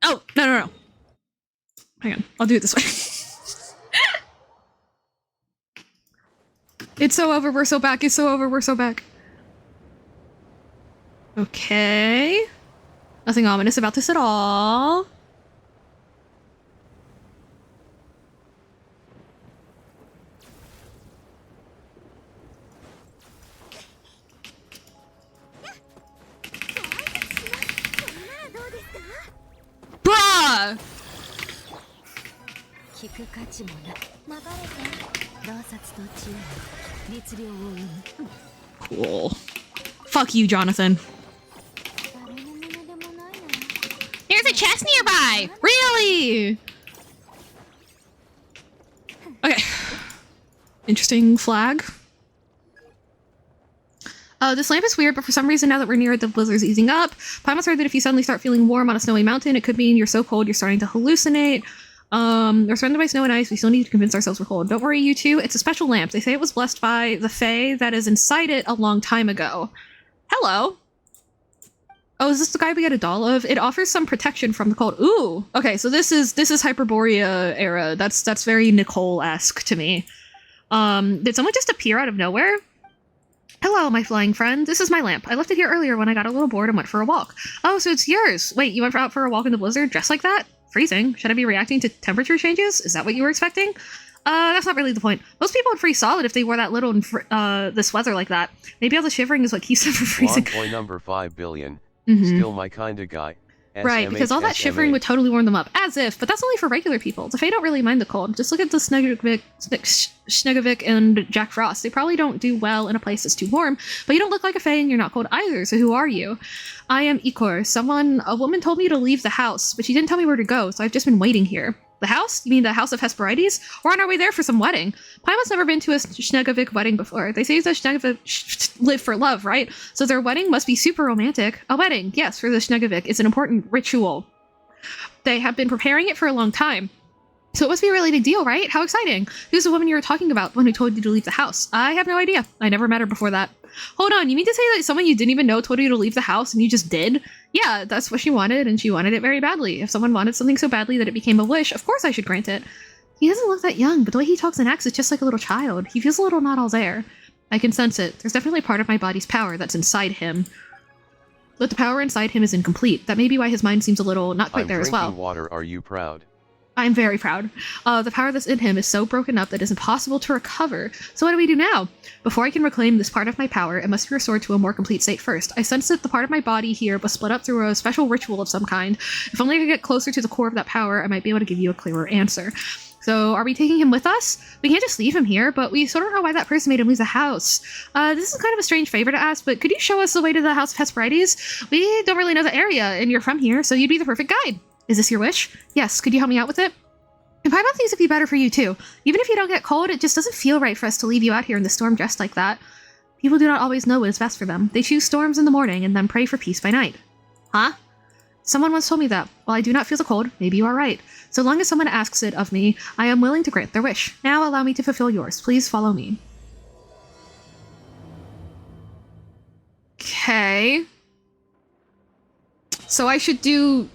Oh, no. Hang on. I'll do it this way. It's so over, we're so back. It's so over, we're so back. Okay. Nothing ominous about this at all. Bruh! Cool. Fuck you, Jonathan. There's a chest nearby! Really? Okay. Interesting flag. This lamp is weird, but for some reason, now that we're near it, the blizzard's easing up. Paimon heard that if you suddenly start feeling warm on a snowy mountain, it could mean you're so cold you're starting to hallucinate. We're surrounded by snow and ice. We still need to convince ourselves we're cold. Don't worry, you two. It's a special lamp. They say it was blessed by the Fae that is inside it a long time ago. Hello. Oh, is this the guy we get a doll of? It offers some protection from the cold. Ooh. Okay, so this is Hyperborea era. That's very Nicole-esque to me. Did someone just appear out of nowhere? Hello, my flying friend. This is my lamp. I left it here earlier when I got a little bored and went for a walk. Oh, so it's yours. Wait, you went out for a walk in the blizzard dressed like that? Freezing. Should I be reacting to temperature changes? Is that what you were expecting? That's not really the point. Most people would freeze solid if they wore that little in this weather like that. Maybe all the shivering is what keeps them from freezing. Boy number 5 billion. Mm-hmm. Still my kinda guy. Right, because all that shivering would totally warm them up. As if, but that's only for regular people. The Fae don't really mind the cold. Just look at the Snegovic and Jack Frost. They probably don't do well in a place that's too warm, but you don't look like a Fae and you're not cold either, so who are you? I am Ikor. A woman told me to leave the house, but she didn't tell me where to go, so I've just been waiting here. The house? You mean the House of Hesperides? We're on our way there for some wedding. Paimon's never been to a Snegovic wedding before. They say the Snegovic live for love, right? So their wedding must be super romantic. A wedding, yes, for the Snegovic is an important ritual. They have been preparing it for a long time. So it must be a really big deal, right? How exciting. Who's the woman you were talking about when who told you to leave the house? I have no idea. I never met her before that. Hold on, you mean to say that someone you didn't even know told you to leave the house and you just did? Yeah, that's what she wanted, and she wanted it very badly. If someone wanted something so badly that it became a wish, of course I should grant it. He doesn't look that young, but the way he talks and acts is just like a little child. He feels a little not all there. I can sense it. There's definitely part of my body's power that's inside him. But the power inside him is incomplete. That may be why his mind seems a little not quite there as well. Water. Are you proud? I'm very proud. The power that's in him is so broken up that it's impossible to recover. So what do we do now? Before I can reclaim this part of my power, it must be restored to a more complete state first. I sense that the part of my body here was split up through a special ritual of some kind. If only I could get closer to the core of that power, I might be able to give you a clearer answer. So are we taking him with us? We can't just leave him here, but we sort of know why that person made him lose the house. This is kind of a strange favor to ask, but could you show us the way to the House of Hesperides? We don't really know the area, and you're from here, so you'd be the perfect guide. Is this your wish? Yes, could you help me out with it? And Paimon thinks it'd be better for you too. Even if you don't get cold, it just doesn't feel right for us to leave you out here in the storm dressed like that. People do not always know what is best for them. They choose storms in the morning and then pray for peace by night. Huh? Someone once told me that. While I do not feel the cold, maybe you are right. So long as someone asks it of me, I am willing to grant their wish. Now allow me to fulfill yours. Please follow me. Okay. So I should do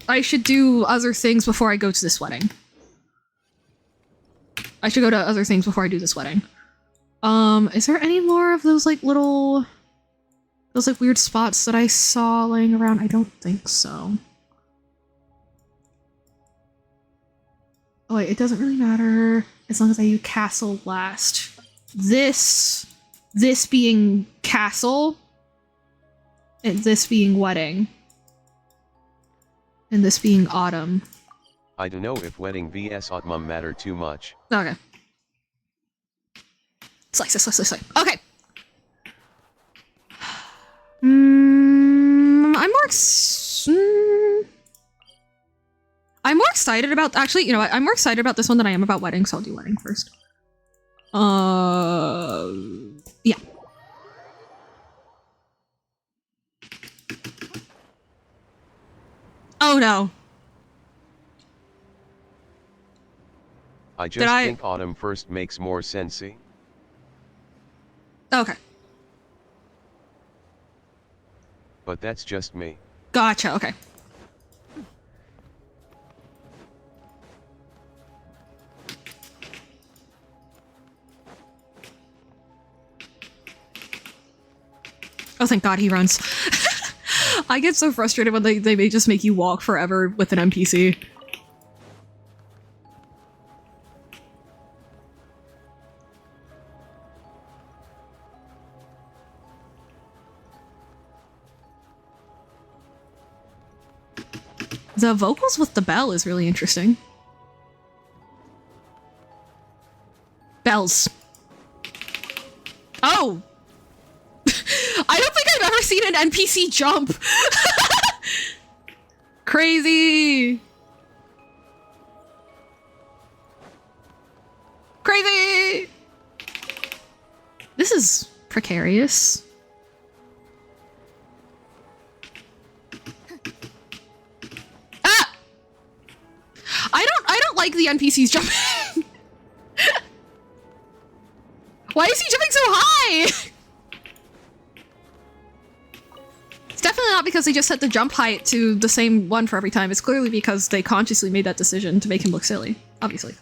other things before I go to this wedding. I should go to other things before I do this wedding. Is there any more of those like little, those like weird spots that I saw laying around? I don't think so. Oh wait, it doesn't really matter as long as I do castle last. This being castle, and this being wedding, and this being autumn. I don't know if wedding vs autumn matter too much. Okay. Slice. Okay. I'm more excited about, actually, you know what? I'm more excited about this one than I am about wedding, so I'll do wedding first. Yeah. Oh no. I just think autumn first makes more sensey. Okay. But that's just me. Gotcha, okay. Oh, thank God he runs. I get so frustrated when they may just make you walk forever with an NPC. The vocals with the bell is really interesting. Bells. Oh! I don't think I've ever seen an NPC jump! Crazy! Crazy! This is precarious. I don't like the NPCs jumping. Why is he jumping so high? It's definitely not because they just set the jump height to the same one for every time. It's clearly because they consciously made that decision to make him look silly. Obviously.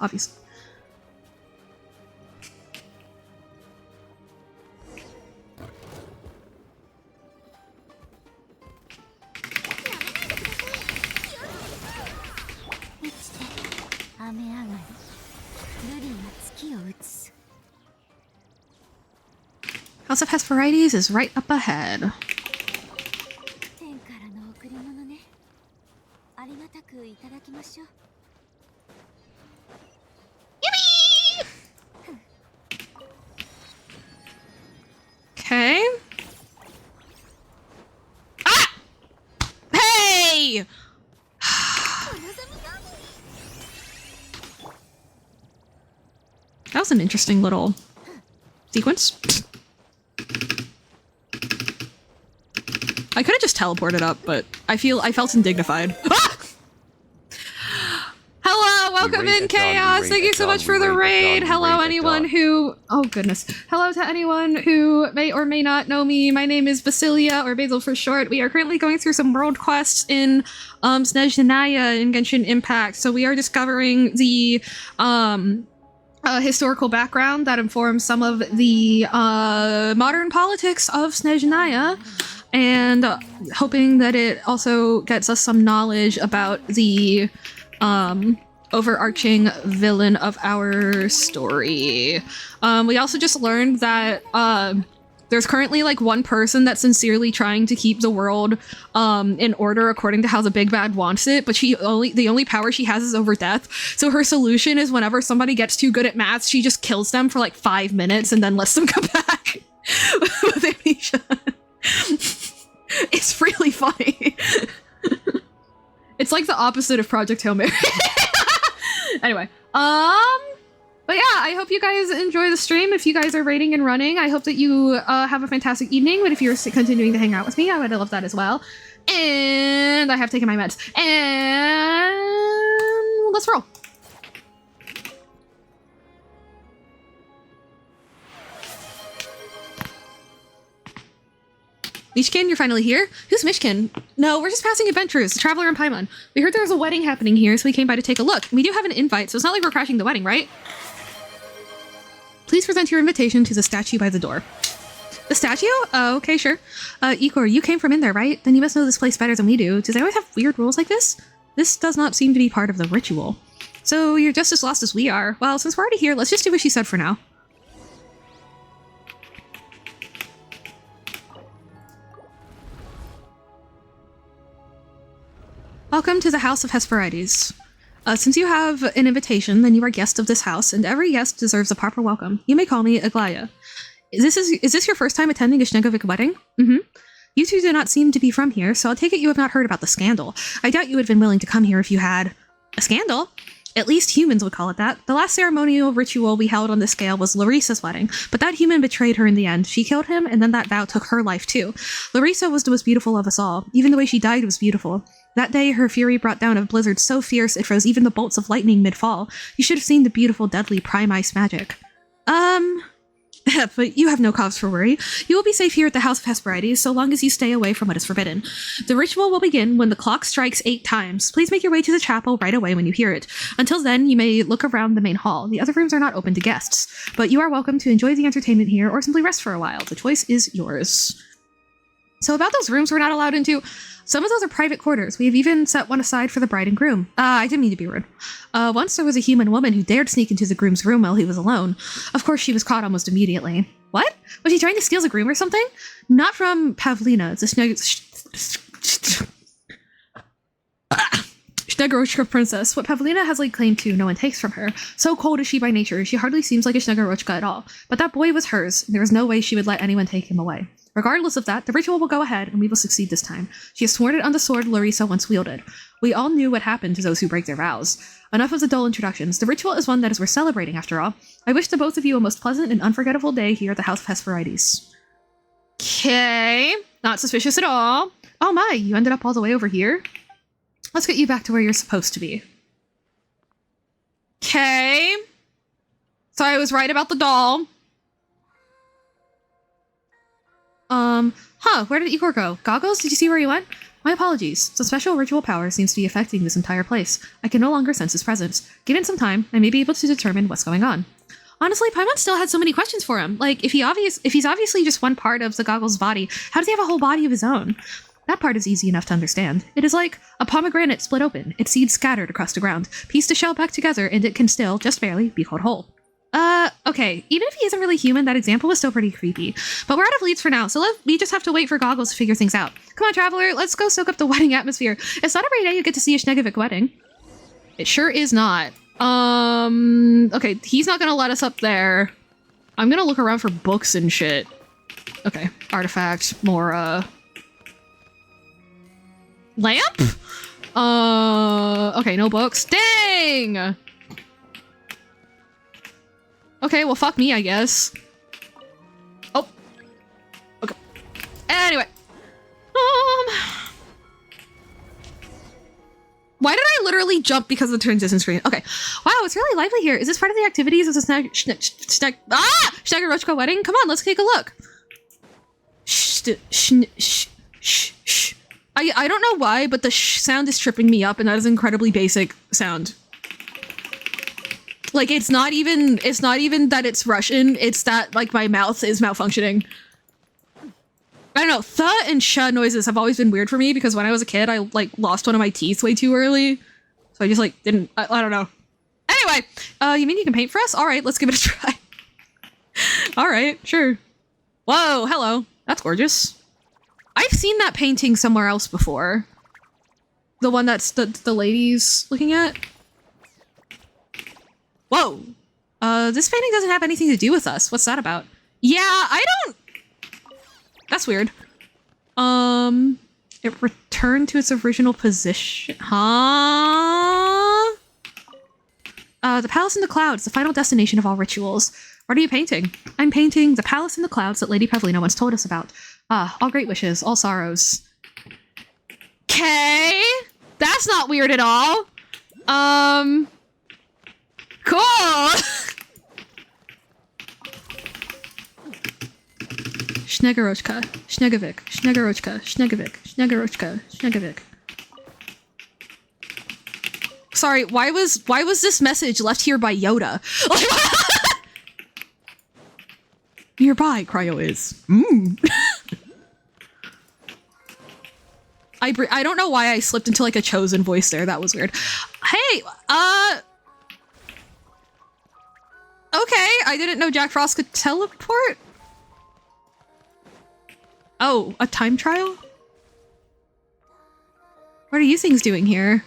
House of Hesperaides is right up ahead. Okay. Ah! Hey! That was an interesting little sequence. I could have just teleported up, but I felt indignified. Ah! Hello, welcome in, Chaos. Thank you so much for the raid. Hello, anyone who... Oh, goodness. Hello to anyone who may or may not know me. My name is Basilia, or Basil for short. We are currently going through some world quests in Snezhnaya Naya in Genshin Impact. So we are discovering the historical background that informs some of the modern politics of Snezhnaya Naya. And hoping that it also gets us some knowledge about the overarching villain of our story. We also just learned that there's currently like one person that's sincerely trying to keep the world in order according to how the big bad wants it, but the only power she has is over death. So her solution is whenever somebody gets too good at maths, she just kills them for like 5 minutes and then lets them come back with amnesia. It's really funny. It's like the opposite of Project Hail Mary. Anyway, but yeah, I hope you guys enjoy the stream. If you guys are raiding and running, I hope that you have a fantastic evening. But if you're continuing to hang out with me, I would love that as well. And I have taken my meds. And let's roll. Mishkin, you're finally here? Who's Mishkin? No, we're just passing adventurers, the Traveler in Paimon. We heard there was a wedding happening here, so we came by to take a look. We do have an invite, so it's not like we're crashing the wedding, right? Please present your invitation to the statue by the door. The statue? Oh, okay, sure. Ikor, you came from in there, right? Then you must know this place better than we do. Do they always have weird rules like this? This does not seem to be part of the ritual. So you're just as lost as we are. Well, since we're already here, let's just do what she said for now. Welcome to the House of Hesperides. Since you have an invitation, then you are guest of this house, and every guest deserves a proper welcome. You may call me Aglaya. Is this your first time attending a Schnegovic wedding? Mm-hmm. You two do not seem to be from here, so I'll take it you have not heard about the scandal. I doubt you would have been willing to come here if you had... A scandal? At least humans would call it that. The last ceremonial ritual we held on this scale was Larissa's wedding, but that human betrayed her in the end. She killed him, and then that vow took her life too. Larissa was the most beautiful of us all. Even the way she died was beautiful. That day, her fury brought down a blizzard so fierce it froze even the bolts of lightning mid-fall. You should have seen the beautiful, deadly prime ice magic. But you have no cause for worry. You will be safe here at the House of Hesperides, so long as you stay away from what is forbidden. The ritual will begin when the clock strikes 8 times. Please make your way to the chapel right away when you hear it. Until then, you may look around the main hall. The other rooms are not open to guests, but you are welcome to enjoy the entertainment here or simply rest for a while. The choice is yours. So about those rooms we're not allowed into, some of those are private quarters. We have even set one aside for the bride and groom. I didn't mean to be rude. Once there was a human woman who dared sneak into the groom's room while he was alone. Of course, she was caught almost immediately. What? Was she trying to steal the groom or something? Not from Pavlina, the Snegorochka princess. What Pavlina has laid claim to, no one takes from her. So cold is she by nature, she hardly seems like a Snegorochka at all. But that boy was hers, and there was no way she would let anyone take him away. Regardless of that, the ritual will go ahead, and we will succeed this time. She has sworn it on the sword Larissa once wielded. We all knew what happened to those who break their vows. Enough of the dull introductions. The ritual is one that is worth celebrating, after all. I wish to both of you a most pleasant and unforgettable day here at the House of Hesperides. Okay. Not suspicious at all. Oh my, you ended up all the way over here? Let's get you back to where you're supposed to be. Okay. So I was right about the doll. Where did Igor go? Goggles, did you see where he went? My apologies. Some special ritual power seems to be affecting this entire place. I can no longer sense his presence. Given some time, I may be able to determine what's going on. Honestly, Paimon still had so many questions for him. Like, if he's obviously just one part of the Goggles' body, how does he have a whole body of his own? That part is easy enough to understand. It is like a pomegranate split open, its seeds scattered across the ground, piece the shell back together, and it can still, just barely, be called whole. Okay, even if he isn't really human, that example was still pretty creepy. But we're out of leads for now, so we just have to wait for Goggles to figure things out. Come on, Traveler, let's go soak up the wedding atmosphere. It's not every day you get to see a Schnegovic wedding. It sure is not. Okay, he's not gonna let us up there. I'm gonna look around for books and shit. Okay, artifact, more, lamp? Okay, no books. Dang! Okay, well, fuck me, I guess. Oh. Okay. Anyway. Why did I literally jump because of the transition screen? Okay. Wow, it's really lively here. Is this part of the activities of the Snegorochka wedding? Come on, let's take a look. I don't know why, but the sound is tripping me up, and that is an incredibly basic sound. Like, it's not even that it's Russian, it's that, like, my mouth is malfunctioning. I don't know, th and sh noises have always been weird for me, because when I was a kid, I, like, lost one of my teeth way too early. So I just, like, didn't, I don't know. Anyway, you mean you can paint for us? Alright, let's give it a try. Alright, sure. Whoa, hello. That's gorgeous. I've seen that painting somewhere else before. The one that's the lady's looking at. Whoa. This painting doesn't have anything to do with us. What's that about? Yeah, I don't... That's weird. It returned to its original position. Huh? The Palace in the Clouds, the final destination of all rituals. What are you painting? I'm painting the Palace in the Clouds that Lady Pavlina once told us about. Ah, all great wishes, all sorrows. Okay. That's not weird at all. Cool! Snegorochka, Schnegovic, Snegorochka, Schnegovic, Snegorochka, Schnegovic. Sorry, why was this message left here by Yoda? Nearby, Cryo is. I don't know why I slipped into like a chosen voice there. That was weird. Hey, okay, I didn't know Jack Frost could teleport. Oh, a time trial? What are you things doing here?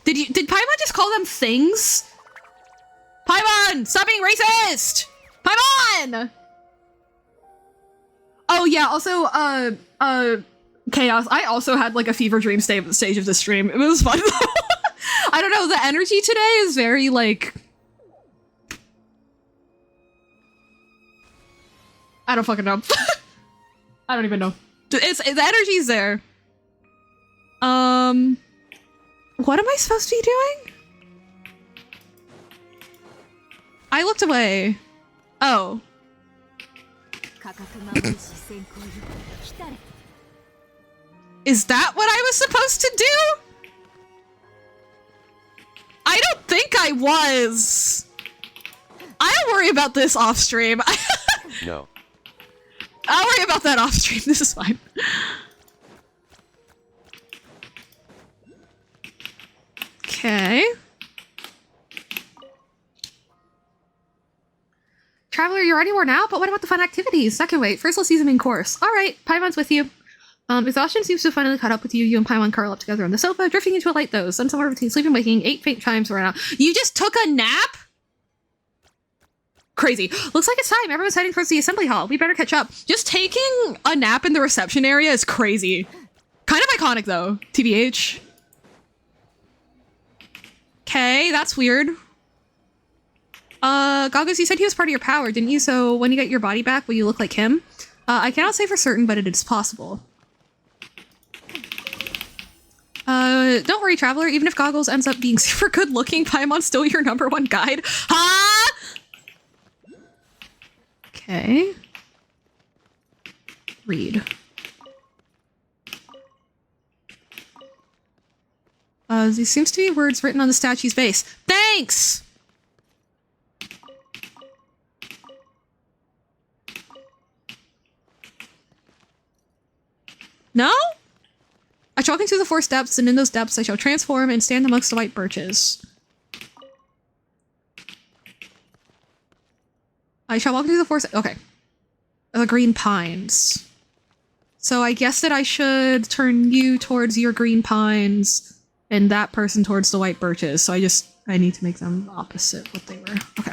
Did Paimon just call them things? Paimon, stop being racist! Paimon! Oh yeah, also, Chaos. I also had like a fever dream stage of the stream. It was fun though. I don't know, the energy today is very like... I don't fucking know. I don't even know. The energy's there. What am I supposed to be doing? I looked away. Oh. Is that what I was supposed to do? I don't think I was. I'll worry about this off stream. No. I'll worry about that off stream. This is fine. Okay. Traveler, you're already worn out, but what about the fun activities? That can wait. First, let's use the main course. All right, Paimon's with you. Exhaustion seems to have finally caught up with you. You and Paimon curl up together on the sofa, drifting into a light doze. Then somewhere between sleep and waking, 8 faint chimes run out. You just took a nap? Crazy. Looks like it's time. Everyone's heading towards the assembly hall. We better catch up. Just taking a nap in the reception area is crazy. Kind of iconic, though. TBH. Okay, that's weird. Goggles, you said he was part of your power, didn't you? So when you get your body back, will you look like him? I cannot say for certain, but it is possible. Don't worry, Traveler. Even if Goggles ends up being super good looking, Paimon's still your #1 guide. Ha! Okay. Read. These seems to be words written on the statue's base. Thanks! No? I shall walk into the 4 steps, and in those depths I shall transform and stand amongst the white birches. I shall walk into the 4 steps. Okay. The green pines. So I guess that I should turn you towards your green pines and that person towards the white birches. So I need to make them opposite what they were. Okay.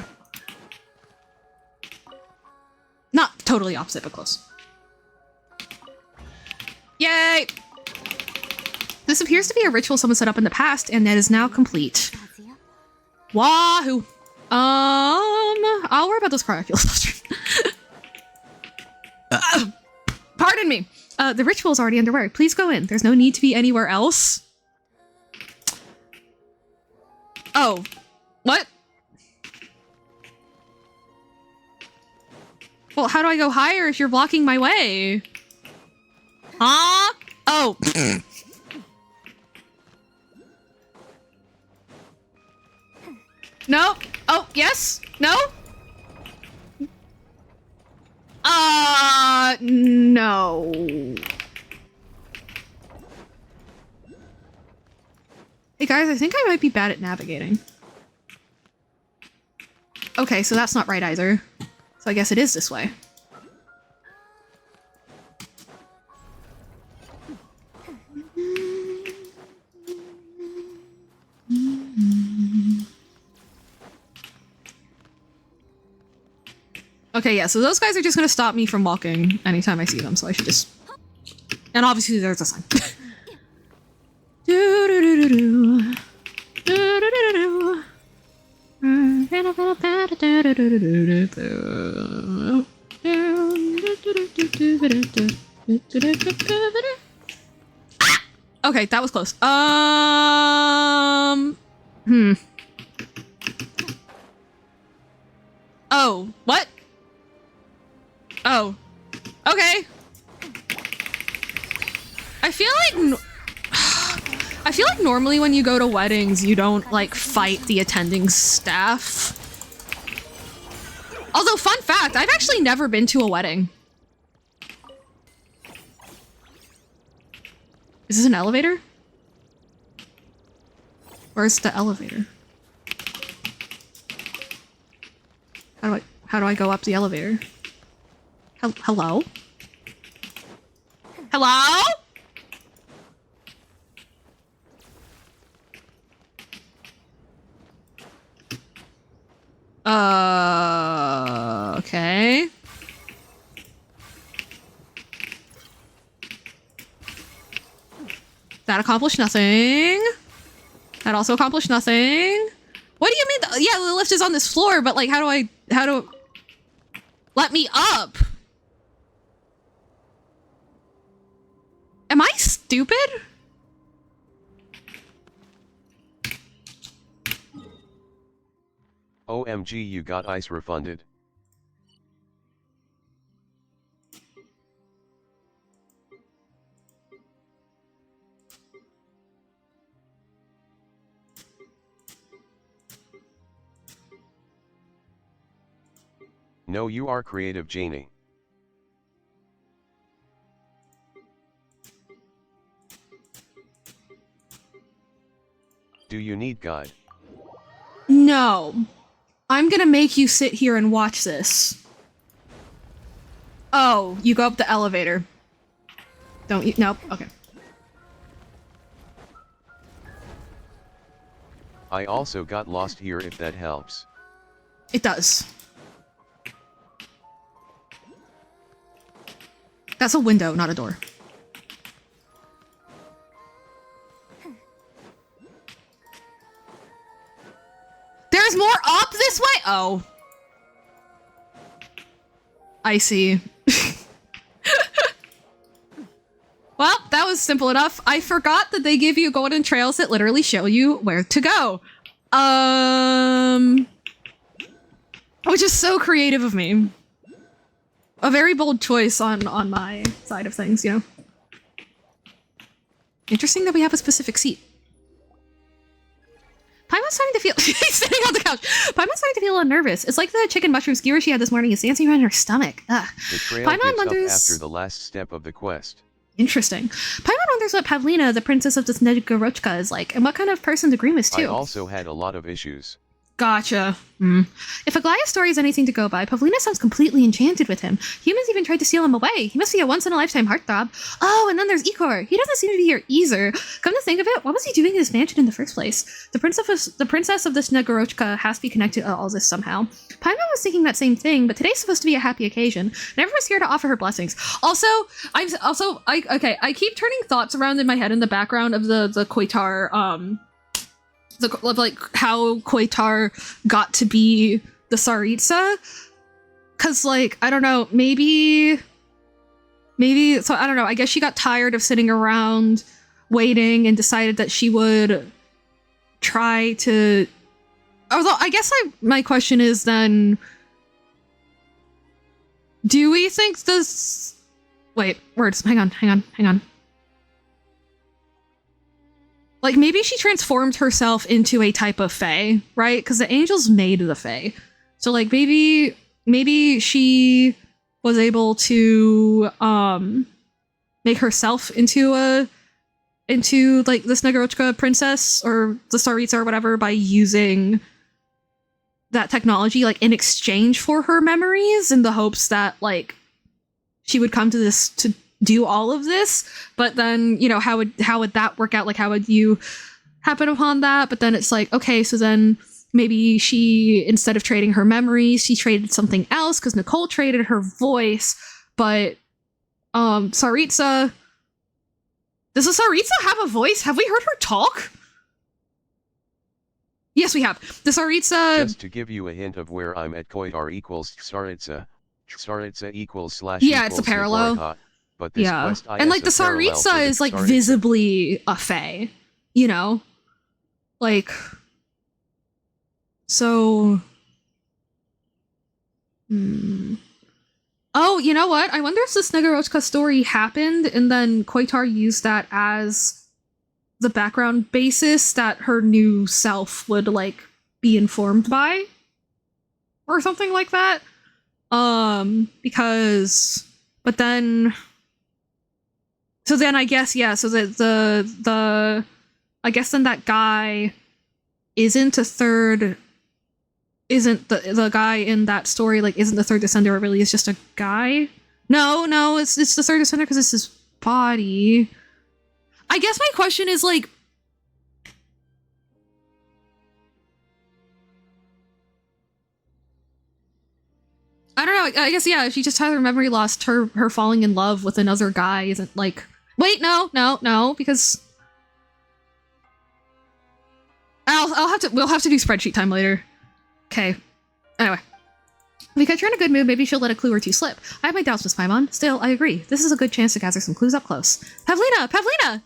Not totally opposite, but close. Yay! This appears to be a ritual someone set up in the past, and that is now complete. Wahoo! I'll worry about those cryofuels. Pardon me. The ritual is already underway. Please go in. There's no need to be anywhere else. Oh. What? Well, how do I go higher if you're blocking my way? Huh? Oh. No. Oh, yes? No? No. Hey guys, I think I might be bad at navigating. Okay, so that's not right either. So I guess it is this way. Okay, yeah, so those guys are just gonna stop me from walking anytime I see them, so I should just... And obviously there's a sign. Okay, that was close. Oh, what? Oh, okay. I feel like normally when you go to weddings, you don't like fight the attending staff. Although, fun fact, I've actually never been to a wedding. Is this an elevator? Where's the elevator? How do I go up the elevator? Hello? Hello? Okay. That accomplished nothing. That also accomplished nothing. What do you mean? Yeah, the lift is on this floor, but like, how do... Let me up! Am I stupid? OMG, you got ice refunded. No, you are creative, Janie. Do you need guide? No. I'm gonna make you sit here and watch this. Oh, you go up the elevator. Don't you? Nope. Okay. I also got lost here, if that helps. It does. That's a window, not a door. There's more up this way? Oh. I see. Well, that was simple enough. I forgot that they give you golden trails that literally show you where to go. Which is so creative of me. A very bold choice on my side of things, you know. Interesting that we have a specific seat. Paimon's starting to feel- he's sitting on the couch. Paimon's starting to feel a little nervous. It's like the chicken mushroom skewer she had this morning is dancing around her stomach. Ugh. The trail Paimon picks wonders- up after the last step of the quest. Interesting. Paimon wonders what Pavlina, the princess of the Snegorochka, is like, and what kind of person the Grimm is too. I also had a lot of issues. Gotcha. If Aglaya's story is anything to go by, Pavlina sounds completely enchanted with him. Humans even tried to steal him away. He must be a once-in-a-lifetime heartthrob. Oh, and then there's Ikor. He doesn't seem to be here either. Come to think of it, what was he doing in this mansion in the first place? The princess of the Snegorochka has to be connected to all this somehow. Paimon was thinking that same thing, but today's supposed to be a happy occasion, and everyone's here to offer her blessings. Also, I keep turning thoughts around in my head in the background of the Koitar, like how Koitar got to be the Tsaritsa, cause like I don't know, maybe so I don't know. I guess she got tired of sitting around waiting and decided that she would try to. Although I guess my question is then, do we think this? Wait, words. Hang on. Like, maybe she transformed herself into a type of fae, right? Because the angels made the fae. So, like, maybe she was able to make herself into like the Snegorochka princess or the Tsaritsa or whatever by using that technology, like, in exchange for her memories, in the hopes that, like, she would come to this to do all of this. But then, you know, how would that work out? Like, how would you happen upon that? But then it's like, okay, so then maybe she, instead of trading her memories, she traded something else, because Nicole traded her voice. But Tsaritsa, does the Tsaritsa have a voice? Have we heard her talk? Yes, we have. The Tsaritsa... Just to give you a hint of where I'm at, Koitar equals Tsaritsa. Tsaritsa equals / yeah, it's a parallel. Nagoraka. But this quest and like the Tsaritsa is like visibly a fae, you know? Like, so... Oh, you know what? I wonder if the Snegorochka story happened and then Koitar used that as the background basis that her new self would, like, be informed by? Or something like that? Because, but then, so then I guess, yeah, so I guess then that guy isn't the guy in that story, like, isn't the third descender, it really is just a guy? No, it's the third descender because it's his body. I guess my question is, like, I don't know, I guess, yeah, if she just had her memory lost, her falling in love with another guy isn't, like... Wait, no, because... we'll have to do spreadsheet time later. Okay. Anyway. Because you're in a good mood, maybe she'll let a clue or two slip. I have my doubts, Miss Paimon. Still, I agree. This is a good chance to gather some clues up close. Pavlina!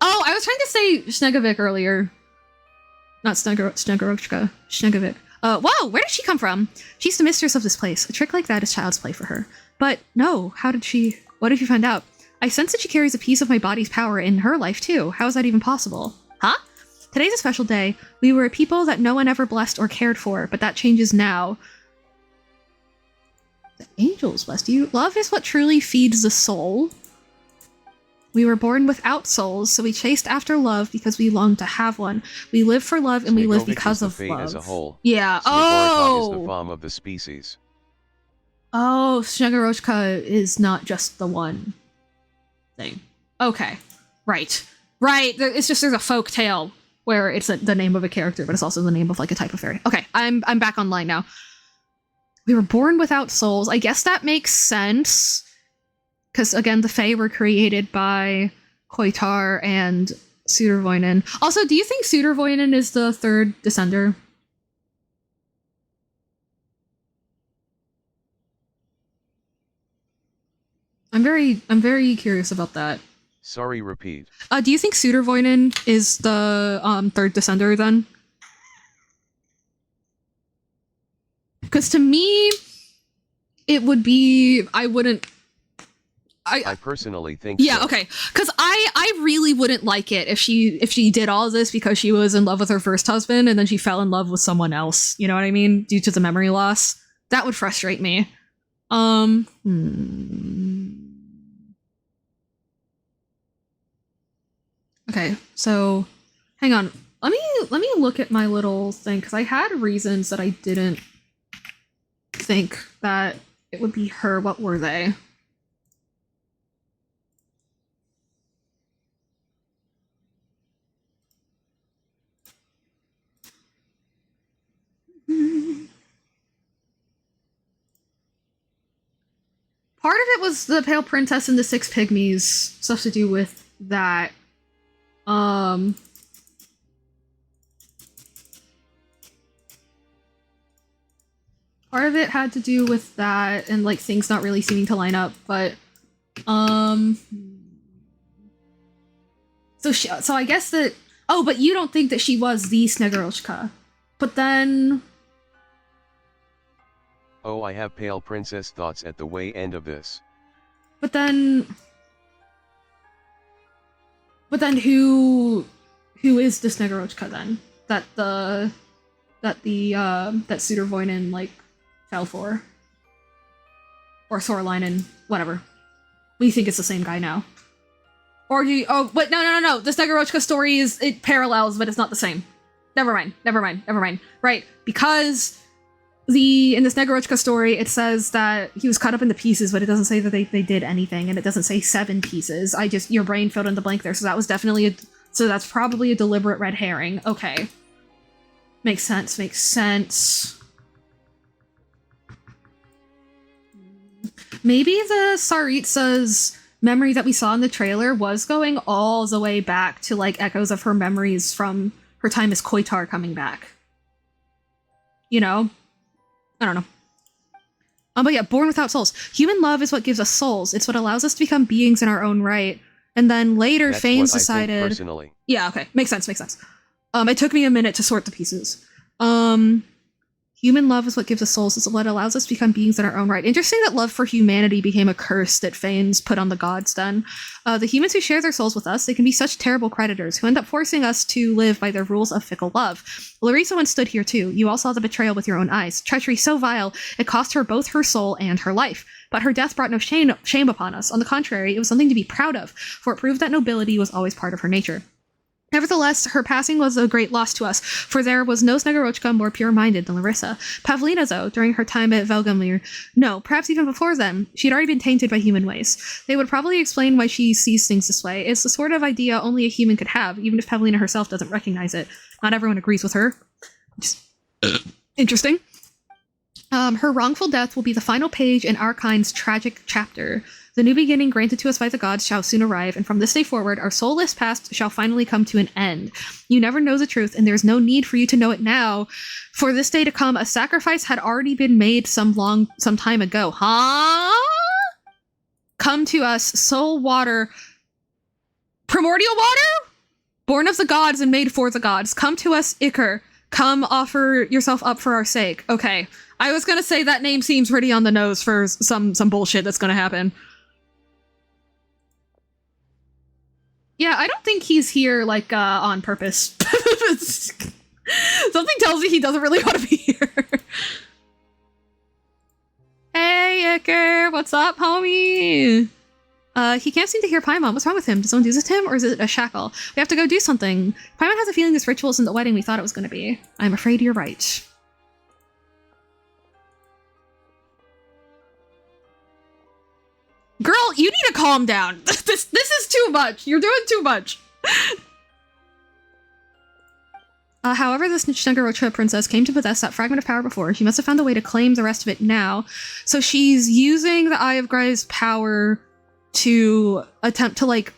Oh, I was trying to say Snegovic earlier. Not Snegorochka. Snegovic. Whoa, where did she come from? She's the mistress of this place. A trick like that is child's play for her. But no, what did you find out? I sense that she carries a piece of my body's power in her life too. How is that even possible? Huh? Today's a special day. We were a people that no one ever blessed or cared for, but that changes now. The angels blessed you. Love is what truly feeds the soul. We were born without souls, so we chased after love because we longed to have one. We live for love and we live because of love. As a whole. Yeah. Is the form of the species. Oh, Snegorochka is not just the one thing. Okay. Right. It's just there's a folk tale where it's the name of a character, but it's also the name of like a type of fairy. Okay, I'm back online now. We were born without souls. I guess that makes sense. Because, again, the Fae were created by Koitar and Sudervoinen. Also, do you think Sudervoinen is the third descender? I'm very curious about that. Sorry, repeat. Do you think Sudervoinen is the third descender, then? Because to me, it would be... I personally think yeah, so. Okay. Because I really wouldn't like it if she did all of this because she was in love with her first husband and then she fell in love with someone else. You know what I mean? Due to the memory loss. That would frustrate me. Okay, so hang on. Let me look at my little thing because I had reasons that I didn't think that it would be her. What were they? Part of it was the Pale Princess and the Six Pygmies, stuff to do with that. Part of it had to do with that and like things not really seeming to line up, but so I guess that but you don't think that she was the Snegorochka. But then Oh, I have Pale Princess thoughts at the way end of this. But then who is the Snegorochka then? That Sudervoinen like fell for? Or Sorlainen, whatever. We think it's the same guy now. Or do you but no. The Snegorochka story it parallels, but it's not the same. Never mind. Right, because in the Snegorochka story, it says that he was cut up into pieces, but it doesn't say that they did anything, and it doesn't say 7 pieces. Your brain filled in the blank there, so that was definitely so that's probably a deliberate red herring. Okay. Makes sense. Maybe the Tsaritsa's memory that we saw in the trailer was going all the way back to, like, echoes of her memories from her time as Koitar coming back. You know? I don't know. But yeah, born without souls. Human love is what gives us souls. It's what allows us to become beings in our own right. And then later, Fanes decided... I think personally. Yeah, okay. Makes sense. It took me a minute to sort the pieces. Human love is what gives us souls. It's what allows us to become beings in our own right. Interesting that love for humanity became a curse that Fanes put on the gods then. The humans who share their souls with us, they can be such terrible creditors who end up forcing us to live by their rules of fickle love. Larissa once stood here too. You all saw the betrayal with your own eyes. Treachery so vile, it cost her both her soul and her life. But her death brought no shame upon us. On the contrary, it was something to be proud of, for it proved that nobility was always part of her nature. Nevertheless, her passing was a great loss to us, for there was no Snegurochka more pure-minded than Larissa. Pavlina, though, during her time at Velgamir, no, perhaps even before then, she'd already been tainted by human ways. They would probably explain why she sees things this way. It's the sort of idea only a human could have, even if Pavlina herself doesn't recognize it. Not everyone agrees with her. Just interesting. Her wrongful death will be the final page in our kind's tragic chapter. The new beginning granted to us by the gods shall soon arrive, and from this day forward, our soulless past shall finally come to an end. You never know the truth, and there's no need for you to know it now. For this day to come, a sacrifice had already been made some time ago. Huh? Come to us, soul water, primordial water? Born of the gods and made for the gods. Come to us, Iker. Come offer yourself up for our sake. Okay. I was gonna say that name seems pretty on the nose for some bullshit that's gonna happen. Yeah, I don't think he's here, like, on purpose. Something tells me he doesn't really want to be here. Hey, Iker, what's up, homie? He can't seem to hear Paimon. What's wrong with him? Did someone visit him, or is it a shackle? We have to go do something. Paimon has a feeling this ritual isn't the wedding we thought it was going to be. I'm afraid you're right. Girl, you need to calm down. This is too much. You're doing too much. However, this Snegurochka princess came to possess that fragment of power before. She must have found a way to claim the rest of it now. So she's using the Eye of Grai's power to attempt to, like,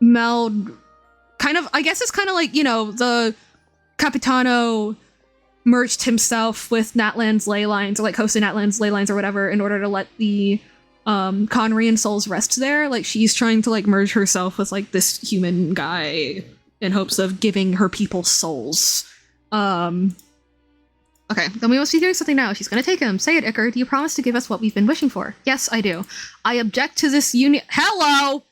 meld... Kind of, I guess it's kind of like, you know, the Capitano merged himself with Natlan's ley lines, or, like, hosted Natlan's ley lines or whatever, in order to let the Conrian souls rest there. Like, she's trying to, like, merge herself with, like, this human guy in hopes of giving her people souls. Okay, then we must be doing something now. She's gonna take him. Say it, Iker. Do you promise to give us what we've been wishing for? Yes, I do. I object to this union— Hello!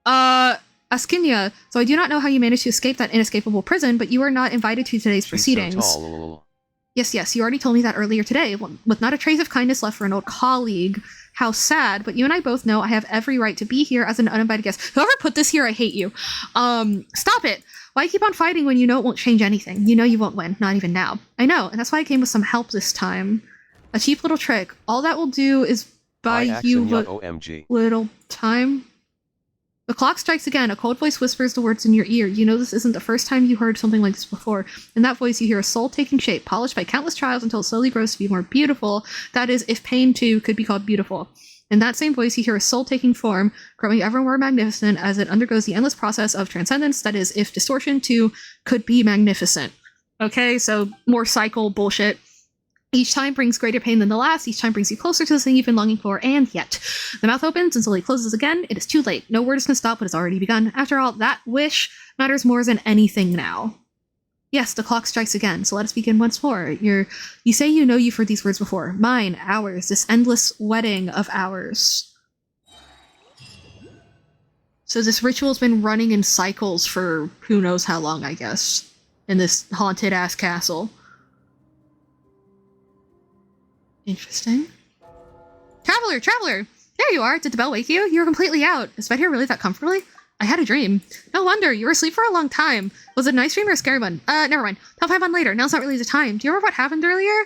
Askinia, so I do not know how you managed to escape that inescapable prison, but you are not invited to today's proceedings. So tall. Yes, you already told me that earlier today, with not a trace of kindness left for an old colleague. How sad, but you and I both know I have every right to be here as an uninvited guest. Whoever put this here, I hate you. Stop it. Why keep on fighting when you know it won't change anything? You know you won't win, not even now. I know, and that's why I came with some help this time. A cheap little trick. All that will do is buy you little time. The clock strikes again. A cold voice whispers the words in your ear. You know this isn't the first time you heard something like this before. In that voice, you hear a soul taking shape, polished by countless trials until it slowly grows to be more beautiful. That is, if pain too could be called beautiful. In that same voice, you hear a soul taking form, growing ever more magnificent as it undergoes the endless process of transcendence. That is, if distortion too could be magnificent. Okay, so more cycle bullshit. Each time brings greater pain than the last. Each time brings you closer to the thing you've been longing for, and yet. The mouth opens and slowly closes again. It is too late. No word is going to stop what has already begun. After all, that wish matters more than anything now. Yes, the clock strikes again, so let us begin once more. You say you know you've heard these words before. Mine, ours, this endless wedding of ours. So this ritual's been running in cycles for who knows how long, I guess. In this haunted-ass castle. Interesting. Traveler! There you are! Did the bell wake you? You were completely out. Is bed here really that comfortably? I had a dream. No wonder, you were asleep for a long time. Was it a nice dream or a scary one? Never mind. Tell Paimon later, now's not really the time. Do you remember what happened earlier?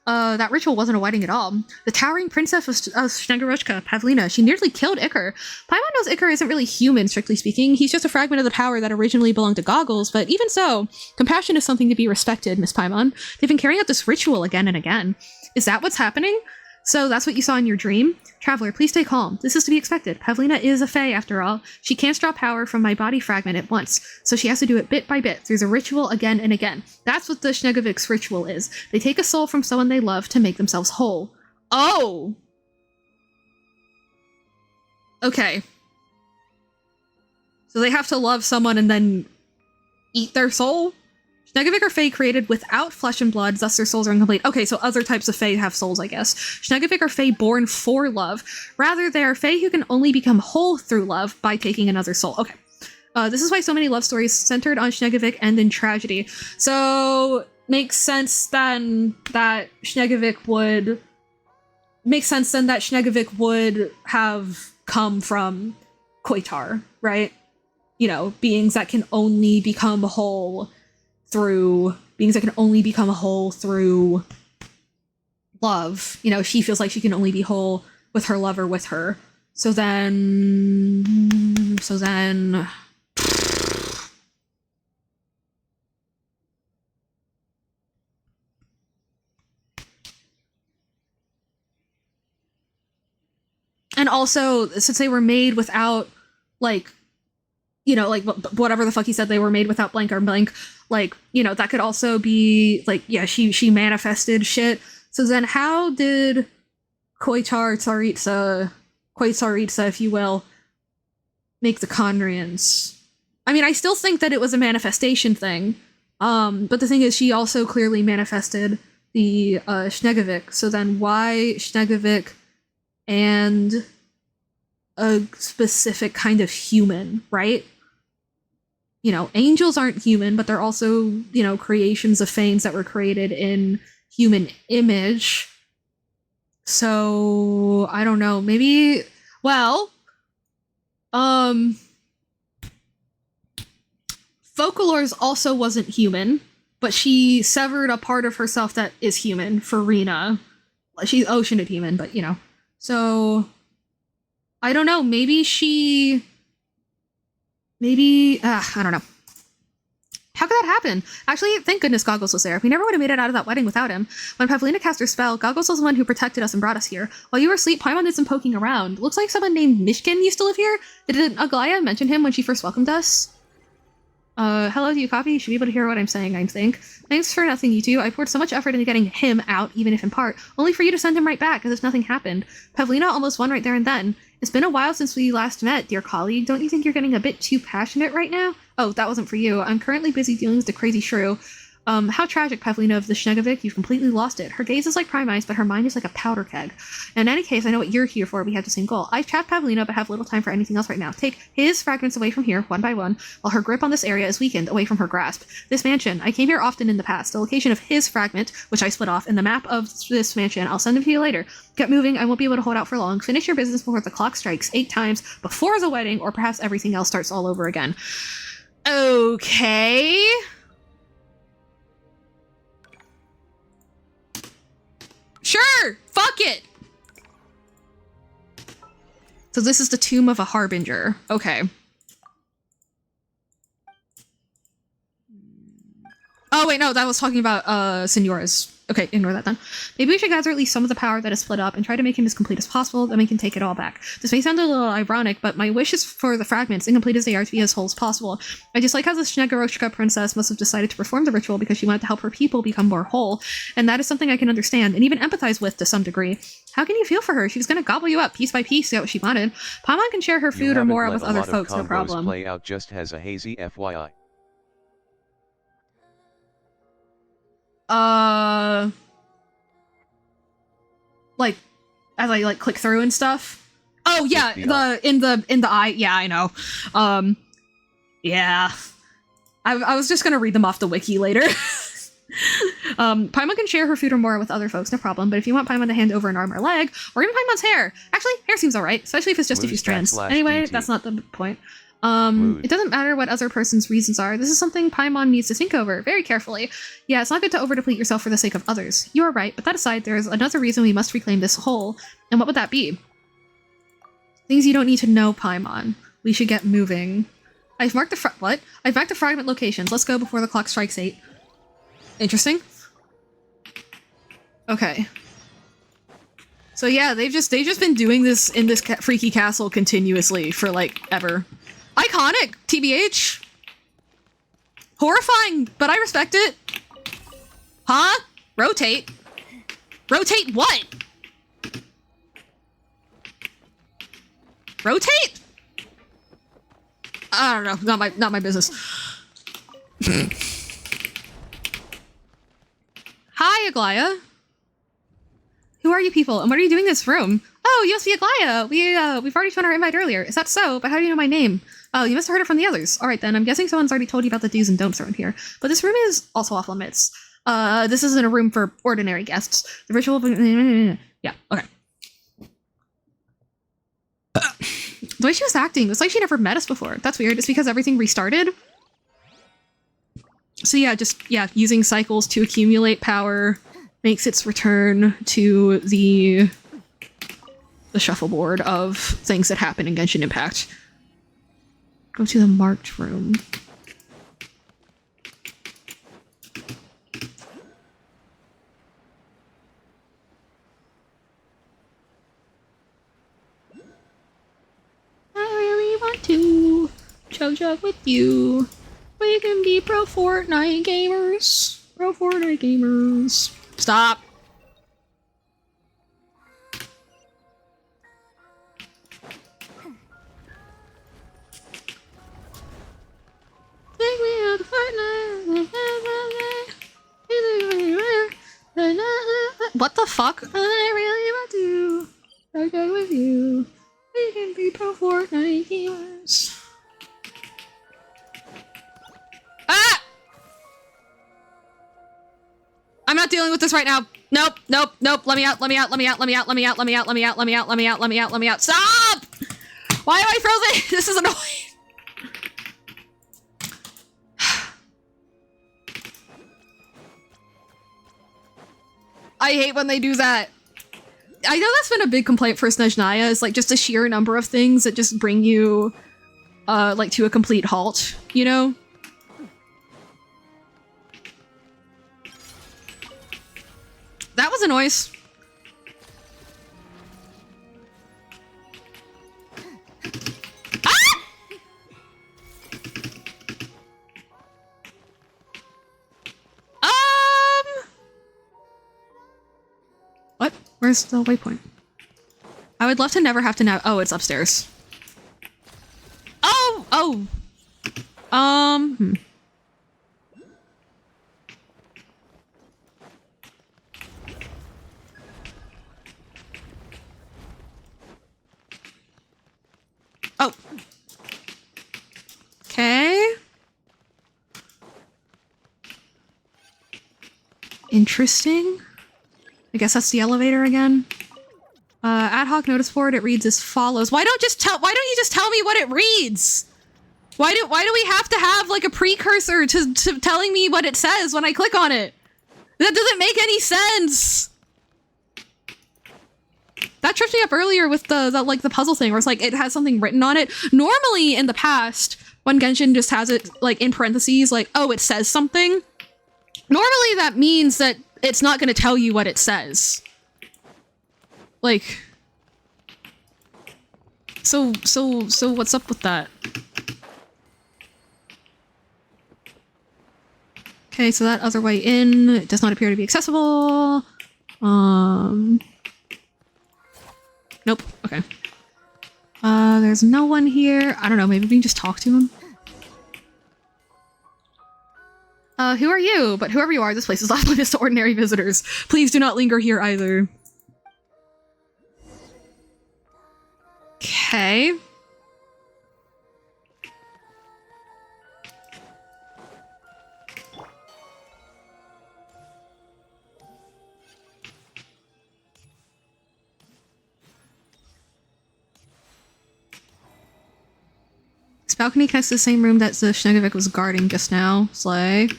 That ritual wasn't a wedding at all. The towering princess of Snegurochka, Pavlina, she nearly killed Iker. Paimon knows Iker isn't really human, strictly speaking. He's just a fragment of the power that originally belonged to Goggles, but even so, compassion is something to be respected, Miss Paimon. They've been carrying out this ritual again and again. Is that what's happening? So that's what you saw in your dream? Traveler, please stay calm. This is to be expected. Pavlina is a fae, after all. She can't draw power from my body fragment at once, so she has to do it bit by bit through the ritual again and again. That's what the Snegovic's ritual is. They take a soul from someone they love to make themselves whole. Oh! Okay. So they have to love someone and then eat their soul? Snegevik are Fae created without flesh and blood, thus their souls are incomplete. Okay, so other types of Fae have souls, I guess. Snegevik are Fae born for love. Rather, they are Fae who can only become whole through love by taking another soul. Okay. This is why so many love stories centered on Snegevik end in tragedy. So, makes sense then that Snegevik would... Makes sense then that Snegevik would have come from Koitar, right? You know, beings that can only become whole through love. You know, she feels like she can only be whole with her lover with her. So then and also, since they were made without, like, you know, like, whatever the fuck he said, they were made without blank or blank, like, you know, that could also be, like, yeah, she manifested shit. So then how did Tsaritsa, if you will, make the Khaenri'ahns? I mean, I still think that it was a manifestation thing, but the thing is, she also clearly manifested the Snegevik, so then why Snegevik and a specific kind of human, right? You know, angels aren't human, but they're also, you know, creations of Fanes that were created in human image. So, I don't know, maybe, well, Focalors also wasn't human, but she severed a part of herself that is human for Rena. She's oceaned human, but, you know. So, I don't know, maybe, I don't know. How could that happen? Actually, thank goodness Goggles was there. We never would have made it out of that wedding without him. When Pavlina cast her spell, Goggles was the one who protected us and brought us here. While you were asleep, Paimon did some poking around. Looks like someone named Mishkin used to live here. Did Aglaya mention him when she first welcomed us? Hello, do you copy? You should be able to hear what I'm saying, I think. Thanks for nothing, you two. I poured so much effort into getting him out, even if in part, only for you to send him right back, as if nothing happened. Pavlina almost won right there and then. It's been a while since we last met, dear colleague. Don't you think you're getting a bit too passionate right now? Oh, that wasn't for you. I'm currently busy dealing with the crazy shrew. How tragic, Pavlina of the Snegevik. You've completely lost it. Her gaze is like prime ice, but her mind is like a powder keg. In any case, I know what you're here for. We have the same goal. I've trapped Pavlina, but have little time for anything else right now. Take his fragments away from here, one by one, while her grip on this area is weakened, away from her grasp. This mansion. I came here often in the past. The location of his fragment, which I split off, and the map of this mansion. I'll send them to you later. Get moving. I won't be able to hold out for long. Finish your business before the clock strikes 8 times, before the wedding, or perhaps everything else starts all over again. Okay... Sure! Fuck it! So this is the Tomb of a Harbinger. Okay. Oh wait, no, that was talking about Senora's. Okay, ignore that then. Maybe we should gather at least some of the power that is split up and try to make him as complete as possible, then we can take it all back. This may sound a little ironic, but my wish is for the fragments, incomplete as they are, to be as whole as possible. I just like how the Snegoroshka princess must have decided to perform the ritual because she wanted to help her people become more whole, and that is something I can understand, and even empathize with to some degree. How can you feel for her? She was gonna gobble you up piece by piece to get what she wanted. Paimon can share her food or more with other folks, no problem. Play out just as a hazy FYI. Like, as I like click through and stuff. Oh yeah, in the eye. Yeah, I know. Yeah. I was just gonna read them off the wiki later. Paimon can share her food or more with other folks, no problem. But if you want Paimon to hand over an arm or leg, or even Paimon's hair, actually, hair seems alright, especially if it's just a few strands. Anyway, that's not the point. It doesn't matter what other person's reasons are. This is something Paimon needs to think over very carefully. Yeah, it's not good to overdeplete yourself for the sake of others. You are right, but that aside, there is another reason we must reclaim this whole. And what would that be? Things you don't need to know, Paimon. We should get moving. I've marked the I've marked the fragment locations. Let's go before the clock strikes 8. Interesting. Okay. So yeah, they've just been doing this in this freaky castle continuously for like ever. Iconic, TBH. Horrifying, but I respect it. Huh? Rotate. Rotate what? Rotate? I don't know. Not my business. Hi, Aglaya. Who are you people, and what are you doing in this room? Oh, you must be Aglaya. We've already shown our invite earlier. Is that so? But how do you know my name? Oh, you must have heard it from the others. All right, then. I'm guessing someone's already told you about the do's and don'ts around here. But this room is also off limits. This isn't a room for ordinary guests. The ritual... Yeah, okay. The way she was acting, it was like she never met us before. That's weird. It's because everything restarted. So yeah, using cycles to accumulate power makes its return to the shuffleboard of things that happen in Genshin Impact. Go to the marked room. I really want to chug with you. We can be pro Fortnite gamers. Pro Fortnite gamers. Stop. Think we are the Fortnite. What the fuck? I really want to chug with you. We can be pro Fortnite gamers. Ah! I'm not dealing with this right now. Nope, nope, nope. Let me out, let me out, let me out, let me out, let me out, let me out, let me out, let me out, let me out, let me out, let me out. Stop! Why am I frozen? This is annoying. I hate when they do that. I know that's been a big complaint for Snezhnaya, is like just the sheer number of things that just bring you like to a complete halt, you know? That was a noise. Ah! What? Where's the waypoint? I would love to never have to now. Oh, it's upstairs. Oh! Oh. Okay. Interesting. I guess that's the elevator again. Ad hoc notice board, it reads as follows. Why don't you just tell me what it reads? Why do we have to have like a precursor to telling me what it says when I click on it? That doesn't make any sense. That tripped me up earlier with the puzzle thing where it's like it has something written on it. Normally in the past, when Genshin just has it like in parentheses, like, oh, it says something. Normally that means that it's not going to tell you what it says. Like, so what's up with that? Okay, so that other way in does not appear to be accessible. Nope. Okay. There's no one here. I don't know, maybe we can just talk to him. Who are you? But whoever you are, this place is off limits to ordinary visitors. Please do not linger here either. Okay. This balcony connects to the same room that the Snegovic was guarding just now. Slay.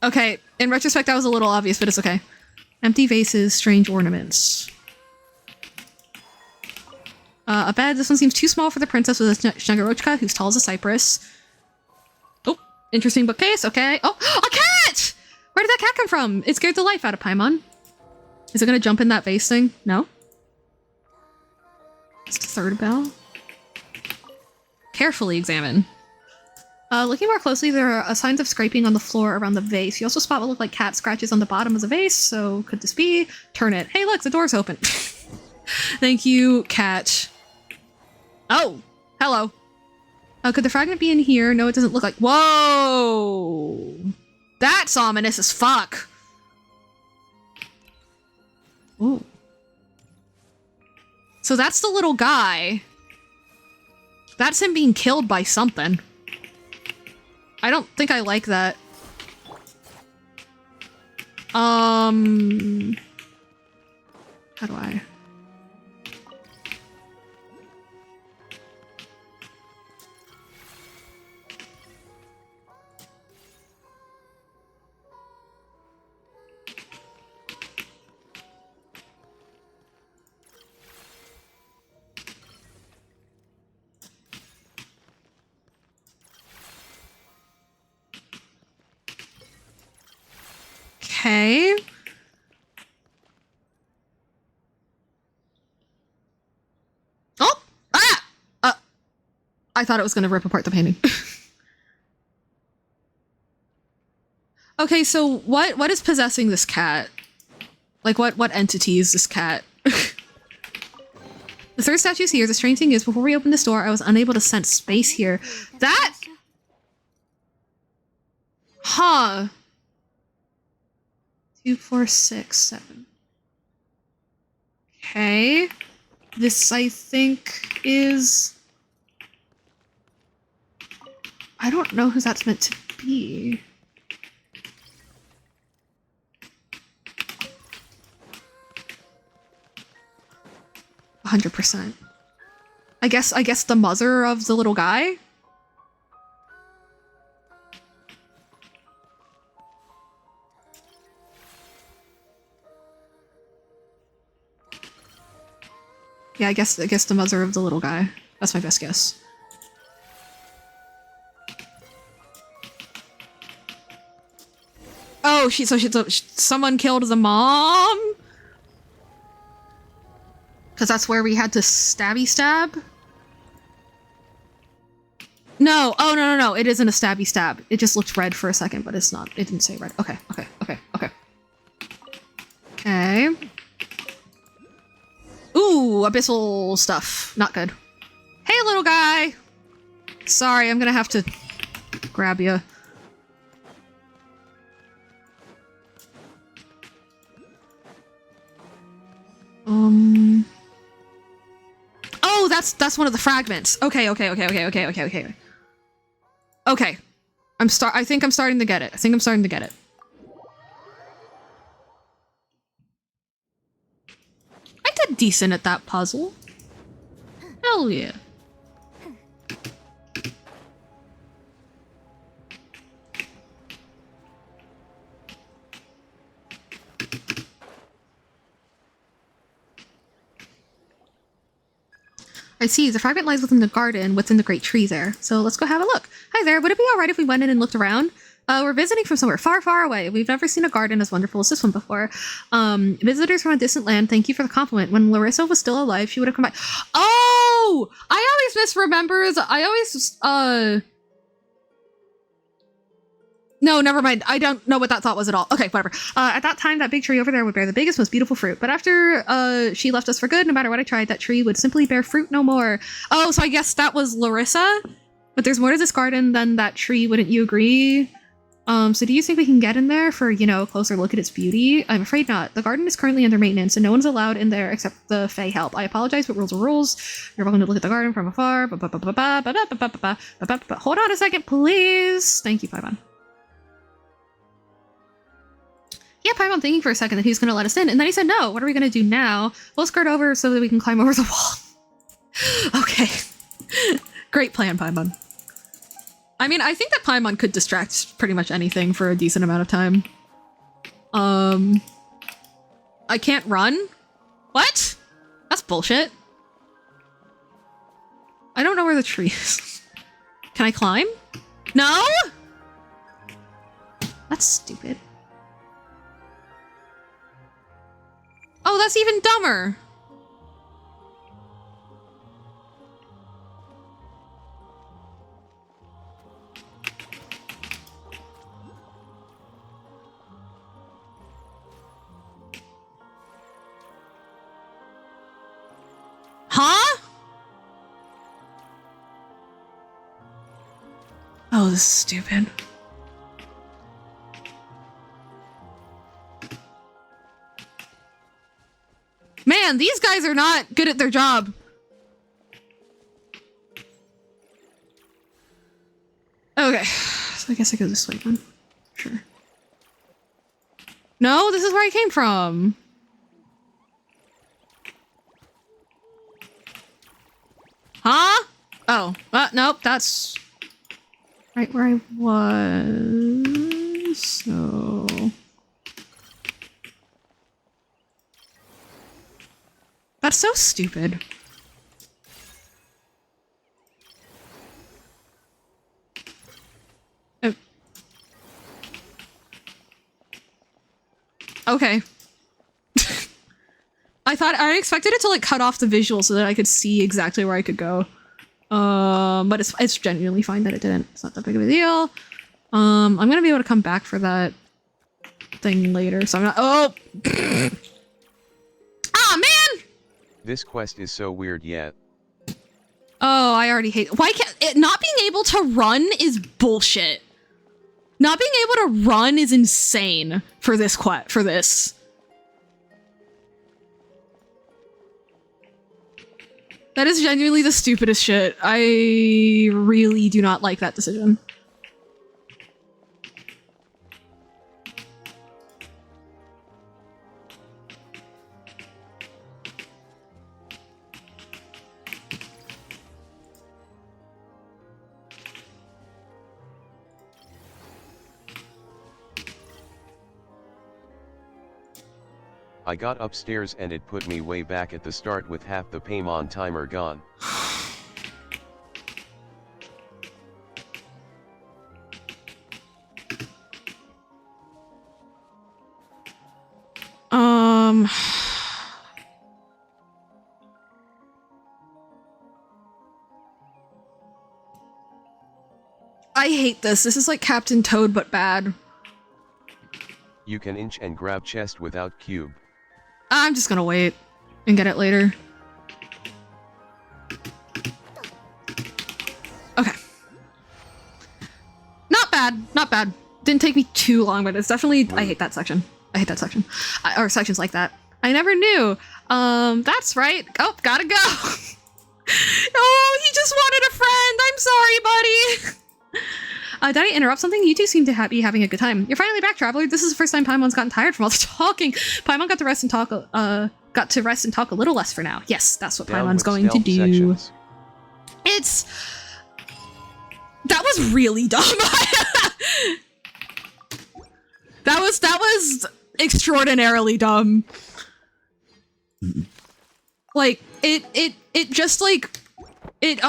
Okay, in retrospect that was a little obvious, but it's okay. Empty vases, strange ornaments. A bed. This one seems too small for the princess with a Snegorochka who's tall as a cypress. Oh, interesting bookcase. Okay. Oh, a cat! Where did that cat come from? It scared the life out of Paimon. Is it gonna jump in that vase thing? No? It's the third bell. Carefully examine. Looking more closely, there are signs of scraping on the floor around the vase. You also spot what look like cat scratches on the bottom of the vase, so could this be? Turn it. Hey look, the door's open. Thank you, cat. Oh, hello. Could the fragment be in here? No, it doesn't look like. Whoa! That's ominous as fuck. Ooh. So that's the little guy. That's him being killed by something. I don't think I like that. How do I? Okay. Oh! Ah! I thought it was gonna rip apart the painting. Okay, so what is possessing this cat? Like, what entity is this cat? The third statue's here. The strange thing is, before we opened this door, I was unable to sense space here. That... Huh. 2, 4, 6, 7. Okay. This, I think, is... I don't know who that's meant to be. %. I guess the mother of the little guy? Yeah, I guess the mother of the little guy. That's my best guess. Oh, so someone killed the mom? Because that's where we had to stabby stab? No, oh no, it isn't a stabby stab. It just looked red for a second, but it's not. It didn't say red. Okay. Okay. Ooh, abyssal stuff. Not good. Hey, little guy! Sorry, I'm gonna have to grab you. Oh, that's one of the fragments. Okay. Okay. I think I'm starting to get it. I did decent at that puzzle. Hell yeah. I see, the fragment lies within the garden, within the great tree there. So let's go have a look. Hi there, would it be alright if we went in and looked around? We're visiting from somewhere far, far away. We've never seen a garden as wonderful as this one before. Visitors from a distant land, thank you for the compliment. When Larissa was still alive, she would have come by. Oh! I always misremember. No, never mind. I don't know what that thought was at all. Okay, whatever. At that time, that big tree over there would bear the biggest, most beautiful fruit. But after she left us for good, no matter what I tried, that tree would simply bear fruit no more. Oh, so I guess that was Larissa? But there's more to this garden than that tree, wouldn't you agree? So do you think we can get in there for, a closer look at its beauty? I'm afraid not. The garden is currently under maintenance, and no one's allowed in there except the Fae help. I apologize, but rules are rules. You're welcome to look at the garden from afar. Hold on a second, please. Thank you, Paimon. Yeah, Paimon thinking for a second that he was going to let us in, and then he said no. What are we going to do now? We'll skirt over so that we can climb over the wall. Okay. Great plan, Paimon. I mean, I think that Paimon could distract pretty much anything for a decent amount of time. I can't run? What? That's bullshit. I don't know where the tree is. Can I climb? No? That's stupid. Oh, that's even dumber. Huh? Oh, this is stupid. Man, these guys are not good at their job. Okay, so I guess I go this way then. Sure. No, this is where I came from. Huh? Oh, nope, that's right where I was. So... That's so stupid. Oh. Okay. I expected it to like cut off the visual so that I could see exactly where I could go. But it's genuinely fine that it didn't. It's not that big of a deal. I'm gonna be able to come back for that thing later, so I'm not— oh! Ah, man! This quest is so weird yet. Oh, I already hate— why can't— it, not being able to run is bullshit. Not being able to run is insane for this for this. That is genuinely the stupidest shit. I really do not like that decision. I got upstairs and it put me way back at the start with half the Paimon timer gone. I hate this. This is like Captain Toad, but bad. You can inch and grab chest without cube. I'm just gonna wait and get it later. Okay. Not bad. Not bad. Didn't take me too long, but it's definitely— I hate that section. I hate that section. Or sections like that. I never knew. That's right. Oh, gotta go. Oh, he just wanted a friend. I'm sorry, buddy. Did I interrupt something? You two seem to be having a good time. You're finally back, Traveler. This is the first time Paimon's gotten tired from all the talking. Paimon got to rest and talk. Got to rest and talk a little less for now. Yes, that's what Paimon's going to do. Sections. It's— that was really dumb. that was extraordinarily dumb. Like it just like it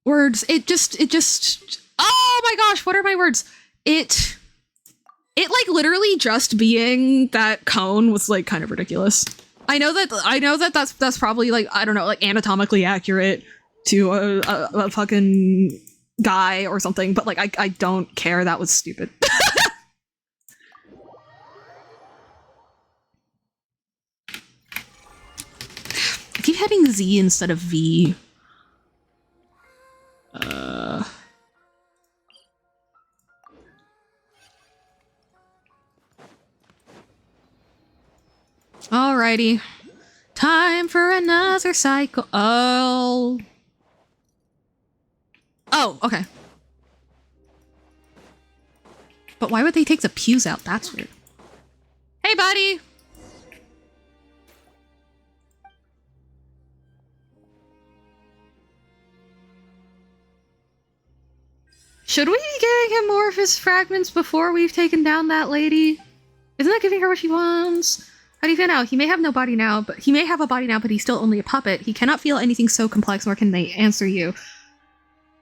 words, it just oh my gosh, what are my words? It like literally just being that cone was like kind of ridiculous. I know that that's probably like, I don't know, like anatomically accurate to a fucking guy or something, but like I don't care. That was stupid. I keep hitting Z instead of V. Alrighty. Time for another cycle. Oh, okay. But why would they take the pews out? That's weird. Hey, buddy! Should we be giving him more of his fragments before we've taken down that lady? Isn't that giving her what she wants? How do you feel now? He may have no body now, but he may have a body now, but he's still only a puppet. He cannot feel anything so complex, nor can they answer you.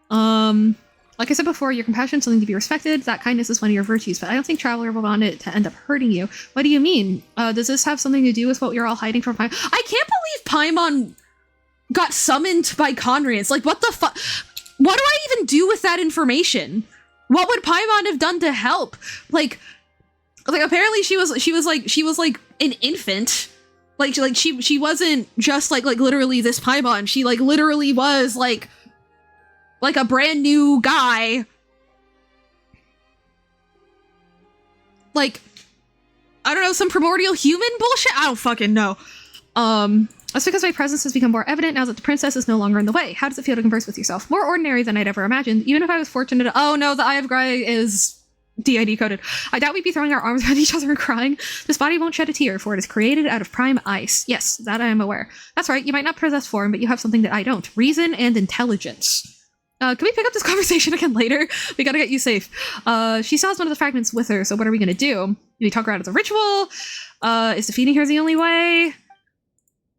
Like I said before, your compassion is something to be respected. That kindness is one of your virtues, but I don't think Traveler will want it to end up hurting you. What do you mean? Does this have something to do with what you're all hiding from Paimon? I can't believe Paimon got summoned by Conrians. Like, what the fuck? What do I even do with that information? What would Paimon have done to help? Like apparently she was like an infant Like she wasn't just like literally this Paimon. She like literally was like a brand new guy. Like, I don't know, some primordial human bullshit? I don't fucking know. That's because my presence has become more evident now that the princess is no longer in the way. How does it feel to converse with yourself? More ordinary than I'd ever imagined. Even if I was fortunate to— oh no, the Eye of Grey is DID coded. I doubt we'd be throwing our arms around each other and crying. This body won't shed a tear, for it is created out of prime ice. Yes, that I am aware. That's right, you might not possess form, but you have something that I don't. Reason and intelligence. Can we pick up this conversation again later? We gotta get you safe. She still has one of the fragments with her, so what are we gonna do? Do we talk her out of the ritual? Is defeating her the only way?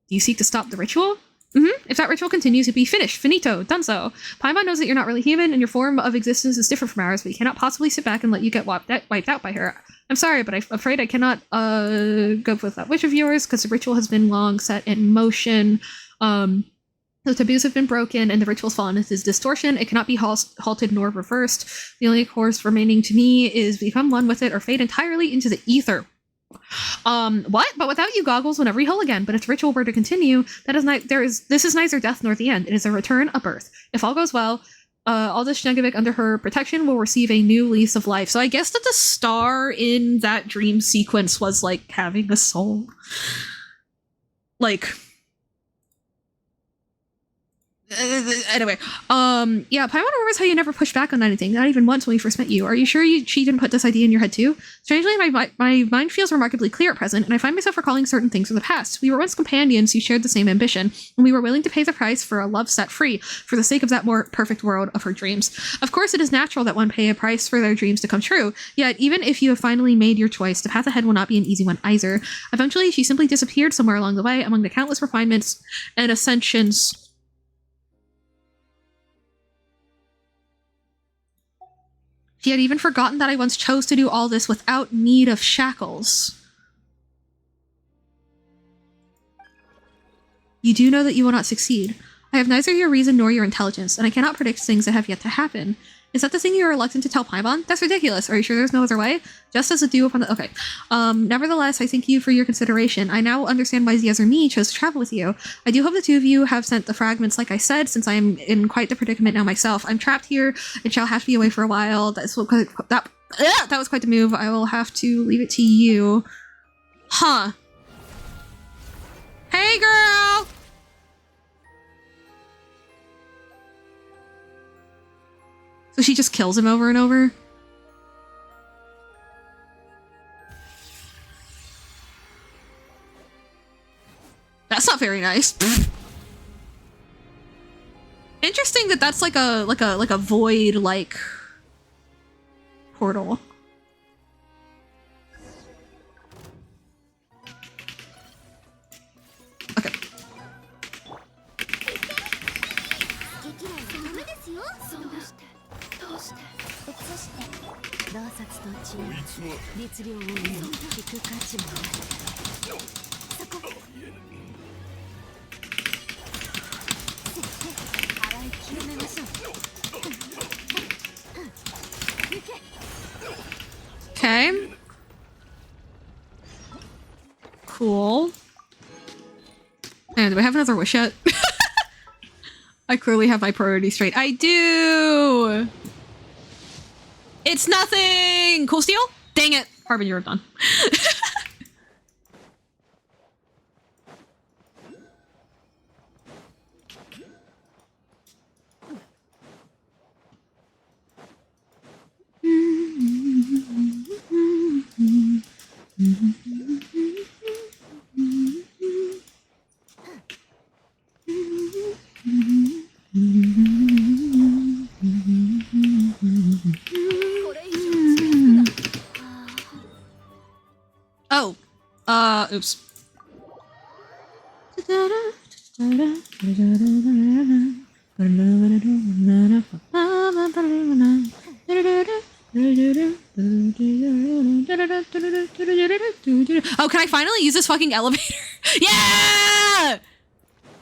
Do you seek to stop the ritual? If that ritual continues, it'd be finished. Finito. Done so. Paimon knows that you're not really human, and your form of existence is different from ours, but you cannot possibly sit back and let you get wiped out by her. I'm sorry, but I'm afraid I cannot go with that wish of yours, because the ritual has been long set in motion. The taboos have been broken, and the ritual's fallen into distortion. It cannot be halted nor reversed. The only course remaining to me is become one with it or fade entirely into the ether. What? But without you goggles whenever you whole again. But if the ritual were to continue, this is neither death nor the end. It is a return, a birth. If all goes well, Aldous Shnegevik under her protection will receive a new lease of life. So I guess that the star in that dream sequence was like having a soul. Like, anyway, yeah, Paimon remembers how you never pushed back on anything, not even once when we first met you. Are you sure she didn't put this idea in your head too? Strangely, my mind feels remarkably clear at present, and I find myself recalling certain things from the past. We were once companions who shared the same ambition, and we were willing to pay the price for a love set free, for the sake of that more perfect world of her dreams. Of course, it is natural that one pay a price for their dreams to come true, yet even if you have finally made your choice, the path ahead will not be an easy one either. Eventually, she simply disappeared somewhere along the way, among the countless refinements and ascensions. She had even forgotten that I once chose to do all this without need of shackles. You do know that you will not succeed. I have neither your reason nor your intelligence, and I cannot predict things that have yet to happen. Is that the thing you are reluctant to tell Paimon? That's ridiculous. Are you sure there's no other way? Just as a dew upon the— okay. Nevertheless, I thank you for your consideration. I now understand why Ziaz or me chose to travel with you. I do hope the two of you have sent the fragments like I said, since I am in quite the predicament now myself. I'm trapped here and shall have to be away for a while. That was quite the move. I will have to leave it to you. Huh. Hey, girl! So she just kills him over and over? That's not very nice. Interesting that that's like a void like portal. Okay. Okay. Cool. And do I have another wish yet? I clearly have my priorities straight. I do! It's nothing! Cool Steel? Dang it! Harbinger of Dawn. Oh, oops. Oh, can I finally use this fucking elevator? Yeah!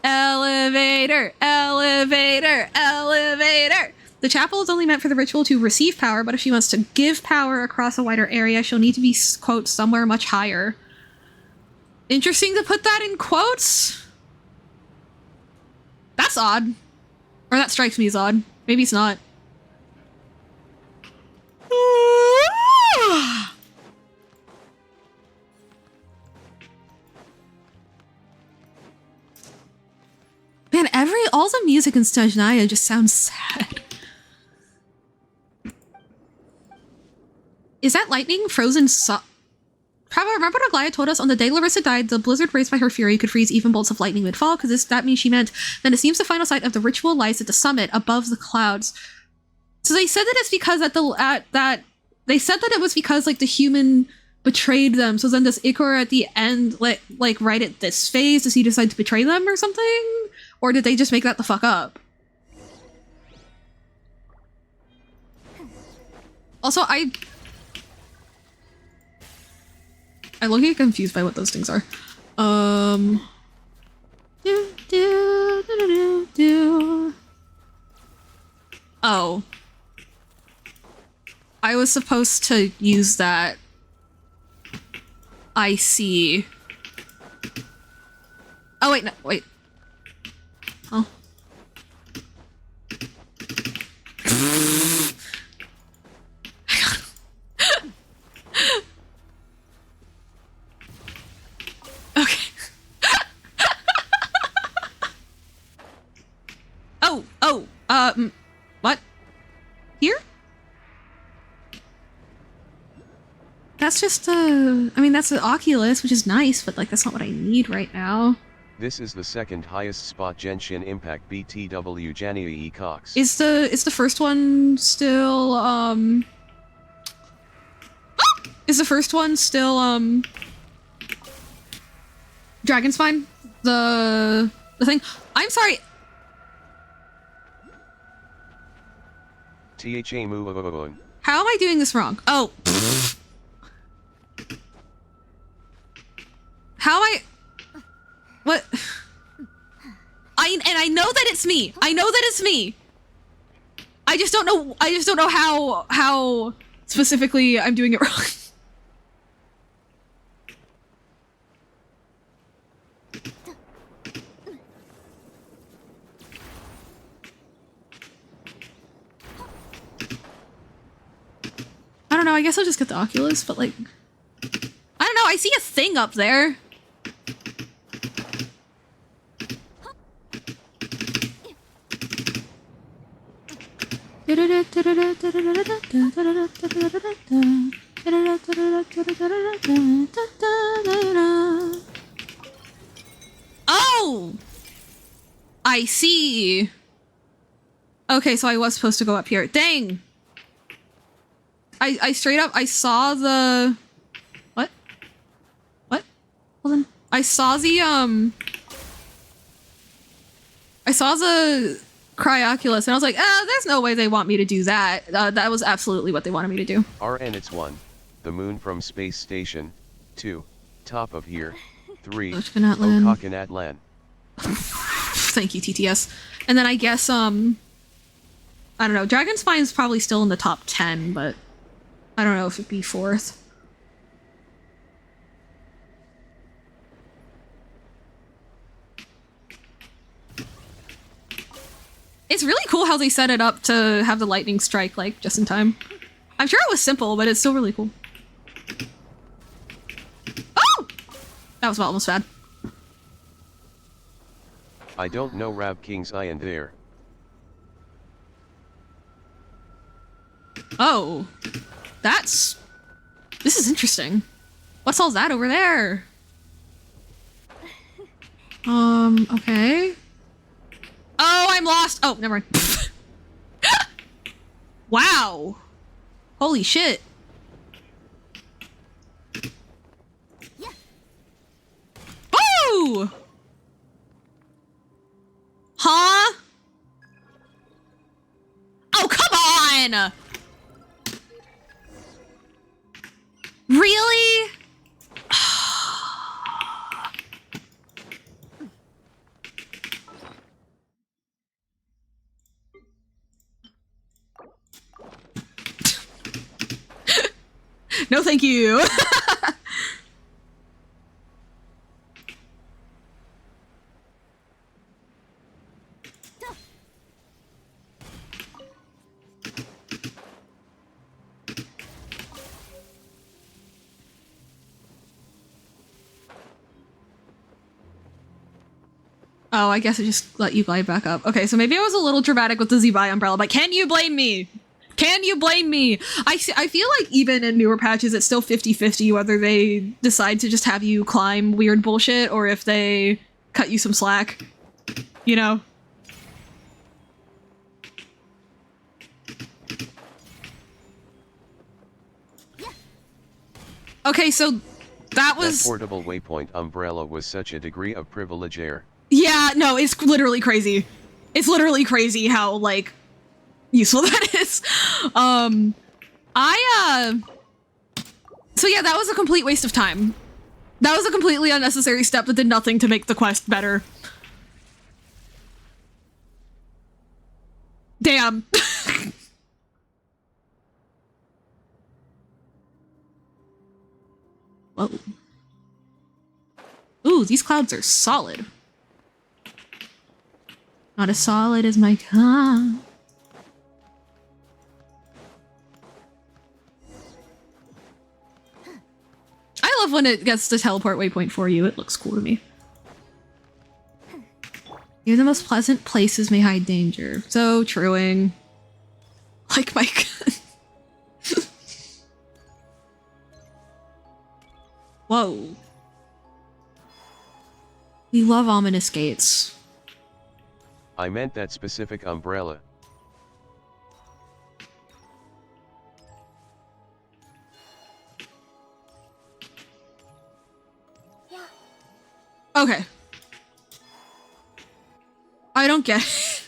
Elevator, elevator, elevator. The chapel is only meant for the ritual to receive power, but if she wants to give power across a wider area, she'll need to be, quote, somewhere much higher. Interesting to put that in quotes? That's odd. Or that strikes me as odd. Maybe it's not. Man, all the music in Stajnaya just sounds sad. Is that lightning frozen remember what Aglaia told us? On the day Larissa died, the blizzard raised by her fury could freeze even bolts of lightning mid-fall, because that means she meant, then it seems the final site of the ritual lies at the summit, above the clouds. So they said that it's because they said that it was because, like, the human betrayed them, so then does Ichor at the end, like right at this phase, does he decide to betray them or something? Or did they just make that the fuck up? Also, I'm looking confused by what those things are. Oh. I was supposed to use that. I see. Oh, wait, no, wait. Oh. Okay. What? Here? That's just, I mean, that's an Oculus, which is nice, but, like, that's not what I need right now. This is the second highest spot Genshin Impact BTW Jania E. Cox. Is the first one still, Is the first one still, Dragonspine? The thing? I'm sorry! THA move. How am I doing this wrong? Oh. How am I... What? I know that it's me. I know that it's me. I just don't know how specifically I'm doing it wrong. I don't know, I guess I'll just get the Oculus, but like... I don't know, I see a thing up there. Oh! I see. Okay, so I was supposed to go up here. Dang! I straight up, I saw the... What? What? Hold on. I saw the Cryoculus, and I was like, there's no way they want me to do that. That was absolutely what they wanted me to do. RN, it's 1. The moon from space station. 2. Top of here. 3. Okakanatlan. Thank you, TTS. And then I guess, I don't know, Dragonspine's probably still in the top 10, but I don't know if it'd be 4th. It's really cool how they set it up to have the lightning strike, like, just in time. I'm sure it was simple, but it's still really cool. Oh! That was almost bad. I don't know Rab King's Eye and there. Oh. This is interesting. What's all that over there? Okay. Oh, I'm lost! Oh, never mind. Wow! Holy shit. Ooh! Huh? Oh, come on! Really? No, thank you. Oh, I guess I just let you glide back up. Okay, so maybe I was a little dramatic with the Zebai umbrella, but can you blame me? Can you blame me? I feel like even in newer patches, it's still 50-50 whether they decide to just have you climb weird bullshit or if they cut you some slack. You know? Okay, so that was... That portable waypoint umbrella was such a degree of privilege air. Yeah, no, it's literally crazy. It's literally crazy how, like, useful that is. So yeah, that was a complete waste of time. That was a completely unnecessary step that did nothing to make the quest better. Damn. Whoa. Ooh, these clouds are solid. Not as solid as my car. I love when it gets the teleport waypoint for you. It looks cool to me. Even the most pleasant places may hide danger. So truing. Like my gun. Whoa. We love ominous gates. I meant that specific umbrella. Okay. I don't get it.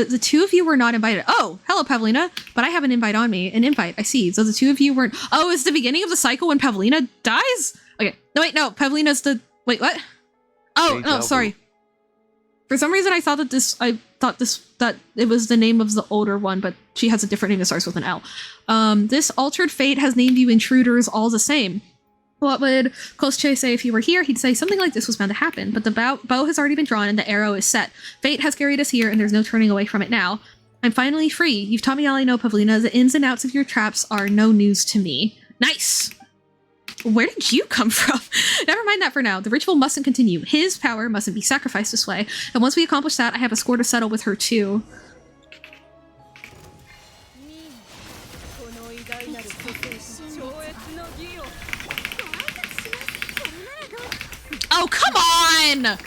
The two of you were not invited. Oh, hello, Pavlina. But I have an invite on me. An invite, I see. So the two of you weren't... Oh, it's the beginning of the cycle when Pavlina dies? Okay. No, wait, no. Pavlina's the... Wait, what? Oh, no, sorry. For some reason, I thought that it was the name of the older one, but she has a different name that starts with an L. This altered fate has named you intruders all the same. What would Kosuche say if he were here? He'd say something like this was bound to happen, but the bow has already been drawn and the arrow is set. Fate has carried us here and there's no turning away from it now. I'm finally free. You've taught me all I know, Pavlina. The ins and outs of your traps are no news to me. Nice! Where did you come from? Never mind that for now. The ritual mustn't continue. His power mustn't be sacrificed this way. And once we accomplish that, I have a score to settle with her too. Oh, come on!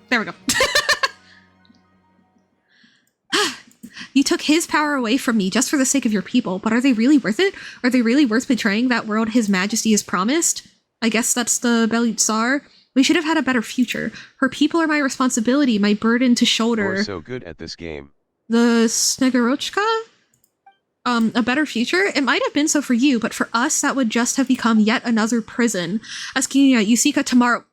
There we go. You took his power away from me just for the sake of your people, but are they really worth it? Are they really worth betraying that world His Majesty has promised? I guess that's the Belut Tsar. We should have had a better future. Her people are my responsibility, my burden to shoulder. You're so good at this game. The Snegorochka? A better future? It might have been so for you, but for us, that would just have become yet another prison. Askinia, Yusika tomorrow...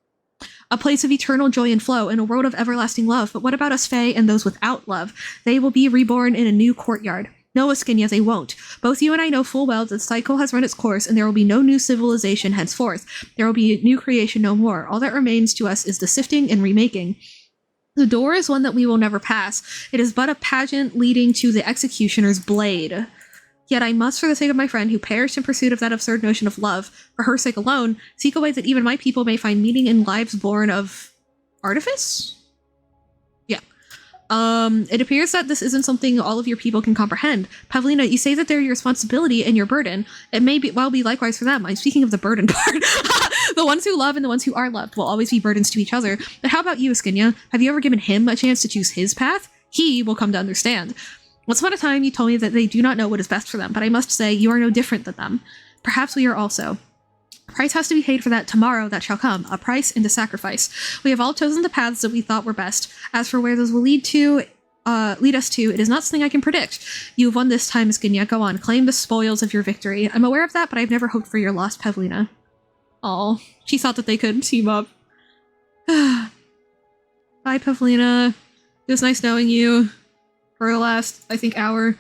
A place of eternal joy and flow, in a world of everlasting love. But what about us Fae and those without love? They will be reborn in a new courtyard. No, Askinia, they won't. Both you and I know full well that the cycle has run its course, and there will be no new civilization henceforth. There will be new creation no more. All that remains to us is the sifting and remaking. The door is one that we will never pass. It is but a pageant leading to the executioner's blade. Yet I must, for the sake of my friend who perished in pursuit of that absurd notion of love, for her sake alone, seek a way that even my people may find meaning in lives born of artifice? Yeah. It appears that this isn't something all of your people can comprehend. Pavlina, you say that they're your responsibility and your burden. It may be likewise for them. I'm speaking of the burden part. The ones who love and the ones who are loved will always be burdens to each other. But how about you, Askinia? Have you ever given him a chance to choose his path? He will come to understand. Once upon a time, you told me that they do not know what is best for them, but I must say, you are no different than them. Perhaps we are also. A price has to be paid for that tomorrow that shall come, a price and a sacrifice. We have all chosen the paths that we thought were best. As for where those will lead us to, it is not something I can predict. You have won this time, Askinia. Go on, claim the spoils of your victory. I'm aware of that, but I've never hoped for your loss, Pavlina. Aw, she thought that they could team up. Bye, Pavlina. It was nice knowing you. For the last, I think, hour.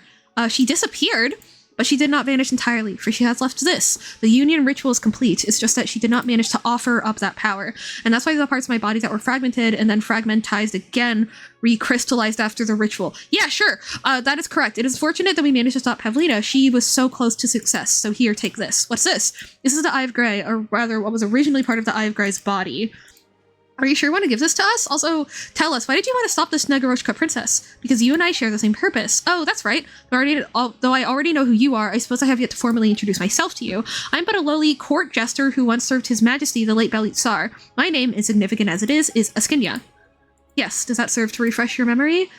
She disappeared, But she did not vanish entirely, for she has left this. The union ritual is complete. It's just that she did not manage to offer up that power. And that's why the parts of my body that were fragmented and then fragmentized again recrystallized after the ritual. Yeah, sure. That is correct. It is fortunate that we managed to stop Pavlina. She was so close to success. So here, take this. What's this? This is the Eye of Grey, or rather what was originally part of the Eye of Grey's body. Are you sure you want to give this to us? Also, tell us, why did you want to stop the Snegoroshka princess? Because you and I share the same purpose. Oh, that's right. Though I already know who you are, I suppose I have yet to formally introduce myself to you. I'm but a lowly court jester who once served His Majesty, the late Belit Tsar. My name, insignificant as it is Askinia. Yes, does that serve to refresh your memory?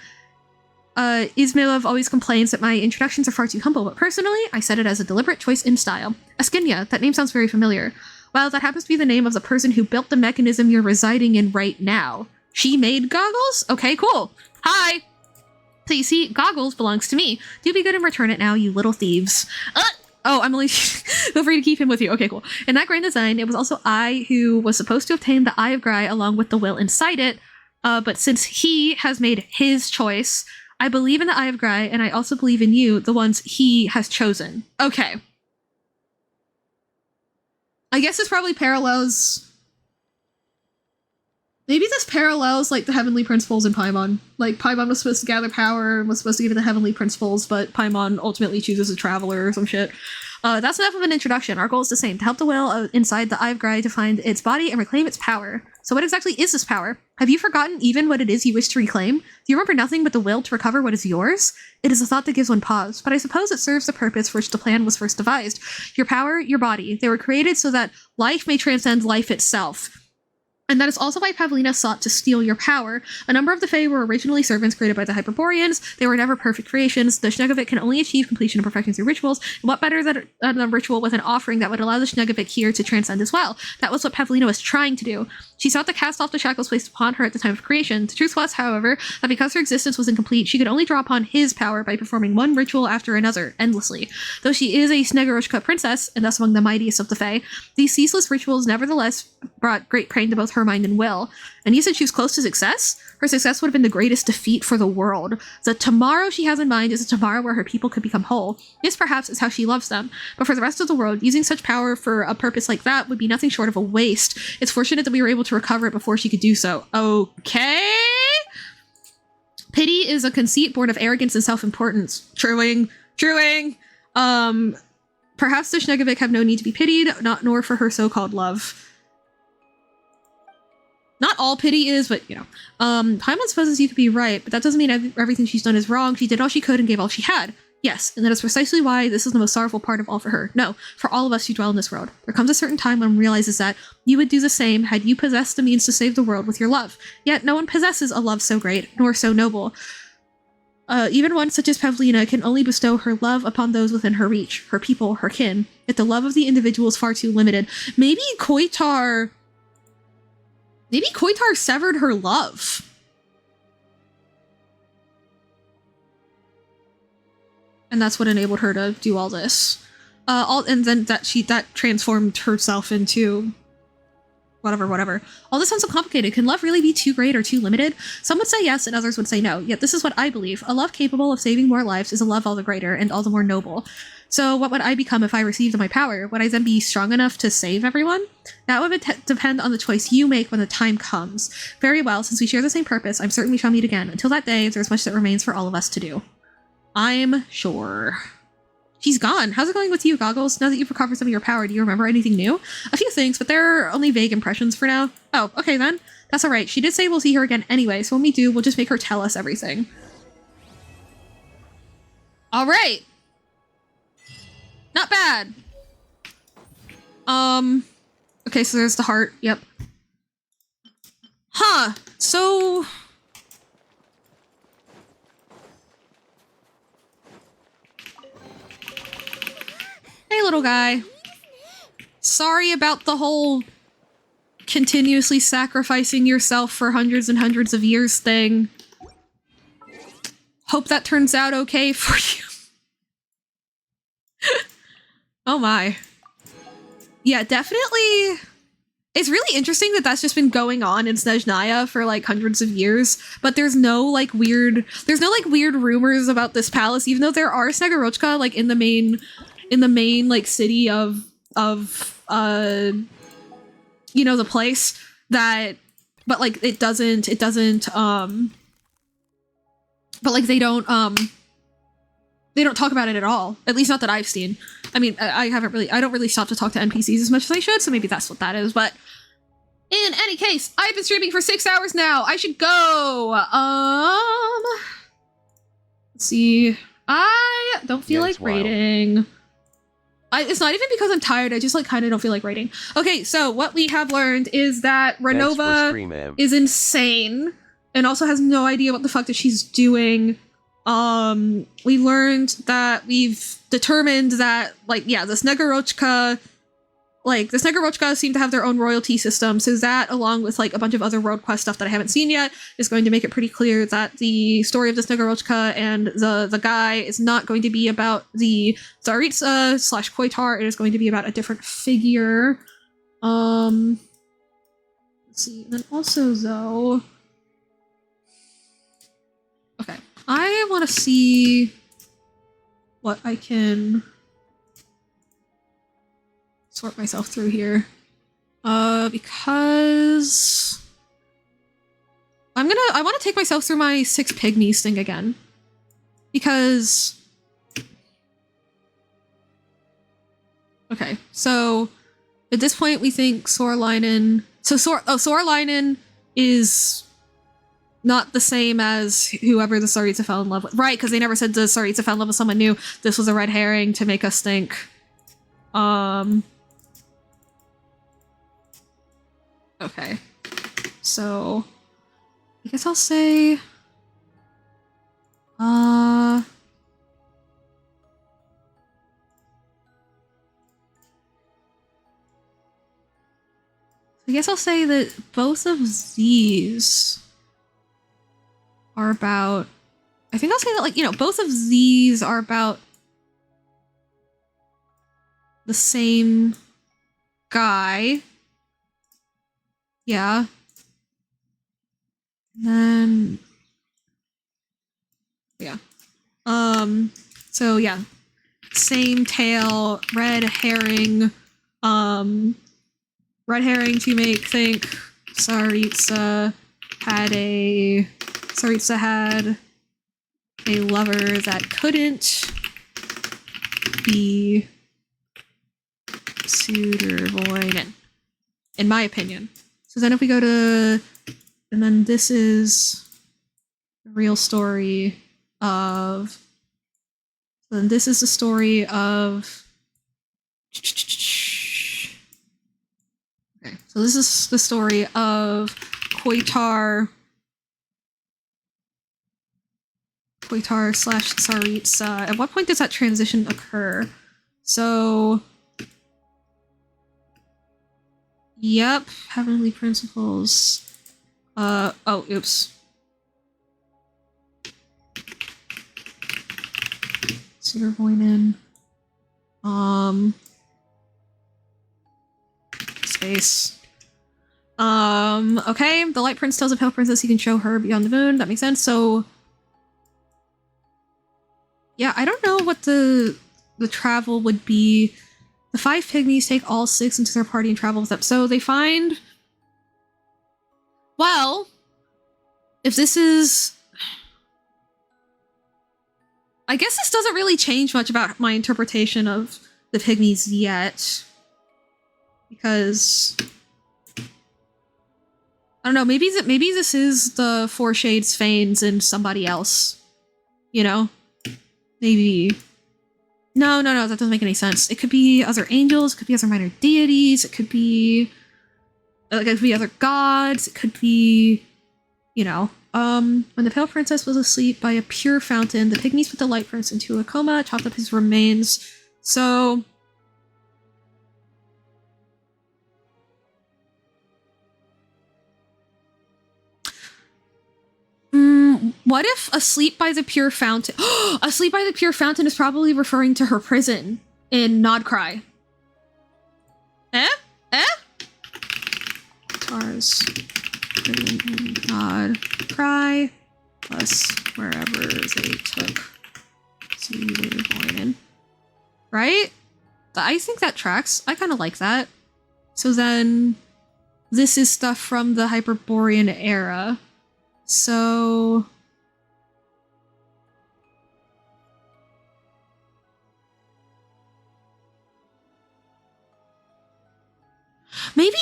Ismailov always complains that my introductions are far too humble, but personally, I said it as a deliberate choice in style. Askinia, that name sounds very familiar. Well, that happens to be the name of the person who built the mechanism you're residing in right now. She made Goggles? Okay, cool. Hi! So you see, Goggles belongs to me. Do be good and return it now, you little thieves. Oh, I'm only... Feel free to keep him with you. Okay, cool. In that grand design, it was also I who was supposed to obtain the Eye of Grey along with the will inside it, but since he has made his choice, I believe in the Eye of Grey, and I also believe in you, the ones he has chosen. Okay. I guess this probably parallels... Maybe this parallels, like, the Heavenly Principles in Paimon. Like, Paimon was supposed to gather power and was supposed to give it the Heavenly Principles, but Paimon ultimately chooses a traveler or some shit. That's enough of an introduction. Our goal is the same, to help the will inside the Eye of Grey to find its body and reclaim its power. So what exactly is this power? Have you forgotten even what it is you wish to reclaim? Do you remember nothing but the will to recover what is yours? It is a thought that gives one pause, but I suppose it serves the purpose for which the plan was first devised. Your power, your body, they were created so that life may transcend life itself. And that is also why Pavlina sought to steal your power. A number of the Fae were originally servants created by the Hyperboreans. They were never perfect creations. The Shnegevik can only achieve completion and perfection through rituals. And what better than a ritual with an offering that would allow the Shnegevik here to transcend as well? That was what Pavlina was trying to do. She sought to cast off the shackles placed upon her at the time of creation. The truth was, however, that because her existence was incomplete, she could only draw upon his power by performing one ritual after another, endlessly. Though she is a Snegoroshka princess, and thus among the mightiest of the Fae, these ceaseless rituals nevertheless brought great pain to both her mind and will. And you said she was close to success? Her success would have been the greatest defeat for the world. The tomorrow she has in mind is a tomorrow where her people could become whole. This perhaps is how she loves them. But for the rest of the world, using such power for a purpose like that would be nothing short of a waste. It's fortunate that we were able to recover it before she could do so. Okay? Pity is a conceit born of arrogance and self-importance. Truing. Perhaps the Shnegevik have no need to be pitied, nor for her so-called love. Not all pity is, but, you know. Paimon supposes you could be right, but that doesn't mean everything she's done is wrong. She did all she could and gave all she had. Yes, and that is precisely why this is the most sorrowful part of all for her. No, for all of us who dwell in this world. There comes a certain time when one realizes that you would do the same had you possessed the means to save the world with your love. Yet no one possesses a love so great, nor so noble. Even one such as Pavlina can only bestow her love upon those within her reach, her people, her kin. Yet the love of the individual is far too limited. Maybe Koitar severed her love. And that's what enabled her to do all this. And then that transformed herself into whatever. All this sounds so complicated. Can love really be too great or too limited? Some would say yes and others would say no. Yet this is what I believe. A love capable of saving more lives is a love all the greater and all the more noble. So what would I become if I received my power? Would I then be strong enough to save everyone? That would depend on the choice you make when the time comes. Very well, since we share the same purpose, I'm certain we shall meet again. Until that day, there's much that remains for all of us to do. I'm sure. She's gone. How's it going with you, Goggles? Now that you've recovered some of your power, do you remember anything new? A few things, but they're only vague impressions for now. Oh, okay then. That's alright. She did say we'll see her again anyway, so when we do, we'll just make her tell us everything. Alright. Not bad. Okay, so there's the heart. Yep. Huh. So... Hey, little guy. Sorry about the whole continuously sacrificing yourself for hundreds and hundreds of years thing. Hope that turns out okay for you. Oh my. Yeah, definitely It's really interesting that that's just been going on in Snezhnaya for like hundreds of years, but there's no like weird rumors about this palace, even though there are Snegorochka like in the main like city of you know, the place that, but like it doesn't but like they don't talk about it at all, at least not that I've seen. I mean, I don't really stop to talk to NPCs as much as I should, so maybe that's what that is, but in any case, I've been streaming for 6 hours now. I should go. Let's see. I don't feel like raiding. It's not even because I'm tired. I just like kind of don't feel like raiding. Okay, so what we have learned is that Renova is insane and also has no idea what the fuck that she's doing. We learned that we've determined that, like, yeah, the Snegorochka seem to have their own royalty system, so that, along with, like, a bunch of other Road Quest stuff that I haven't seen yet, is going to make it pretty clear that the story of the Snegorochka and the guy is not going to be about the Tsaritsa / Koitar. It is going to be about a different figure. Let's see. And then also, though... Okay. I want to see what I can sort myself through here. Because I want to take myself through my 6 pygmies thing again. Because okay, so at this point we think Sorlainen is not the same as whoever the Tsaritsa fell in love with. Right, because they never said the Tsaritsa fell in love with someone new. This was a red herring to make us think. Okay. So, I guess I'll say... I guess I'll say that both of these are about... I think I'll say that, like, you know, both of these are about the same guy. Yeah. And then... yeah. So, yeah. Same tail, red herring. Red herring to make think Tsaritsa had a lover that couldn't be Sudervoinen, in my opinion. So then if we go to, and then this is the real story of, then this is the story of, okay, so this is the story of Koitar / Tsaritsa. At what point does that transition occur? So, yep, Heavenly Principles. Oh, oops. Sudervoinen. Space. Okay, the Light Prince tells a Pale Princess he can show her beyond the moon. That makes sense. So, yeah, I don't know what the travel would be. The 5 pygmies take all 6 into their party and travel with them. So they find... well, if this is... I guess this doesn't really change much about my interpretation of the pygmies yet. Because... I don't know, maybe this is the 4 Shades Fanes and somebody else. You know? Maybe... No, that doesn't make any sense. It could be other angels, it could be other minor deities, it could be other gods, it could be, you know. When the Pale Princess was asleep by a pure fountain, the pygmies put the Light Prince into a coma, chopped up his remains. So... what if Asleep by the Pure Fountain... Asleep by the Pure Fountain is probably referring to her prison in Nodcry. Eh? Cars. God. Cry. Plus wherever they took. See they were going in. Right? I think that tracks. I kind of like that. So then this is stuff from the Hyperborean era. So maybe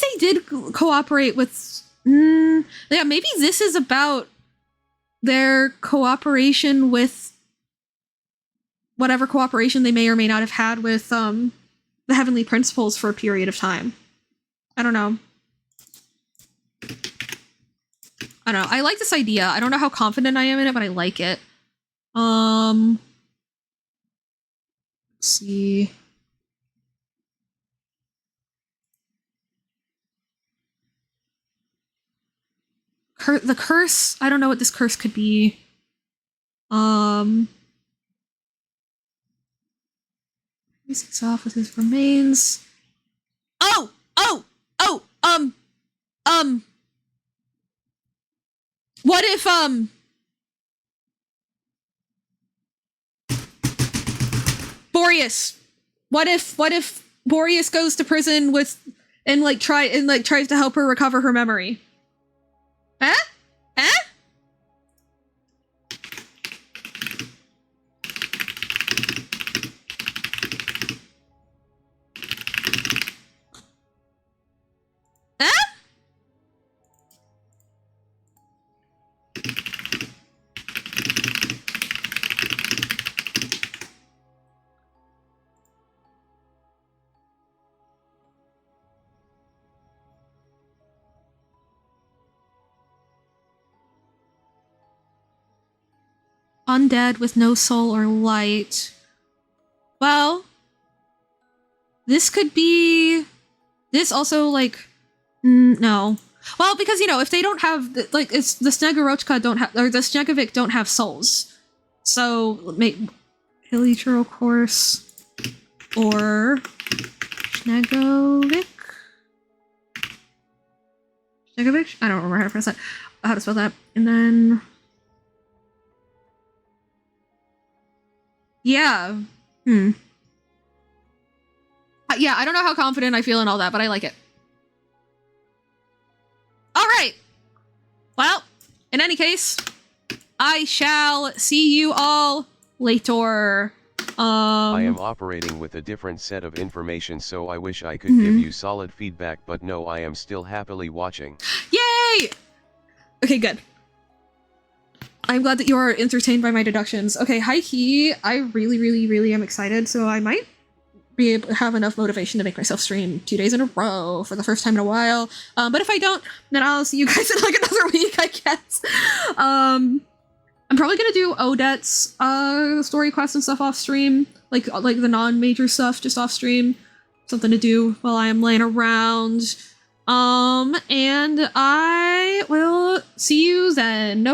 they did cooperate with yeah, maybe this is about their cooperation with whatever cooperation they may or may not have had with the Heavenly Principles for a period of time. I don't know. I like this idea. I don't know how confident I am in it, but I like it. Let's see. The curse. I don't know what this curse could be. He sits off with his remains. What if, Boreas? What if Boreas goes to prison with, and tries to help her recover her memory? Huh? Huh? Undead with no soul or light. Well, this could be... This also, no. Well, because, if they don't have... it's the Snegorochka don't have... Or the Snegovic don't have souls. So, Hilichurl Course... Or... Snegovic? Snegovic? I don't remember how to spell that. And then... Yeah. Yeah, I don't know how confident I feel in all that, but I like it. Alright! Well, in any case, I shall see you all later. I am operating with a different set of information, so I wish I could give you solid feedback, but no, I am still happily watching. Yay! Okay, good. I'm glad that you are entertained by my deductions. Okay, high key, I really, really, really am excited, so I might be able to have enough motivation to make myself stream 2 days in a row for the first time in a while. But if I don't, then I'll see you guys in another week, I guess. I'm probably gonna do Odette's story quests and stuff off stream, like the non-major stuff just off stream. Something to do while I am laying around. And I will see you then. No